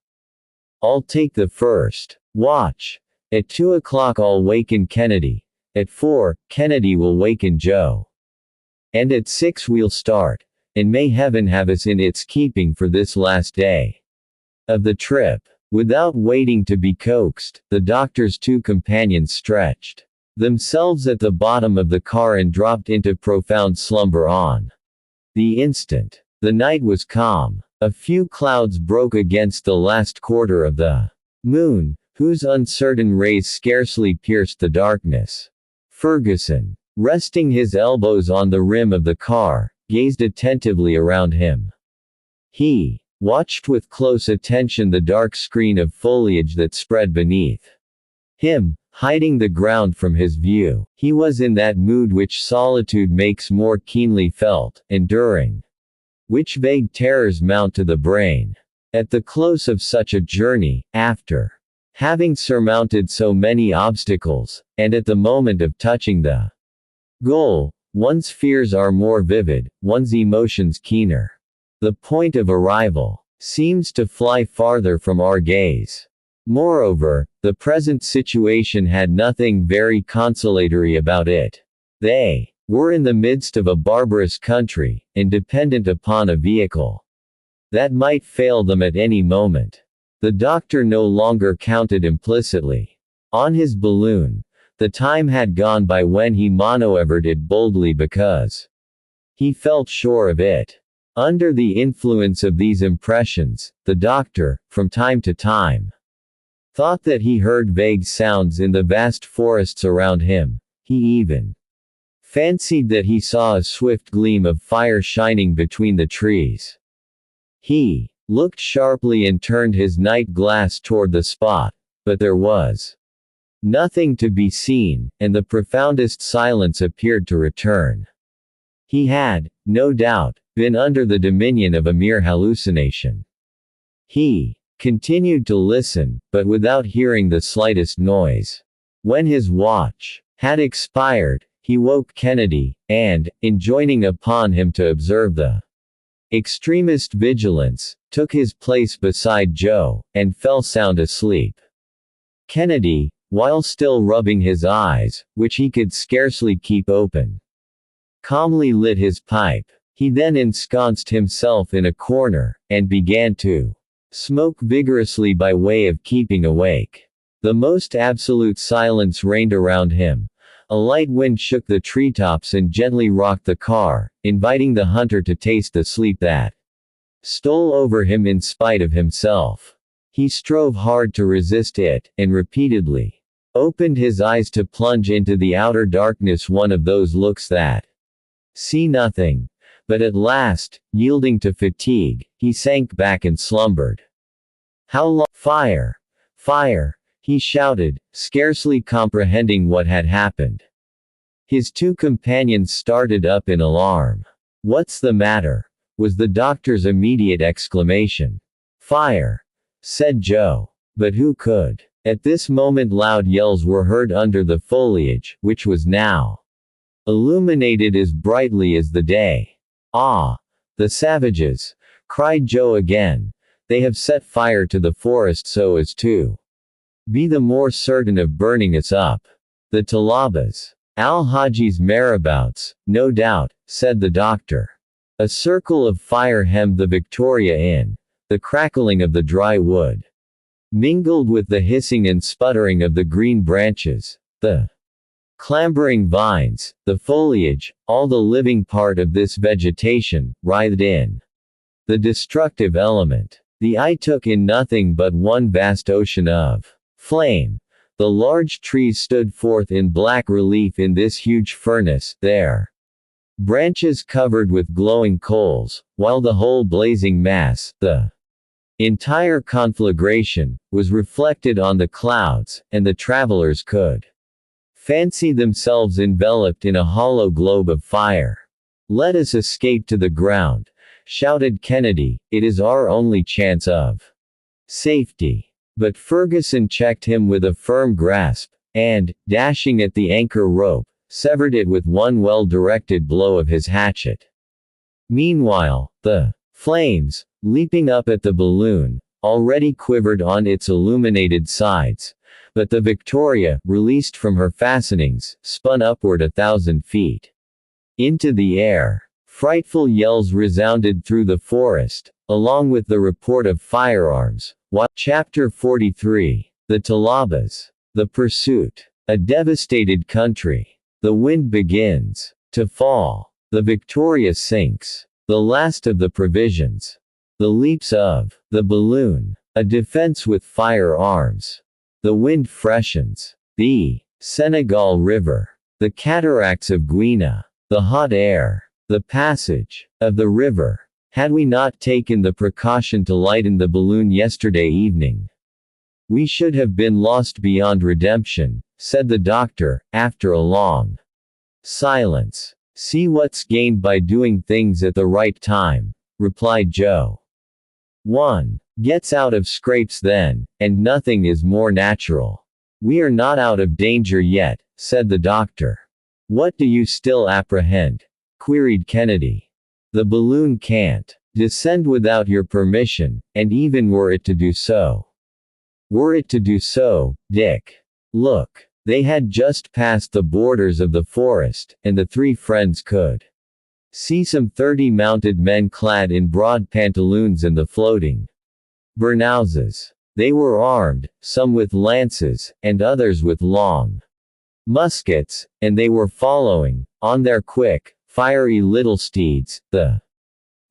"I'll take the first watch. At 2 o'clock I'll waken Kennedy. At 4, Kennedy will waken Joe. And at 6 we'll start, and may heaven have us in its keeping for this last day of the trip." Without waiting to be coaxed, the doctor's two companions stretched themselves at the bottom of the car and dropped into profound slumber on the instant. The night was calm. A few clouds broke against the last quarter of the moon, whose uncertain rays scarcely pierced the darkness. Ferguson, resting his elbows on the rim of the car, gazed attentively around him. He watched with close attention the dark screen of foliage that spread beneath him, hiding the ground from his view. He was in that mood which solitude makes more keenly felt, and during which vague terrors mount to the brain. At the close of such a journey, after having surmounted so many obstacles, and at the moment of touching the goal, one's fears are more vivid, one's emotions keener. The point of arrival seems to fly farther from our gaze. Moreover, the present situation had nothing very consolatory about it. They were in the midst of a barbarous country, and dependent upon a vehicle that might fail them at any moment. The doctor no longer counted implicitly on his balloon. The time had gone by when he manoeuvred it boldly because he felt sure of it. Under the influence of these impressions, the doctor, from time to time, thought that he heard vague sounds in the vast forests around him. He even fancied that he saw a swift gleam of fire shining between the trees. He looked sharply and turned his night glass toward the spot, but there was nothing to be seen, and the profoundest silence appeared to return. He had, no doubt, been under the dominion of a mere hallucination. He continued to listen, but without hearing the slightest noise. When his watch had expired, he woke Kennedy, and, enjoining upon him to observe the extremest vigilance, took his place beside Joe, and fell sound asleep. Kennedy, while still rubbing his eyes, which he could scarcely keep open, calmly lit his pipe. He then ensconced himself in a corner, and began to smoke vigorously by way of keeping awake. The most absolute silence reigned around him. A light wind shook the treetops and gently rocked the car, inviting the hunter to taste the sleep that stole over him in spite of himself. He strove hard to resist it, and repeatedly opened his eyes to plunge into the outer darkness, one of those looks that see nothing. But at last, yielding to fatigue, he sank back and slumbered. "How long? Fire! Fire!" he shouted, scarcely comprehending what had happened. His two companions started up in alarm. "What's the matter?" was the doctor's immediate exclamation. "Fire," said Joe. But who could? At this moment loud yells were heard under the foliage, which was now illuminated as brightly as the day. "Ah! The savages!" cried Joe again. "They have set fire to the forest so as to be the more certain of burning us up. The Talabas. Al-Haji's marabouts, no doubt," said the doctor. A circle of fire hemmed the Victoria in. The crackling of the dry wood mingled with the hissing and sputtering of the green branches, the clambering vines, the foliage, all the living part of this vegetation, writhed in the destructive element. The eye took in nothing but one vast ocean of flame. The large trees stood forth in black relief in this huge furnace, their branches covered with glowing coals, while the whole blazing mass, the entire conflagration, was reflected on the clouds, and the travelers could fancy themselves enveloped in a hollow globe of fire. "Let us escape to the ground," shouted Kennedy. "It is our only chance of safety." But Ferguson checked him with a firm grasp, and, dashing at the anchor rope, severed it with one well-directed blow of his hatchet. Meanwhile, the flames, leaping up at the balloon, already quivered on its illuminated sides, but the Victoria, released from her fastenings, spun upward 1,000 feet into the air. Frightful yells resounded through the forest, along with the report of firearms. Chapter 43. The Talabas. The pursuit. A devastated country. The wind begins to fall. The Victoria sinks. The last of the provisions. The leaps of the balloon. A defense with firearms. The wind freshens. The Senegal River. The cataracts of Guiana. The hot air. The passage of the river. Had we not taken the precaution to lighten the balloon yesterday evening, we should have been lost beyond redemption, said the doctor, after a long silence. See what's gained by doing things at the right time, replied Joe. One gets out of scrapes then, and nothing is more natural. We are not out of danger yet, said the doctor. What do you still apprehend? Queried Kennedy. The balloon can't descend without your permission, and even were it to do so, Dick. Look. They had just passed the borders of the forest, and the three friends could see some 30 mounted men clad in broad pantaloons and the floating burnouses. They were armed, some with lances, and others with long muskets, and they were following, on their quick, fiery little steeds, the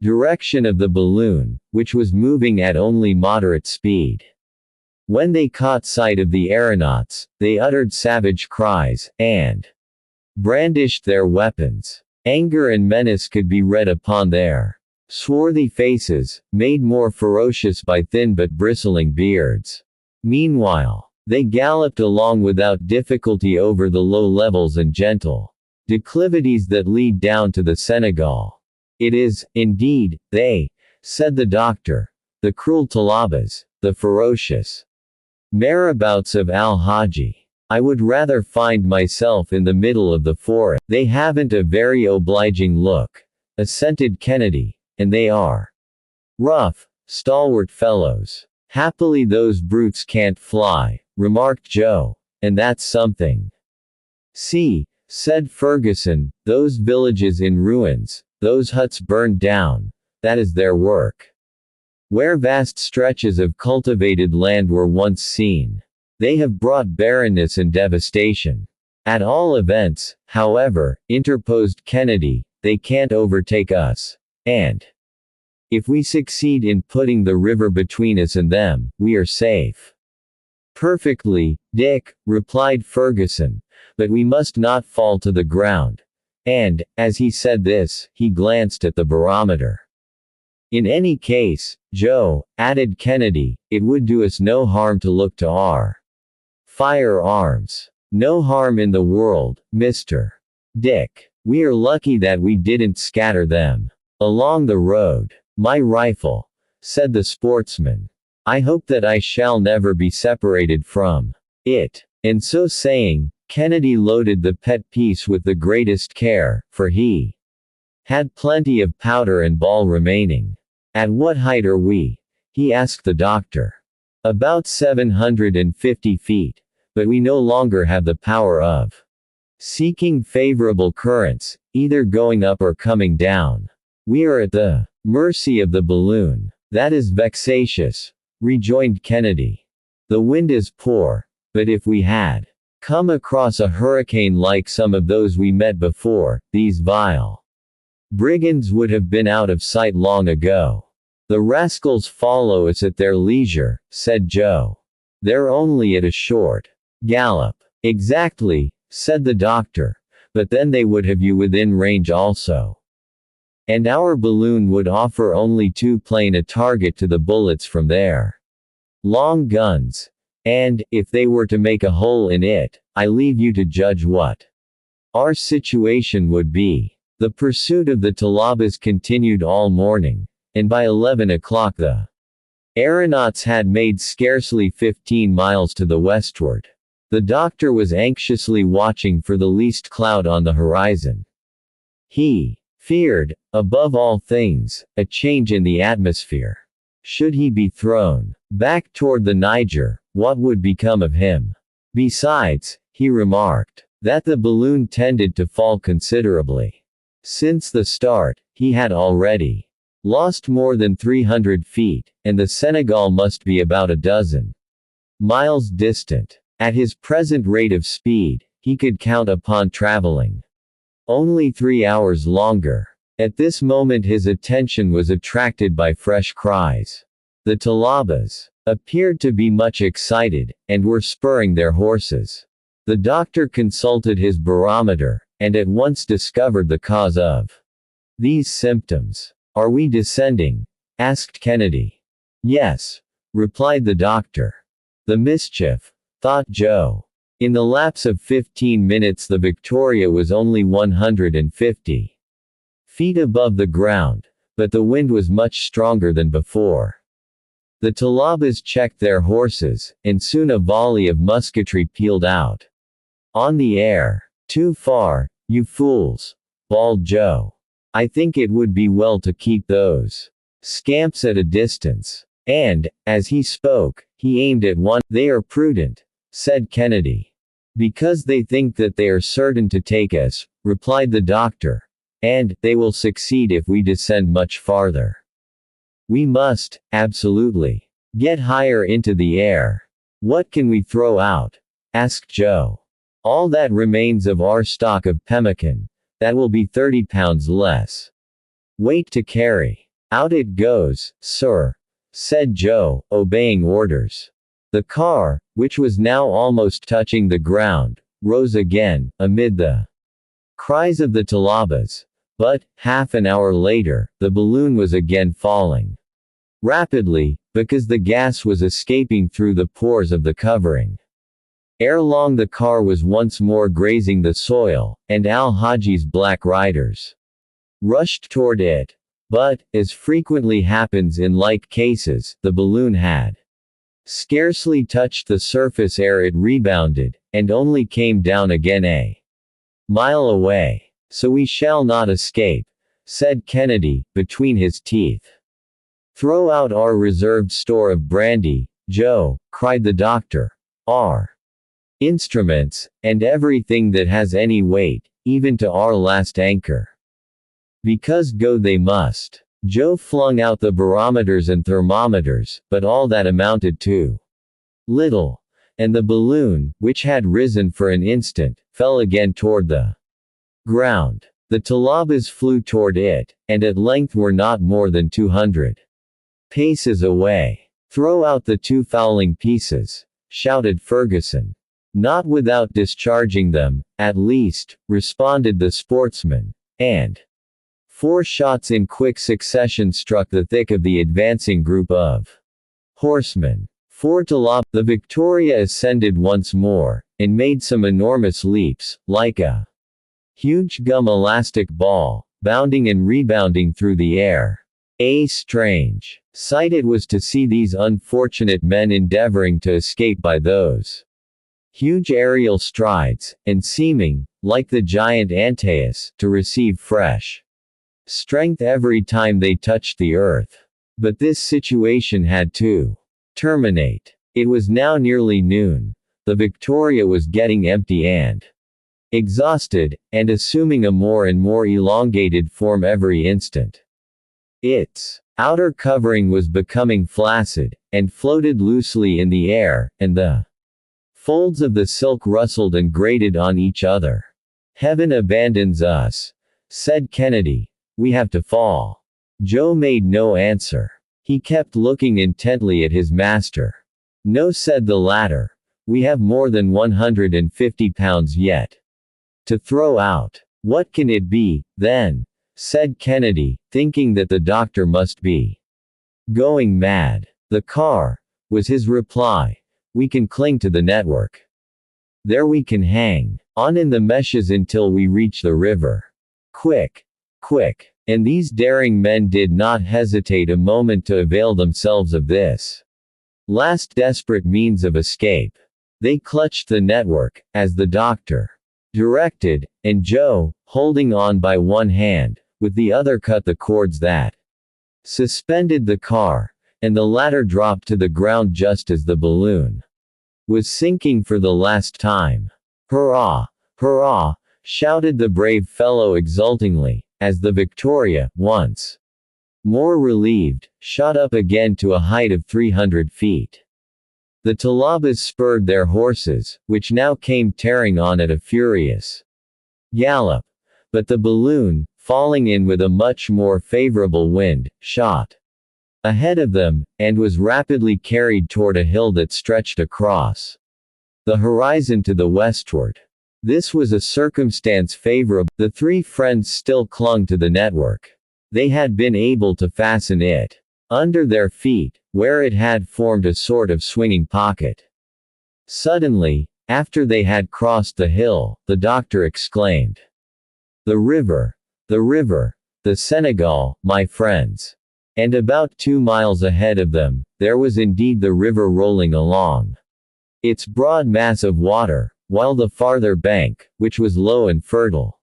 direction of the balloon, which was moving at only moderate speed. When they caught sight of the aeronauts, they uttered savage cries, and brandished their weapons. Anger and menace could be read upon their swarthy faces, made more ferocious by thin but bristling beards. Meanwhile, they galloped along without difficulty over the low levels and gentle declivities that lead down to the Senegal. It is, indeed, they, said the doctor, the cruel Talabas, the ferocious marabouts of Al-Haji. I would rather find myself in the middle of the forest. They haven't a very obliging look, assented Kennedy, and they are rough, stalwart fellows. Happily those brutes can't fly, remarked Joe, and that's something. See, said Ferguson, those villages in ruins, those huts burned down, that is their work. Where vast stretches of cultivated land were once seen, they have brought barrenness and devastation. At all events, however, interposed Kennedy, they can't overtake us. And if we succeed in putting the river between us and them, we are safe. Perfectly, Dick, replied Ferguson, but we must not fall to the ground. And, as he said this, he glanced at the barometer. In any case, Joe, added Kennedy, it would do us no harm to look to our firearms. No harm in the world, Mr. Dick. We are lucky that we didn't scatter them along the road. My rifle, said the sportsman. I hope that I shall never be separated from it. And so saying, Kennedy loaded the pet piece with the greatest care, for he had plenty of powder and ball remaining. At what height are we? He asked the doctor. About 750 feet, but we no longer have the power of seeking favorable currents, either going up or coming down. We are at the mercy of the balloon. That is vexatious, rejoined Kennedy. The wind is poor, but if we had come across a hurricane like some of those we met before, these vile brigands would have been out of sight long ago. The rascals follow us at their leisure, said Joe. They're only at a short gallop. Exactly, said the doctor, but then they would have you within range also. And our balloon would offer only too plain a target to the bullets from their long guns. And, if they were to make a hole in it, I leave you to judge what our situation would be. The pursuit of the Talabas continued all morning, and by 11 o'clock the aeronauts had made scarcely 15 miles to the westward. The doctor was anxiously watching for the least cloud on the horizon. He feared, above all things, a change in the atmosphere. Should he be thrown back toward the Niger, what would become of him? Besides, he remarked that the balloon tended to fall considerably. Since the start, he had already lost more than 300 feet, and the Senegal must be about a dozen miles distant. At his present rate of speed, he could count upon traveling only 3 hours longer. At this moment his attention was attracted by fresh cries. The Talabas appeared to be much excited, and were spurring their horses. The doctor consulted his barometer, and at once discovered the cause of these symptoms. Are we descending? Asked Kennedy. Yes, replied the doctor. The mischief, thought Joe. In the lapse of 15 minutes the Victoria was only 150 feet above the ground, but the wind was much stronger than before. The Talabas checked their horses, and soon a volley of musketry pealed out. On the air. Too far, you fools, bawled Joe. I think it would be well to keep those scamps at a distance. And, as he spoke, he aimed at one. They are prudent, said Kennedy. Because they think that they are certain to take us, replied the doctor. And, they will succeed if we descend much farther. We must, absolutely, get higher into the air. What can we throw out? Asked Joe. All that remains of our stock of pemmican. That will be 30 pounds less weight to carry. Out it goes, sir, said Joe, obeying orders. The car, which was now almost touching the ground, rose again, amid the cries of the Talabas. But, half an hour later, the balloon was again falling rapidly, because the gas was escaping through the pores of the covering. Ere long the car was once more grazing the soil, and Al-Haji's black riders rushed toward it. But, as frequently happens in like cases, the balloon had scarcely touched the surface ere it rebounded, and only came down again a mile away. So we shall not escape, said Kennedy, between his teeth. Throw out our reserved store of brandy, Joe, cried the doctor. Our instruments, and everything that has any weight, even to our last anchor. Because go they must. Joe flung out the barometers and thermometers, but all that amounted to little, and the balloon, which had risen for an instant, fell again toward the ground. The Talabas flew toward it, and at length were not more than 200 paces away. Throw out the 2 fowling pieces, shouted Ferguson. Not without discharging them, at least, responded the sportsman, and 4 shots in quick succession struck the thick of the advancing group of horsemen. 4 Talabas. The Victoria ascended once more, and made some enormous leaps, like a Huge gum elastic ball, bounding and rebounding through the air. A strange sight it was to see these unfortunate men endeavoring to escape by those huge aerial strides, and seeming, like the giant Antaeus, to receive fresh strength every time they touched the earth. But this situation had to terminate. It was now nearly noon. The Victoria was getting empty and exhausted, and assuming a more and more elongated form every instant. Its outer covering was becoming flaccid, and floated loosely in the air, and the folds of the silk rustled and grated on each other. "Heaven abandons us," said Kennedy. "We have to fall." Joe made no answer. He kept looking intently at his master. "No," said the latter. "We have more than 150 pounds yet to throw out." "What can it be, then?" said Kennedy, thinking that the doctor must be going mad. "The car," was his reply. "We can cling to the network. There we can hang on in the meshes until we reach the river. Quick! Quick!" And these daring men did not hesitate a moment to avail themselves of this last desperate means of escape. They clutched the network, as the doctor directed, and Joe, holding on by one hand, with the other cut the cords that suspended the car, and the latter dropped to the ground just as the balloon was sinking for the last time. "Hurrah! Hurrah!" shouted the brave fellow exultingly, as the Victoria, once more relieved, shot up again to a height of 300 feet. The Talabas spurred their horses, which now came tearing on at a furious gallop. But the balloon, falling in with a much more favorable wind, shot ahead of them, and was rapidly carried toward a hill that stretched across the horizon to the westward. This was a circumstance favorable. The three friends still clung to the network. They had been able to fasten it under their feet, where it had formed a sort of swinging pocket. Suddenly, after they had crossed the hill, the doctor exclaimed, "The river! The river! The Senegal, my friends!" And about 2 miles ahead of them, there was indeed the river rolling along its broad mass of water, while the farther bank, which was low and fertile,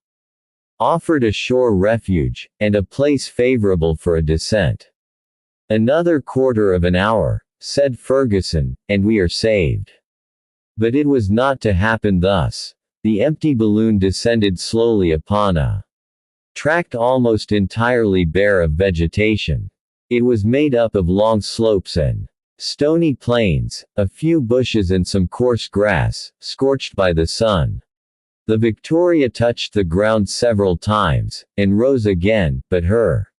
offered a shore refuge, and a place favorable for a descent. "Another quarter of an hour," said Ferguson, "and we are saved." But it was not to happen thus. The empty balloon descended slowly upon a tract almost entirely bare of vegetation. It was made up of long slopes and stony plains, a few bushes and some coarse grass, scorched by the sun. The Victoria touched the ground several times, and rose again, but her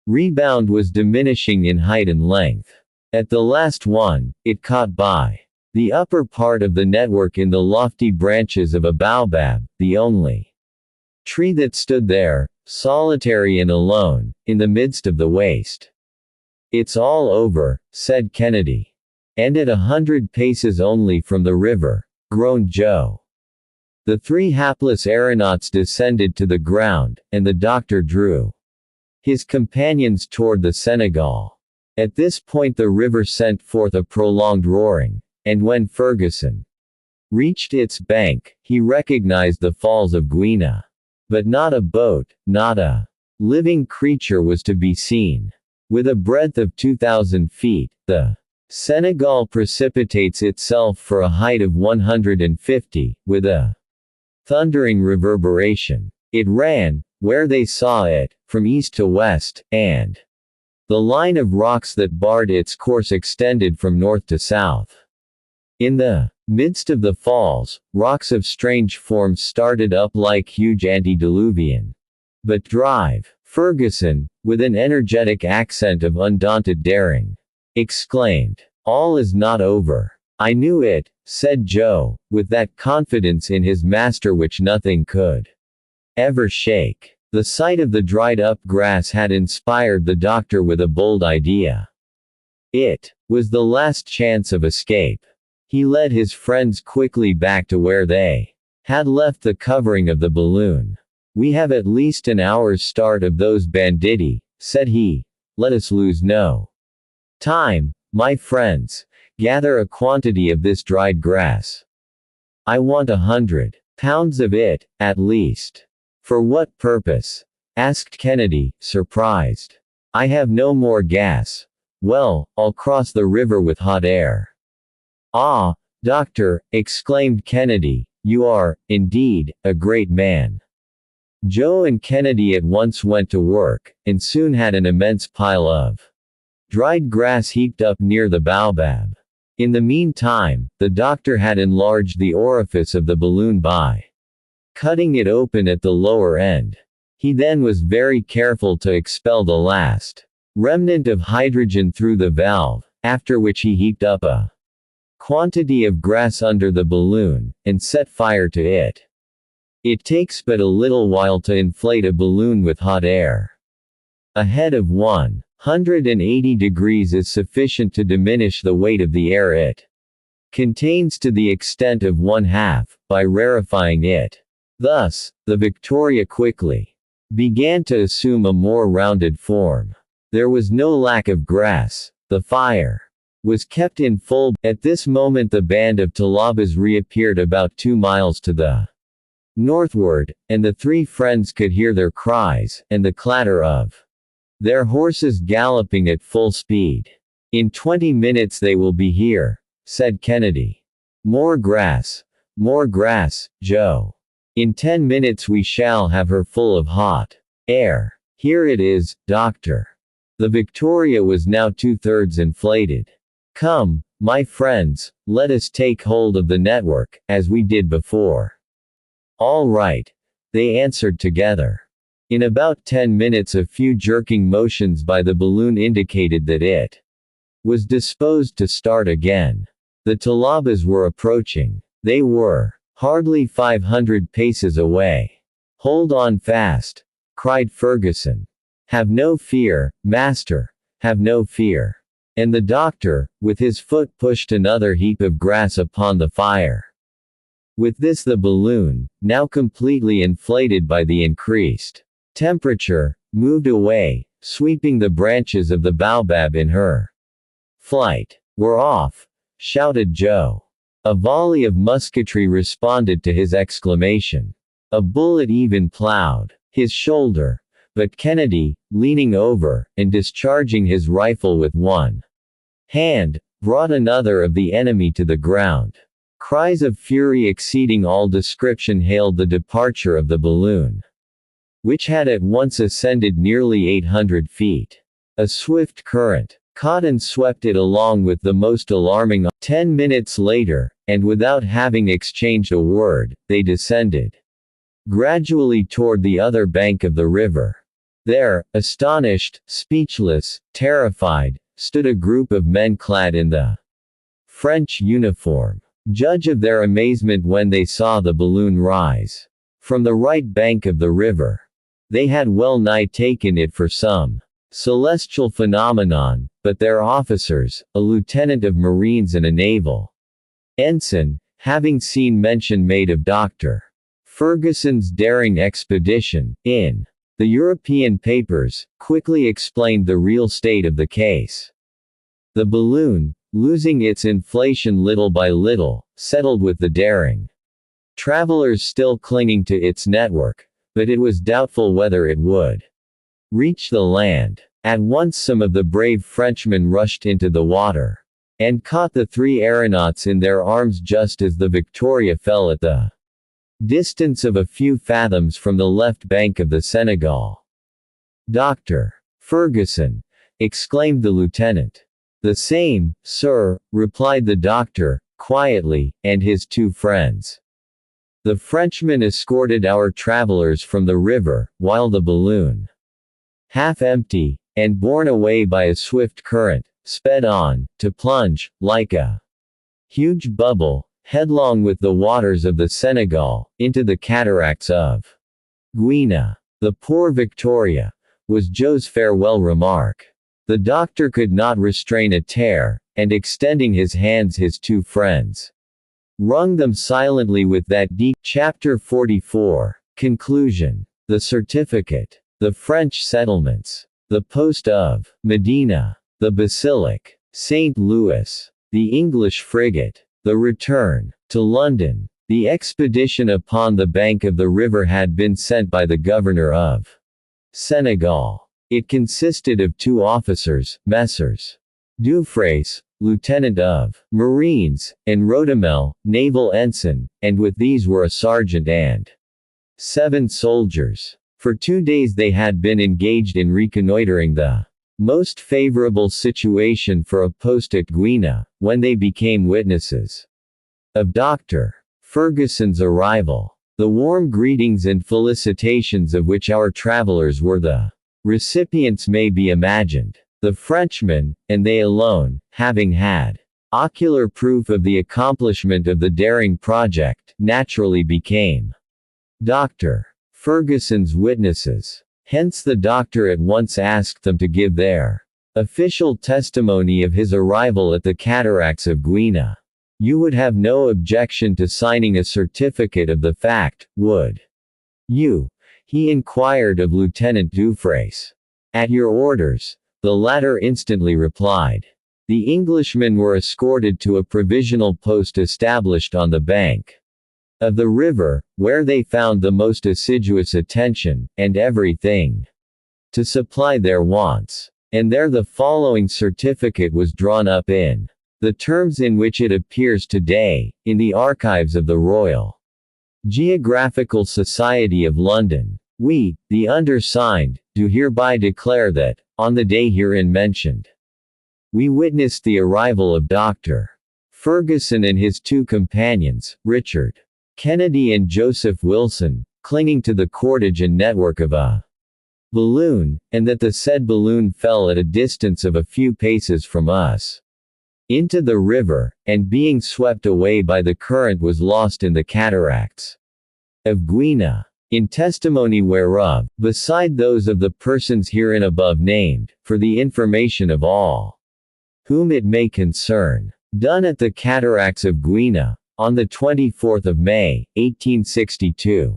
rebound was diminishing in height and length. At the last one, it caught by the upper part of the network in the lofty branches of a baobab, the only tree that stood there, solitary and alone, in the midst of the waste. "It's all over," said Kennedy. "And at 100 paces only from the river," groaned Joe. The three hapless aeronauts descended to the ground, and the doctor drew his companions toward the Senegal. At this point the river sent forth a prolonged roaring, and when Ferguson reached its bank, he recognized the Falls of Guiana. But not a boat, not a living creature was to be seen. With a breadth of 2,000 feet, the Senegal precipitates itself for a height of 150, with a thundering reverberation. It ran, where they saw it, from east to west, and the line of rocks that barred its course extended from north to south. In the midst of the falls, rocks of strange forms started up like huge antediluvian. "But drive!" Ferguson, with an energetic accent of undaunted daring, exclaimed. "All is not over." "I knew it," said Joe, with that confidence in his master which nothing could ever shake. The sight of the dried-up grass had inspired the doctor with a bold idea. It was the last chance of escape. He led his friends quickly back to where they had left the covering of the balloon. We have at least an hour's start of those banditti, said he. Let us lose no time, my friends. Gather a quantity of this dried grass. I want 100 pounds of it, at least. For what purpose? Asked Kennedy, surprised. I have no more gas. Well, I'll cross the river with hot air. Ah, doctor, exclaimed Kennedy, you are, indeed, a great man. Joe and Kennedy at once went to work, and soon had an immense pile of dried grass heaped up near the baobab. In the meantime, the doctor had enlarged the orifice of the balloon by cutting it open at the lower end. He then was very careful to expel the last remnant of hydrogen through the valve, after which he heaped up a quantity of grass under the balloon, and set fire to it. It takes but a little while to inflate a balloon with hot air. A head of 180 degrees is sufficient to diminish the weight of the air it contains to the extent of 1/2, by rarefying it. Thus, the Victoria quickly began to assume a more rounded form. There was no lack of grass. The fire was kept in full. At this moment the band of Talabas reappeared about 2 miles to the northward, and the three friends could hear their cries, and the clatter of their horses galloping at full speed. In 20 minutes they will be here, said Kennedy. More grass, Joe. In 10 minutes we shall have her full of hot air. Here it is, doctor. The Victoria was now 2/3 inflated. Come, my friends, let us take hold of the network, as we did before. All right, they answered together. In about 10 minutes a few jerking motions by the balloon indicated that it was disposed to start again. The Talabas were approaching. They were hardly 500 paces away. Hold on fast, cried Ferguson. Have no fear, master, have no fear. And the doctor, with his foot pushed another heap of grass upon the fire. With this the balloon, now completely inflated by the increased temperature, moved away, sweeping the branches of the baobab in her flight. We're off, shouted Joe. A volley of musketry responded to his exclamation. A bullet even plowed his shoulder, but Kennedy, leaning over, and discharging his rifle with one hand, brought another of the enemy to the ground. Cries of fury exceeding all description hailed the departure of the balloon, which had at once ascended nearly 800 feet. A swift current caught and swept it along with the most alarming. 10 minutes later, and without having exchanged a word, they descended gradually toward the other bank of the river. There, astonished, speechless, terrified, stood a group of men clad in the French uniform. Judge of their amazement when they saw the balloon rise from the right bank of the river. They had well nigh taken it for some celestial phenomenon, but their officers, a lieutenant of marines and a naval ensign, having seen mention made of Dr. Ferguson's daring expedition, in the European papers, quickly explained the real state of the case. The balloon, losing its inflation little by little, settled with the daring travelers still clinging to its network, but it was doubtful whether it would reach the land. At once some of the brave Frenchmen rushed into the water, and caught the three aeronauts in their arms just as the Victoria fell at the distance of a few fathoms from the left bank of the Senegal. Dr. Ferguson, exclaimed the lieutenant. The same, sir, replied the doctor, quietly, and his two friends. The Frenchmen escorted our travelers from the river, while the balloon, half empty, and borne away by a swift current, sped on, to plunge, like a huge bubble, headlong with the waters of the Senegal, into the cataracts of Guiana. The poor Victoria, was Joe's farewell remark. The doctor could not restrain a tear, and extending his hands his two friends wrung them silently with that deep. Chapter 44. Conclusion. the certificate, the French settlements, the post of Medina, the Basilic, St. Louis, the English frigate, the return to London. The expedition upon the bank of the river had been sent by the governor of Senegal. It consisted of 2 officers, Messrs. Dufraisse, lieutenant of Marines, and Rodamel, naval ensign, and with these were a sergeant and 7 soldiers. For 2 days they had been engaged in reconnoitering the most favorable situation for a post at Guiana, when they became witnesses of Dr. Ferguson's arrival. The warm greetings and felicitations of which our travelers were the recipients may be imagined. The Frenchmen, and they alone, having had ocular proof of the accomplishment of the daring project, naturally became Dr. Ferguson's witnesses. Hence the doctor at once asked them to give their official testimony of his arrival at the cataracts of Guiana. You would have no objection to signing a certificate of the fact, would you? He inquired of Lieutenant Dufraisse. At your orders, the latter instantly replied. The Englishmen were escorted to a provisional post established on the bank of the river, where they found the most assiduous attention, and everything to supply their wants. And there the following certificate was drawn up in the terms in which it appears today, in the archives of the Royal Geographical Society of London. We, the undersigned, do hereby declare that, on the day herein mentioned, we witnessed the arrival of Dr. Ferguson and his 2 companions, Richard Kennedy and Joseph Wilson, clinging to the cordage and network of a balloon, and that the said balloon fell at a distance of a few paces from us into the river, and being swept away by the current was lost in the cataracts of Guiana. In testimony whereof, beside those of the persons herein above named, for the information of all whom it may concern, done at the cataracts of Guiana, on the 24th of May, 1862.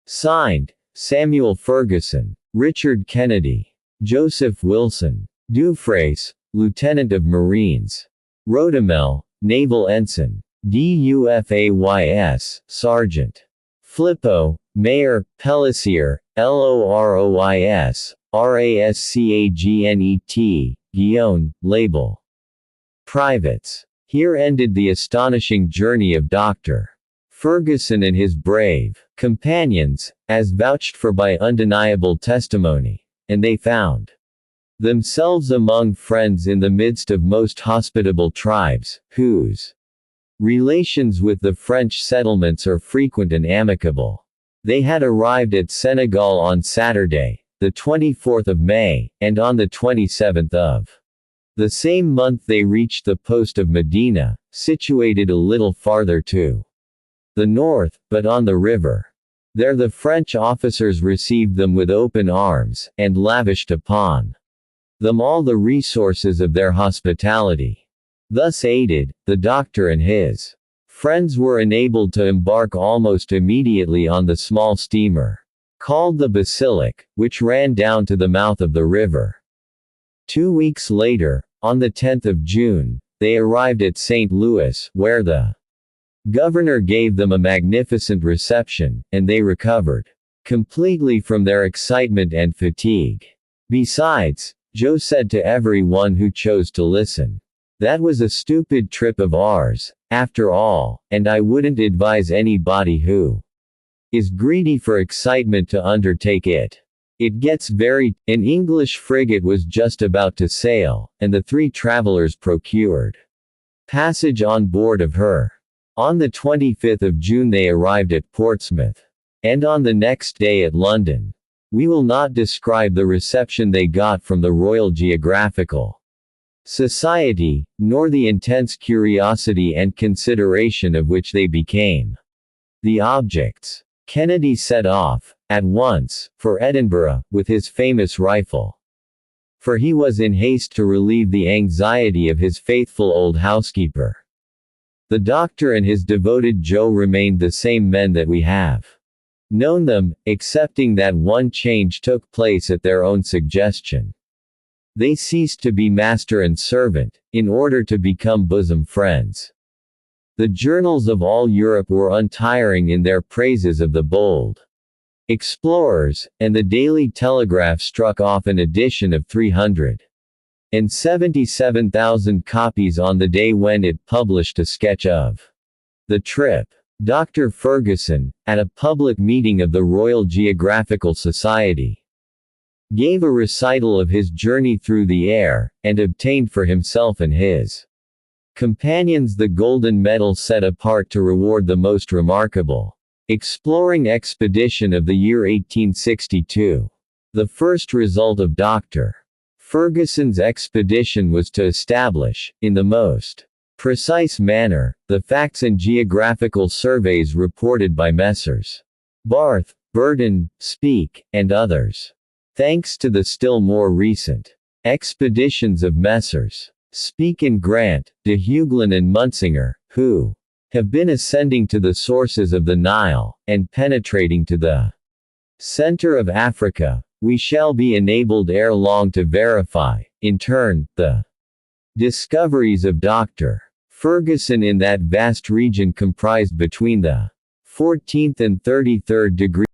Signed, Samuel Ferguson, Richard Kennedy, Joseph Wilson, Dufraisse, Lieutenant of Marines, Rodamel, Naval Ensign, DUFAYS, Sergeant, Flippo, Mayor, Pellissier, LOROIS, RASCAGNET, Guion, Label. Privates. Here ended the astonishing journey of Dr. Ferguson and his brave companions, as vouched for by undeniable testimony, and they found themselves among friends in the midst of most hospitable tribes, whose relations with the French settlements are frequent and amicable. They had arrived at Senegal on Saturday, the 24th of May, and on the 27th of the same month they reached the post of Medina, situated a little farther to the north, but on the river. There the French officers received them with open arms, and lavished upon them all the resources of their hospitality. Thus aided, the doctor and his friends were enabled to embark almost immediately on the small steamer, called the Basilic, which ran down to the mouth of the river. 2 weeks later, on the 10th of June, they arrived at St. Louis, where the governor gave them a magnificent reception, and they recovered completely from their excitement and fatigue. Besides, Joe said to every one who chose to listen, "That was a stupid trip of ours, after all, and I wouldn't advise anybody who is greedy for excitement to undertake it. It gets very—" An English frigate was just about to sail, and the 3 travelers procured passage on board of her. On the 25th of June they arrived at Portsmouth, and on the next day at London. We will not describe the reception they got from the Royal Geographical Society, nor the intense curiosity and consideration of which they became the objects. Kennedy set off, at once, for Edinburgh, with his famous rifle. For he was in haste to relieve the anxiety of his faithful old housekeeper. The doctor and his devoted Joe remained the same men that we have known them, excepting that one change took place at their own suggestion. They ceased to be master and servant, in order to become bosom friends. The journals of all Europe were untiring in their praises of the bold explorers, and the Daily Telegraph struck off an edition of 377,000 copies on the day when it published a sketch of the trip. Dr. Fergusson, at a public meeting of the Royal Geographical Society, gave a recital of his journey through the air, and obtained for himself and his companions the Golden Medal set apart to reward the most remarkable exploring expedition of the year 1862. The first result of Dr. Fergusson's expedition was to establish, in the most precise manner, the facts and geographical surveys reported by Messrs. Barth, Burton, Speke, and others. Thanks to the still more recent expeditions of Messrs. Speke and Grant, de Heuglin and Munsinger, who have been ascending to the sources of the Nile, and penetrating to the center of Africa, we shall be enabled ere long to verify, in turn, the discoveries of Dr. Fergusson in that vast region comprised between the 14th and 33rd degrees